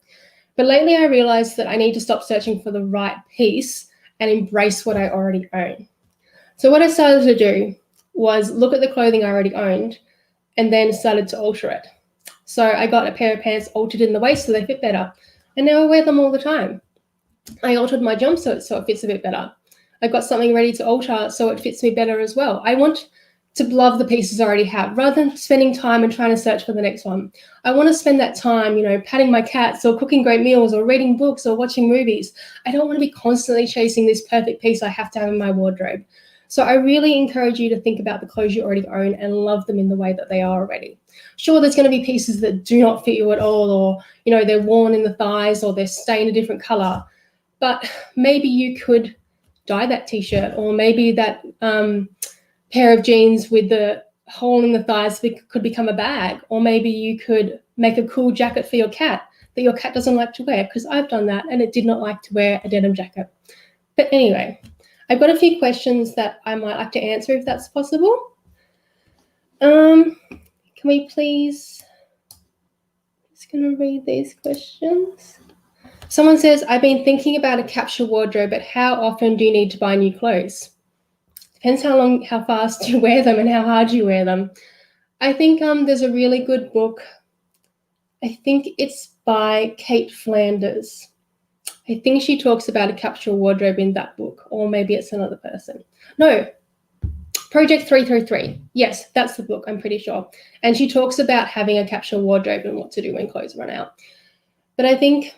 But lately I realized that I need to stop searching for the right piece and embrace what I already own. So what I started to do was look at the clothing I already owned and then started to alter it. So I got a pair of pants altered in the waist so they fit better. And now I wear them all the time. I altered my jumpsuit so it fits a bit better. I got something ready to alter so it fits me better as well. I want to love the pieces I already have rather than spending time and trying to search for the next one. I want to spend that time, you know, patting my cats or cooking great meals or reading books or watching movies. I don't want to be constantly chasing this perfect piece I have to have in my wardrobe. So I really encourage you to think about the clothes you already own and love them in the way that they are already. Sure, there's going to be pieces that do not fit you at all, or, you know, they're worn in the thighs or they're stained a different color, but maybe you could dye that t-shirt, or maybe that pair of jeans with the hole in the thighs could become a bag, or maybe you could make a cool jacket for your cat that your cat doesn't like to wear, because I've done that and it did not like to wear a denim jacket. But anyway, I've got a few questions that I might like to answer if that's possible. Can we please, just going to read these questions. Someone says, I've been thinking about a capsule wardrobe, but how often do you need to buy new clothes? Depends how fast you wear them and how hard you wear them. I think there's a really good book. I think it's by Kate Flanders. I think she talks about a capsule wardrobe in that book, or maybe it's another person. No, Project 333. Yes, that's the book, I'm pretty sure. And she talks about having a capsule wardrobe and what to do when clothes run out. But I think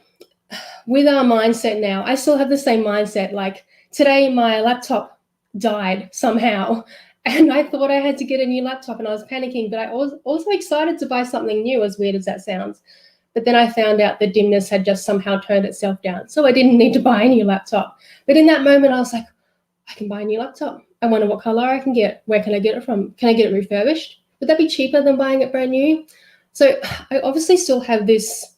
with our mindset now, I still have the same mindset. Like today, my laptop died somehow, and I thought I had to get a new laptop and I was panicking, but I was also excited to buy something new, as weird as that sounds. But then I found out the dimness had just somehow turned itself down, so I didn't need to buy a new laptop. But in that moment, I was like, I can buy a new laptop. I wonder what color I can get. Where can I get it from? Can I get it refurbished? Would that be cheaper than buying it brand new? So I obviously still have this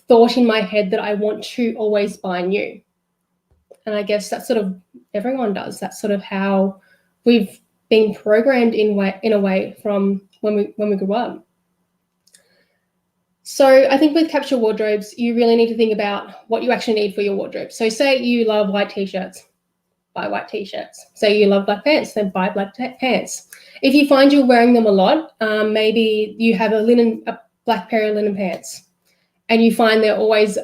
thought in my head that I want to always buy new. And I guess that's sort of, everyone does. That's sort of how we've been programmed in a way from when we grew up. So I think with capsule wardrobes, you really need to think about what you actually need for your wardrobe. So say you love white t-shirts, buy white t-shirts. Say you love black pants, then buy black pants. If you find you're wearing them a lot, maybe you have a black pair of linen pants, and you find they're always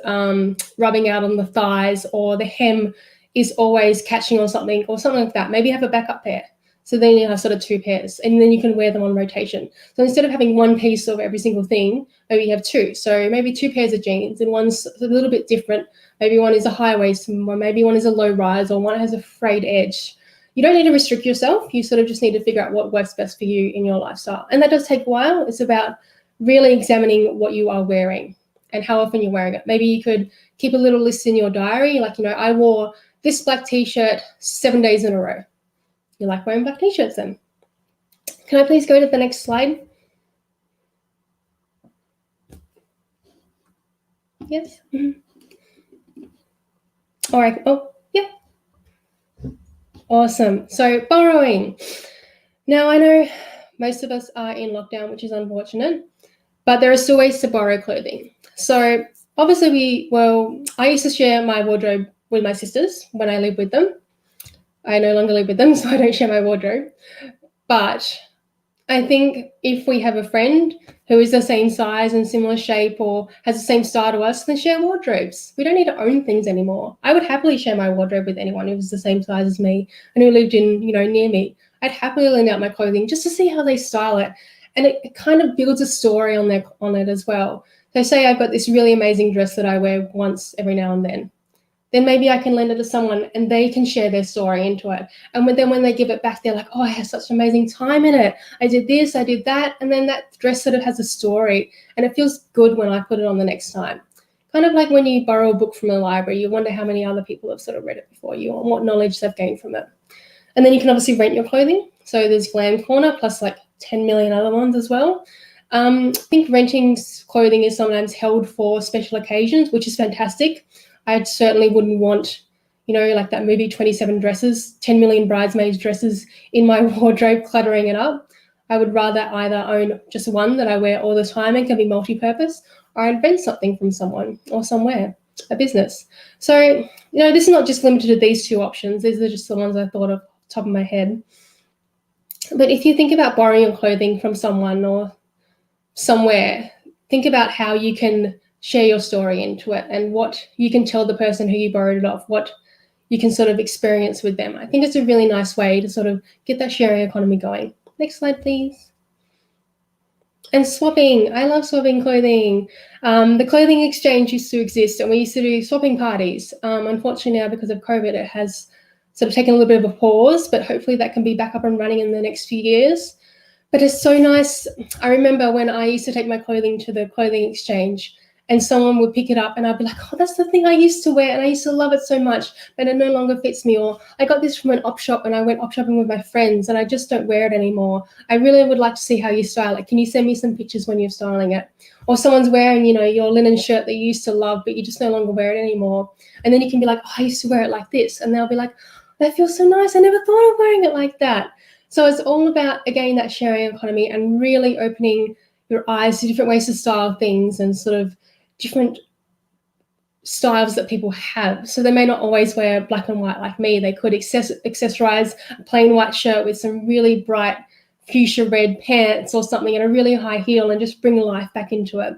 rubbing out on the thighs, or the hem is always catching on something, or something like that. Maybe have a backup pair. So then you have sort of two pairs, and then you can wear them on rotation. So instead of having one piece of every single thing, maybe you have two. So maybe two pairs of jeans, and one's a little bit different. Maybe one is a high waist, or maybe one is a low rise, or one has a frayed edge. You don't need to restrict yourself. You sort of just need to figure out what works best for you in your lifestyle. And that does take a while. It's about really examining what you are wearing and how often you're wearing it. Maybe you could keep a little list in your diary. Like, you know, I wore this black t-shirt 7 days in a row. You like wearing black t-shirts then? Can I please go to the next slide? Yes. Mm-hmm. All right. Oh, yeah. Awesome. So borrowing. Now I know most of us are in lockdown, which is unfortunate, but there are still ways to borrow clothing. So obviously I used to share my wardrobe with my sisters when I lived with them. I no longer live with them, so I don't share my wardrobe. But I think if we have a friend who is the same size and similar shape or has the same style to us, then share wardrobes. We don't need to own things anymore. I would happily share my wardrobe with anyone who was the same size as me and who lived in, near me. I'd happily lend out my clothing just to see how they style it. And it kind of builds a story on it as well. So say I've got this really amazing dress that I wear once every now and then maybe I can lend it to someone and they can share their story into it. And then when they give it back, they're like, oh, I had such an amazing time in it. I did this, I did that. And then that dress sort of has a story and it feels good when I put it on the next time. Kind of like when you borrow a book from a library, you wonder how many other people have sort of read it before you and what knowledge they've gained from it. And then you can obviously rent your clothing. So there's Glam Corner plus like 10 million other ones as well. I think renting clothing is sometimes held for special occasions, which is fantastic. I certainly wouldn't want, like that movie 27 Dresses, 10 million bridesmaids dresses in my wardrobe cluttering it up. I would rather either own just one that I wear all the time and can be multi-purpose, or I'd rent something from someone or somewhere, a business. So, this is not just limited to these two options. These are just the ones I thought of top of my head. But if you think about borrowing your clothing from someone or somewhere, think about how you can share your story into it and what you can tell the person who you borrowed it off, what you can sort of experience with them. I think it's a really nice way to sort of get that sharing economy going. Next slide, please. And swapping. I love swapping clothing. The clothing exchange used to exist and we used to do swapping parties. Unfortunately now because of COVID, it has sort of taken a little bit of a pause, but hopefully that can be back up and running in the next few years. But it's so nice. I remember when I used to take my clothing to the clothing exchange and someone would pick it up and I'd be like, oh, that's the thing I used to wear and I used to love it so much, but it no longer fits me. Or I got this from an op shop and I went op shopping with my friends and I just don't wear it anymore. I really would like to see how you style it. Can you send me some pictures when you're styling it? Or someone's wearing, your linen shirt that you used to love, but you just no longer wear it anymore. And then you can be like, oh, I used to wear it like this. And they'll be like, that feels so nice. I never thought of wearing it like that. So it's all about, again, that sharing economy and really opening your eyes to different ways to style things and sort of different styles that people have. So they may not always wear black and white like me. They could accessorize a plain white shirt with some really bright fuchsia red pants or something and a really high heel and just bring life back into it.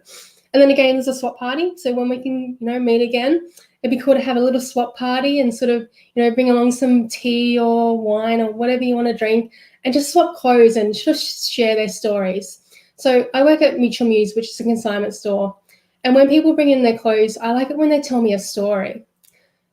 And then again, there's a swap party. So when we can, meet again, it'd be cool to have a little swap party and sort of, bring along some tea or wine or whatever you want to drink and just swap clothes and just share their stories. So I work at Mutual Muse, which is a consignment store. And when people bring in their clothes, I like it when they tell me a story.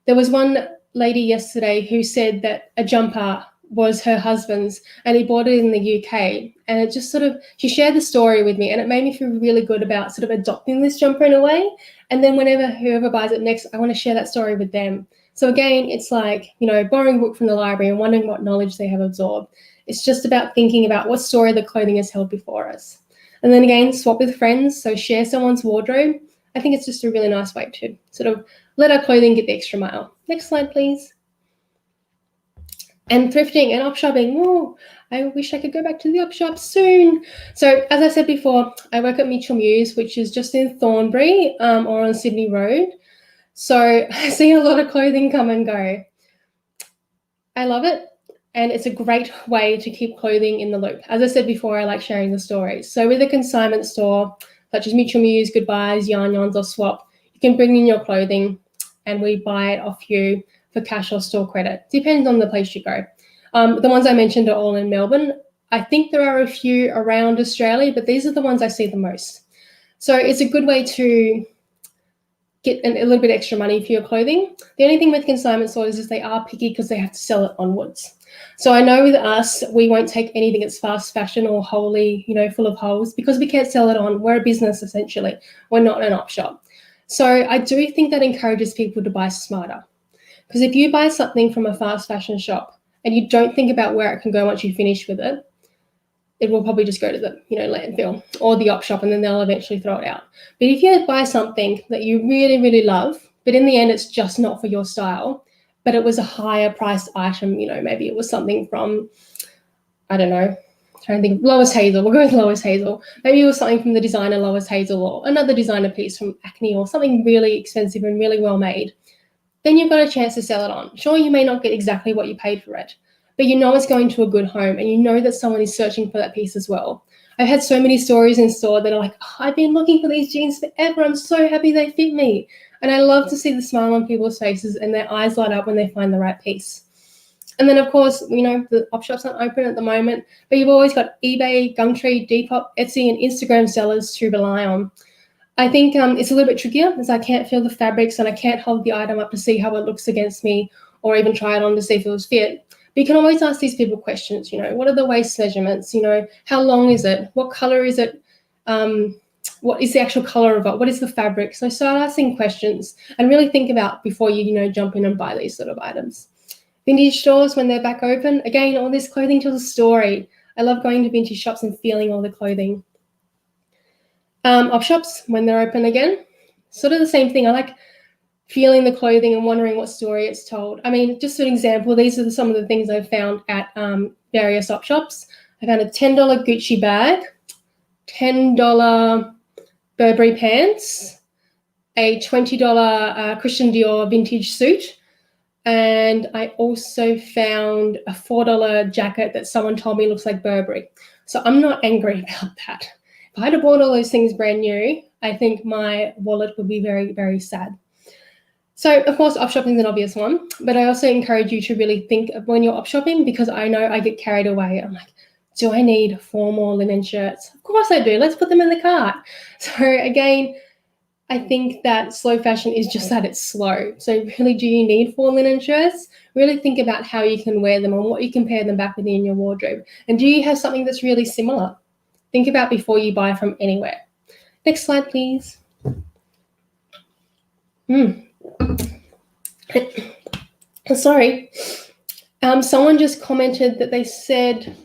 There was one lady yesterday who said that a jumper was her husband's and he bought it in the UK. And it just sort of, she shared the story with me and it made me feel really good about sort of adopting this jumper in a way. And then whoever buys it next, I want to share that story with them. So again, it's like, borrowing a book from the library and wondering what knowledge they have absorbed. It's just about thinking about what story the clothing has held before us. And then again, swap with friends, so share someone's wardrobe. I think it's just a really nice way to sort of let our clothing get the extra mile. Next slide, please. And thrifting and op shopping. Oh, I wish I could go back to the op shop soon. So as I said before, I work at Mutual Muse, which is just in Thornbury or on Sydney Road. So I see a lot of clothing come and go. I love it. And it's a great way to keep clothing in the loop. As I said before, I like sharing the stories. So with a consignment store, such as Mutual Muse, Goodbyes, Yarn Yarns, or Swap, you can bring in your clothing and we buy it off you for cash or store credit. Depends on the place you go. The ones I mentioned are all in Melbourne. I think there are a few around Australia, but these are the ones I see the most. So it's a good way to get a little bit extra money for your clothing. The only thing with consignment stores is they are picky because they have to sell it onwards. So I know with us, we won't take anything that's fast fashion or wholly, full of holes because we can't sell it on. We're a business, essentially. We're not an op shop. So I do think that encourages people to buy smarter. Because if you buy something from a fast fashion shop and you don't think about where it can go once you finish with it, it will probably just go to the, landfill or the op shop and then they'll eventually throw it out. But if you buy something that you really, really love, but in the end it's just not for your style, but it was a higher priced item, maybe it was something from, I don't know, trying to think, Lois Hazel, we'll go with Lois Hazel. Maybe it was something from the designer Lois Hazel or another designer piece from Acne or something really expensive and really well made. then you've got a chance to sell it on. Sure, you may not get exactly what you paid for it, but you know it's going to a good home and you know that someone is searching for that piece as well. I've had so many stories in store that are like, oh, I've been looking for these jeans forever. I'm so happy they fit me. And I love to see the smile on people's faces and their eyes light up when they find the right piece. And then, of course, you know, the op shops aren't open at the moment, but you've always got eBay, Gumtree, Depop, Etsy, and Instagram sellers to rely on. I think it's a little bit trickier as I can't feel the fabrics and I can't hold the item up to see how it looks against me or even try it on to see if it was fit. But you can always ask these people questions, you know, what are the waist measurements? You know, how long is it? What color is it? What is the actual color of it? What is the fabric? So start asking questions and really think about before you, you know, jump in and buy these sort of items. Vintage stores, when they're back open, again, all this clothing tells a story. I love going to vintage shops and feeling all the clothing. Op shops, when they're open again, sort of the same thing. I like feeling the clothing and wondering what story it's told. I mean, just an example, these are some of the things I've found at various op shops. I found a $10 Gucci bag, $10 Burberry pants, a $20 Christian Dior vintage suit, and I also found a $4 jacket that someone told me looks like Burberry. So I'm not angry about that. If I had bought all those things brand new, I think my wallet would be very, very sad. So, of course, op shopping is an obvious one, but I also encourage you to really think of when you're op shopping, because I know I get carried away. I'm like, do I need 4 more linen shirts? Of course I do. Let's put them in the cart. So, again, I think that slow fashion is just that it's slow. So really, do you need 4 linen shirts? Really think about how you can wear them and what you can pair them back with in your wardrobe. And do you have something that's really similar? Think about before you buy from anywhere. Next slide, please. Sorry. Someone just commented that they said,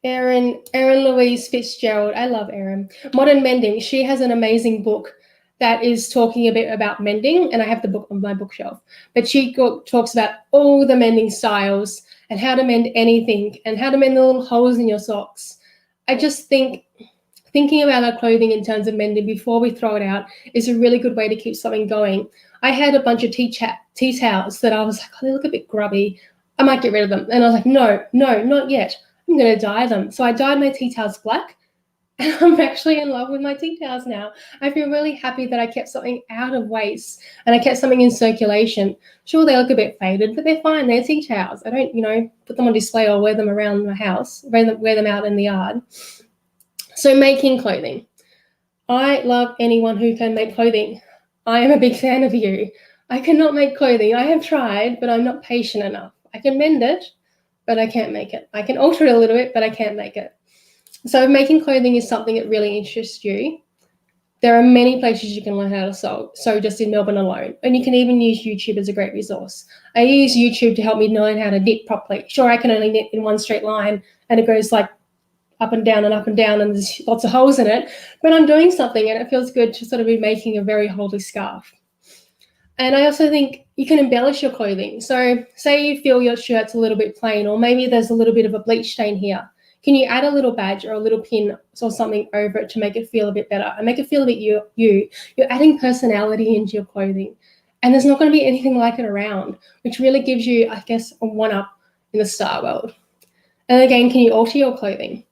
Erin Louise Fitzgerald. I love Erin. Modern Mending. She has an amazing book that is talking a bit about mending, and I have the book on my bookshelf. But she talks about all the mending styles and how to mend anything and how to mend the little holes in your socks. I just think thinking about our clothing in terms of mending before we throw it out is a really good way to keep something going. I had a bunch of tea towels that I was like, oh, they look a bit grubby. I might get rid of them. And I was like, no, not yet. I'm going to dye them. So I dyed my tea towels black, and I'm actually in love with my tea towels now. I feel really happy that I kept something out of waste and I kept something in circulation. Sure, they look a bit faded, but they're fine. They're tea towels. I don't, you know, put them on display or wear them around my house, wear them out in the yard. So making clothing. I love anyone who can make clothing. I am a big fan of you. I cannot make clothing. I have tried, but I'm not patient enough. I can mend it, but I can't make it. I can alter it a little bit, but I can't make it. So if making clothing is something that really interests you, there are many places you can learn how to sew just in Melbourne alone. And you can even use YouTube as a great resource. I use YouTube to help me learn how to knit properly. Sure, I can only knit in one straight line and it goes like up and down and there's lots of holes in it, but I'm doing something and it feels good to sort of be making a very holy scarf. And I also think you can embellish your clothing. So say you feel your shirt's a little bit plain, or maybe there's a little bit of a bleach stain here. Can you add a little badge or a little pin or something over it to make it feel a bit better and make it feel a bit you? You're adding personality into your clothing. And there's not going to be anything like it around, which really gives you, I guess, a one-up in the style world. And again, can you alter your clothing?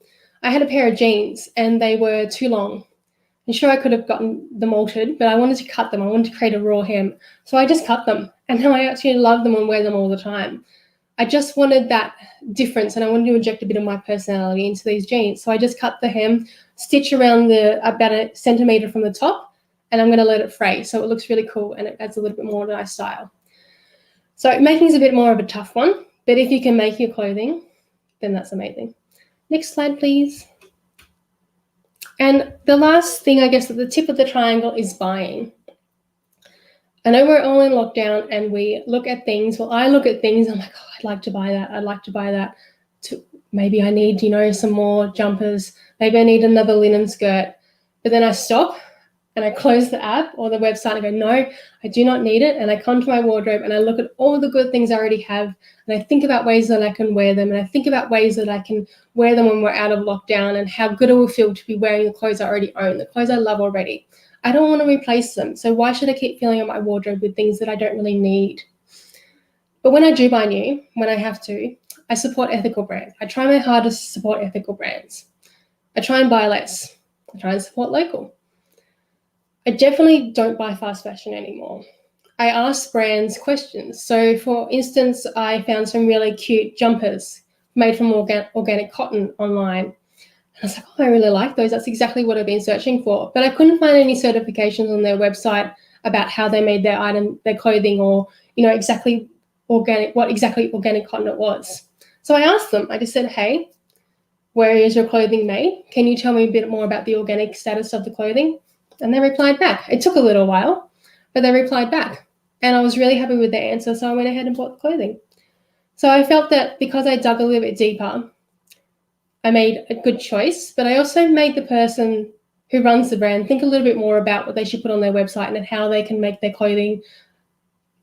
I had a pair of jeans and they were too long. And sure, I could have gotten them altered, but I wanted to cut them. I wanted to create a raw hem. So I just cut them. And now I actually love them and wear them all the time. I just wanted that difference and I wanted to inject a bit of my personality into these jeans. So I just cut the hem, stitch around about a centimetre from the top, and I'm going to let it fray. So it looks really cool and it adds a little bit more nice style. So making is a bit more of a tough one, but if you can make your clothing, then that's amazing. Next slide, please. And the last thing, I guess, at the tip of the triangle is buying. I know we're all in lockdown and we look at things. Well, I look at things, I'm like, oh, I'd like to buy that. I'd like to buy that. Maybe I need, some more jumpers. Maybe I need another linen skirt. But then I stop and I close the app or the website and I go, no, I do not need it. And I come to my wardrobe and I look at all the good things I already have. And I think about ways that I can wear them. And I think about ways that I can wear them when we're out of lockdown and how good it will feel to be wearing the clothes I already own, the clothes I love already. I don't want to replace them. So why should I keep filling up my wardrobe with things that I don't really need? But when I do buy new, when I have to, I support ethical brands. I try my hardest to support ethical brands. I try and buy less. I try and support local. I definitely don't buy fast fashion anymore. I ask brands questions. So for instance, I found some really cute jumpers made from organic cotton online. And I was like, oh, I really like those. That's exactly what I've been searching for. But I couldn't find any certifications on their website about how they made their clothing, or, exactly what exactly organic cotton it was. So I asked them, I just said, hey, where is your clothing made? Can you tell me a bit more about the organic status of the clothing? And they replied back. It took a little while, but they replied back. And I was really happy with their answer, so I went ahead and bought the clothing. So I felt that because I dug a little bit deeper, I made a good choice, but I also made the person who runs the brand think a little bit more about what they should put on their website and how they can make their clothing,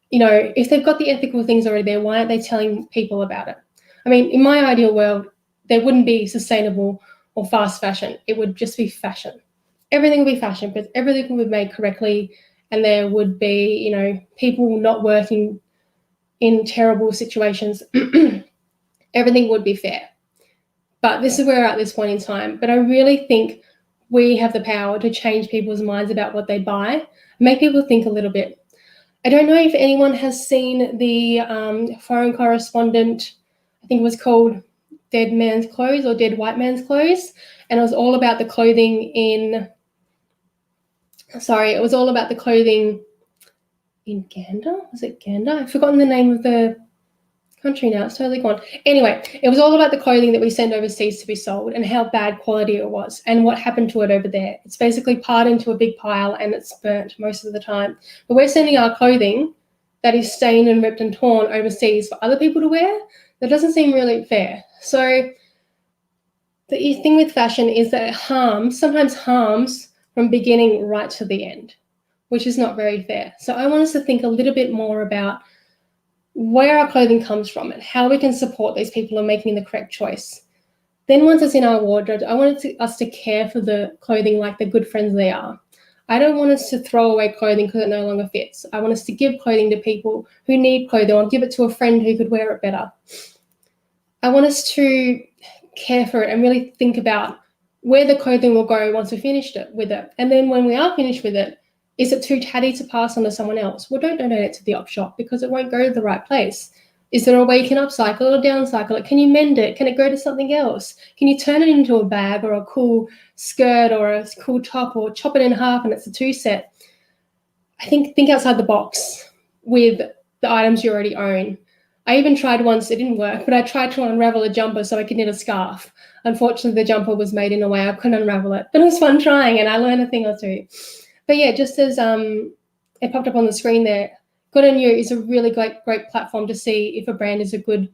if they've got the ethical things already there, why aren't they telling people about it? I mean, in my ideal world, there wouldn't be sustainable or fast fashion. It would just be fashion. Everything would be fashion because everything would be made correctly, and there would be, people not working in terrible situations. Everything would be fair. But this is where we're at this point in time. But I really think we have the power to change people's minds about what they buy, make people think a little bit. I don't know if anyone has seen the foreign correspondent, I think it was called Dead Man's Clothes or Dead White Man's Clothes. And it was all about the clothing in Uganda. Was it Uganda? I've forgotten the name of the country now. It's totally gone. Anyway, it was all about the clothing that we send overseas to be sold and how bad quality it was and what happened to it over there. It's basically piled into a big pile and it's burnt most of the time. But we're sending our clothing that is stained and ripped and torn overseas for other people to wear. That doesn't seem really fair. So the thing with fashion is that it sometimes harms from beginning right to the end, which is not very fair. So I want us to think a little bit more about where our clothing comes from and how we can support these people in making the correct choice. Then once it's in our wardrobe, I want us to care for the clothing like the good friends they are. I don't want us to throw away clothing because it no longer fits. I want us to give clothing to people who need clothing, or give it to a friend who could wear it better. I want us to care for it and really think about where the clothing will go once we're finished with it. And then when we are finished with it, is it too tatty to pass on to someone else? Well, don't donate it to the op shop because it won't go to the right place. Is there a way you can upcycle it or downcycle it? Can you mend it? Can it go to something else? Can you turn it into a bag or a cool skirt or a cool top, or chop it in half and it's a two set? I think outside the box with the items you already own. I even tried once, it didn't work, but I tried to unravel a jumper so I could knit a scarf. Unfortunately, the jumper was made in a way I couldn't unravel it, but it was fun trying and I learned a thing or two. But yeah, just as it popped up on the screen there, Good on You is a really great platform to see if a brand is a good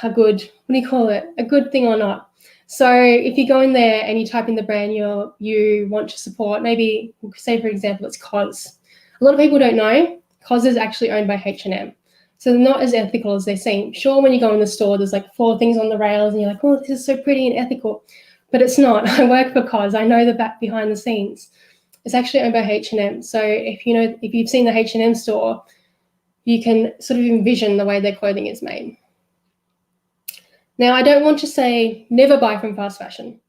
thing or not. So if you go in there and you type in the brand you want to support, maybe say for example it's COS. A lot of people don't know COS is actually owned by H&M. So they're not as ethical as they seem. Sure, when you go in the store, there's like 4 things on the rails and you're like, oh, this is so pretty and ethical. But it's not. I work for COS. I know the back behind the scenes. It's actually owned by H&M. So if you've seen the H&M store, you can sort of envision the way their clothing is made. Now, I don't want to say never buy from fast fashion.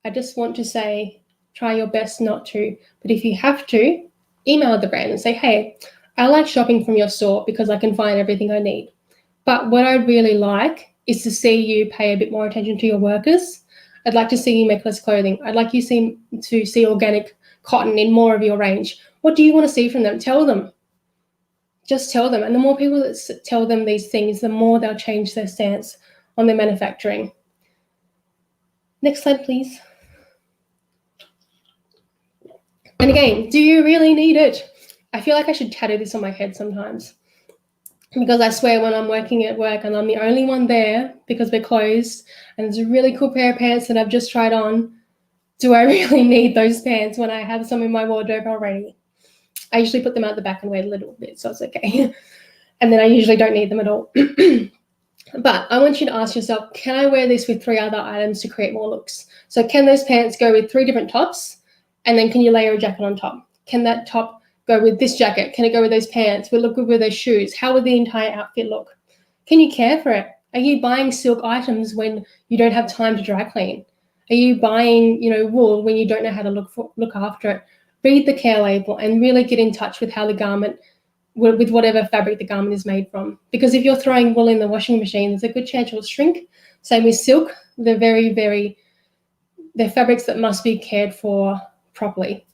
I just want to say try your best not to. But if you have to, email the brand and say, hey, I like shopping from your store because I can find everything I need. But what I'd really like is to see you pay a bit more attention to your workers. I'd like to see you make less clothing. I'd like you to see organic cotton in more of your range. What do you want to see from them? Tell them. Just tell them. And the more people that tell them these things, the more they'll change their stance on their manufacturing. Next slide, please. And again, do you really need it? I feel like I should tattoo this on my head sometimes, because I swear when I'm working at work and I'm the only one there because we're closed and there's a really cool pair of pants that I've just tried on, do I really need those pants when I have some in my wardrobe already? I usually put them out the back and wait a little bit, so it's okay. And then I usually don't need them at all. But I want you to ask yourself, can I wear this with 3 other items to create more looks? So can those pants go with 3 different tops And then can you layer a jacket on top? Can that top go with this jacket? Can it go with those pants? Will it look good with those shoes? How will the entire outfit look? Can you care for it? Are you buying silk items when you don't have time to dry clean? Are you buying, wool when you don't know how to look after it? Read the care label and really get in touch with how the garment, with whatever fabric the garment is made from. Because if you're throwing wool in the washing machine, there's a good chance it'll shrink. Same with silk. They're they're fabrics that must be cared for properly.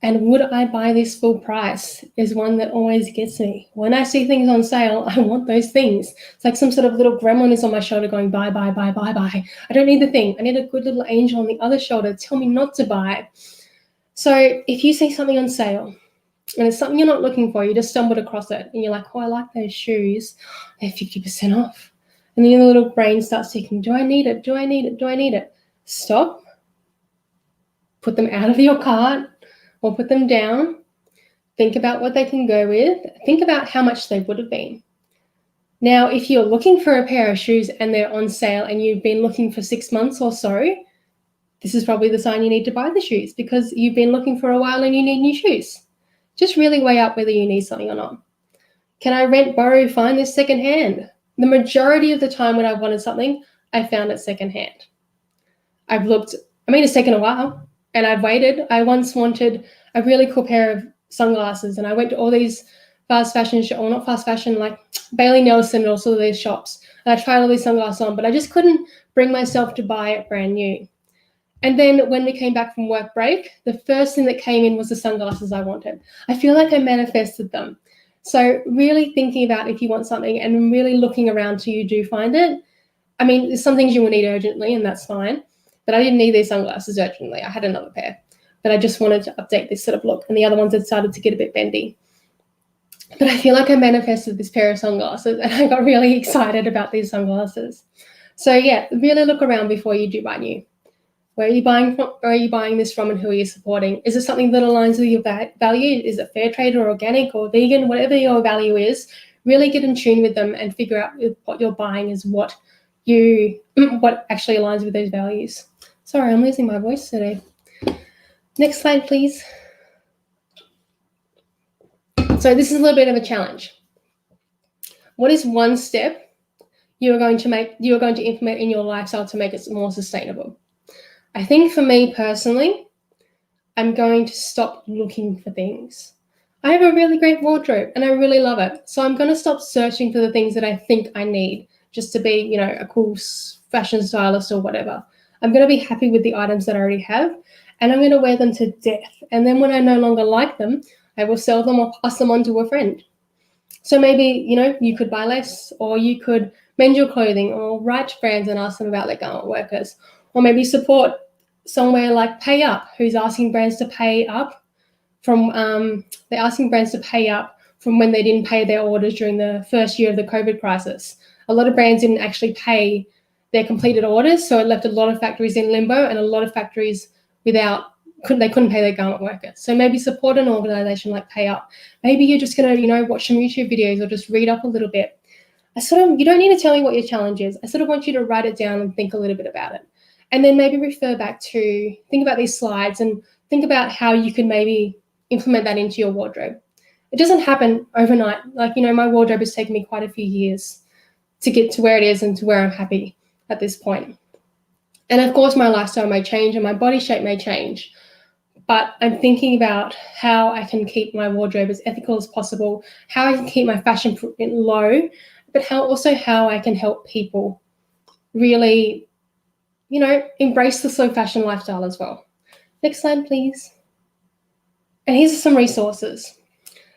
And would I buy this full price is one that always gets me. When I see things on sale, I want those things. It's like some sort of little gremlin is on my shoulder going, buy, buy, buy, buy, buy. I don't need the thing. I need a good little angel on the other shoulder to tell me not to buy. So if you see something on sale and it's something you're not looking for, you just stumbled across it and you're like, oh, I like those shoes. They're 50% off. And then your little brain starts thinking, do I need it? Do I need it? Do I need it? Stop. Put them out of your cart. Or put them down, think about what they can go with, think about how much they would have been. Now, if you're looking for a pair of shoes and they're on sale and you've been looking for 6 months or so, this is probably the sign you need to buy the shoes because you've been looking for a while and you need new shoes. Just really weigh up whether you need something or not. Can I rent, borrow, find this secondhand? The majority of the time when I wanted something, I found it secondhand. It's taken a while. And I've waited. I once wanted a really cool pair of sunglasses and I went to all these fast fashion, not fast fashion, like Bailey Nelson and also these shops. And I tried all these sunglasses on, but I just couldn't bring myself to buy it brand new. And then when we came back from work break, the first thing that came in was the sunglasses I wanted. I feel like I manifested them. So really thinking about if you want something and really looking around till you do find it. I mean, there's some things you will need urgently and that's fine. But I didn't need these sunglasses urgently. I had another pair. But I just wanted to update this sort of look. And the other ones had started to get a bit bendy. But I feel like I manifested this pair of sunglasses and I got really excited about these sunglasses. So yeah, really look around before you do buy new. Where are you buying from? Where are you buying this from and who are you supporting? Is it something that aligns with your value? Is it fair trade or organic or vegan? Whatever your value is, really get in tune with them and figure out if what you're buying is what actually aligns with those values. Sorry, I'm losing my voice today. Next slide, please. So this is a little bit of a challenge. What is one step you are going to implement in your lifestyle to make it more sustainable? I think for me personally, I'm going to stop looking for things. I have a really great wardrobe and I really love it. So I'm going to stop searching for the things that I think I need just to be, a cool fashion stylist or whatever. I'm going to be happy with the items that I already have and I'm going to wear them to death. And then when I no longer like them, I will sell them or pass them on to a friend. So maybe, you could buy less or you could mend your clothing or write to brands and ask them about their garment workers. Or maybe support somewhere like Pay Up, who's asking brands to pay up from when they didn't pay their orders during the first year of the COVID crisis. A lot of brands didn't actually pay their completed orders, so it left a lot of factories in limbo and a lot of factories couldn't pay their garment workers. So maybe support an organization like Pay Up. Maybe you're just going to, watch some YouTube videos or just read up a little bit. You don't need to tell me what your challenge is. I sort of want you to write it down and think a little bit about it. And then maybe refer back to, think about these slides and think about how you could maybe implement that into your wardrobe. It doesn't happen overnight. My wardrobe has taken me quite a few years to get to where it is and to where I'm happy at this point. And of course, my lifestyle may change and my body shape may change. But I'm thinking about how I can keep my wardrobe as ethical as possible, how I can keep my fashion footprint low, but how I can help people really embrace the slow fashion lifestyle as well. Next slide, please. And here's some resources.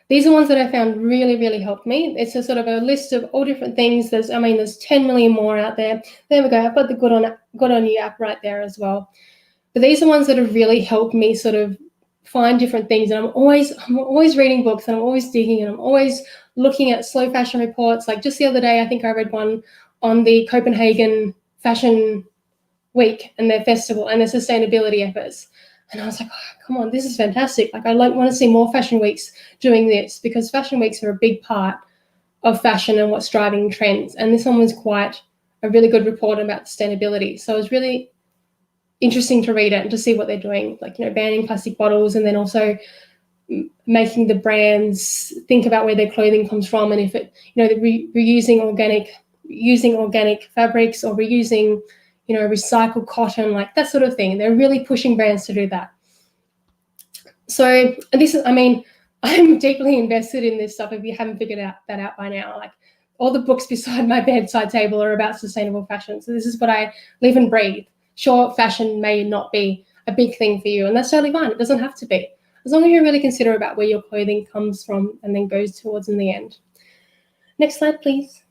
These are ones that I found really, really helped me. It's a sort of a list of all different things. There's 10 million more out there. There we go. I've got the Good On You app right there as well. But these are ones that have really helped me sort of find different things. And I'm always reading books and I'm always digging and I'm always looking at slow fashion reports. Like just the other day, I think I read one on the Copenhagen Fashion Week and their festival and their sustainability efforts. And I was like, oh, come on, this is fantastic. I want to see more fashion weeks doing this because fashion weeks are a big part of fashion and what's driving trends. And this one was quite a really good report about sustainability. So I was really interesting to read it and to see what they're doing, like, banning plastic bottles, and then also making the brands think about where their clothing comes from, and if it, using organic fabrics, or reusing, recycled cotton, like that sort of thing. They're really pushing brands to do that. So this is, I'm deeply invested in this stuff. If you haven't figured that out by now, like all the books beside my bedside table are about sustainable fashion. So this is what I live and breathe. Sure, fashion may not be a big thing for you, and that's totally fine. It doesn't have to be, as long as you really consider about where your clothing comes from and then goes towards in the end. Next slide, please.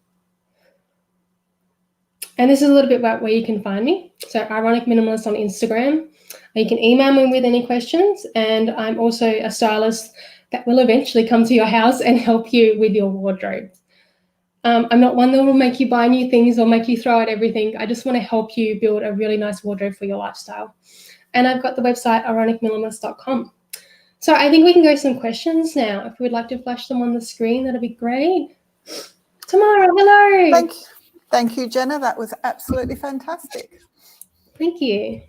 And this is a little bit about where you can find me. So Ironic Minimalist on Instagram. You can email me with any questions, and I'm also a stylist that will eventually come to your house and help you with your wardrobe. I'm not one that will make you buy new things or make you throw out everything. I just want to help you build a really nice wardrobe for your lifestyle. And I've got the website ironicminimalist.com. So I think we can go some questions now. If we'd like to flash them on the screen, that'd be great. Tamara, hello. Thank you, Jenna. That was absolutely fantastic. Thank you.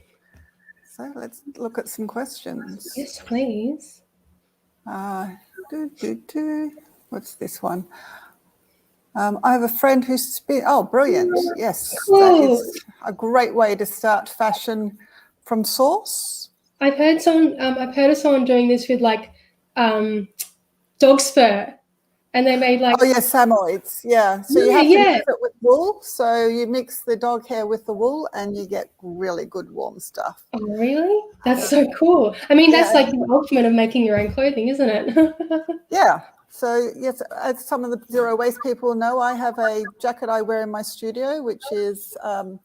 So let's look at some questions. Yes, please. What's this one? I have a friend who's brilliant. Yes, Cool. That is a great way to start fashion from source. I've heard of someone doing this with like dog's fur, and they made like samoids. Yeah, so you have to mix it with wool. So you mix the dog hair with the wool, and you get really good warm stuff. Oh, really? That's so cool. That's like the ultimate of making your own clothing, isn't it? Yeah. So yes, as some of the zero waste people know, I have a jacket I wear in my studio, which is 50%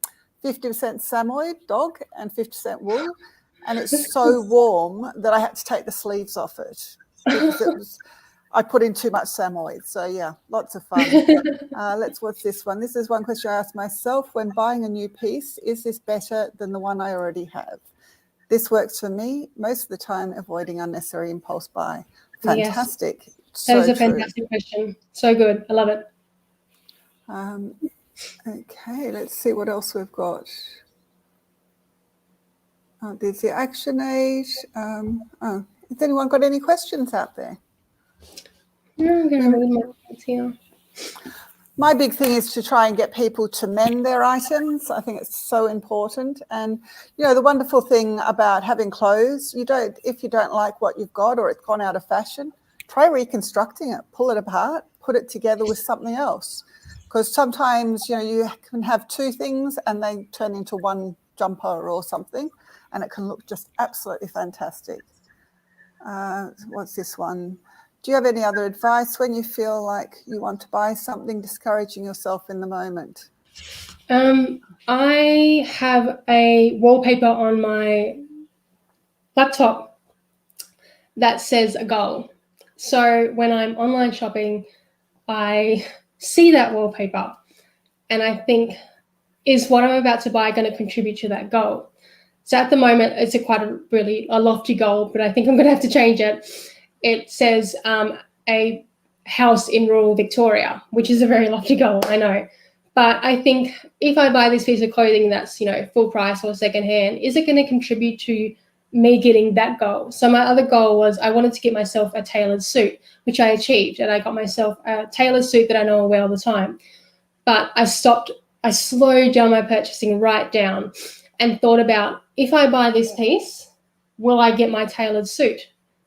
samoid dog and 50% wool, and it's so warm that I had to take the sleeves off it because I put in too much samoid. So yeah, lots of fun. What's this one? This is one question I asked myself when buying a new piece: is this better than the one I already have? This works for me most of the time, avoiding unnecessary impulse buy. Fantastic. Yes. That is a fantastic question. So good. I love it. Okay, let's see what else we've got. There's the action aid. Has anyone got any questions out there? No, I'm going to read my notes here. My big thing is to try and get people to mend their items. I think it's so important. And, the wonderful thing about having clothes, if you don't like what you've got or it's gone out of fashion, try reconstructing it, pull it apart, put it together with something else. Because sometimes, you can have two things and they turn into one jumper or something, and it can look just absolutely fantastic. What's this one? Do you have any other advice when you feel like you want to buy something, discouraging yourself in the moment? I have a wallpaper on my laptop that says a goal. So when I'm online shopping, I see that wallpaper and I think, is what I'm about to buy going to contribute to that goal? So at the moment, it's quite a lofty goal, but I think I'm going to have to change it. It says a house in rural Victoria, which is a very lofty goal, I know. But I think if I buy this piece of clothing that's, full price or secondhand, is it going to contribute to me getting that goal? So my other goal was I wanted to get myself a tailored suit, which I achieved, and I got myself a tailored suit that I know I wear all the time. But I slowed down my purchasing right down and thought about, if I buy this piece, will I get my tailored suit?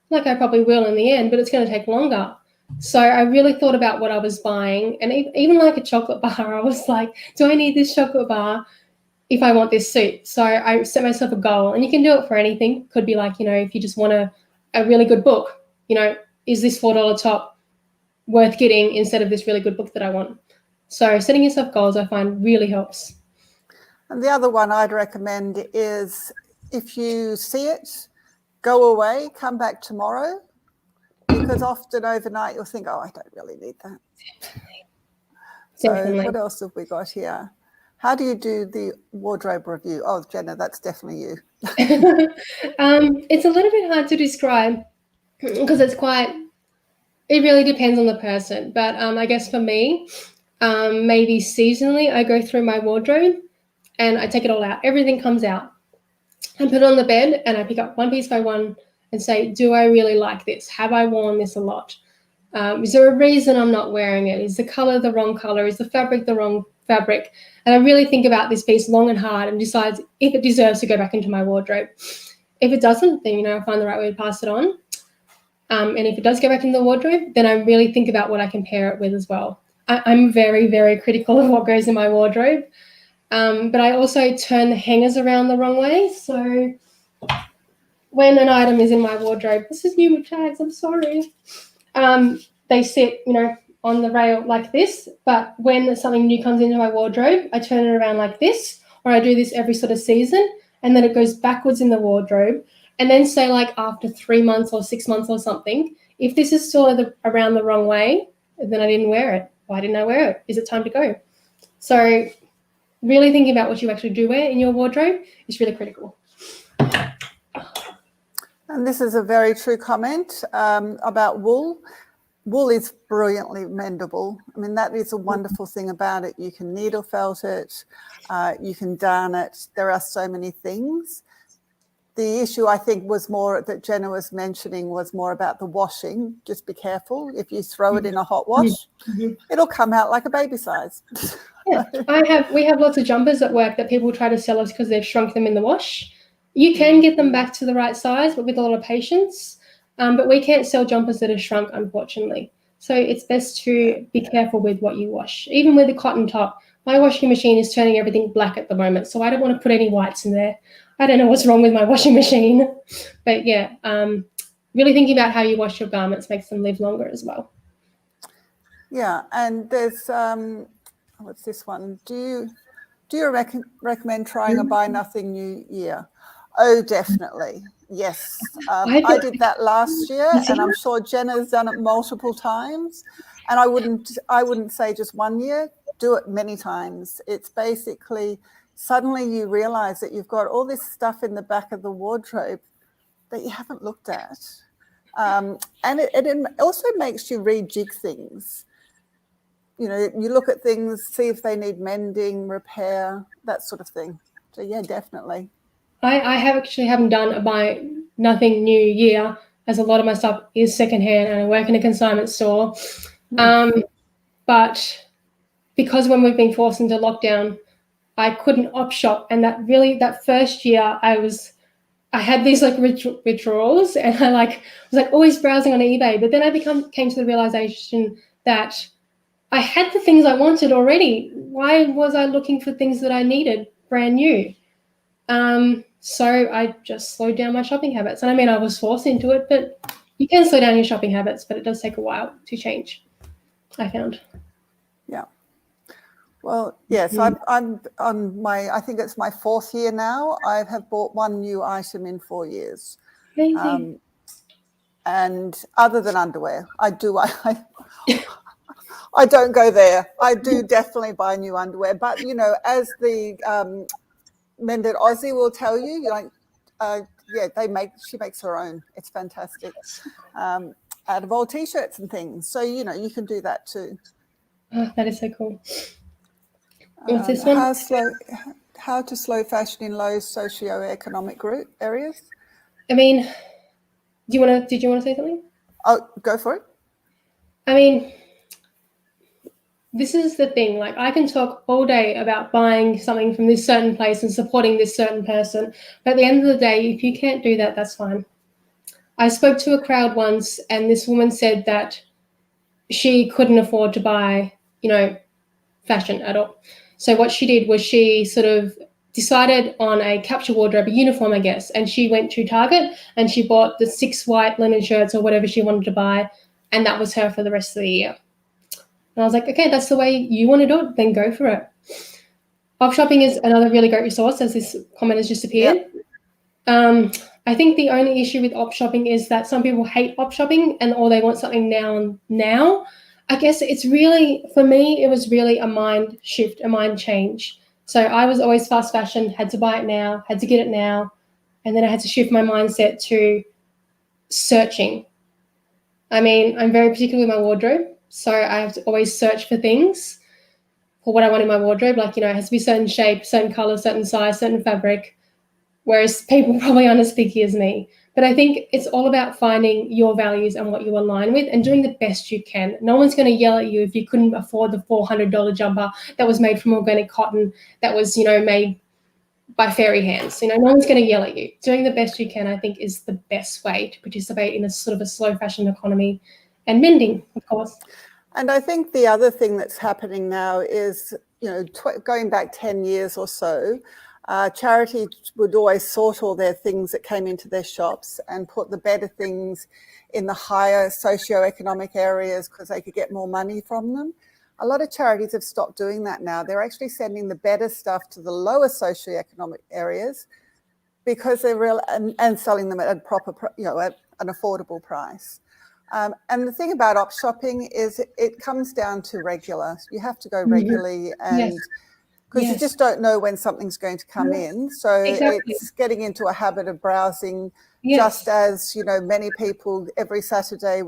Like I probably will in the end, but it's going to take longer. So I really thought about what I was buying, and even like a chocolate bar, I was like, do I need this chocolate bar if I want this suit? So I set myself a goal, and you can do it for anything. Could be like, if you just want a really good book, is this $4 top worth getting instead of this really good book that I want? So setting yourself goals, I find, really helps. And the other one I'd recommend is, if you see it, go away, come back tomorrow, because often overnight you'll think, I don't really need that. Definitely. So what else have we got here? How do you do the wardrobe review? Oh, Jenna, that's definitely you. It's a little bit hard to describe because it really depends on the person. But I guess for me, maybe seasonally, I go through my wardrobe and I take it all out. Everything comes out. and put it on the bed, and I pick up one piece by one and say, do I really like this? Have I worn this a lot? Is there a reason I'm not wearing it? Is the color the wrong color? Is the fabric the wrong fabric? And I really think about this piece long and hard and decide if it deserves to go back into my wardrobe. If it doesn't, then, I find the right way to pass it on. And if it does go back in the wardrobe, then I really think about what I can pair it with as well. I'm very, very critical of what goes in my wardrobe. But I also turn the hangers around the wrong way. So when an item is in my wardrobe, this is new with tags, I'm sorry. They sit, on the rail like this. But when something new comes into my wardrobe, I turn it around like this, or I do this every sort of season, and then it goes backwards in the wardrobe. And then say like after 3 months or 6 months or something, if this is still around the wrong way, then I didn't wear it. Why didn't I wear it? Is it time to go? So really thinking about what you actually do wear in your wardrobe is really critical. And this is a very true comment about wool. Wool is brilliantly mendable. I mean, that is a wonderful thing about it. You can needle felt it, you can darn it. There are so many things. The issue, I think, was more that Jenna was mentioning was more about the washing. Just be careful. If you throw it in a hot wash, it'll come out like a baby size. Yeah, we have lots of jumpers at work that people try to sell us because they've shrunk them in the wash. You can get them back to the right size, but with a lot of patience. But we can't sell jumpers that are shrunk, unfortunately. So it's best to be careful with what you wash. Even with the cotton top, my washing machine is turning everything black at the moment, so I don't want to put any whites in there. I don't know what's wrong with my washing machine. But yeah, really thinking about how you wash your garments makes them live longer as well. Yeah, and there's, what's this one? Do you recommend trying a buy nothing new year? Oh, definitely. Yes. I did that last year, and I'm sure Jenna's done it multiple times. And I wouldn't say just 1 year, do it many times. It's basically suddenly you realize that you've got all this stuff in the back of the wardrobe that you haven't looked at. And it also makes you rejig things. You look at things, see if they need mending, repair, that sort of thing. So yeah, definitely. I haven't done a buy nothing new year, as a lot of my stuff is secondhand and I work in a consignment store. But because when we've been forced into lockdown, I couldn't op shop, and that first year I had these like withdrawals, and I was always browsing on eBay. But then I came to the realization that I had the things I wanted already. Why was I looking for things that I needed brand new? So I just slowed down my shopping habits. And I mean, I was forced into it, but you can slow down your shopping habits, but it does take a while to change, I found. Yeah. Well, yes, I'm on I think it's my 4th year now. I have bought one new item in 4 years. Amazing. And other than underwear, I don't go there. I do definitely buy new underwear. But, as the Mended Aussie will tell you, she makes her own. It's fantastic. Out of old T-shirts and things. So, you can do that too. Oh, that is so cool. What's this one? How to slow fashion in low socioeconomic group areas. I mean, did you want to say something? Oh, go for it. I mean, this is the thing. I can talk all day about buying something from this certain place and supporting this certain person. But at the end of the day, if you can't do that, that's fine. I spoke to a crowd once, and this woman said that she couldn't afford to buy, fashion at all. So what she did was she sort of decided on a capture wardrobe, a uniform, I guess, and she went to Target and she bought the 6 white linen shirts or whatever she wanted to buy, and that was her for the rest of the year. And I was like, okay, that's the way you want to do it, then go for it. Op shopping is another really great resource, as this comment has just appeared. Yep. I think the only issue with op shopping is that some people hate op shopping or they want something now. I guess it's really, for me, it was really a mind shift, a mind change. So I was always fast fashion, had to buy it now, had to get it now. And then I had to shift my mindset to searching. I mean, I'm very particular with my wardrobe. So I have to always search for things for what I want in my wardrobe. It has to be certain shape, certain color, certain size, certain fabric. whereas people probably aren't as picky as me. But I think it's all about finding your values and what you align with and doing the best you can. No one's going to yell at you if you couldn't afford the $400 jumper that was made from organic cotton that was, made by fairy hands. No one's going to yell at you. Doing the best you can, I think, is the best way to participate in a sort of a slow fashion economy and mending, of course. And I think the other thing that's happening now is, going back 10 years or so, charities would always sort all their things that came into their shops and put the better things in the higher socioeconomic areas because they could get more money from them. A lot of charities have stopped doing that now. They're actually sending the better stuff to the lower socioeconomic areas because they're real and selling them at a proper, at an affordable price. And the thing about op shopping is it comes down to regular. You have to go regularly and because you just don't know when something's going to come in. So it's getting into a habit of browsing just as, many people every Saturday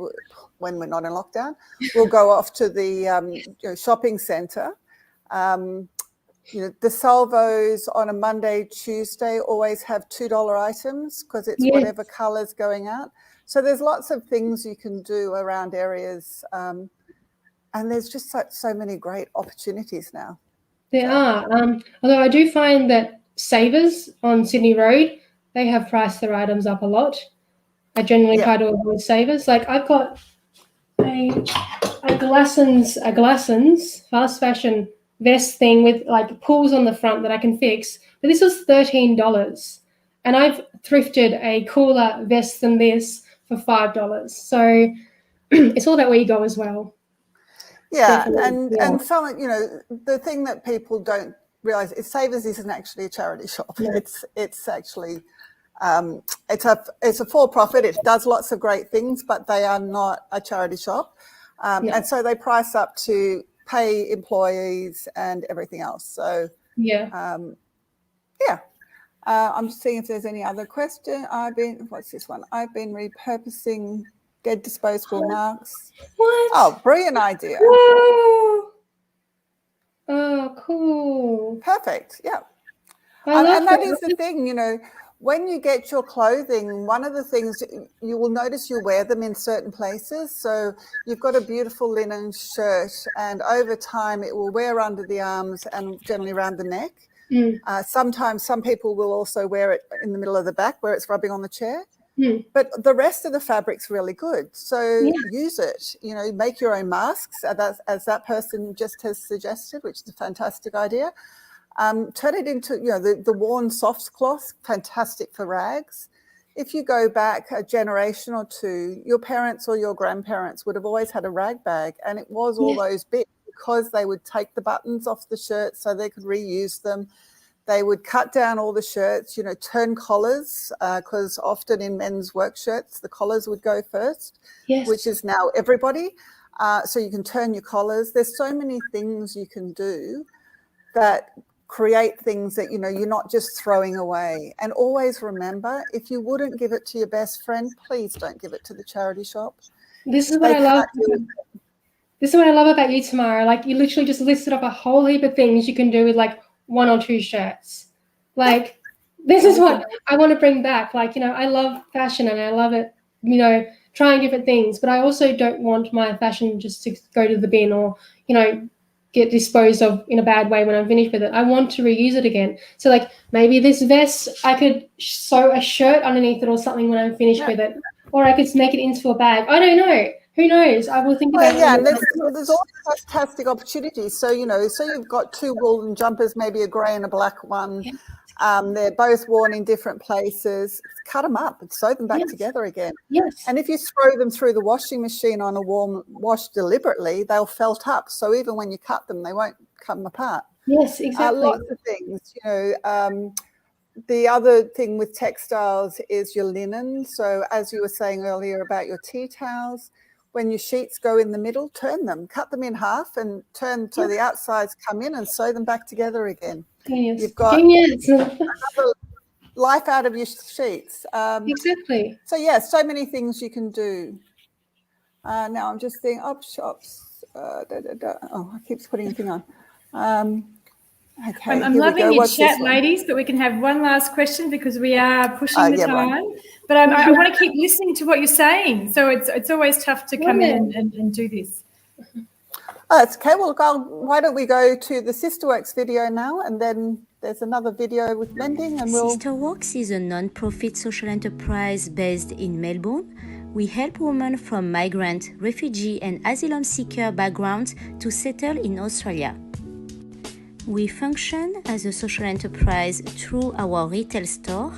when we're not in lockdown will go off to the shopping centre. The salvos on a Monday, Tuesday always have $2 items because it's whatever colour's going out. So there's lots of things you can do around areas and there's just so many great opportunities now. There are. Although I do find that Savers on Sydney Road, they have priced their items up a lot. I generally try to avoid Savers. Like I've got a Glassons fast fashion vest thing with like pulls on the front that I can fix, but this was $13. And I've thrifted a cooler vest than this for $5. So it's all about where you go as well. Yeah, and some, the thing that people don't realise is Savers isn't actually a charity shop. No. It's actually it's a for-profit. It does lots of great things, but they are not a charity shop, and so they price up to pay employees and everything else. So I'm just seeing if there's any other question. What's this one? I've been repurposing dead disposable masks. What? Oh, brilliant idea. Whoa. Oh, cool. Perfect. Yeah. And that is the thing, when you get your clothing, one of the things you will notice you wear them in certain places. So you've got a beautiful linen shirt and over time it will wear under the arms and generally around the neck. Sometimes some people will also wear it in the middle of the back where it's rubbing on the chair. But the rest of the fabric's really good. So use it, make your own masks as that person just has suggested, which is a fantastic idea. Turn it into, the worn soft cloth, fantastic for rags. If you go back a generation or two, your parents or your grandparents would have always had a rag bag and it was all those bits because they would take the buttons off the shirt so they could reuse them. They would cut down all the shirts, turn collars, because often in men's work shirts, the collars would go first, which is now everybody. So you can turn your collars. There's so many things you can do that create things that, you're not just throwing away. And always remember, if you wouldn't give it to your best friend, please don't give it to the charity shop. This is what I love. This is what I love about you, Tamara. Like you literally just listed up a whole heap of things you can do with like 1 or 2 shirts. Like this is what I want to bring back. Like, I love fashion and I love it, trying different things, but I also don't want my fashion just to go to the bin or, get disposed of in a bad way when I'm finished with it. I want to reuse it again. So like maybe this vest, I could sew a shirt underneath it or something when I'm finished with it, or I could make it into a bag. I don't know. Who knows? I will think about it. Yeah, and there's all fantastic opportunities. So, so you've got 2 woolen jumpers, maybe a grey and a black one. They're both worn in different places. Cut them up and sew them back together again. And if you throw them through the washing machine on a warm wash deliberately, they'll felt up. So even when you cut them, they won't come apart. Yes, exactly. Lots of things, The other thing with textiles is your linen. So as you were saying earlier about your tea towels, when your sheets go in the middle, turn them, cut them in half and turn so the outsides come in and sew them back together again. You've got another life out of your sheets. Exactly. So, so many things you can do. Now I'm just thinking op shops. Oh, I keep putting a thing on. Okay, I'm here we loving go. your What's chat, this one? ladies, but we can have one last question because we are pushing the Yeah, time. right. But I want to keep listening to what you're saying. So it's always tough to come in and do this. Oh, that's okay. Well, why don't we go to the Sisterworks video now, and then there's another video with mending, and we'll... Sisterworks is a non-profit social enterprise based in Melbourne. We help women from migrant, refugee, and asylum seeker backgrounds to settle in Australia. We function as a social enterprise through our retail store.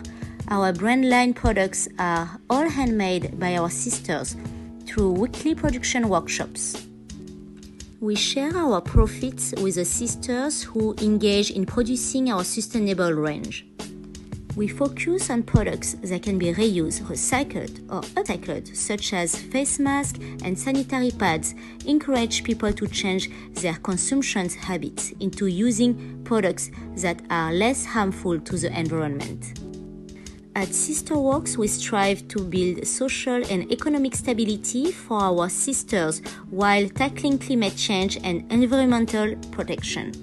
Our brand line products are all handmade by our sisters through weekly production workshops. We share our profits with the sisters who engage in producing our sustainable range. We focus on products that can be reused, recycled, or upcycled, such as face masks and sanitary pads, encourage people to change their consumption habits into using products that are less harmful to the environment. At Sisterworks, we strive to build social and economic stability for our sisters while tackling climate change and environmental protection.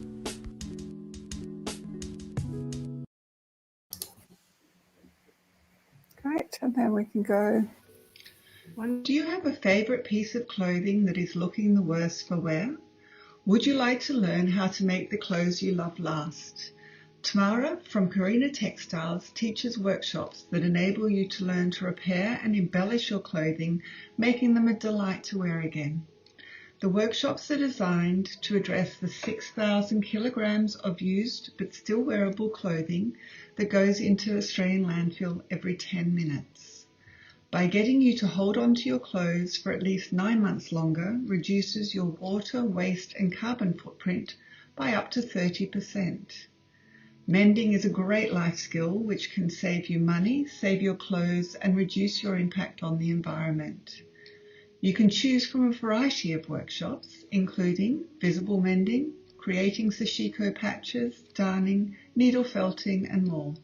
Great, and then we can go. Do you have a favourite piece of clothing that is looking the worse for wear? Would you like to learn how to make the clothes you love last? Tamara from Karina Textiles teaches workshops that enable you to learn to repair and embellish your clothing, making them a delight to wear again. The workshops are designed to address the 6,000 kilograms of used but still wearable clothing that goes into Australian landfill every 10 minutes. By getting you to hold on to your clothes for at least 9 months longer reduces your water, waste and carbon footprint by up to 30%. Mending is a great life skill which can save you money, save your clothes and reduce your impact on the environment. You can choose from a variety of workshops, including visible mending, creating sashiko patches, darning, needle felting and more.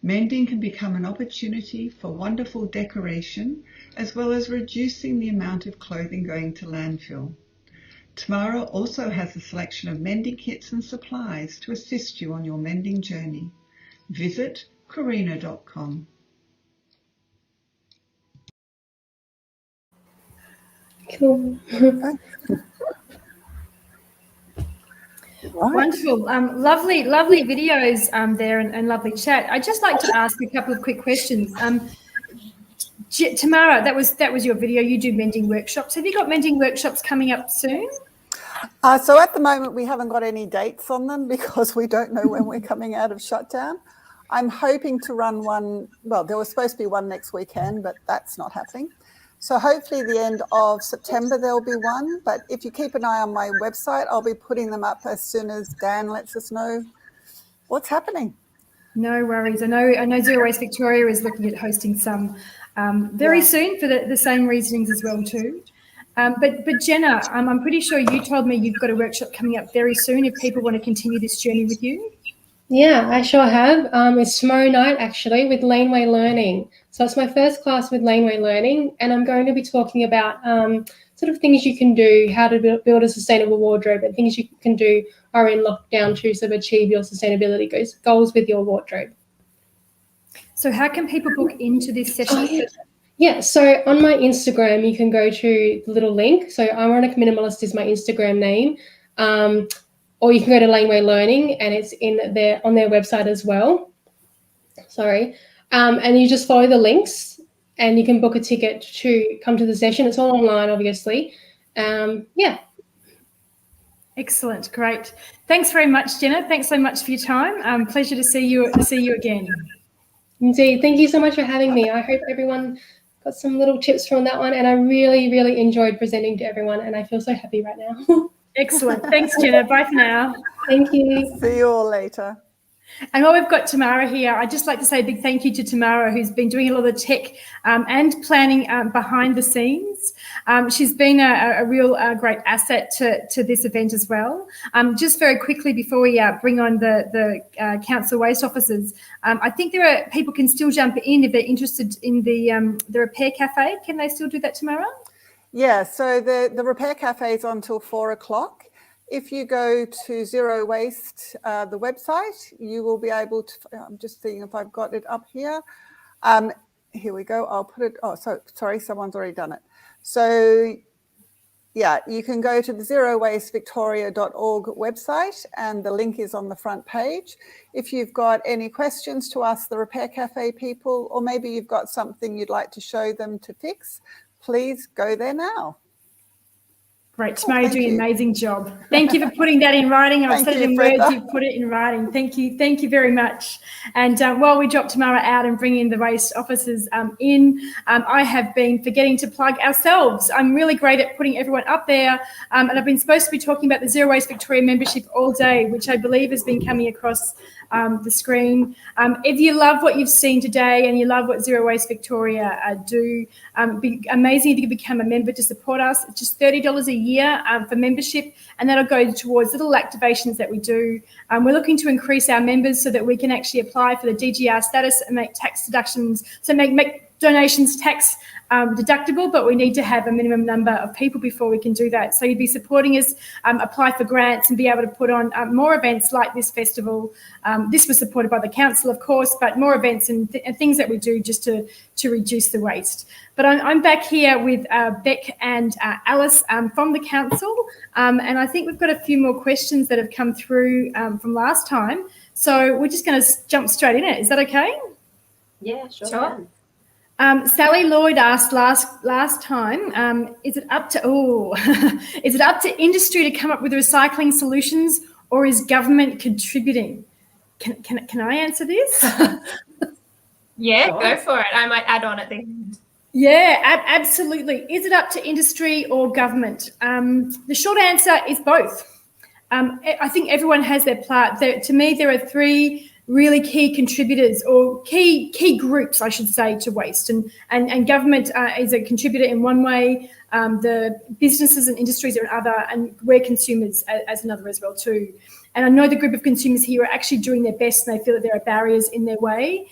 Mending can become an opportunity for wonderful decoration as well as reducing the amount of clothing going to landfill. Tamara also has a selection of mending kits and supplies to assist you on your mending journey. Visit karina.com. Cool. Wonderful. Lovely videos there and lovely chat. I'd just like to ask a couple of quick questions. Tamara, that was your video. You do mending workshops. Have you got mending workshops coming up soon? So at the moment, we haven't got any dates on them because we don't know when we're coming out of shutdown. I'm hoping to run one. Well, there was supposed to be one next weekend, but that's not happening. So hopefully the end of September there'll be one. But if you keep an eye on my website, I'll be putting them up as soon as Dan lets us know what's happening. No worries. I know Zero Waste Victoria is looking at hosting some very soon for the same reasonings as well too. But Jenna, I'm pretty sure you told me you've got a workshop coming up very soon if people want to continue this journey with you. Yeah, I sure have. It's tomorrow night actually with Laneway Learning. So it's my first class with Laneway Learning, and I'm going to be talking about sort of things you can do, how to build a sustainable wardrobe, and things you can do are in lockdown to sort of achieve your sustainability goals with your wardrobe. So how can people book into this session? Yeah, so on my Instagram, you can go to the little link. So Ironic Minimalist is my Instagram name. Or you can go to Laneway Learning and it's in there on their website as well. Sorry. And you just follow the links and you can book a ticket to come to the session. It's all online, obviously. Yeah. Excellent. Great. Thanks very much, Jenna. Thanks so much for your time. Pleasure to see you again. Indeed. Thank you so much for having me. I hope everyone got some little tips from that one. And I really, really enjoyed presenting to everyone. And I feel so happy right now. Excellent. Thanks, Jenna. Bye for now. Thank you. See you all later. And while we've got Tamara here, I'd just like to say a big thank you to Tamara, who's been doing a lot of the tech and planning behind the scenes. She's been a real great asset to this event as well. Just very quickly before we bring on the council waste officers, I think people can still jump in if they're interested in the Repair Cafe. Can they still do that, Tamara? Yeah, so the Repair Cafe is on till 4 o'clock. If you go to Zero Waste, the website, you will be able to, I'm just seeing if I've got it up here. Here we go. I'll put it, sorry, someone's already done it. So yeah, you can go to the zerowastevictoria.org website and the link is on the front page. If you've got any questions to ask the Repair Cafe people, or maybe you've got something you'd like to show them to fix, please go there now. Great, Tamara, you're doing an amazing job. Thank you for putting that in writing. I've said it in words, you've put it in writing. Thank you very much. And while we drop Tamara out and bring in the waste officers in, I have been forgetting to plug ourselves. I'm really great at putting everyone up there, and I've been supposed to be talking about the Zero Waste Victoria membership all day, which I believe has been coming across the screen. If you love what you've seen today and you love what Zero Waste Victoria do, it'd be amazing if you could become a member to support us. It's just $30 a year for membership, and that'll go towards little activations that we do. We're looking to increase our members so that we can actually apply for the DGR status and make tax deductions, so make donations tax deductible, but we need to have a minimum number of people before we can do that. So you'd be supporting us, apply for grants and be able to put on more events like this festival. This was supported by the council, of course, but more events and things that we do just to reduce the waste. But I'm back here with Beck and Alice from the council, and I think we've got a few more questions that have come through from last time. So we're just going to jump straight in it. Is that okay? Yeah, sure. Sally Lloyd asked last time, is it up to industry to come up with recycling solutions, or is government contributing? Can I answer this? Yeah, go for it. I might add on at the end. Yeah, absolutely. Is it up to industry or government? The short answer is both. I think everyone has their part. To me, there are three really key contributors, or key groups, I should say, to waste. And government is a contributor in one way, the businesses and industries are another, and we're consumers as another as well too. And I know the group of consumers here are actually doing their best, and they feel that there are barriers in their way.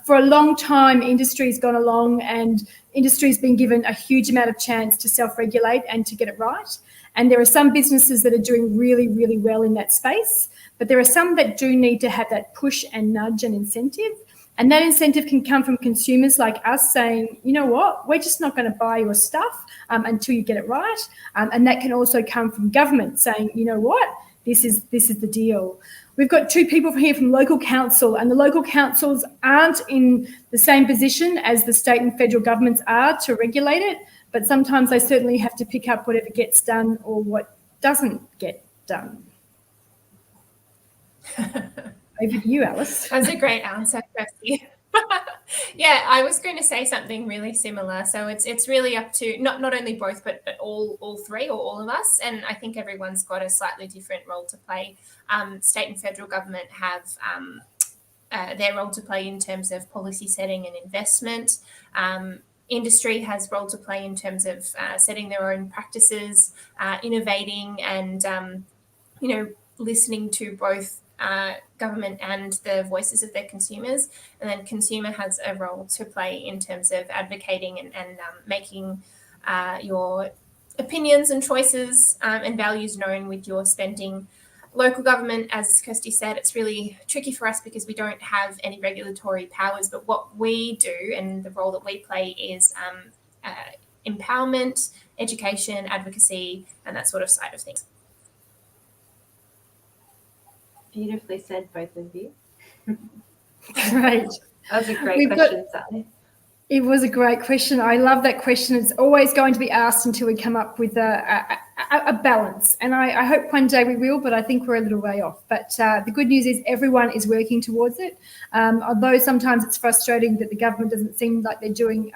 For a long time, industry's gone along, and industry's been given a huge amount of chance to self-regulate and to get it right. And there are some businesses that are doing really, really well in that space, but there are some that do need to have that push and nudge and incentive. And that incentive can come from consumers like us saying, you know what, we're just not going to buy your stuff until you get it right. And that can also come from government saying, you know what, this is the deal. We've got two people here from local council, and the local councils aren't in the same position as the state and federal governments are to regulate it, but sometimes they certainly have to pick up whatever gets done or what doesn't get done. Over to you, Alice. That's a great answer, Kirsty. Yeah, I was going to say something really similar. So it's really up to not only both, but all three, or all of us. And I think everyone's got a slightly different role to play. State and federal government have their role to play in terms of policy setting and investment. Industry has role to play in terms of setting their own practices, innovating, and listening to both government and the voices of their consumers. And then consumer has a role to play in terms of advocating and making your opinions and choices and values known with your spending. Local government, as Kirsty said, it's really tricky for us because we don't have any regulatory powers, but what we do and the role that we play is empowerment, education, advocacy, and that sort of side of things. Beautifully said, both of you. Great. That was a great question, Sally. It was a great question. I love that question. It's always going to be asked until we come up with a balance. And I hope one day we will, but I think we're a little way off. But the good news is everyone is working towards it. Although sometimes it's frustrating that the government doesn't seem like they're doing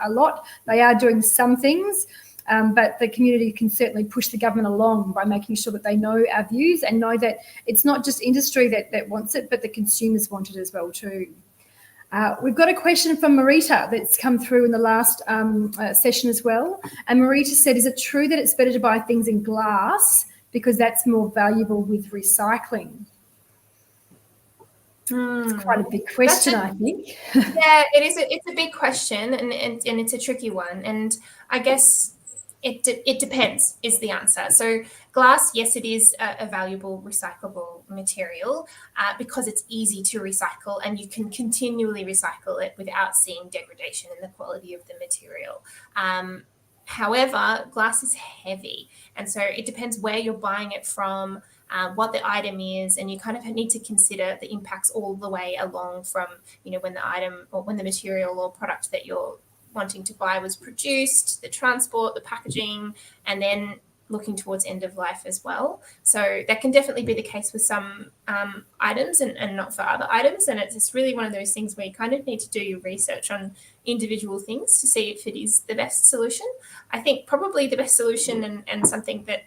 a lot. They are doing some things. But the community can certainly push the government along by making sure that they know our views and know that it's not just industry that wants it, but the consumers want it as well too. We've got a question from Marita that's come through in the last session as well. And Marita said, is it true that it's better to buy things in glass because that's more valuable with recycling? It's quite a big question, I think. Yeah, it is. It's a big question, and it's a tricky one. And I guess It depends is the answer. So glass, yes, it is a valuable recyclable material because it's easy to recycle and you can continually recycle it without seeing degradation in the quality of the material. However, glass is heavy, and so it depends where you're buying it from, what the item is, and you kind of need to consider the impacts all the way along from, when the item or when the material or product that you're wanting to buy was produced, the transport, the packaging, and then looking towards end of life as well. So that can definitely be the case with some items and not for other items. And it's really one of those things where you kind of need to do your research on individual things to see if it is the best solution. I think probably the best solution and something that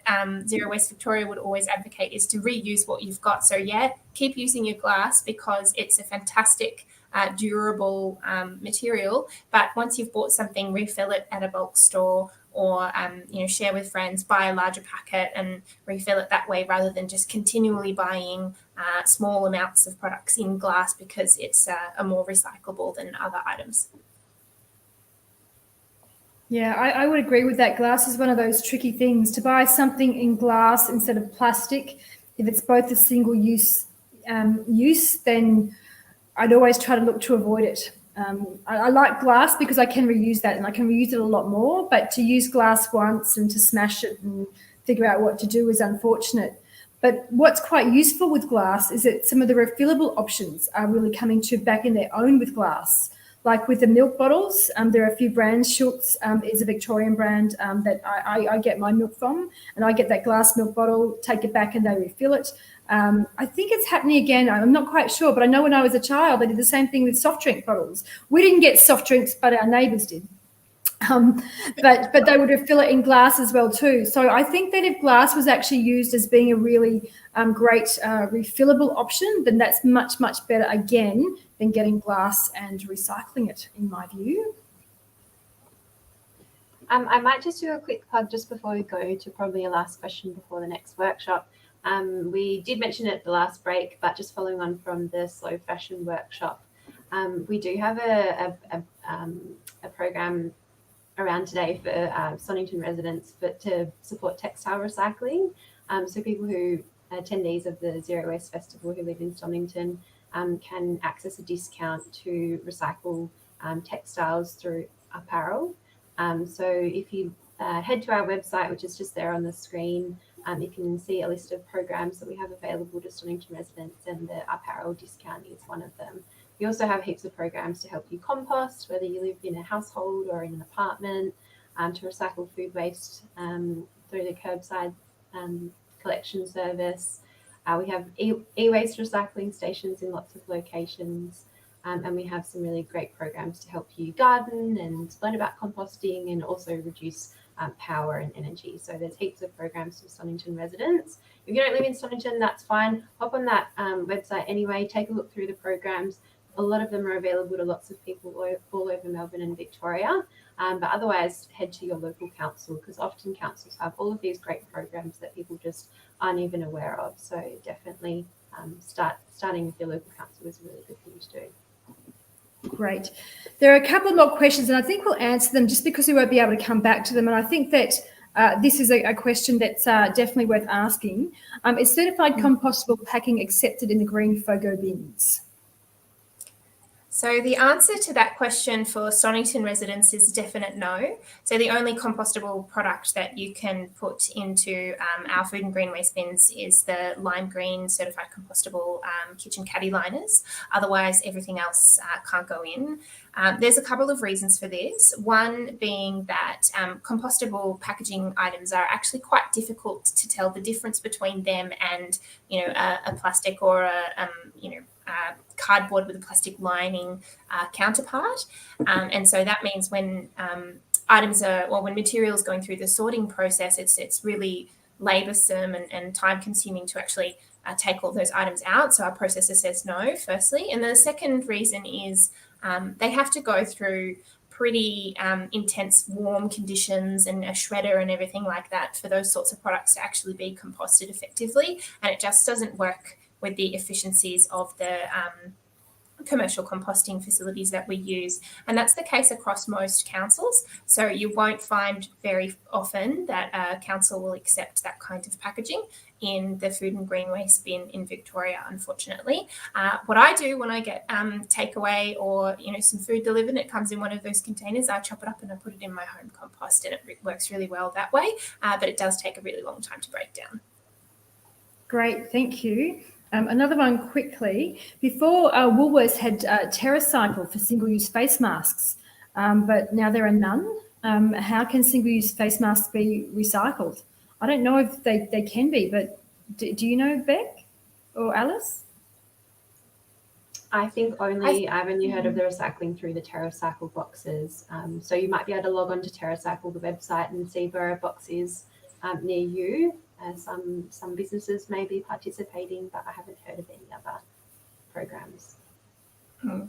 Zero Waste Victoria would always advocate is to reuse what you've got. So yeah, keep using your glass because it's a fantastic durable material, but once you've bought something, refill it at a bulk store or share with friends, buy a larger packet and refill it that way rather than just continually buying small amounts of products in glass because it's more recyclable than other items. Yeah, I would agree with that. Glass is one of those tricky things. To buy something in glass instead of plastic, if it's both a single use, then I'd always try to look to avoid it. I like glass because I can reuse that and I can reuse it a lot more, but to use glass once and to smash it and figure out what to do is unfortunate. But what's quite useful with glass is that some of the refillable options are really coming to back in their own with glass. Like with the milk bottles, there are a few brands. Schultz is a Victorian brand that I get my milk from, and I get that glass milk bottle, take it back and they refill it. I think it's happening again. I'm not quite sure, but I know when I was a child, they did the same thing with soft drink bottles. We didn't get soft drinks, but our neighbours did. But they would refill it in glass as well too. So I think that if glass was actually used as being a really great refillable option, then that's much, much better again than getting glass and recycling it, in my view. I might just do a quick plug just before we go to probably a last question before the next workshop. We did mention it at the last break, but just following on from the slow fashion workshop, we do have a program around today for Stonington residents to support textile recycling. So people who attendees of the Zero Waste Festival who live in Stonington can access a discount to recycle textiles through apparel. So if you head to our website, which is just there on the screen, you can see a list of programs that we have available to Stonington residents, and the apparel discount is one of them. We also have heaps of programs to help you compost, whether you live in a household or in an apartment, to recycle food waste through the curbside collection service. We have e-waste recycling stations in lots of locations, and we have some really great programs to help you garden and learn about composting and also reduce power and energy. So there's heaps of programs for Stonington residents. If you don't live in Stonington, that's fine. Hop on that website anyway, take a look through the programs. A lot of them are available to lots of people all over Melbourne and Victoria. But otherwise, head to your local council, because often councils have all of these great programs that people just aren't even aware of. So definitely starting with your local council is a really good thing to do. Great. There are a couple more questions, and I think we'll answer them just because we won't be able to come back to them. And I think that this is a question that's definitely worth asking. Is certified compostable packing accepted in the green FOGO bins? So the answer to that question for Stonington residents is definite no. So the only compostable product that you can put into our food and green waste bins is the lime green certified compostable kitchen caddy liners. Otherwise, everything else can't go in. There's a couple of reasons for this. One being that compostable packaging items are actually quite difficult to tell the difference between them and, a plastic or cardboard with a plastic lining counterpart. And so that means when when materials going through the sorting process, it's really laboursome and time consuming to actually take all those items out. So our processor says no, firstly. And the second reason is they have to go through pretty intense warm conditions and a shredder and everything like that for those sorts of products to actually be composted effectively. And it just doesn't work with the efficiencies of the commercial composting facilities that we use. And that's the case across most councils. So you won't find very often that a council will accept that kind of packaging in the food and green waste bin in Victoria, unfortunately. What I do when I get takeaway or some food delivered and it comes in one of those containers, I chop it up and I put it in my home compost, and it works really well that way, but it does take a really long time to break down. Great, thank you. Another one quickly. Before, Woolworths had TerraCycle for single-use face masks, but now there are none. How can single-use face masks be recycled? I don't know if they can be, but do you know, Beck or Alice? I've only heard of the recycling through the TerraCycle boxes. So you might be able to log on to TerraCycle, the website, and see where a box is near you. Some businesses may be participating, but I haven't heard of any other programs.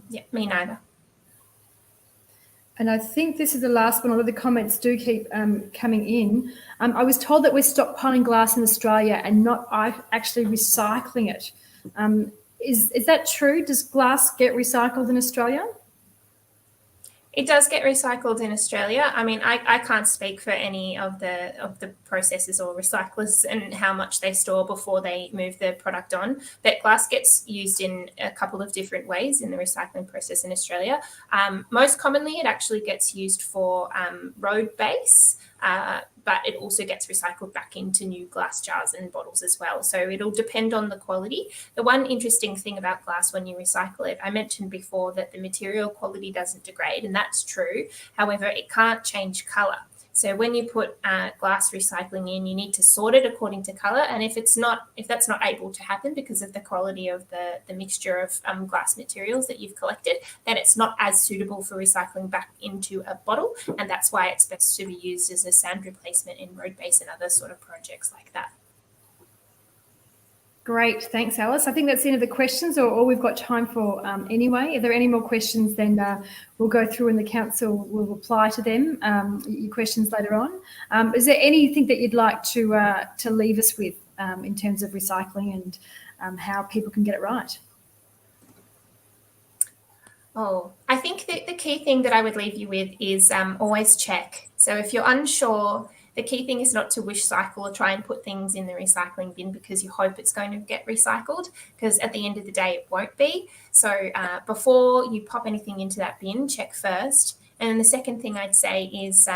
Yeah, me neither. And I think this is the last one, although the comments do keep coming in. I was told that we're stockpiling glass in Australia and not actually recycling it. Is that true? Does glass get recycled in Australia? It does get recycled in Australia. I mean, I can't speak for any of the processors or recyclers and how much they store before they move the product on. But glass gets used in a couple of different ways in the recycling process in Australia. Most commonly, it actually gets used for road base, but it also gets recycled back into new glass jars and bottles as well. So it'll depend on the quality. The one interesting thing about glass when you recycle it, I mentioned before that the material quality doesn't degrade, and that's true. However, it can't change colour. So when you put glass recycling in, you need to sort it according to colour. And if that's not able to happen because of the quality of the mixture of glass materials that you've collected, then it's not as suitable for recycling back into a bottle. And that's why it's best to be used as a sand replacement in road base and other sort of projects like that. Great, thanks, Alice. I think that's the end of the questions, or all we've got time for anyway. If there are any more questions, then we'll go through and the council will reply to them, your questions later on. Is there anything that you'd like to leave us with in terms of recycling and how people can get it right? Oh, I think that the key thing that I would leave you with is always check. So if you're unsure, the key thing is not to wish cycle or try and put things in the recycling bin because you hope it's going to get recycled, because at the end of the day, it won't be. So before you pop anything into that bin, check first. And then the second thing I'd say is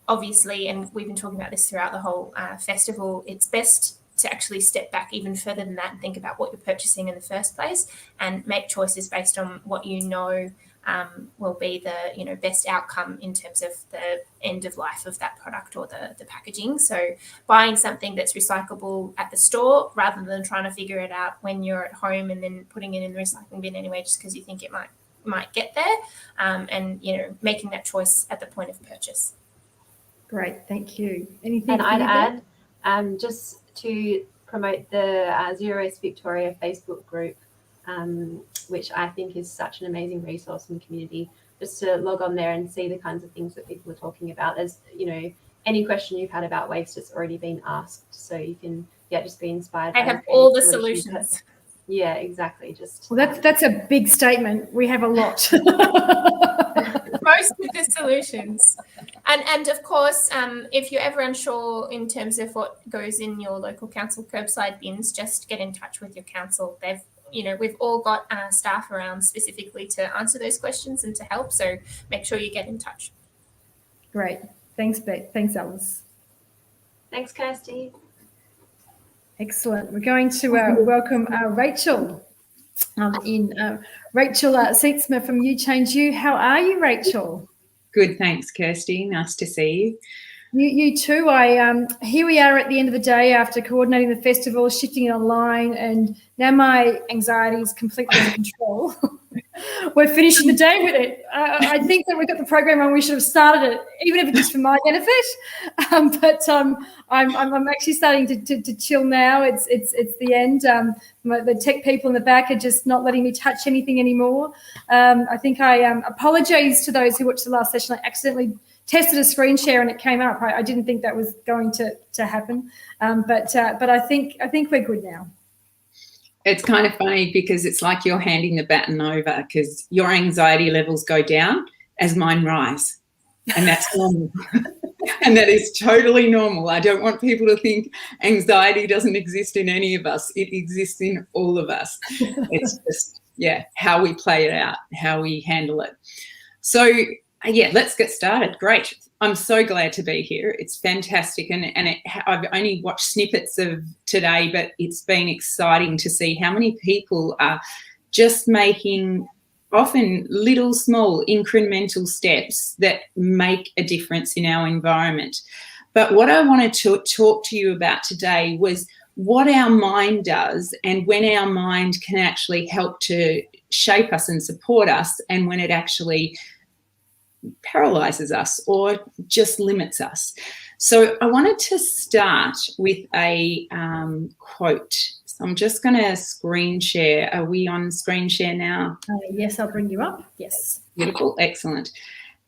obviously, and we've been talking about this throughout the whole festival, it's best to actually step back even further than that and think about what you're purchasing in the first place and make choices based on what you know will be the best outcome in terms of the end of life of that product or the packaging. So buying something that's recyclable at the store rather than trying to figure it out when you're at home and then putting it in the recycling bin anyway just because you think it might get there, and making that choice at the point of purchase. Great, thank you. Anything? And I'd add just to promote the Zero Waste Victoria Facebook group, which I think is such an amazing resource in the community, just to log on there and see the kinds of things that people are talking about. As any question you've had about waste has already been asked, so you can just be inspired. I have all the solutions. Yeah, exactly. Well, that's a big statement. We have a lot. Most of the solutions. And of course, if you're ever unsure in terms of what goes in your local council curbside bins, just get in touch with your council. We've all got staff around specifically to answer those questions and to help. So make sure you get in touch. Great. Thanks, Beck. Thanks, Alice. Thanks, Kirsty. Excellent. We're going to welcome Rachel Rachel Seatsma from You Change You. How are you, Rachel? Good, thanks, Kirsty. Nice to see you. You too. Here we are at the end of the day after coordinating the festival, shifting it online, and now my anxiety is completely under control. We're finishing the day with it. I think that we've got the program on. We should have started it, even if it's just for my benefit. But I'm actually starting to chill now. It's the end. The tech people in the back are just not letting me touch anything anymore. I think I apologise to those who watched the last session. I accidentally tested a screen share and it came up. I didn't think that was going to happen. But I think we're good now. It's kind of funny because it's like you're handing the baton over, because your anxiety levels go down as mine rise. And that's normal. And that is totally normal. I don't want people to think anxiety doesn't exist in any of us. It exists in all of us. It's just, yeah, how we play it out, how we handle it. So, yeah, let's get started. Great. I'm so glad to be here. It's fantastic. And I've only watched snippets of today, but it's been exciting to see how many people are just making often little, small, incremental steps that make a difference in our environment. But what I wanted to talk to you about today was what our mind does, and when our mind can actually help to shape us and support us, and when it actually paralyzes us or just limits us. So I wanted to start with a quote. So I'm just going to screen share. Are we on screen share now? Yes, I'll bring you up. Yes. Beautiful. Excellent.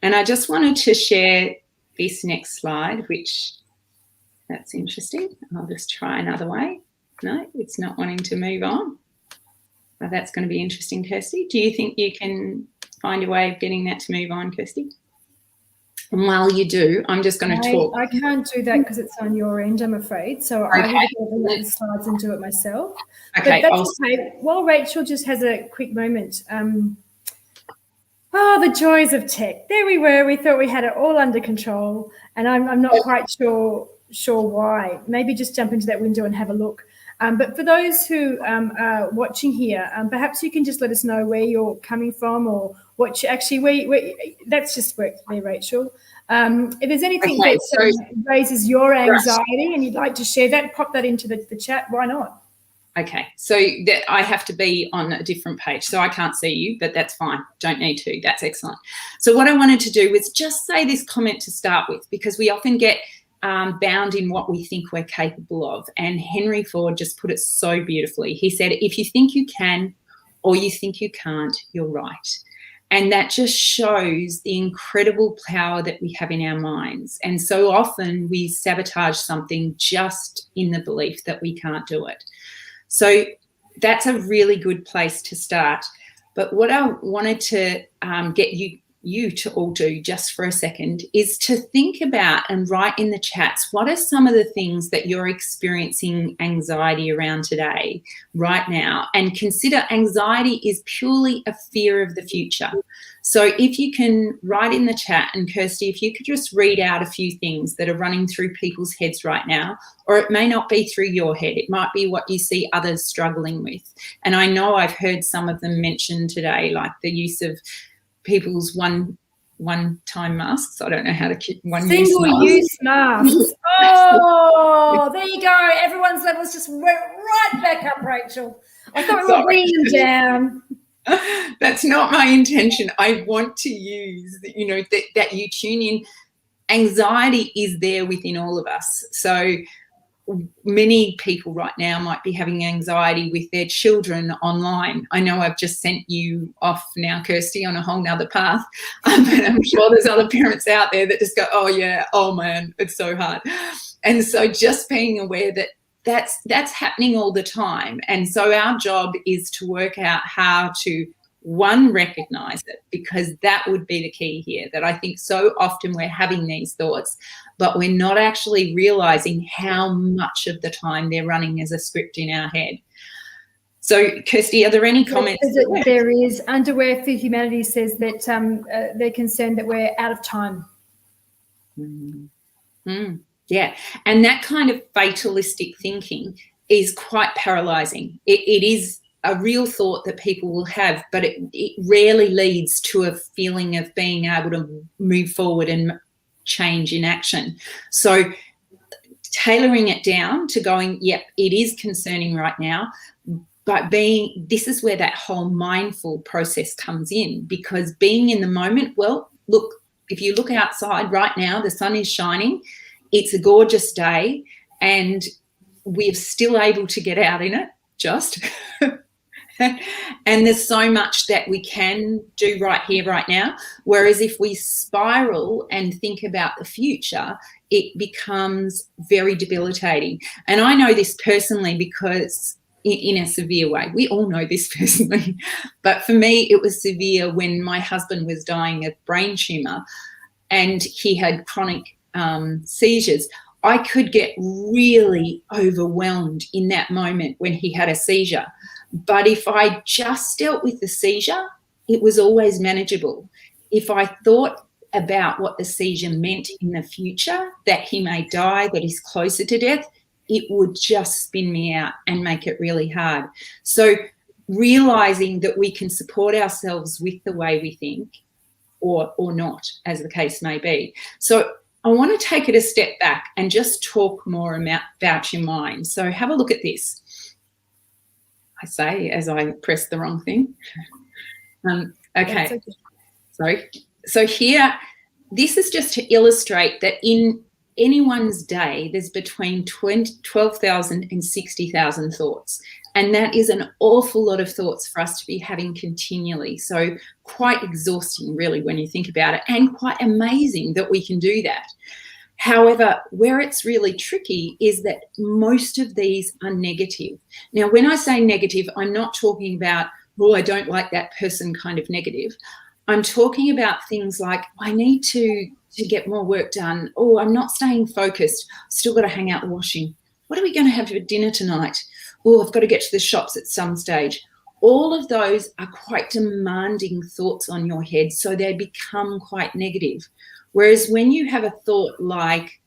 And I just wanted to share this next slide, which that's interesting. I'll just try another way. No, it's not wanting to move on. But that's going to be interesting, Kirsty. Do you think you can find a way of getting that to move on, Kirsty? And while you do, I'm just going to talk. I can't do that because it's on your end, I'm afraid. So Okay. I will go over the slides and do it myself. Okay. But that's okay. While Rachel just has a quick moment. The joys of tech. There we were. We thought we had it all under control, and I'm not quite sure why. Maybe just jump into that window and have a look. But for those who are watching here, perhaps you can just let us know where you're coming from, or what you actually, that's just worked for me, Rachel. If there's anything that raises your anxiety and you'd like to share that, pop that into the chat. Why not? Okay, so that I have to be on a different page, so I can't see you, but that's fine. Don't need to. That's excellent. So what I wanted to do was just say this comment to start with, because we often get bound in what we think we're capable of. And Henry Ford just put it so beautifully. He said, if you think you can or you think you can't, you're right. And that just shows the incredible power that we have in our minds. And so often we sabotage something just in the belief that we can't do it. So that's a really good place to start. But what I wanted to get you to all do just for a second is to think about and write in the chats, what are some of the things that you're experiencing anxiety around today, right now? And consider anxiety is purely a fear of the future. So if you can write in the chat, and Kirsty, if you could just read out a few things that are running through people's heads right now, or it may not be through your head, it might be what you see others struggling with. And I know I've heard some of them mentioned today, like the use of people's one-time masks. I don't know how to keep single-use masks. Oh, there you go. Everyone's levels just went right back up, Rachel. I thought we were bringing them down. That's not my intention. I want to use, that you tune in. Anxiety is there within all of us. So many people right now might be having anxiety with their children online. I know I've just sent you off now, Kirsty, on a whole nother path, but I'm sure there's other parents out there that just go, oh yeah, oh man, it's so hard. And so just being aware that that's happening all the time. And so our job is to work out how to, one, recognize it, because that would be the key here, that I think so often we're having these thoughts, but we're not actually realizing how much of the time they're running as a script in our head. So, Kirsty, are there any comments? There is. Underwear for Humanity says that they're concerned that we're out of time. Yeah, and that kind of fatalistic thinking is quite paralyzing. It is a real thought that people will have, but it rarely leads to a feeling of being able to move forward and change in action. So tailoring it down to going, yep, it is concerning right now, but this is where that whole mindful process comes in, because being in the moment, well, look, if you look outside right now, the sun is shining, it's a gorgeous day, and we're still able to get out in it, just. And there's so much that we can do right here, right now. Whereas if we spiral and think about the future, it becomes very debilitating. And I know this personally because in a severe way. We all know this personally, but for me, it was severe when my husband was dying of brain tumour and he had chronic seizures. I could get really overwhelmed in that moment when he had a seizure. But if I just dealt with the seizure, it was always manageable. If I thought about what the seizure meant in the future, that he may die, that he's closer to death, it would just spin me out and make it really hard. So realising that we can support ourselves with the way we think, or not, as the case may be. So I want to take it a step back and just talk more about your mind. So have a look at this. I say as I press the wrong thing. Okay. Sorry. So here, this is just to illustrate that in anyone's day, there's between 12,000 and 60,000 thoughts. And that is an awful lot of thoughts for us to be having continually. So quite exhausting, really, when you think about it, and quite amazing that we can do that. However, where it's really tricky is that most of these are negative. Now, when I say negative, I'm not talking about, oh, I don't like that person kind of negative. I'm talking about things like, I need to get more work done. Oh, I'm not staying focused. Still got to hang out the washing. What are we going to have for dinner tonight? Oh, I've got to get to the shops at some stage. All of those are quite demanding thoughts on your head, so they become quite negative. Whereas when you have a thought like,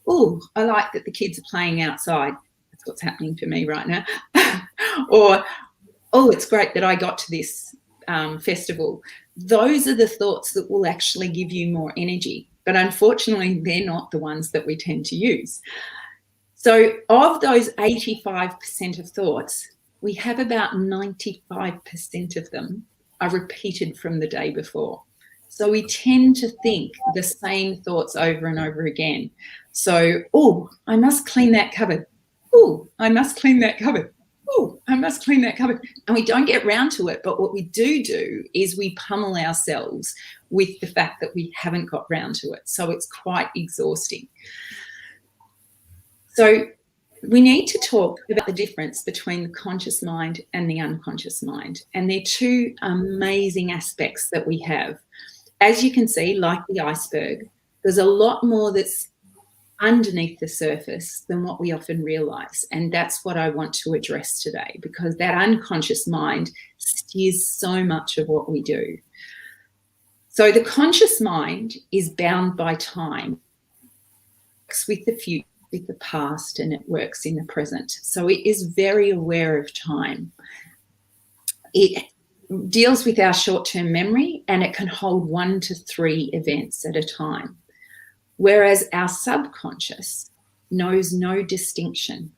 oh, I like that the kids are playing outside. That's what's happening for me right now. Or, oh, it's great that I got to this festival. Those are the thoughts that will actually give you more energy. But unfortunately, they're not the ones that we tend to use. So of those 85% of thoughts, we have about 95% of them are repeated from the day before. So we tend to think the same thoughts over and over again. So, oh, I must clean that cupboard. Oh, I must clean that cupboard. Oh, I must clean that cupboard. And we don't get round to it. But what we do is we pummel ourselves with the fact that we haven't got round to it. So it's quite exhausting. So we need to talk about the difference between the conscious mind and the unconscious mind. And they're two amazing aspects that we have. As you can see, like the iceberg, there's a lot more that's underneath the surface than what we often realise. And that's what I want to address today, because that unconscious mind steers so much of what we do. So the conscious mind is bound by time. It works with the future, with the past, and it works in the present. So it is very aware of time. It deals with our short-term memory, and it can hold 1 to 3 events at a time. Whereas our subconscious knows no distinction.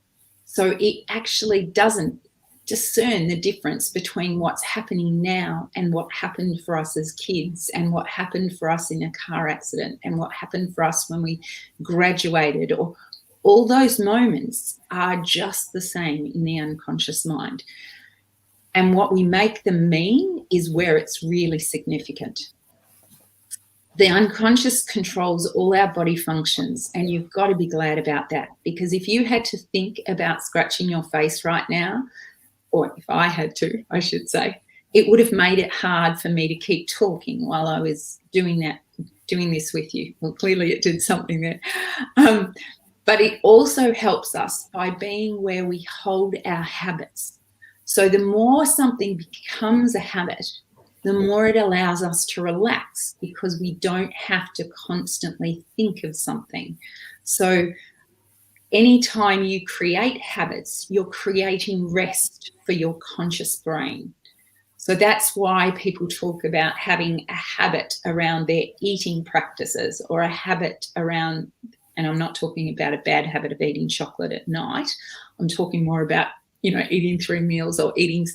So it actually doesn't discern the difference between what's happening now and what happened for us as kids, and what happened for us in a car accident, and what happened for us when we graduated. Or all those moments are just the same in the unconscious mind. And what we make them mean is where it's really significant. The unconscious controls all our body functions, and you've got to be glad about that, because if you had to think about scratching your face right now, or if I had to, I should say, it would have made it hard for me to keep talking while I was doing this with you. Well, clearly it did something there. But it also helps us by being where we hold our habits. So the more something becomes a habit, the more it allows us to relax, because we don't have to constantly think of something. So anytime you create habits, you're creating rest for your conscious brain. So that's why people talk about having a habit around their eating practices, or a habit around, and I'm not talking about a bad habit of eating chocolate at night. I'm talking more about, eating 3 meals, or eating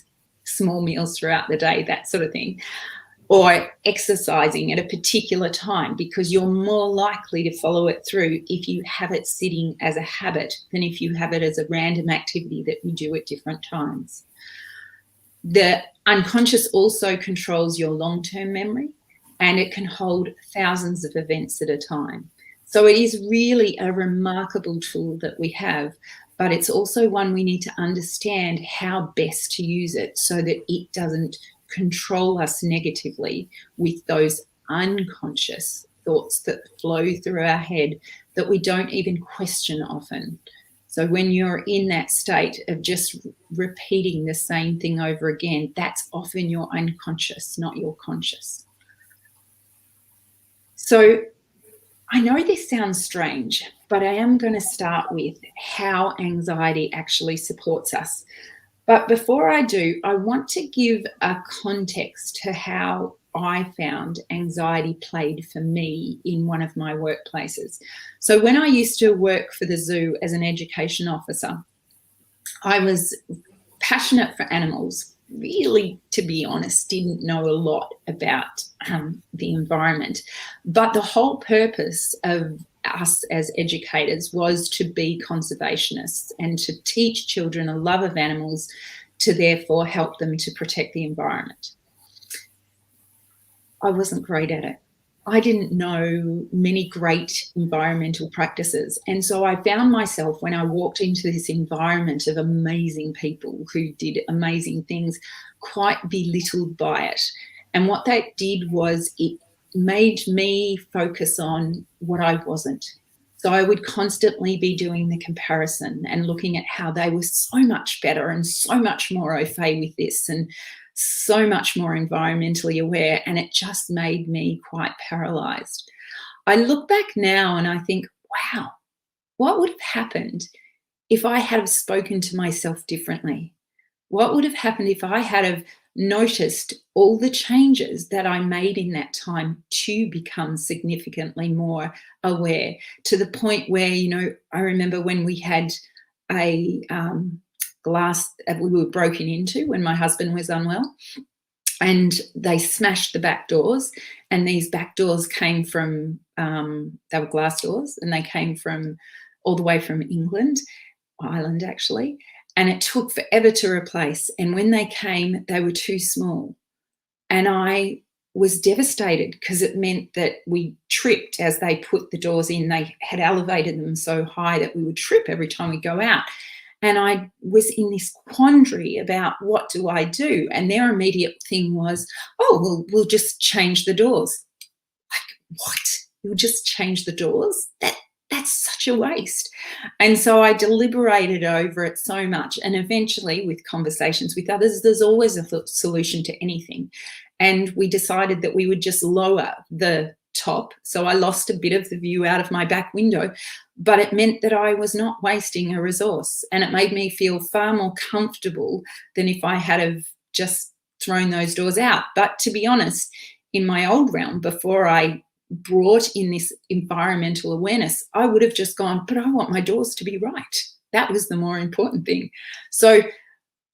small meals throughout the day, that sort of thing, or exercising at a particular time, because you're more likely to follow it through if you have it sitting as a habit than if you have it as a random activity that you do at different times. The unconscious also controls your long-term memory, and it can hold thousands of events at a time. So it is really a remarkable tool that we have. but it's also one we need to understand how best to use it so that it doesn't control us negatively with those unconscious thoughts that flow through our head that we don't even question often. So when you're in that state of just repeating the same thing over again, that's often your unconscious, not your conscious. So I know this sounds strange, but I am going to start with how anxiety actually supports us. But before I do, I want to give a context to how I found anxiety played for me in one of my workplaces. So when I used to work for the zoo as an education officer, I was passionate for animals, really, to be honest, didn't know a lot about the environment. But the whole purpose of us as educators was to be conservationists and to teach children a love of animals to therefore help them to protect the environment. I wasn't great at it. I didn't know many great environmental practices. And so I found myself, when I walked into this environment of amazing people who did amazing things, quite belittled by it. And what that did was it made me focus on what I wasn't. So I would constantly be doing the comparison and looking at how they were so much better and so much more au fait with this and so much more environmentally aware, and it just made me quite paralyzed. I look back now and I think, wow, what would have happened if I had have spoken to myself differently? What would have happened if I had have noticed all the changes that I made in that time to become significantly more aware, to the point where, you know, I remember when we had a glass that we were broken into when my husband was unwell, and they smashed the back doors, and these back doors came from they were glass doors, and they came from all the way from Ireland actually, and it took forever to replace. And when they came, they were too small, and I was devastated because it meant that we tripped as they put the doors in. They had elevated them so high that we would trip every time we go out. And I was in this quandary about what do I do? And their immediate thing was, oh, well, we'll just change the doors. Like, what? You'll just change the doors? That's such a waste. And so I deliberated over it so much. And eventually, with conversations with others, there's always a solution to anything. And we decided that we would just lower the top. So I lost a bit of the view out of my back window, but it meant that I was not wasting a resource, and it made me feel far more comfortable than if I had have just thrown those doors out. But to be honest, in my old realm, before I brought in this environmental awareness, I would have just gone, but I want my doors to be right. That was the more important thing. So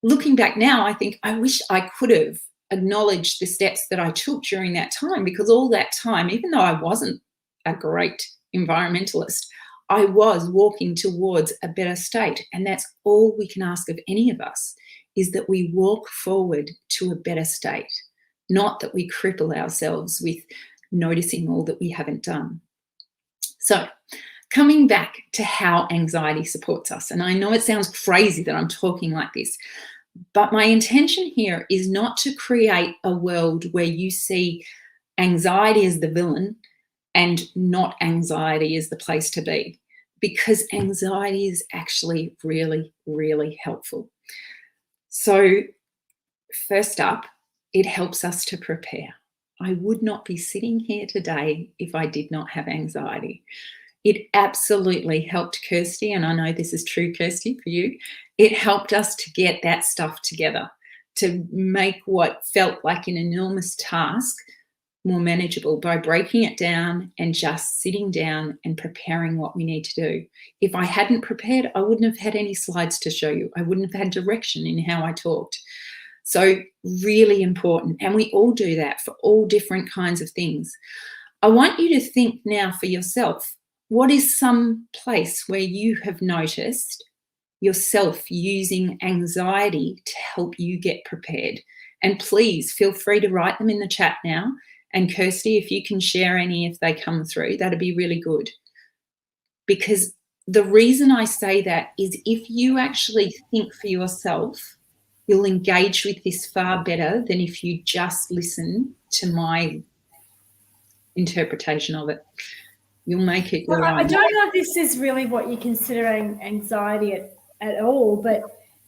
looking back now, I think I wish I could have acknowledged the steps that I took during that time, because all that time, even though I wasn't a great environmentalist, I was walking towards a better state. And that's all we can ask of any of us, is that we walk forward to a better state, not that we cripple ourselves with noticing all that we haven't done. So coming back to how anxiety supports us, and I know it sounds crazy that I'm talking like this, but my intention here is not to create a world where you see anxiety as the villain and not anxiety as the place to be, because anxiety is actually really, really helpful. So first up, it helps us to prepare. I would not be sitting here today if I did not have anxiety. It absolutely helped Kirsty, and I know this is true, Kirsty, for you. It helped us to get that stuff together, to make what felt like an enormous task more manageable by breaking it down and just sitting down and preparing what we need to do. If I hadn't prepared, I wouldn't have had any slides to show you. I wouldn't have had direction in how I talked. So really important. And we all do that for all different kinds of things. I want you to think now for yourself, what is some place where you have noticed yourself using anxiety to help you get prepared? And please feel free to write them in the chat now. And Kirsty, if you can share any if they come through, that'd be really good. Because the reason I say that is if you actually think for yourself, you'll engage with this far better than if you just listen to my interpretation of it. You'll make it your Well, I own. don't know if this is really what you're considering anxiety at all, but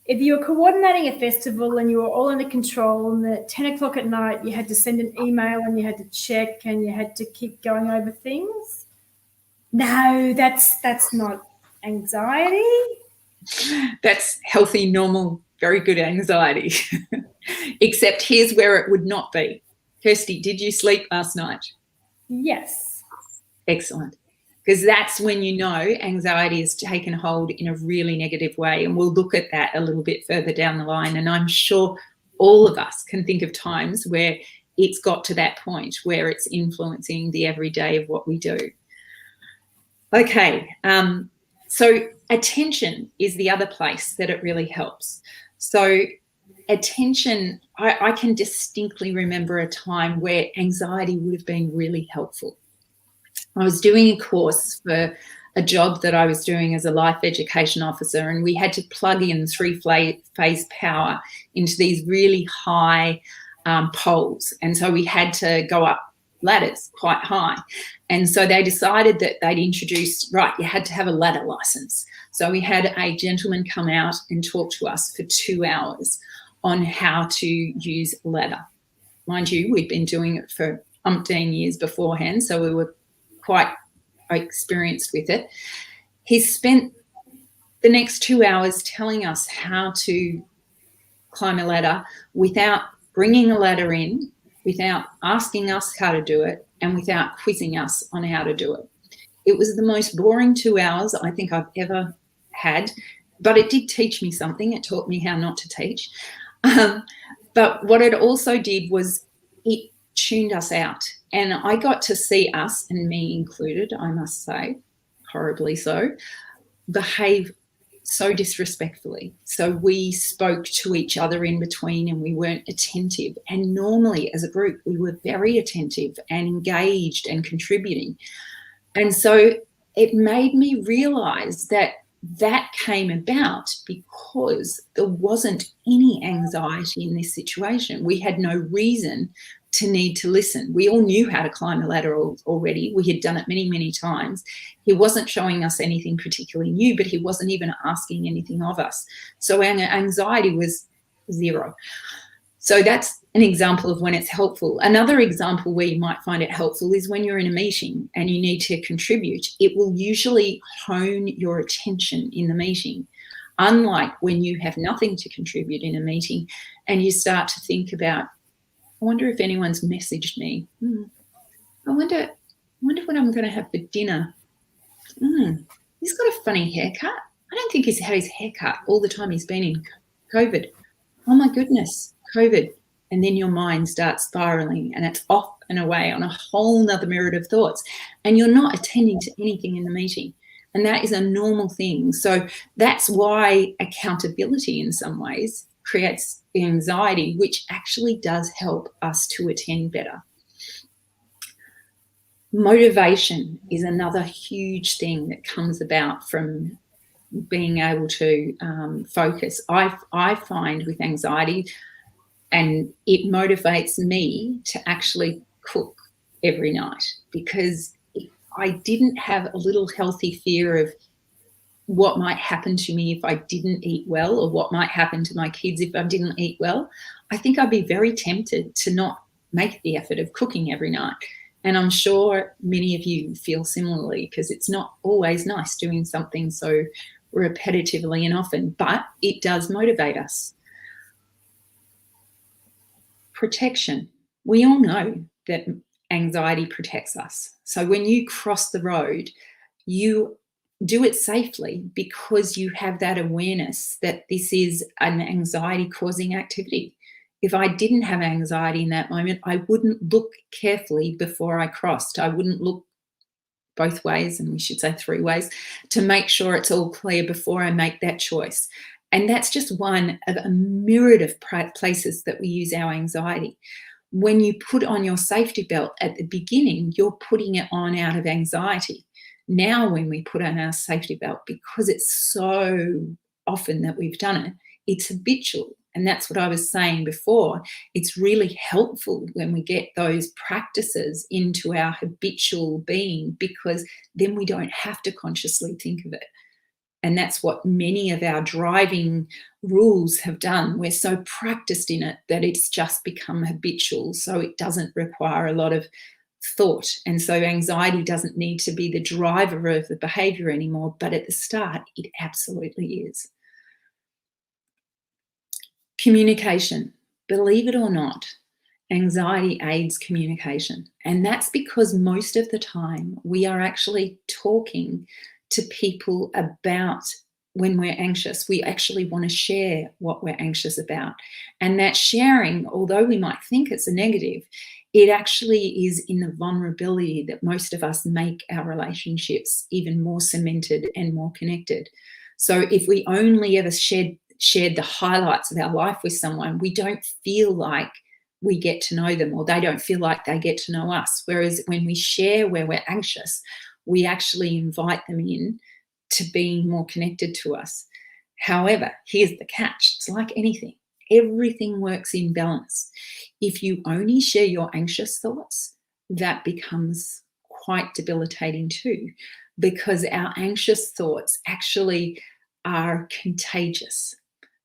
if you were coordinating a festival and you were all under control and at 10 o'clock at night you had to send an email and you had to check and you had to keep going over things, no, that's not anxiety. That's healthy, normal, very good anxiety. Except here's where it would not be. Kirsty, did you sleep last night? Yes. Excellent. Because that's when you know anxiety has taken hold in a really negative way. And we'll look at that a little bit further down the line. And I'm sure all of us can think of times where it's got to that point where it's influencing the everyday of what we do. Okay, so attention is the other place that it really helps. So attention, I can distinctly remember a time where anxiety would have been really helpful. I was doing a course for a job that I was doing as a life education officer, and we had to plug in 3-phase power into these really high poles. And so we had to go up ladders quite high. And so they decided that they'd introduced, right, you had to have a ladder license. So we had a gentleman come out and talk to us for 2 hours on how to use a ladder. Mind you, we'd been doing it for umpteen years beforehand, so we were quite experienced with it. He spent the next 2 hours telling us how to climb a ladder without bringing a ladder in, without asking us how to do it, and without quizzing us on how to do it. It was the most boring 2 hours I think I've ever had, but it did teach me something. It taught me how not to teach. But what it also did was it tuned us out. And I got to see us, and me included, I must say, horribly so, behave so disrespectfully. So we spoke to each other in between and we weren't attentive. And normally as a group, we were very attentive and engaged and contributing. And so it made me realize that that came about because there wasn't any anxiety in this situation. We had no reason to need to listen. We all knew how to climb a ladder already. We had done it many, many times. He wasn't showing us anything particularly new, but he wasn't even asking anything of us. So our anxiety was zero. So that's an example of when it's helpful. Another example where you might find it helpful is when you're in a meeting and you need to contribute. It will usually hone your attention in the meeting, unlike when you have nothing to contribute in a meeting and you start to think about, I wonder if anyone's messaged me. I wonder what I'm going to have for dinner. He's got a funny haircut. I don't think he's had his haircut all the time he's been in COVID. Oh my goodness, COVID. And then your mind starts spiraling and it's off and away on a whole nother myriad of thoughts. And you're not attending to anything in the meeting. And that is a normal thing. So that's why accountability in some ways creates anxiety, which actually does help us to attend better. Motivation is another huge thing that comes about from being able to focus. I find with anxiety, and it motivates me to actually cook every night, because I didn't have a little healthy fear of what might happen to me if I didn't eat well, or what might happen to my kids if I didn't eat well. I think I'd be very tempted to not make the effort of cooking every night. And I'm sure many of you feel similarly, because it's not always nice doing something so repetitively and often, but it does motivate us. Protection. We all know that anxiety protects us. So when you cross the road, you do it safely because you have that awareness that this is an anxiety-causing activity. If I didn't have anxiety in that moment, I wouldn't look carefully before I crossed. I wouldn't look both ways, and we should say 3 ways, to make sure it's all clear before I make that choice. And that's just one of a myriad of places that we use our anxiety. When you put on your safety belt at the beginning, you're putting it on out of anxiety. now when we put on our safety belt, because it's so often that we've done it, it's habitual. And that's what I was saying before. It's really helpful when we get those practices into our habitual being, because then we don't have to consciously think of it. And that's what many of our driving rules have done. We're so practiced in it that it's just become habitual. So it doesn't require a lot of thought. And so anxiety doesn't need to be the driver of the behavior anymore. But at the start, it absolutely is. Communication. Believe it or not, anxiety aids communication. And that's because most of the time we are actually talking to people about when we're anxious. We actually want to share what we're anxious about. And that sharing, although we might think it's a negative, it actually is in the vulnerability that most of us make our relationships even more cemented and more connected. So if we only ever shared the highlights of our life with someone, we don't feel like we get to know them, or they don't feel like they get to know us. Whereas when we share where we're anxious, we actually invite them in to being more connected to us. However, here's the catch. It's like anything. Everything works in balance. If you only share your anxious thoughts, that becomes quite debilitating too, because our anxious thoughts actually are contagious.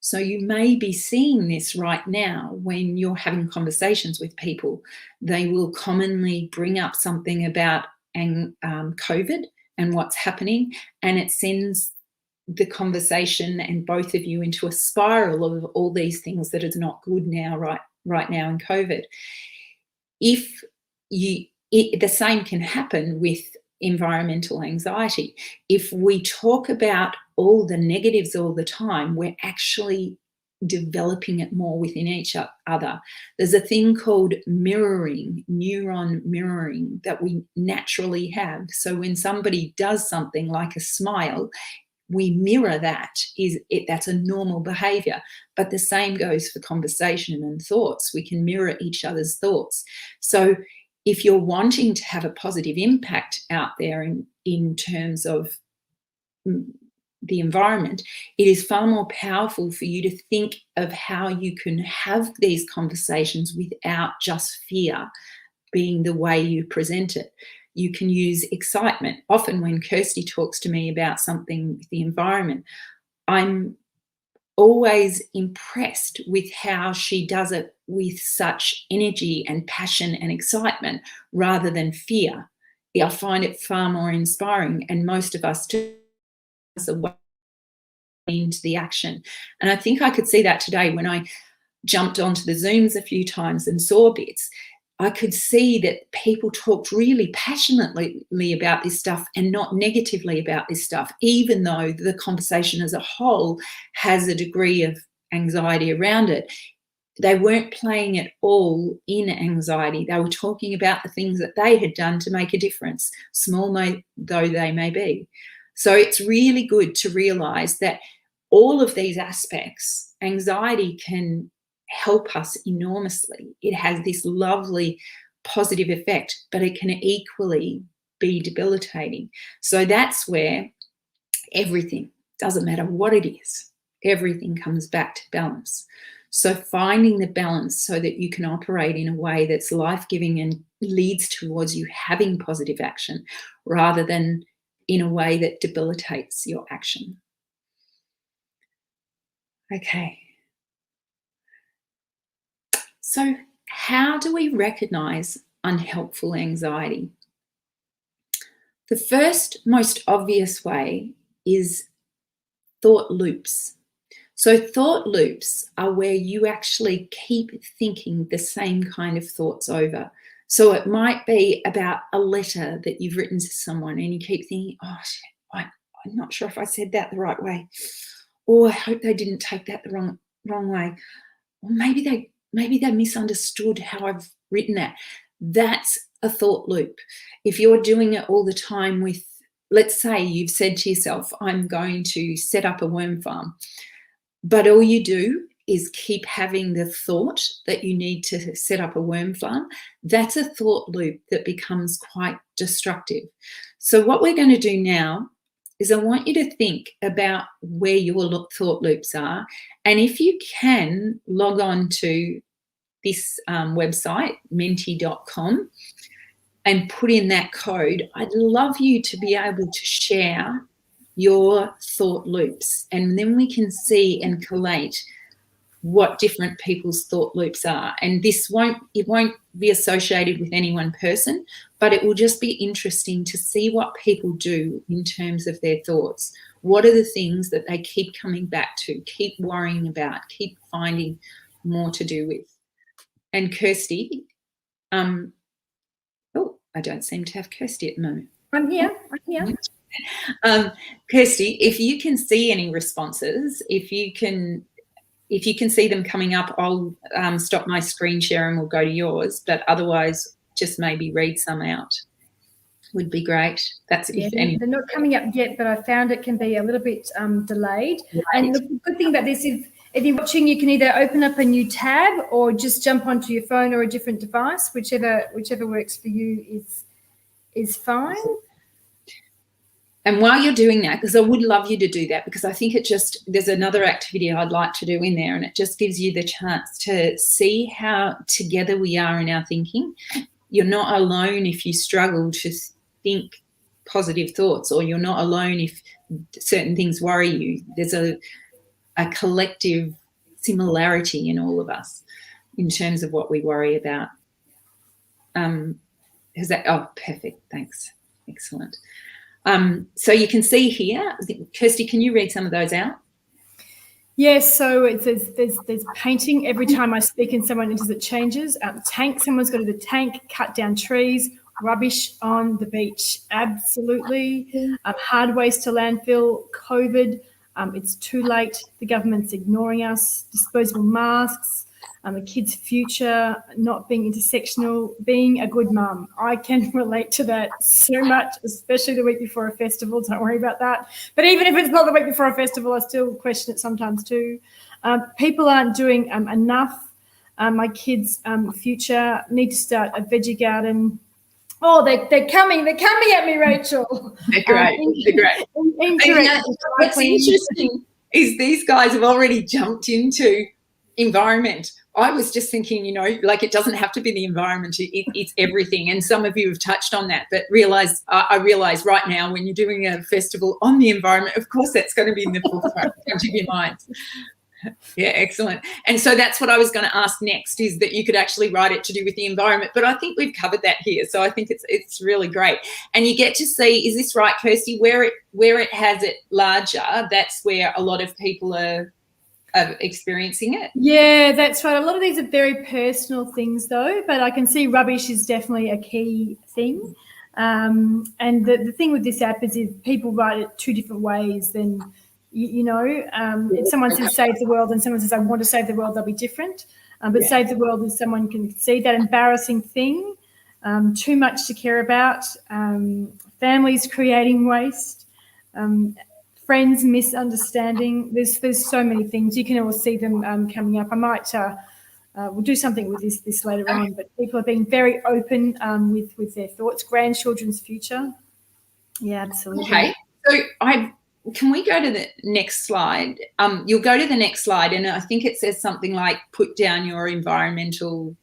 So you may be seeing this right now when you're having conversations with people. They will commonly bring up something about COVID and what's happening, and it sends the conversation and both of you into a spiral of all these things that is not good now, right now in COVID. The same can happen with environmental anxiety. If we talk about all the negatives all the time, we're actually developing it more within each other. There's a thing called mirroring, neuron mirroring, that we naturally have. So when somebody does something like a smile, we mirror that. That's a normal behavior. But the same goes for conversation and thoughts. We can mirror each other's thoughts. So if you're wanting to have a positive impact out there in terms of the environment, it is far more powerful for you to think of how you can have these conversations without just fear being the way you present it. You can use excitement. Often when Kirsty talks to me about something with the environment, I'm always impressed with how she does it with such energy and passion and excitement rather than fear. I find it far more inspiring, and most of us do into the action. And I think I could see that today when I jumped onto the Zooms a few times and saw bits. I could see that people talked really passionately about this stuff and not negatively about this stuff, even though the conversation as a whole has a degree of anxiety around it. They weren't playing it all in anxiety. They were talking about the things that they had done to make a difference, small though they may be. So it's really good to realise that all of these aspects, anxiety can help us enormously. It has this lovely positive effect, but it can equally be debilitating. So that's where everything, doesn't matter what it is, everything comes back to balance. So finding the balance so that you can operate in a way that's life-giving and leads towards you having positive action rather than in a way that debilitates your action. Okay. So how do we recognize unhelpful anxiety? The first most obvious way is thought loops. So thought loops are where you actually keep thinking the same kind of thoughts over. So it might be about a letter that you've written to someone and you keep thinking, oh, I'm not sure if I said that the right way. Or I hope they didn't take that the wrong way. Or maybe they misunderstood how I've written that. That's a thought loop. If you're doing it all the time with, let's say you've said to yourself, I'm going to set up a worm farm. But all you do is keep having the thought that you need to set up a worm farm. That's a thought loop that becomes quite destructive. So what we're going to do now is I want you to think about where your thought loops are. And if you can, log on to this website, menti.com, and put in that code. I'd love you to be able to share your thought loops, and then we can see and collate what different people's thought loops are. And it won't be associated with any one person, but it will just be interesting to see what people do in terms of their thoughts. What are the things that they keep coming back to, keep worrying about, keep finding more to do with? And Kirsty, I don't seem to have Kirsty at the moment. I'm here. Kirsty, if you can see any responses, if you can see them coming up, I'll stop my screen share and we'll go to yours. But otherwise, just maybe read some out would be great. That's if any. They're not coming up yet, but I found it can be a little bit delayed. Right. And the good thing about this is, if you're watching, you can either open up a new tab or just jump onto your phone or a different device, whichever works for you is fine. And while you're doing that, because I would love you to do that, because I think there's another activity I'd like to do in there, and it just gives you the chance to see how together we are in our thinking. You're not alone if you struggle to think positive thoughts, or you're not alone if certain things worry you. There's a collective similarity in all of us in terms of what we worry about. Perfect, thanks, excellent. So you can see here, Kirsty, can you read some of those out? Yes, so there's painting. Every time I speak and someone enters, it changes. Tank, someone's got to the tank, cut down trees, rubbish on the beach, absolutely. Hard waste to landfill, COVID, it's too late, the government's ignoring us, disposable masks, a kid's future, not being intersectional, being a good mum. I can relate to that so much, especially the week before a festival. Don't worry about that. But even if it's not the week before a festival, I still question it sometimes too. People aren't doing enough. My kids' future, need to start a veggie garden. Oh, they're coming at me, Rachel. They're great. What's interesting is these guys have already jumped into environment. I was just thinking, like it doesn't have to be the environment, it's everything. And some of you have touched on that, but I realise right now when you're doing a festival on the environment, of course that's going to be in the forefront of your minds. Yeah, excellent. And so that's what I was going to ask next, is that you could actually write it to do with the environment, but I think we've covered that here. So I think it's really great. And you get to see, is this right, Kirsty, where it has it larger, that's where a lot of people are experiencing it? Yeah, that's right. A lot of these are very personal things though, but I can see rubbish is definitely a key thing. And the thing with this app is if people write it two different ways, then if someone says save the world and someone says I want to save the world, they'll be different. But save the world is someone can see that embarrassing thing, too much to care about, families creating waste, friends misunderstanding. There's so many things. You can all see them coming up. I might we'll do something with this later on, but people are being very open with their thoughts. Grandchildren's future. Yeah, absolutely. Okay. So can we go to the next slide? You'll go to the next slide, and I think it says something like put down your environmental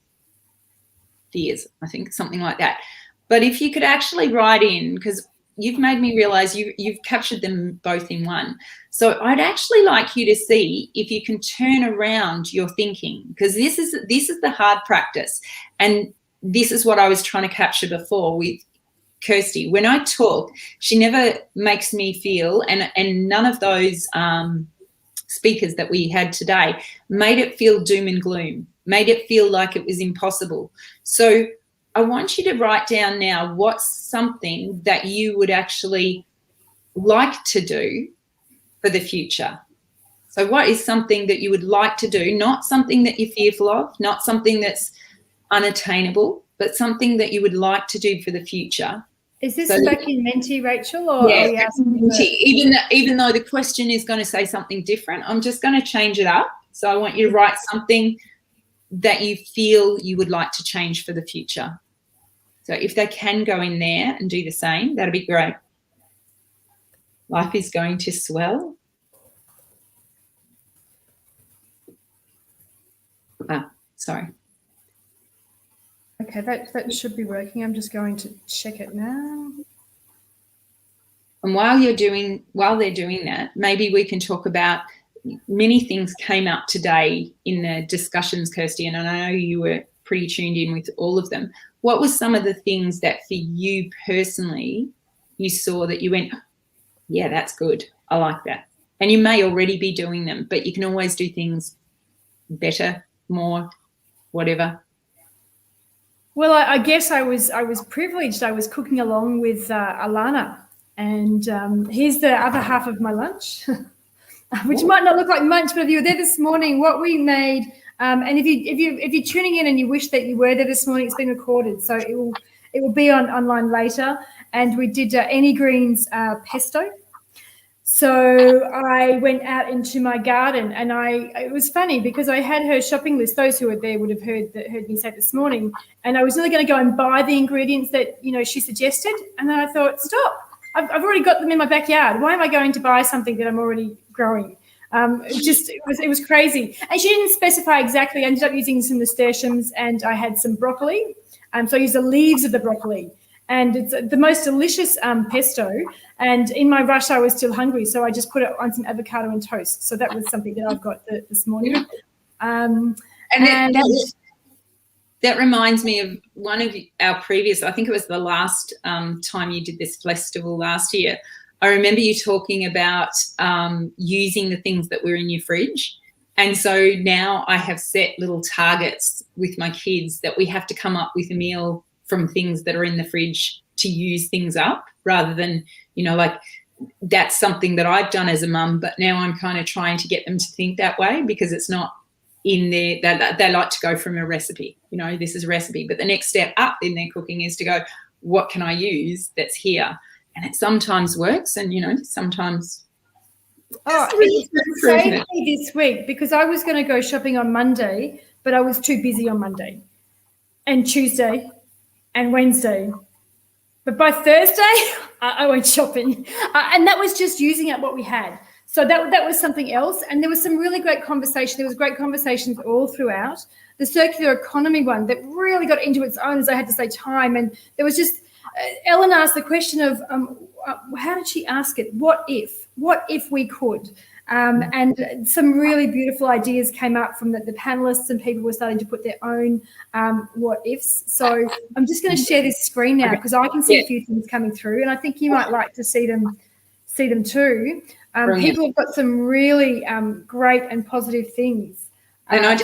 fears, I think, something like that. But if you could actually write in, because you've made me realise you've captured them both in one. So I'd actually like you to see if you can turn around your thinking, because this is the hard practice. And this is what I was trying to capture before with Kirsty. When I talk, she never makes me feel, and none of those speakers that we had today made it feel doom and gloom, made it feel like it was impossible. So I want you to write down now what's something that you would actually like to do for the future. So what is something that you would like to do, not something that you're fearful of, not something that's unattainable, but something that you would like to do for the future. Is this back in Menti, Rachel? Or yeah, Menti. Even though the question is going to say something different, I'm just going to change it up So I want you to write something that you feel you would like to change for the future. So if they can go in there and do the same, that'd be great. Life is going to swell. Sorry. Okay, that should be working. I'm just going to check it now. And while they're doing that, maybe we can talk about, many things came up today in the discussions, Kirsty, and I know you were pretty tuned in with all of them. What were some of the things that for you personally, you saw that you went, yeah, that's good. I like that. And you may already be doing them, but you can always do things better, more, whatever. Well, I guess I was privileged. I was cooking along with Alana, and here's the other half of my lunch, which might not look like much, but if you were there this morning, what we made, and if you're tuning in and you wish that you were there this morning, it's been recorded, so it will be online later. And we did any greens pesto. So I went out into my garden, and it was funny because I had her shopping list. Those who were there would have heard me say this morning, and I was really going to go and buy the ingredients that she suggested, and then I thought, stop! I've already got them in my backyard. Why am I going to buy something that I'm already growing? It was crazy, and she didn't specify exactly. I ended up using some nasturtiums, and I had some broccoli, so I used the leaves of the broccoli. And it's the most delicious pesto. And in my rush, I was still hungry, so I just put it on some avocado and toast. So that was something that I've got this morning. That reminds me of one of our previous, I think it was the last time you did this festival last year. I remember you talking about using the things that were in your fridge. And so now I have set little targets with my kids that we have to come up with a meal from things that are in the fridge to use things up, rather than, like that's something that I've done as a mum, but now I'm kind of trying to get them to think that way, because it's not in there. They like to go from a recipe, this is a recipe, but the next step up in their cooking is to go, what can I use that's here? And it sometimes works, and, sometimes. Oh, it saved me this week because I was going to go shopping on Monday, but I was too busy on Monday and Tuesday and Wednesday. But by Thursday, I went shopping. And that was just using up what we had. So that was something else. And there was some really great conversation. There was great conversations all throughout. The circular economy one that really got into its own, as I had to say, time. And there was just, Ellen asked the question of, how did she ask it? What if we could? And some really beautiful ideas came up from the panelists, and people were starting to put their own what ifs. So I'm just going to share this screen now because I can see a few things coming through, and I think you might like to see them too. People have got some really great and positive things. And I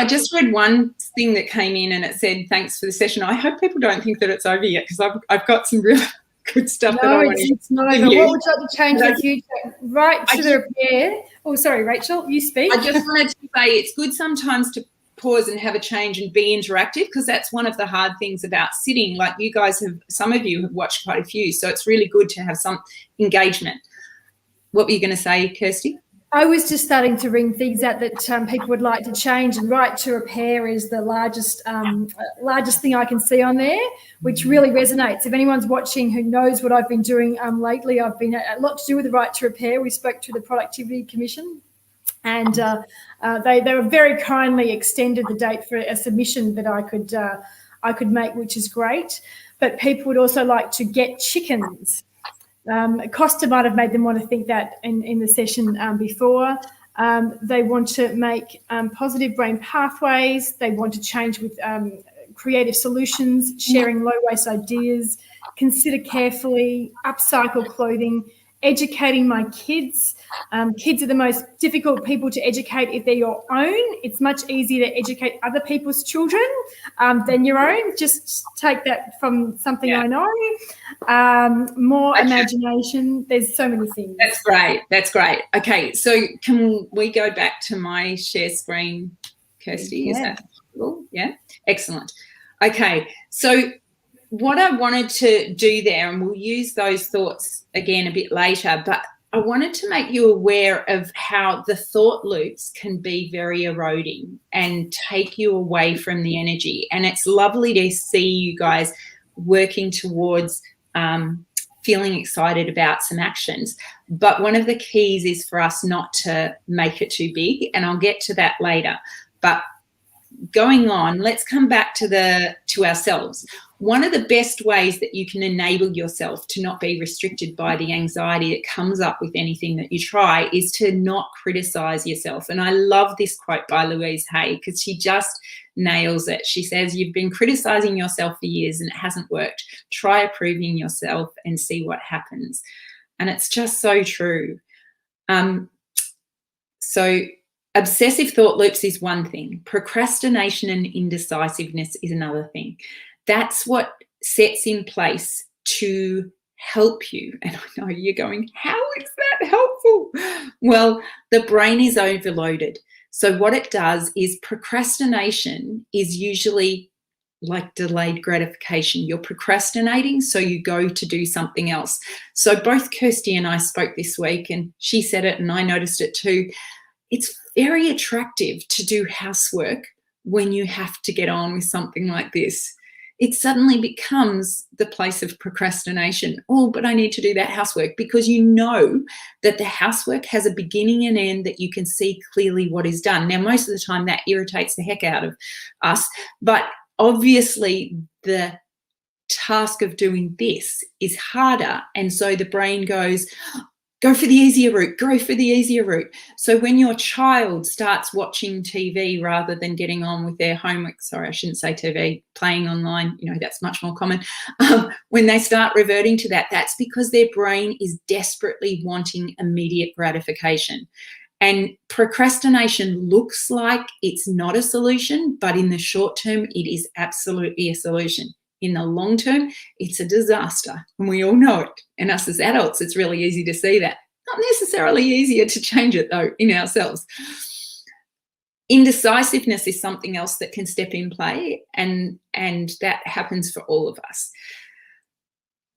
just read one thing that came in, and it said, "Thanks for the session. I hope people don't think that it's over yet, because I've got some real good stuff that I want to. It's not over. What would you like to change in the future? Right to the repair. Oh, sorry, Rachel, you speak. I just wanted to say it's good sometimes to pause and have a change and be interactive, because that's one of the hard things about sitting. Like you guys have, some of you have watched quite a few, so it's really good to have some engagement. What were you going to say, Kirsty? I was just starting to ring things out that people would like to change, and right to repair is the largest thing I can see on there, which really resonates. If anyone's watching who knows what I've been doing lately, I've been a lot to do with the right to repair. We spoke to the Productivity Commission, and they were very kindly extended the date for a submission that I could make, which is great. But people would also like to get chickens. Costa might have made them want to think that in the session before. They want to make positive brain pathways. They want to change with creative solutions, sharing low-waste ideas, consider carefully, upcycle clothing, educating my kids. Kids are the most difficult people to educate if they're your own. It's much easier to educate other people's children than your own. Just take that from something I know. More imagination. There's so many things. That's great. That's great. Okay, so can we go back to my share screen, Kirsty? Is that possible? Yeah? Excellent. Okay, so what I wanted to do there, and we'll use those thoughts again a bit later, but I wanted to make you aware of how the thought loops can be very eroding and take you away from the energy. And it's lovely to see you guys working towards feeling excited about some actions. But one of the keys is for us not to make it too big, and I'll get to that later. But going on, let's come back to ourselves. One of the best ways that you can enable yourself to not be restricted by the anxiety that comes up with anything that you try is to not criticize yourself. And I love this quote by Louise Hay, because she just nails it. She says, you've been criticizing yourself for years and it hasn't worked. Try approving yourself and see what happens. And it's just so true. So obsessive thought loops is one thing. Procrastination and indecisiveness is another thing. That's what sets in place to help you. And I know you're going, how is that helpful? Well, the brain is overloaded. So what it does is procrastination is usually like delayed gratification. You're procrastinating, so you go to do something else. So both Kirsty and I spoke this week, and she said it and I noticed it too. It's very attractive to do housework when you have to get on with something like this. It suddenly becomes the place of procrastination. Oh, but I need to do that housework, because you know that the housework has a beginning and end, that you can see clearly what is done. Now, most of the time that irritates the heck out of us, but obviously the task of doing this is harder. And so the brain goes, go for the easier route, go for the easier route. So when your child starts watching TV rather than getting on with their homework, sorry, I shouldn't say TV, playing online, you know, that's much more common. When they start reverting to that, that's because their brain is desperately wanting immediate gratification. And procrastination looks like it's not a solution, but in the short term, it is absolutely a solution. In the long term, it's a disaster, and we all know it. And us as adults, it's really easy to see that. Not necessarily easier to change it, though, in ourselves. Indecisiveness is something else that can step in play, and that happens for all of us.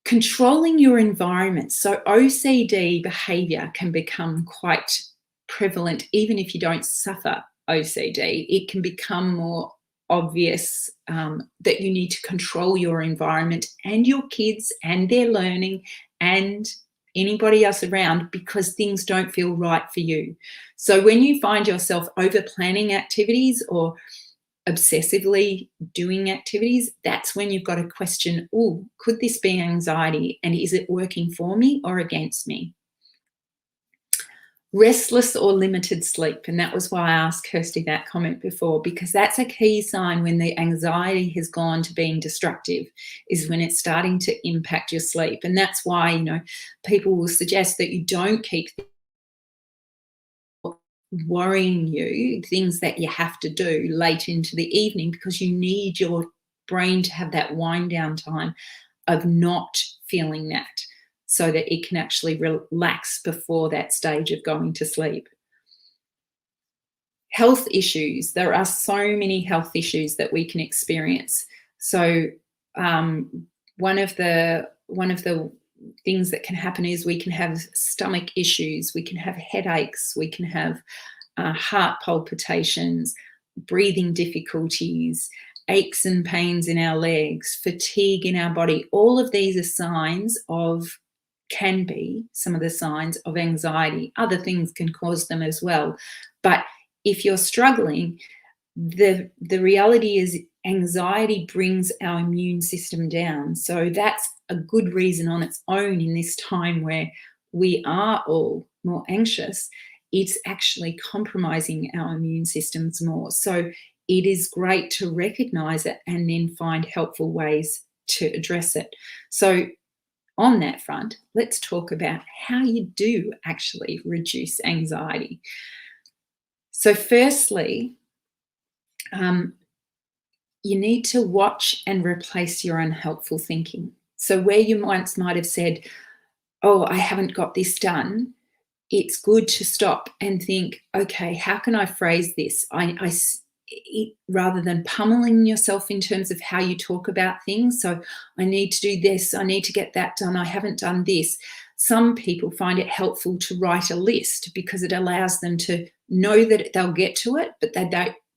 Controlling your environment. So OCD behaviour can become quite prevalent even if you don't suffer OCD. It can become more obvious that you need to control your environment and your kids and their learning and anybody else around, because things don't feel right for you. So when you find yourself over planning activities or obsessively doing activities, that's when you've got to question, oh, could this be anxiety, and is it working for me or against me? Restless or limited sleep. And that was why I asked Kirsty that comment before, because that's a key sign when the anxiety has gone to being destructive, is when it's starting to impact your sleep. And that's why, you know, people will suggest that you don't keep worrying you, things that you have to do late into the evening, because you need your brain to have that wind down time of not feeling that, so that it can actually relax before that stage of going to sleep. Health issues. There are so many health issues that we can experience. So one of the things that can happen is we can have stomach issues, we can have headaches, we can have heart palpitations, breathing difficulties, aches and pains in our legs, fatigue in our body. All of these are signs of, can be some of the signs of anxiety. Other things can cause them as well. But if you're struggling, the reality is anxiety brings our immune system down. So that's a good reason on its own in this time where we are all more anxious. It's actually compromising our immune systems more. So it is great to recognize it and then find helpful ways to address it. So on that front, let's talk about how you do actually reduce anxiety. So firstly, you need to watch and replace your unhelpful thinking. So where you once might have said, oh, I haven't got this done, it's good to stop and think, okay, how can I phrase this? Rather than pummeling yourself in terms of how you talk about things. So I need to do this, I need to get that done, I haven't done this. Some people find it helpful to write a list because it allows them to know that they'll get to it, but they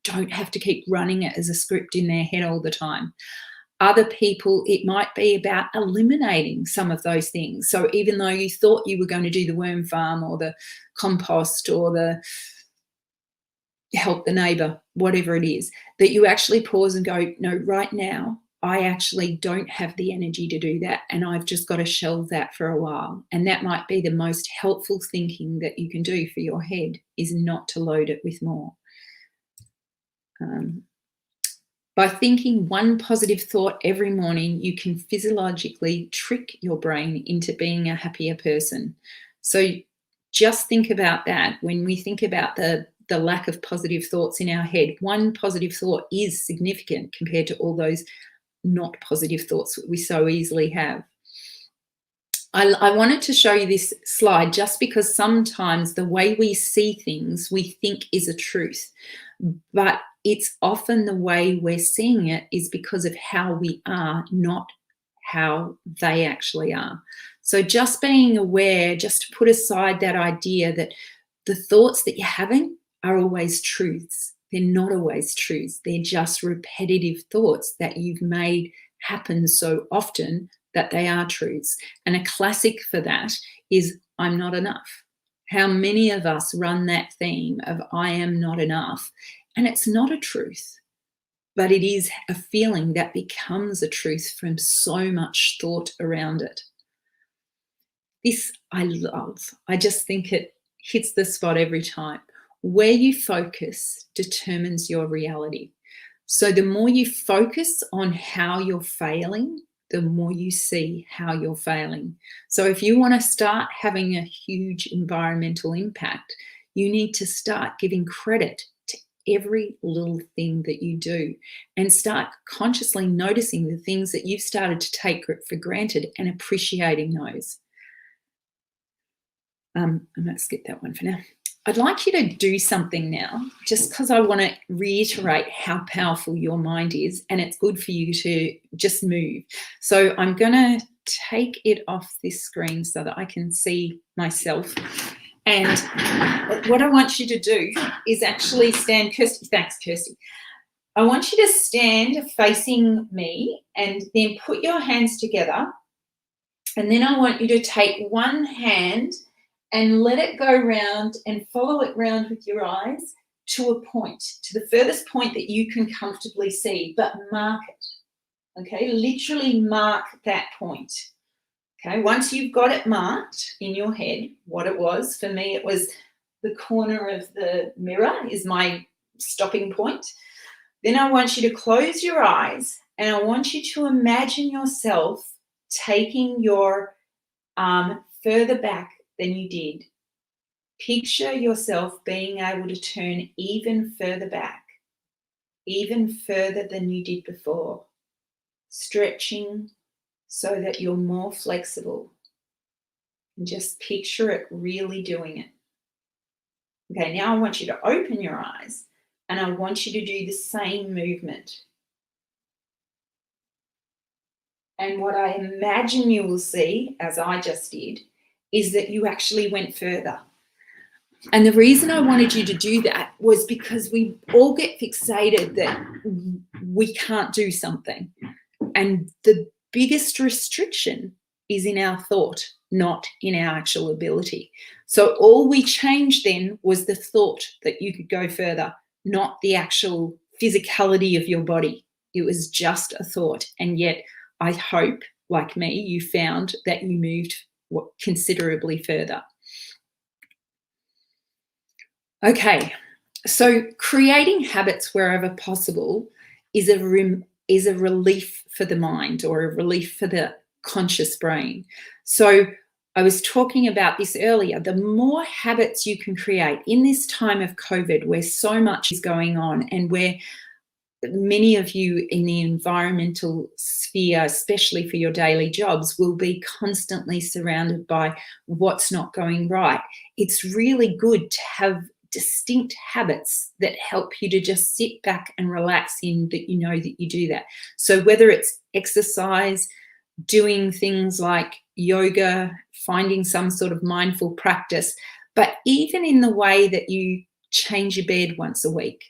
don't have to keep running it as a script in their head all the time. Other people, it might be about eliminating some of those things. So even though you thought you were going to do the worm farm or the compost or the help the neighbour, whatever it is, that you actually pause and go, no, right now, I actually don't have the energy to do that, and I've just got to shelve that for a while. And that might be the most helpful thinking that you can do for your head, is not to load it with more. By thinking one positive thought every morning, you can physiologically trick your brain into being a happier person. So just think about that. When we think about the lack of positive thoughts in our head, one positive thought is significant compared to all those not positive thoughts that we so easily have. I wanted to show you this slide just because sometimes the way we see things we think is a truth, but it's often the way we're seeing it is because of how we are, not how they actually are. So just being aware, just to put aside that idea that the thoughts that you're having are always truths. They're not always truths. They're just repetitive thoughts that you've made happen so often that they are truths. And a classic for that is, I'm not enough. How many of us run that theme of I am not enough? And it's not a truth, but it is a feeling that becomes a truth from so much thought around it. This I love. I just think it hits the spot every time. Where you focus determines your reality. So the more you focus on how you're failing, the more you see how you're failing. So if you want to start having a huge environmental impact, you need to start giving credit to every little thing that you do and start consciously noticing the things that you've started to take for granted and appreciating those. I'm going to skip that one for now. I'd like you to do something now, just because I want to reiterate how powerful your mind is, and it's good for you to just move. So I'm going to take it off this screen so that I can see myself. And what I want you to do is actually stand, Kirsty, thanks, Kirsty. I want you to stand facing me and then put your hands together. And then I want you to take one hand and let it go round and follow it round with your eyes to a point, to the furthest point that you can comfortably see, but mark it, okay? Literally mark that point, okay? Once you've got it marked in your head, what it was, for me it was the corner of the mirror is my stopping point. Then I want you to close your eyes and I want you to imagine yourself taking your arm further back than you did. Picture yourself being able to turn even further back, even further than you did before, stretching so that you're more flexible. And just picture it really doing it. Okay, now I want you to open your eyes and I want you to do the same movement. And what I imagine you will see, as I just did, is that you actually went further. And the reason I wanted you to do that was because we all get fixated that we can't do something. And the biggest restriction is in our thought, not in our actual ability. So all we changed then was the thought that you could go further, not the actual physicality of your body. It was just a thought. And yet I hope, like me, you found that you moved considerably further. Okay, so creating habits wherever possible is a relief for the mind, or a relief for the conscious brain. So I was talking about this earlier. The more habits you can create in this time of COVID, where so much is going on and where many of you in the environmental sphere, especially for your daily jobs, will be constantly surrounded by what's not going right. It's really good to have distinct habits that help you to just sit back and relax in that you know that you do that. So whether it's exercise, doing things like, yoga, finding some sort of mindful practice, but even in the way that you change your bed once a week,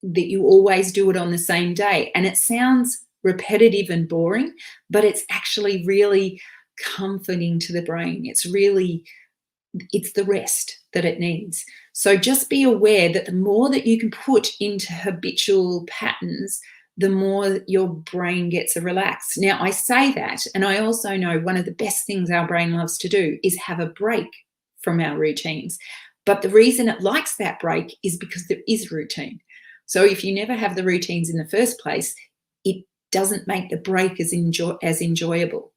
that you always do it on the same day. And it sounds repetitive and boring, but it's actually really comforting to the brain. It's the rest that it needs. So just be aware that the more that you can put into habitual patterns, the more your brain gets relaxed. Now, I say that, and I also know one of the best things our brain loves to do is have a break from our routines. But the reason it likes that break is because there is routine. So if you never have the routines in the first place, it doesn't make the break as enjoyable.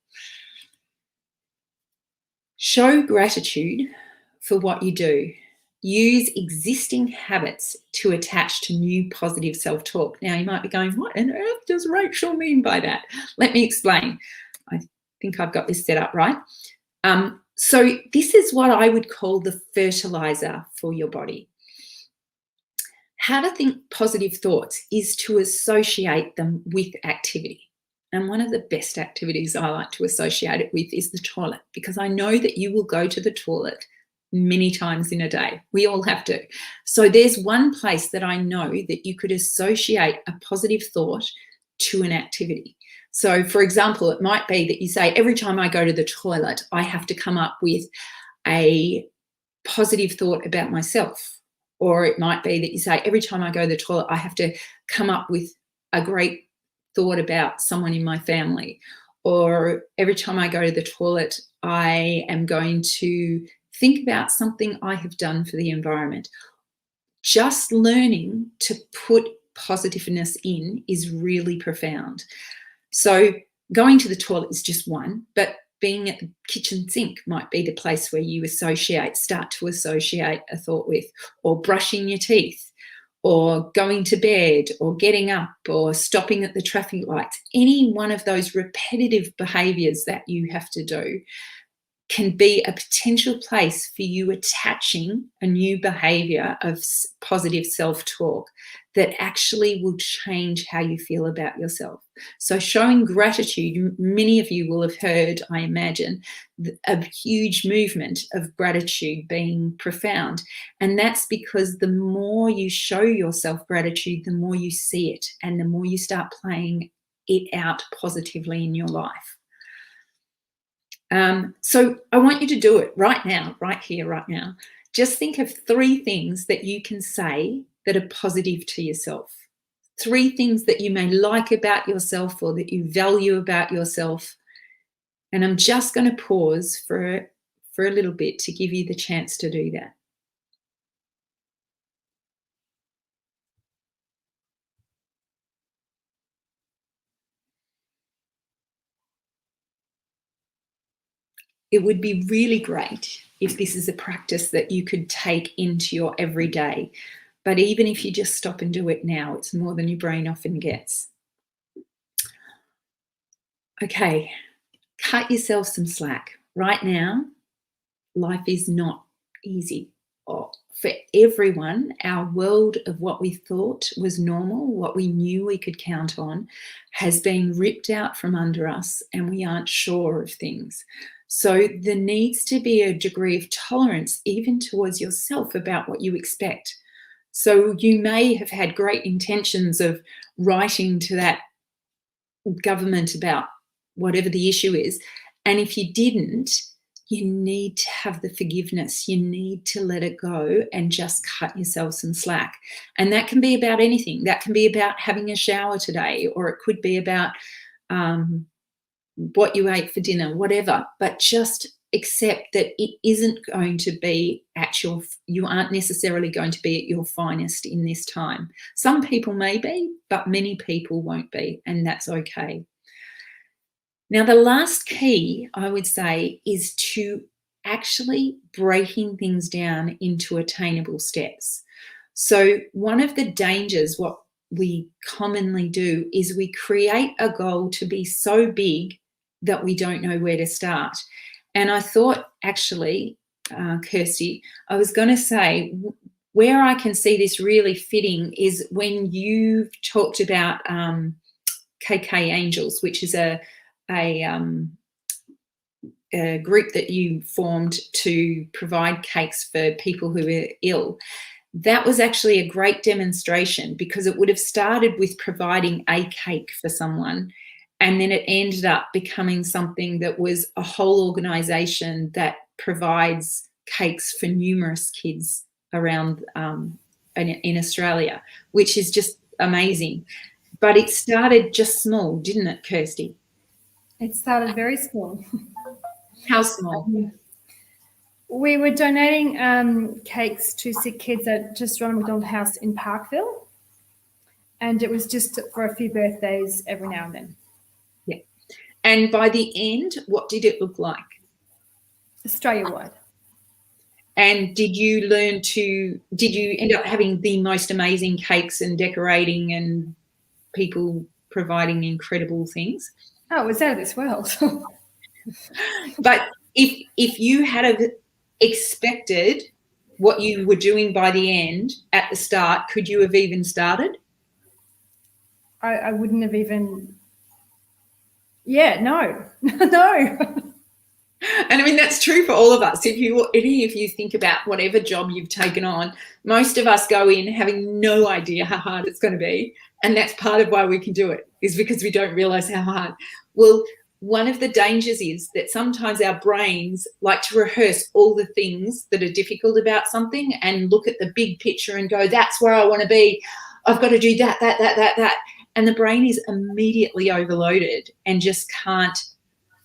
Show gratitude for what you do. Use existing habits to attach to new positive self-talk. Now, you might be going, what on earth does Rachel mean by that? Let me explain. I think I've got this set up right. So this is what I would call the fertilizer for your body. How to think positive thoughts is to associate them with activity. And one of the best activities I like to associate it with is the toilet, because I know that you will go to the toilet many times in a day. We all have to. So there's one place that I know that you could associate a positive thought to an activity. So for example, it might be that you say, every time I go to the toilet, I have to come up with a positive thought about myself. Or it might be that you say, every time I go to the toilet, I have to come up with a great thought about someone in my family. Or every time I go to the toilet, I am going to think about something I have done for the environment. Just learning to put positiveness in is really profound. So going to the toilet is just one, but being at the kitchen sink might be the place where you start to associate a thought with, or brushing your teeth, or going to bed, or getting up, or stopping at the traffic lights. Any one of those repetitive behaviours that you have to do can be a potential place for you attaching a new behaviour of positive self-talk that actually will change how you feel about yourself. So showing gratitude, many of you will have heard, I imagine, a huge movement of gratitude being profound. And that's because the more you show yourself gratitude, the more you see it, and the more you start playing it out positively in your life. So I want you to do it right now, right here, right now. Just think of 3 things that you can say that are positive to yourself. 3 things that you may like about yourself or that you value about yourself. And I'm just going to pause for a little bit to give you the chance to do that. It would be really great if this is a practice that you could take into your everyday. But even if you just stop and do it now, it's more than your brain often gets. Okay, cut yourself some slack. Right now, life is not easy. For everyone, our world of what we thought was normal, what we knew we could count on, has been ripped out from under us, and we aren't sure of things. So there needs to be a degree of tolerance even towards yourself about what you expect. So you may have had great intentions of writing to that government about whatever the issue is. And if you didn't, you need to have the forgiveness. You need to let it go and just cut yourself some slack. And that can be about anything. That can be about having a shower today, or it could be about what you ate for dinner, whatever. But just accept that it isn't going to be you aren't necessarily going to be at your finest in this time. Some people may be, but many people won't be, and that's okay. Now, the last key, I would say, is to actually breaking things down into attainable steps. So one of the dangers, what we commonly do, is we create a goal to be so big that we don't know where to start. And I thought, actually, Kirsty, I was going to say, where I can see this really fitting is when you've talked about KK Angels, which is a group that you formed to provide cakes for people who are ill, that was actually a great demonstration, because it would have started with providing a cake for someone, and then it ended up becoming something that was a whole organisation that provides cakes for numerous kids around in Australia, which is just amazing. But it started just small, didn't it, Kirsty? It started very small. How small? We were donating cakes to sick kids at just Ronald McDonald House in Parkville, and it was just for a few birthdays every now and then. Yeah. And by the end, what did it look like? Australia-wide. And did you end up having the most amazing cakes and decorating and people providing incredible things? Oh, it was out of this world. But if you had have expected what you were doing by the end at the start, could you have even started? I wouldn't have even. Yeah, no, no. And I mean, that's true for all of us. If you think about whatever job you've taken on, most of us go in having no idea how hard it's going to be. And that's part of why we can do it, is because we don't realize how hard. Well, one of the dangers is that sometimes our brains like to rehearse all the things that are difficult about something and look at the big picture and go, that's where I want to be. I've got to do that. And the brain is immediately overloaded and just can't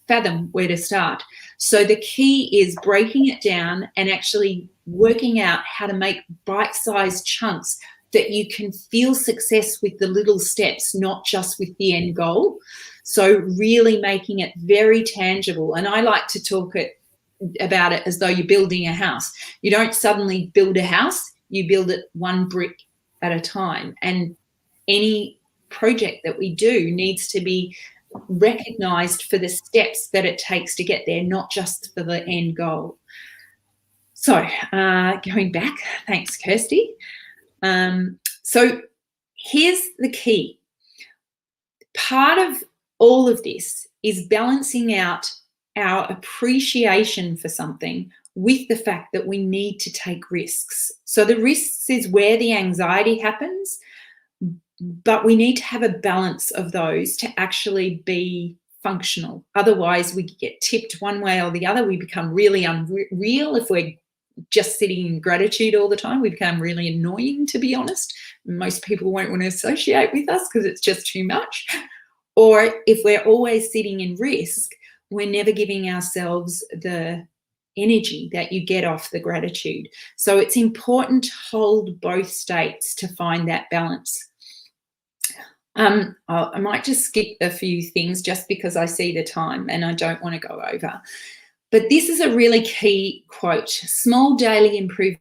fathom where to start. So the key is breaking it down and actually working out how to make bite-sized chunks that you can feel success with the little steps, not just with the end goal. So really making it very tangible. And I like to talk about it as though you're building a house. You don't suddenly build a house, you build it one brick at a time. And any project that we do needs to be recognised for the steps that it takes to get there, not just for the end goal. So going back, thanks, Kirsty. So here's the key. Part of all of this is balancing out our appreciation for something with the fact that we need to take risks. So the risks is where the anxiety happens, but we need to have a balance of those to actually be functional. Otherwise, we get tipped one way or the other. We become really unreal if we're just sitting in gratitude all the time. We become really annoying, to be honest. Most people won't want to associate with us because it's just too much. Or if we're always sitting in risk, we're never giving ourselves the energy that you get off the gratitude. So it's important to hold both states to find that balance. I might just skip a few things just because I see the time and I don't want to go over. But this is a really key quote. Small daily improvement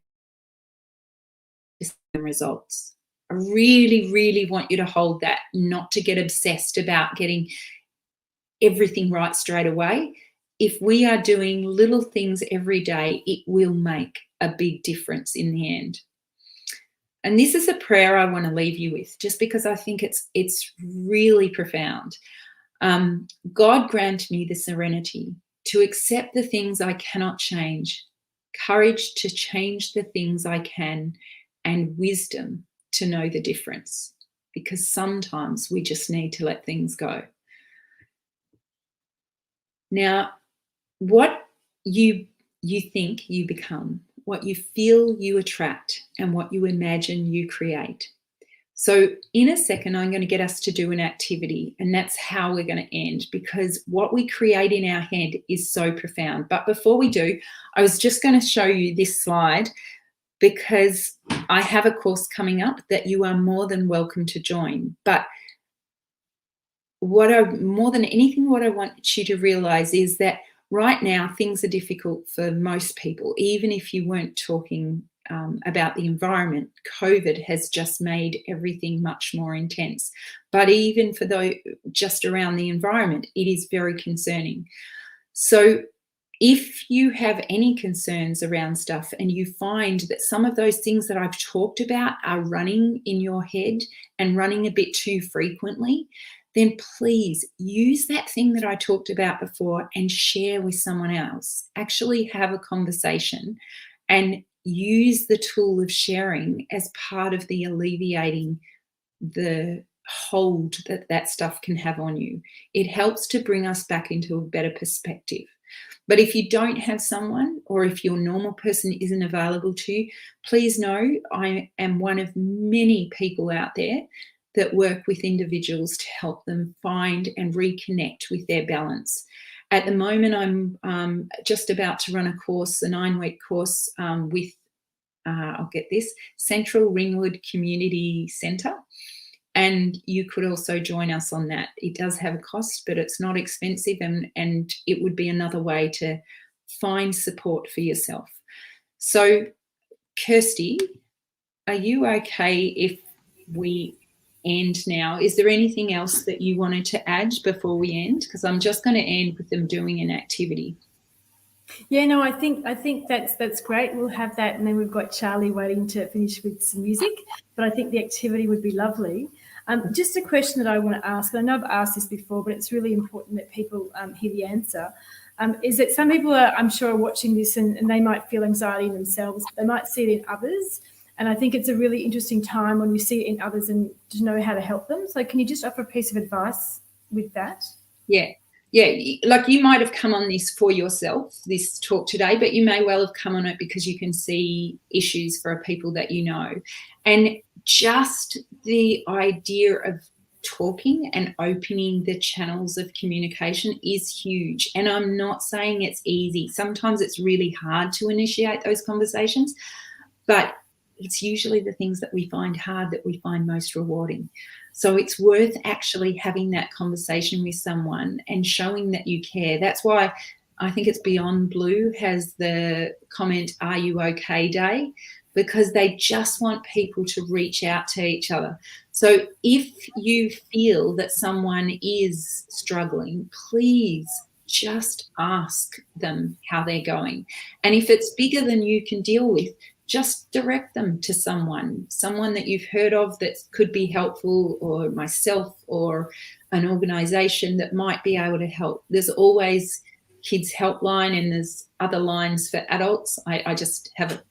results. I really, really want you to hold that, not to get obsessed about getting everything right straight away. If we are doing little things every day, it will make a big difference in the end. And this is a prayer I want to leave you with, just because I think it's really profound. God grant me the serenity to accept the things I cannot change, courage to change the things I can, and wisdom to know the difference, because sometimes we just need to let things go. Now, what you think you become, what you feel you attract, and what you imagine you create. So in a second, I'm going to get us to do an activity, and that's how we're going to end, because what we create in our head is so profound. But before we do, I was just going to show you this slide, because I have a course coming up that you are more than welcome to join. But more than anything, what I want you to realize is that right now things are difficult for most people. Even if you weren't talking about the environment, COVID has just made everything much more intense. But even for those just around the environment, it is very concerning. So if you have any concerns around stuff and you find that some of those things that I've talked about are running in your head and running a bit too frequently, then please use that thing that I talked about before and share with someone else. Actually have a conversation and use the tool of sharing as part of the alleviating the hold that that stuff can have on you. It helps to bring us back into a better perspective. But if you don't have someone, or if your normal person isn't available to you, please know I am one of many people out there that work with individuals to help them find and reconnect with their balance. At the moment, I'm just about to run a course, a 9-week course with, I'll get this, Central Ringwood Community Centre. And you could also join us on that. It does have a cost, but it's not expensive, and it would be another way to find support for yourself. So, Kirsty, are you okay if we end now? Is there anything else that you wanted to add before we end? Because I'm just going to end with them doing an activity. Yeah, no, I think that's great. We'll have that, and then we've got Charlie waiting to finish with some music. But I think the activity would be lovely. Just a question that I want to ask, and I know I've asked this before, but it's really important that people hear the answer, is that some people are, I'm sure, are watching this and they might feel anxiety in themselves, but they might see it in others. And I think it's a really interesting time when you see it in others and to know how to help them. So can you just offer a piece of advice with that? Yeah. Yeah, like you might have come on this for yourself, this talk today, but you may well have come on it because you can see issues for people that you know. And just the idea of talking and opening the channels of communication is huge. And I'm not saying it's easy. Sometimes it's really hard to initiate those conversations, but it's usually the things that we find hard that we find most rewarding. So it's worth actually having that conversation with someone and showing that you care. That's why I think it's Beyond Blue has the comment, "Are you okay?" day, because they just want people to reach out to each other. So if you feel that someone is struggling, please just ask them how they're going. And if it's bigger than you can deal with, just direct them to someone that you've heard of that could be helpful, or myself, or an organisation that might be able to help. There's always Kids Helpline, and there's other lines for adults. I just have a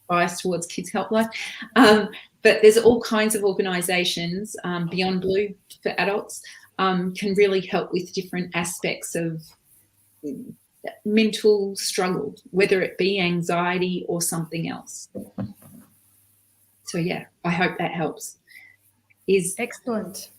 bias towards Kids Helpline. But there's all kinds of organisations, Beyond Blue for adults, can really help with different aspects of mental struggle, whether it be anxiety or something else. So yeah, I hope that helps. Is excellent.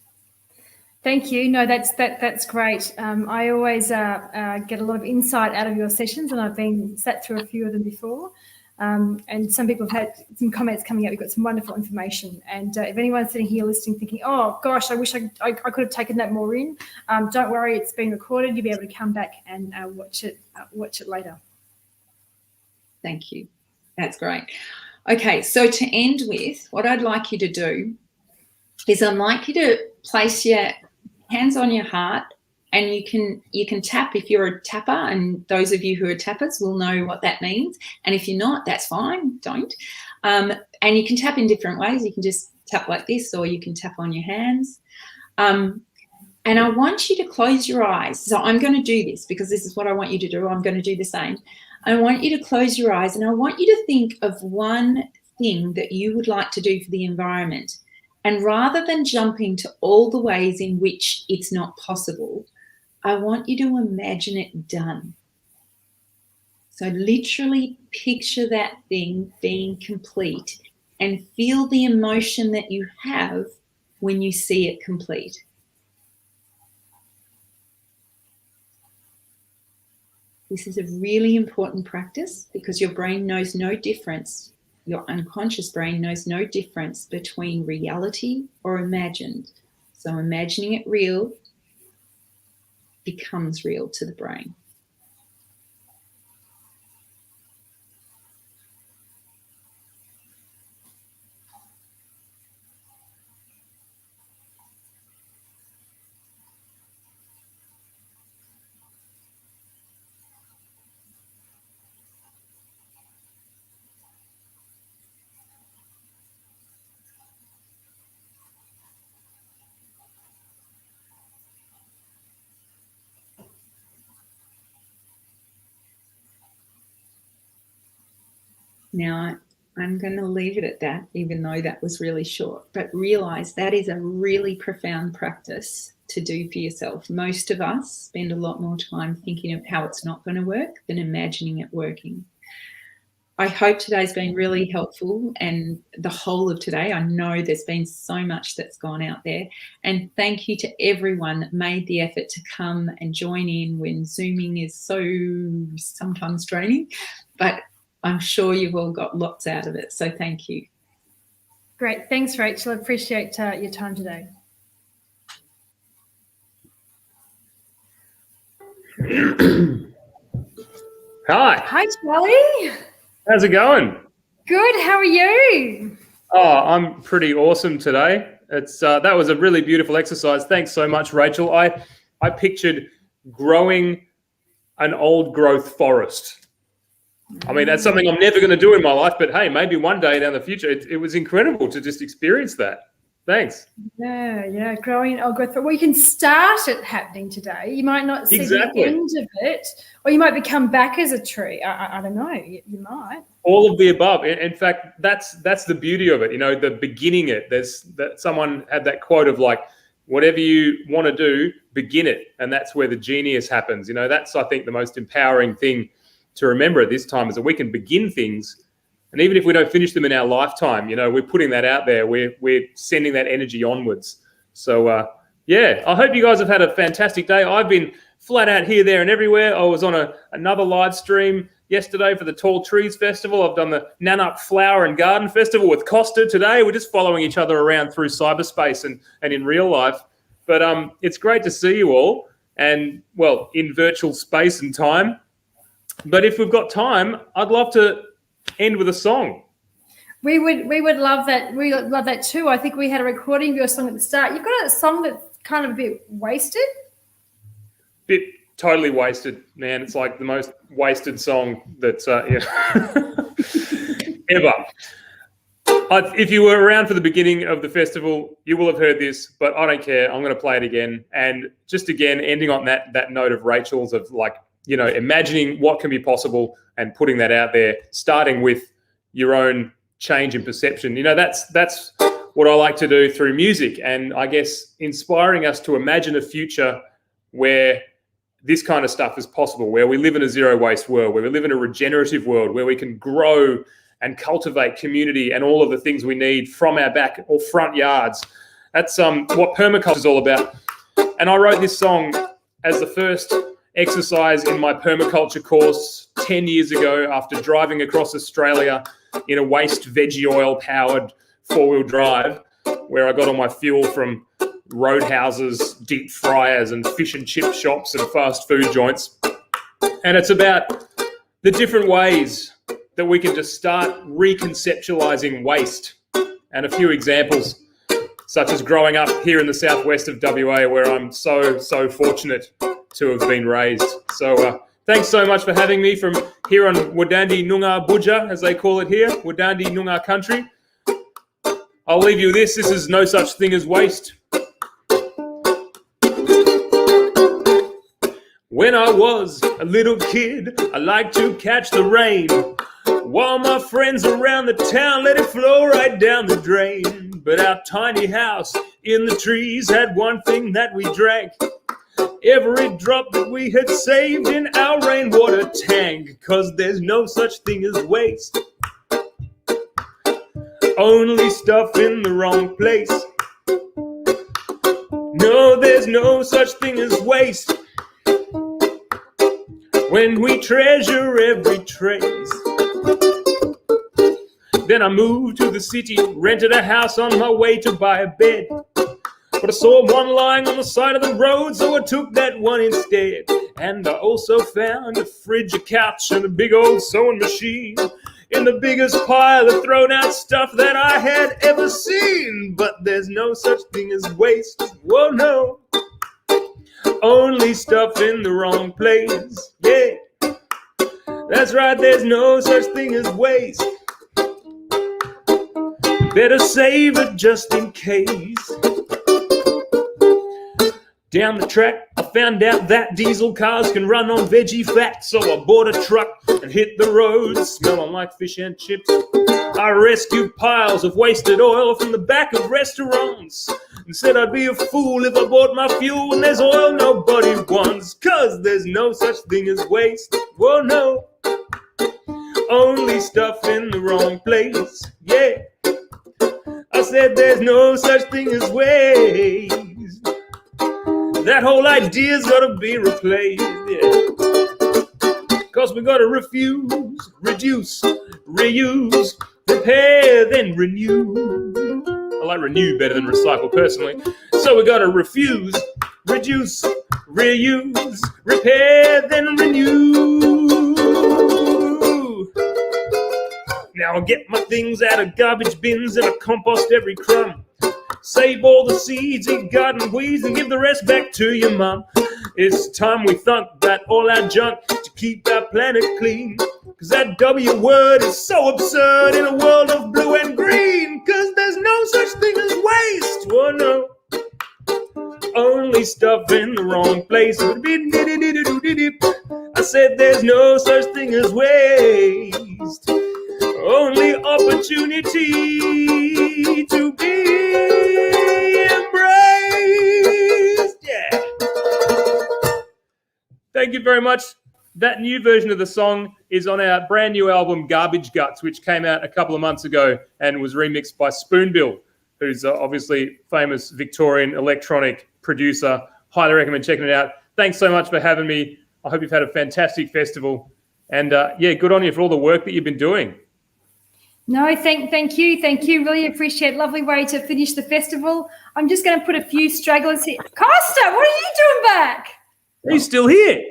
Thank you. No, that's great. I always get a lot of insight out of your sessions, and I've been sat through a few of them before. And some people have had some comments coming out. We've got some wonderful information. And if anyone's sitting here listening thinking, oh, gosh, I wish I could have taken that more in, don't worry, it's been recorded. You'll be able to come back and watch it later. Thank you. That's great. Okay, so to end with, what I'd like you to do is I'd like you to place your hands on your heart, and you can tap if you're a tapper, and those of you who are tappers will know what that means. And if you're not, that's fine, don't. And you can tap in different ways. You can just tap like this, or you can tap on your hands. And I want you to close your eyes. So I'm going to do this because this is what I want you to do. I'm going to do the same. I want you to close your eyes, and I want you to think of one thing that you would like to do for the environment. And rather than jumping to all the ways in which it's not possible, I want you to imagine it done. So literally picture that thing being complete and feel the emotion that you have when you see it complete. This is a really important practice because your brain knows no difference. Your unconscious brain knows no difference between reality or imagined. So imagining it real becomes real to the brain. Now, I'm going to leave it at that, even though that was really short, but realize that is a really profound practice to do for yourself. Most of us spend a lot more time thinking of how it's not going to work than imagining it working. I hope today's been really helpful, and the whole of today, I know there's been so much that's gone out there. And thank you to everyone that made the effort to come and join in when Zooming is so sometimes draining, but I'm sure you've all got lots out of it. So thank you. Great. Thanks, Rachel. I appreciate your time today. Hi. Hi, Charlie. How's it going? Good. How are you? Oh, I'm pretty awesome today. It's that was a really beautiful exercise. Thanks so much, Rachel. I pictured growing an old growth forest. I mean, that's something I'm never going to do in my life, but hey, maybe one day down the future. It was incredible to just experience that. Thanks. Yeah. Growing old growth. Well, you can start it happening today. You might not see the end of it, or you might become back as a tree. I don't know. You might. All of the above. In fact, that's the beauty of it. You know, the beginning it. There's that someone had that quote of like, whatever you want to do, begin it, and that's where the genius happens. You know, that's I think the most empowering thing to remember at this time is that we can begin things. And even if we don't finish them in our lifetime, you know, we're putting that out there. We're sending that energy onwards. So, yeah, I hope you guys have had a fantastic day. I've been flat out here, there, and everywhere. I was on another live stream yesterday for the Tall Trees Festival. I've done the Nanup Flower and Garden Festival with Costa today. We're just following each other around through cyberspace and in real life. But it's great to see you all and, well, in virtual space and time. But if we've got time, I'd love to end with a song. We would love that. We would love that too. I think we had a recording of your song at the start. You've got a song that's kind of a bit wasted. Bit totally wasted, man. It's like the most wasted song that's ever. If you were around for the beginning of the festival, you will have heard this, but I don't care. I'm going to play it again. And just again, ending on that note of Rachel's of like, you know, imagining what can be possible and putting that out there, starting with your own change in perception. You know, that's what I like to do through music, and I guess inspiring us to imagine a future where this kind of stuff is possible, where we live in a zero waste world, where we live in a regenerative world, where we can grow and cultivate community and all of the things we need from our back or front yards. That's what permaculture is all about. And I wrote this song as the first exercise in my permaculture course 10 years ago after driving across Australia in a waste veggie oil powered 4-wheel drive, where I got all my fuel from roadhouses, deep fryers and fish and chip shops and fast food joints. And it's about the different ways that we can just start reconceptualizing waste. And a few examples, such as growing up here in the southwest of WA, where I'm so fortunate to have been raised. So thanks so much for having me from here on Wadandi Noongar Budja, as they call it here, Wadandi Noongar country. I'll leave you with this. This is No Such Thing as Waste. When I was a little kid, I liked to catch the rain. While my friends around the town let it flow right down the drain. But our tiny house in the trees had one thing that we drank. Every drop that we had saved in our rainwater tank. 'Cause there's no such thing as waste. Only stuff in the wrong place. No, there's no such thing as waste. When we treasure every trace. Then I moved to the city, rented a house on my way to buy a bed. But I saw one lying on the side of the road, so I took that one instead. And I also found a fridge, a couch, and a big old sewing machine in the biggest pile of thrown out stuff that I had ever seen. But there's no such thing as waste, whoa no. Only stuff in the wrong place, yeah. That's right, there's no such thing as waste. Better save it just in case. Down the track, I found out that diesel cars can run on veggie fat, so I bought a truck and hit the road, smelling like fish and chips. I rescued piles of wasted oil from the back of restaurants and said I'd be a fool if I bought my fuel when there's oil nobody wants, 'cause there's no such thing as waste. Whoa, no. Only stuff in the wrong place, yeah. I said there's no such thing as waste. That whole idea's gotta be replaced, yeah. 'Cause we gotta refuse, reduce, reuse, repair, then renew. I like renew better than recycle personally. So we gotta refuse, reduce, reuse, repair, then renew. Now I get my things out of garbage bins and I compost every crumb. Save all the seeds, eat garden weeds, and give the rest back to your mum. It's time we thunk that all our junk to keep our planet clean. 'Cause that W word is so absurd in a world of blue and green. 'Cause there's no such thing as waste. Oh no. Only stuff in the wrong place. I said there's no such thing as waste. Only opportunity to be embraced. Yeah. Thank you very much. That new version of the song is on our brand new album, Garbage Guts, which came out a couple of months ago and was remixed by Spoonbill, who's obviously famous Victorian electronic producer. Highly recommend checking it out. Thanks so much for having me. I hope you've had a fantastic festival. And yeah, good on you for all the work that you've been doing. No, thank you. Really appreciate it. Lovely way to finish the festival. I'm just going to put a few stragglers here. Costa, what are you doing back? He's still here.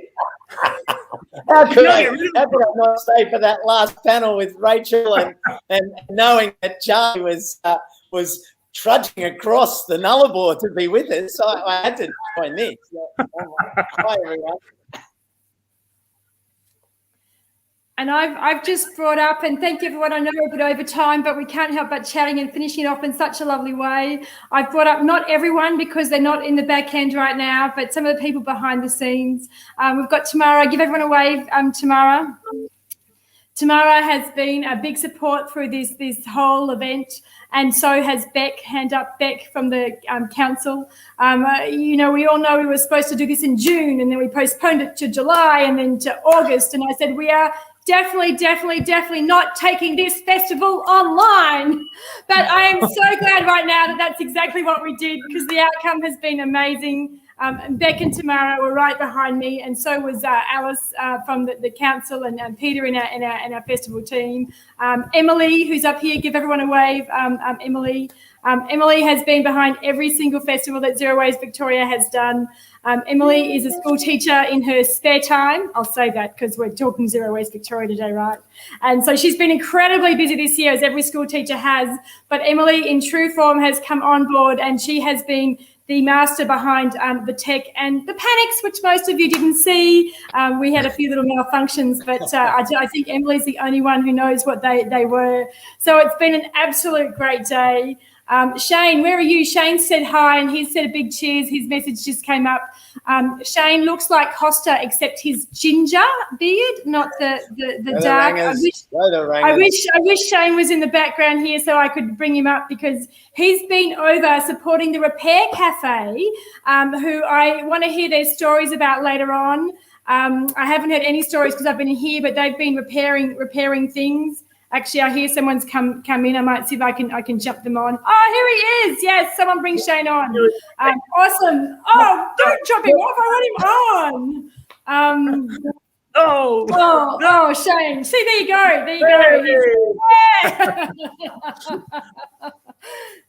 How could I not stay for that last panel with Rachel and knowing that Charlie was trudging across the Nullarbor to be with us, so I had to join this. Hi, everyone. And I've just brought up, and thank you everyone, I know we're a bit over time, but we can't help but chatting and finishing it off in such a lovely way. I've brought up not everyone because they're not in the back end right now, but some of the people behind the scenes. We've got Tamara. Give everyone a wave, Tamara. Tamara has been a big support through this whole event, and so has Beck. Hand up, Beck, from the council. You know, we all know we were supposed to do this in June, and then we postponed it to July and then to August, and I said we are definitely not taking this festival online. But I am so glad right now that that's exactly what we did, because the outcome has been amazing. Beck and Tamara were right behind me, and so was Alice from the council, and Peter in our festival team. Emily, who's up here, give everyone a wave. Emily. Emily has been behind every single festival that Zero Waste Victoria has done. Emily is a school teacher in her spare time. I'll say that because we're talking Zero Waste Victoria today, right? And so she's been incredibly busy this year, as every school teacher has. But Emily, in true form, has come on board, and she has been the master behind the tech and the panics, which most of you didn't see. We had a few little malfunctions, but I think Emily's the only one who knows what they were. So it's been an absolute great day. Shane, where are you? Shane said hi, and he said a big cheers. His message just came up. Shane looks like Costa, except his ginger beard, not the dark. I wish Shane was in the background here so I could bring him up, because he's been over supporting the Repair Cafe, who I want to hear their stories about later on. I haven't heard any stories because I've been here, but they've been repairing things. Actually, I hear someone's come in. I might see if I can jump them on. Oh, here he is. Yes, someone bring Shane on. Awesome. Oh, don't jump him off. I want him on. Oh, Shane. See, there you go. Yeah.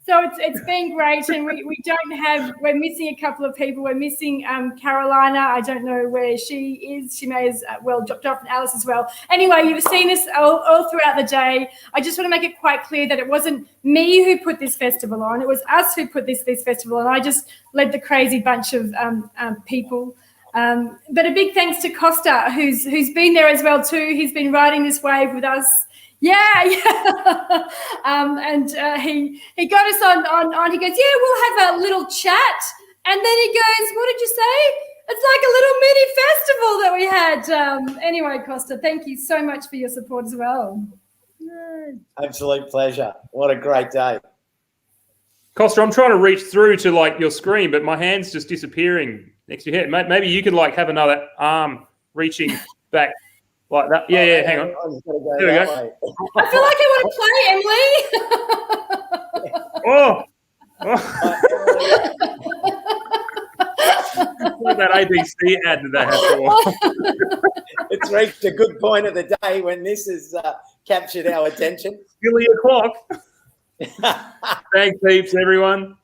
So it's been great, and we're missing a couple of people. We're missing Carolina. I don't know where she is. She may as well dropped off, and Alice as well. Anyway, you've seen us all throughout the day. I just want to make it quite clear that it wasn't me who put this festival on. It was us who put this festival on. I just led the crazy bunch of people. But a big thanks to Costa, who's been there as well too. He's been riding this wave with us. Yeah. And he got us on. He goes, yeah, we'll have a little chat. And then he goes, what did you say? It's like a little mini festival that we had. Anyway, Costa, thank you so much for your support as well. Absolute pleasure. What a great day. Costa, I'm trying to reach through to like your screen, but my hand's just disappearing next to your head. Maybe you could like have another arm reaching back like that. Yeah, hang on. There we go. I feel like I want to play, Emily. Oh. Like that ABC ad that they had for. It's reached a good point of the day when this has captured our attention. Nearly o'clock. Thanks heaps, everyone.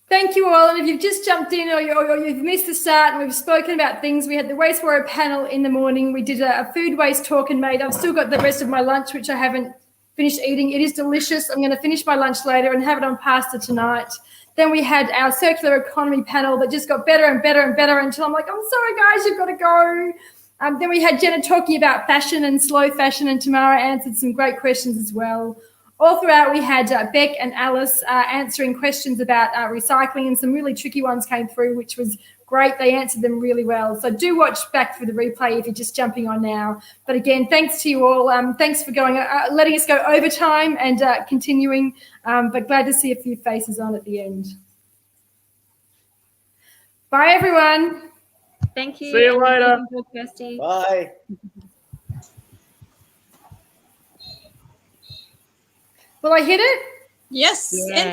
Thank you all. And if you've just jumped in or you've missed the start and we've spoken about things, we had the Waste Warrior panel in the morning. We did a food waste talk and made. I've still got the rest of my lunch, which I haven't finished eating. It is delicious. I'm going to finish my lunch later and have it on pasta tonight. Then we had our circular economy panel that just got better and better and better until I'm like, I'm sorry, guys, you've got to go. Then we had Jenna talking about fashion and slow fashion, and Tamara answered some great questions as well. All throughout, we had Beck and Alice answering questions about recycling, and some really tricky ones came through, which was great. They answered them really well. So do watch back for the replay if you're just jumping on now. But again, thanks to you all. Thanks for going, letting us go overtime and continuing, but glad to see a few faces on at the end. Bye, everyone. Thank you. See you later. Kirsty. Bye. Will I hit it? Yes. Yeah.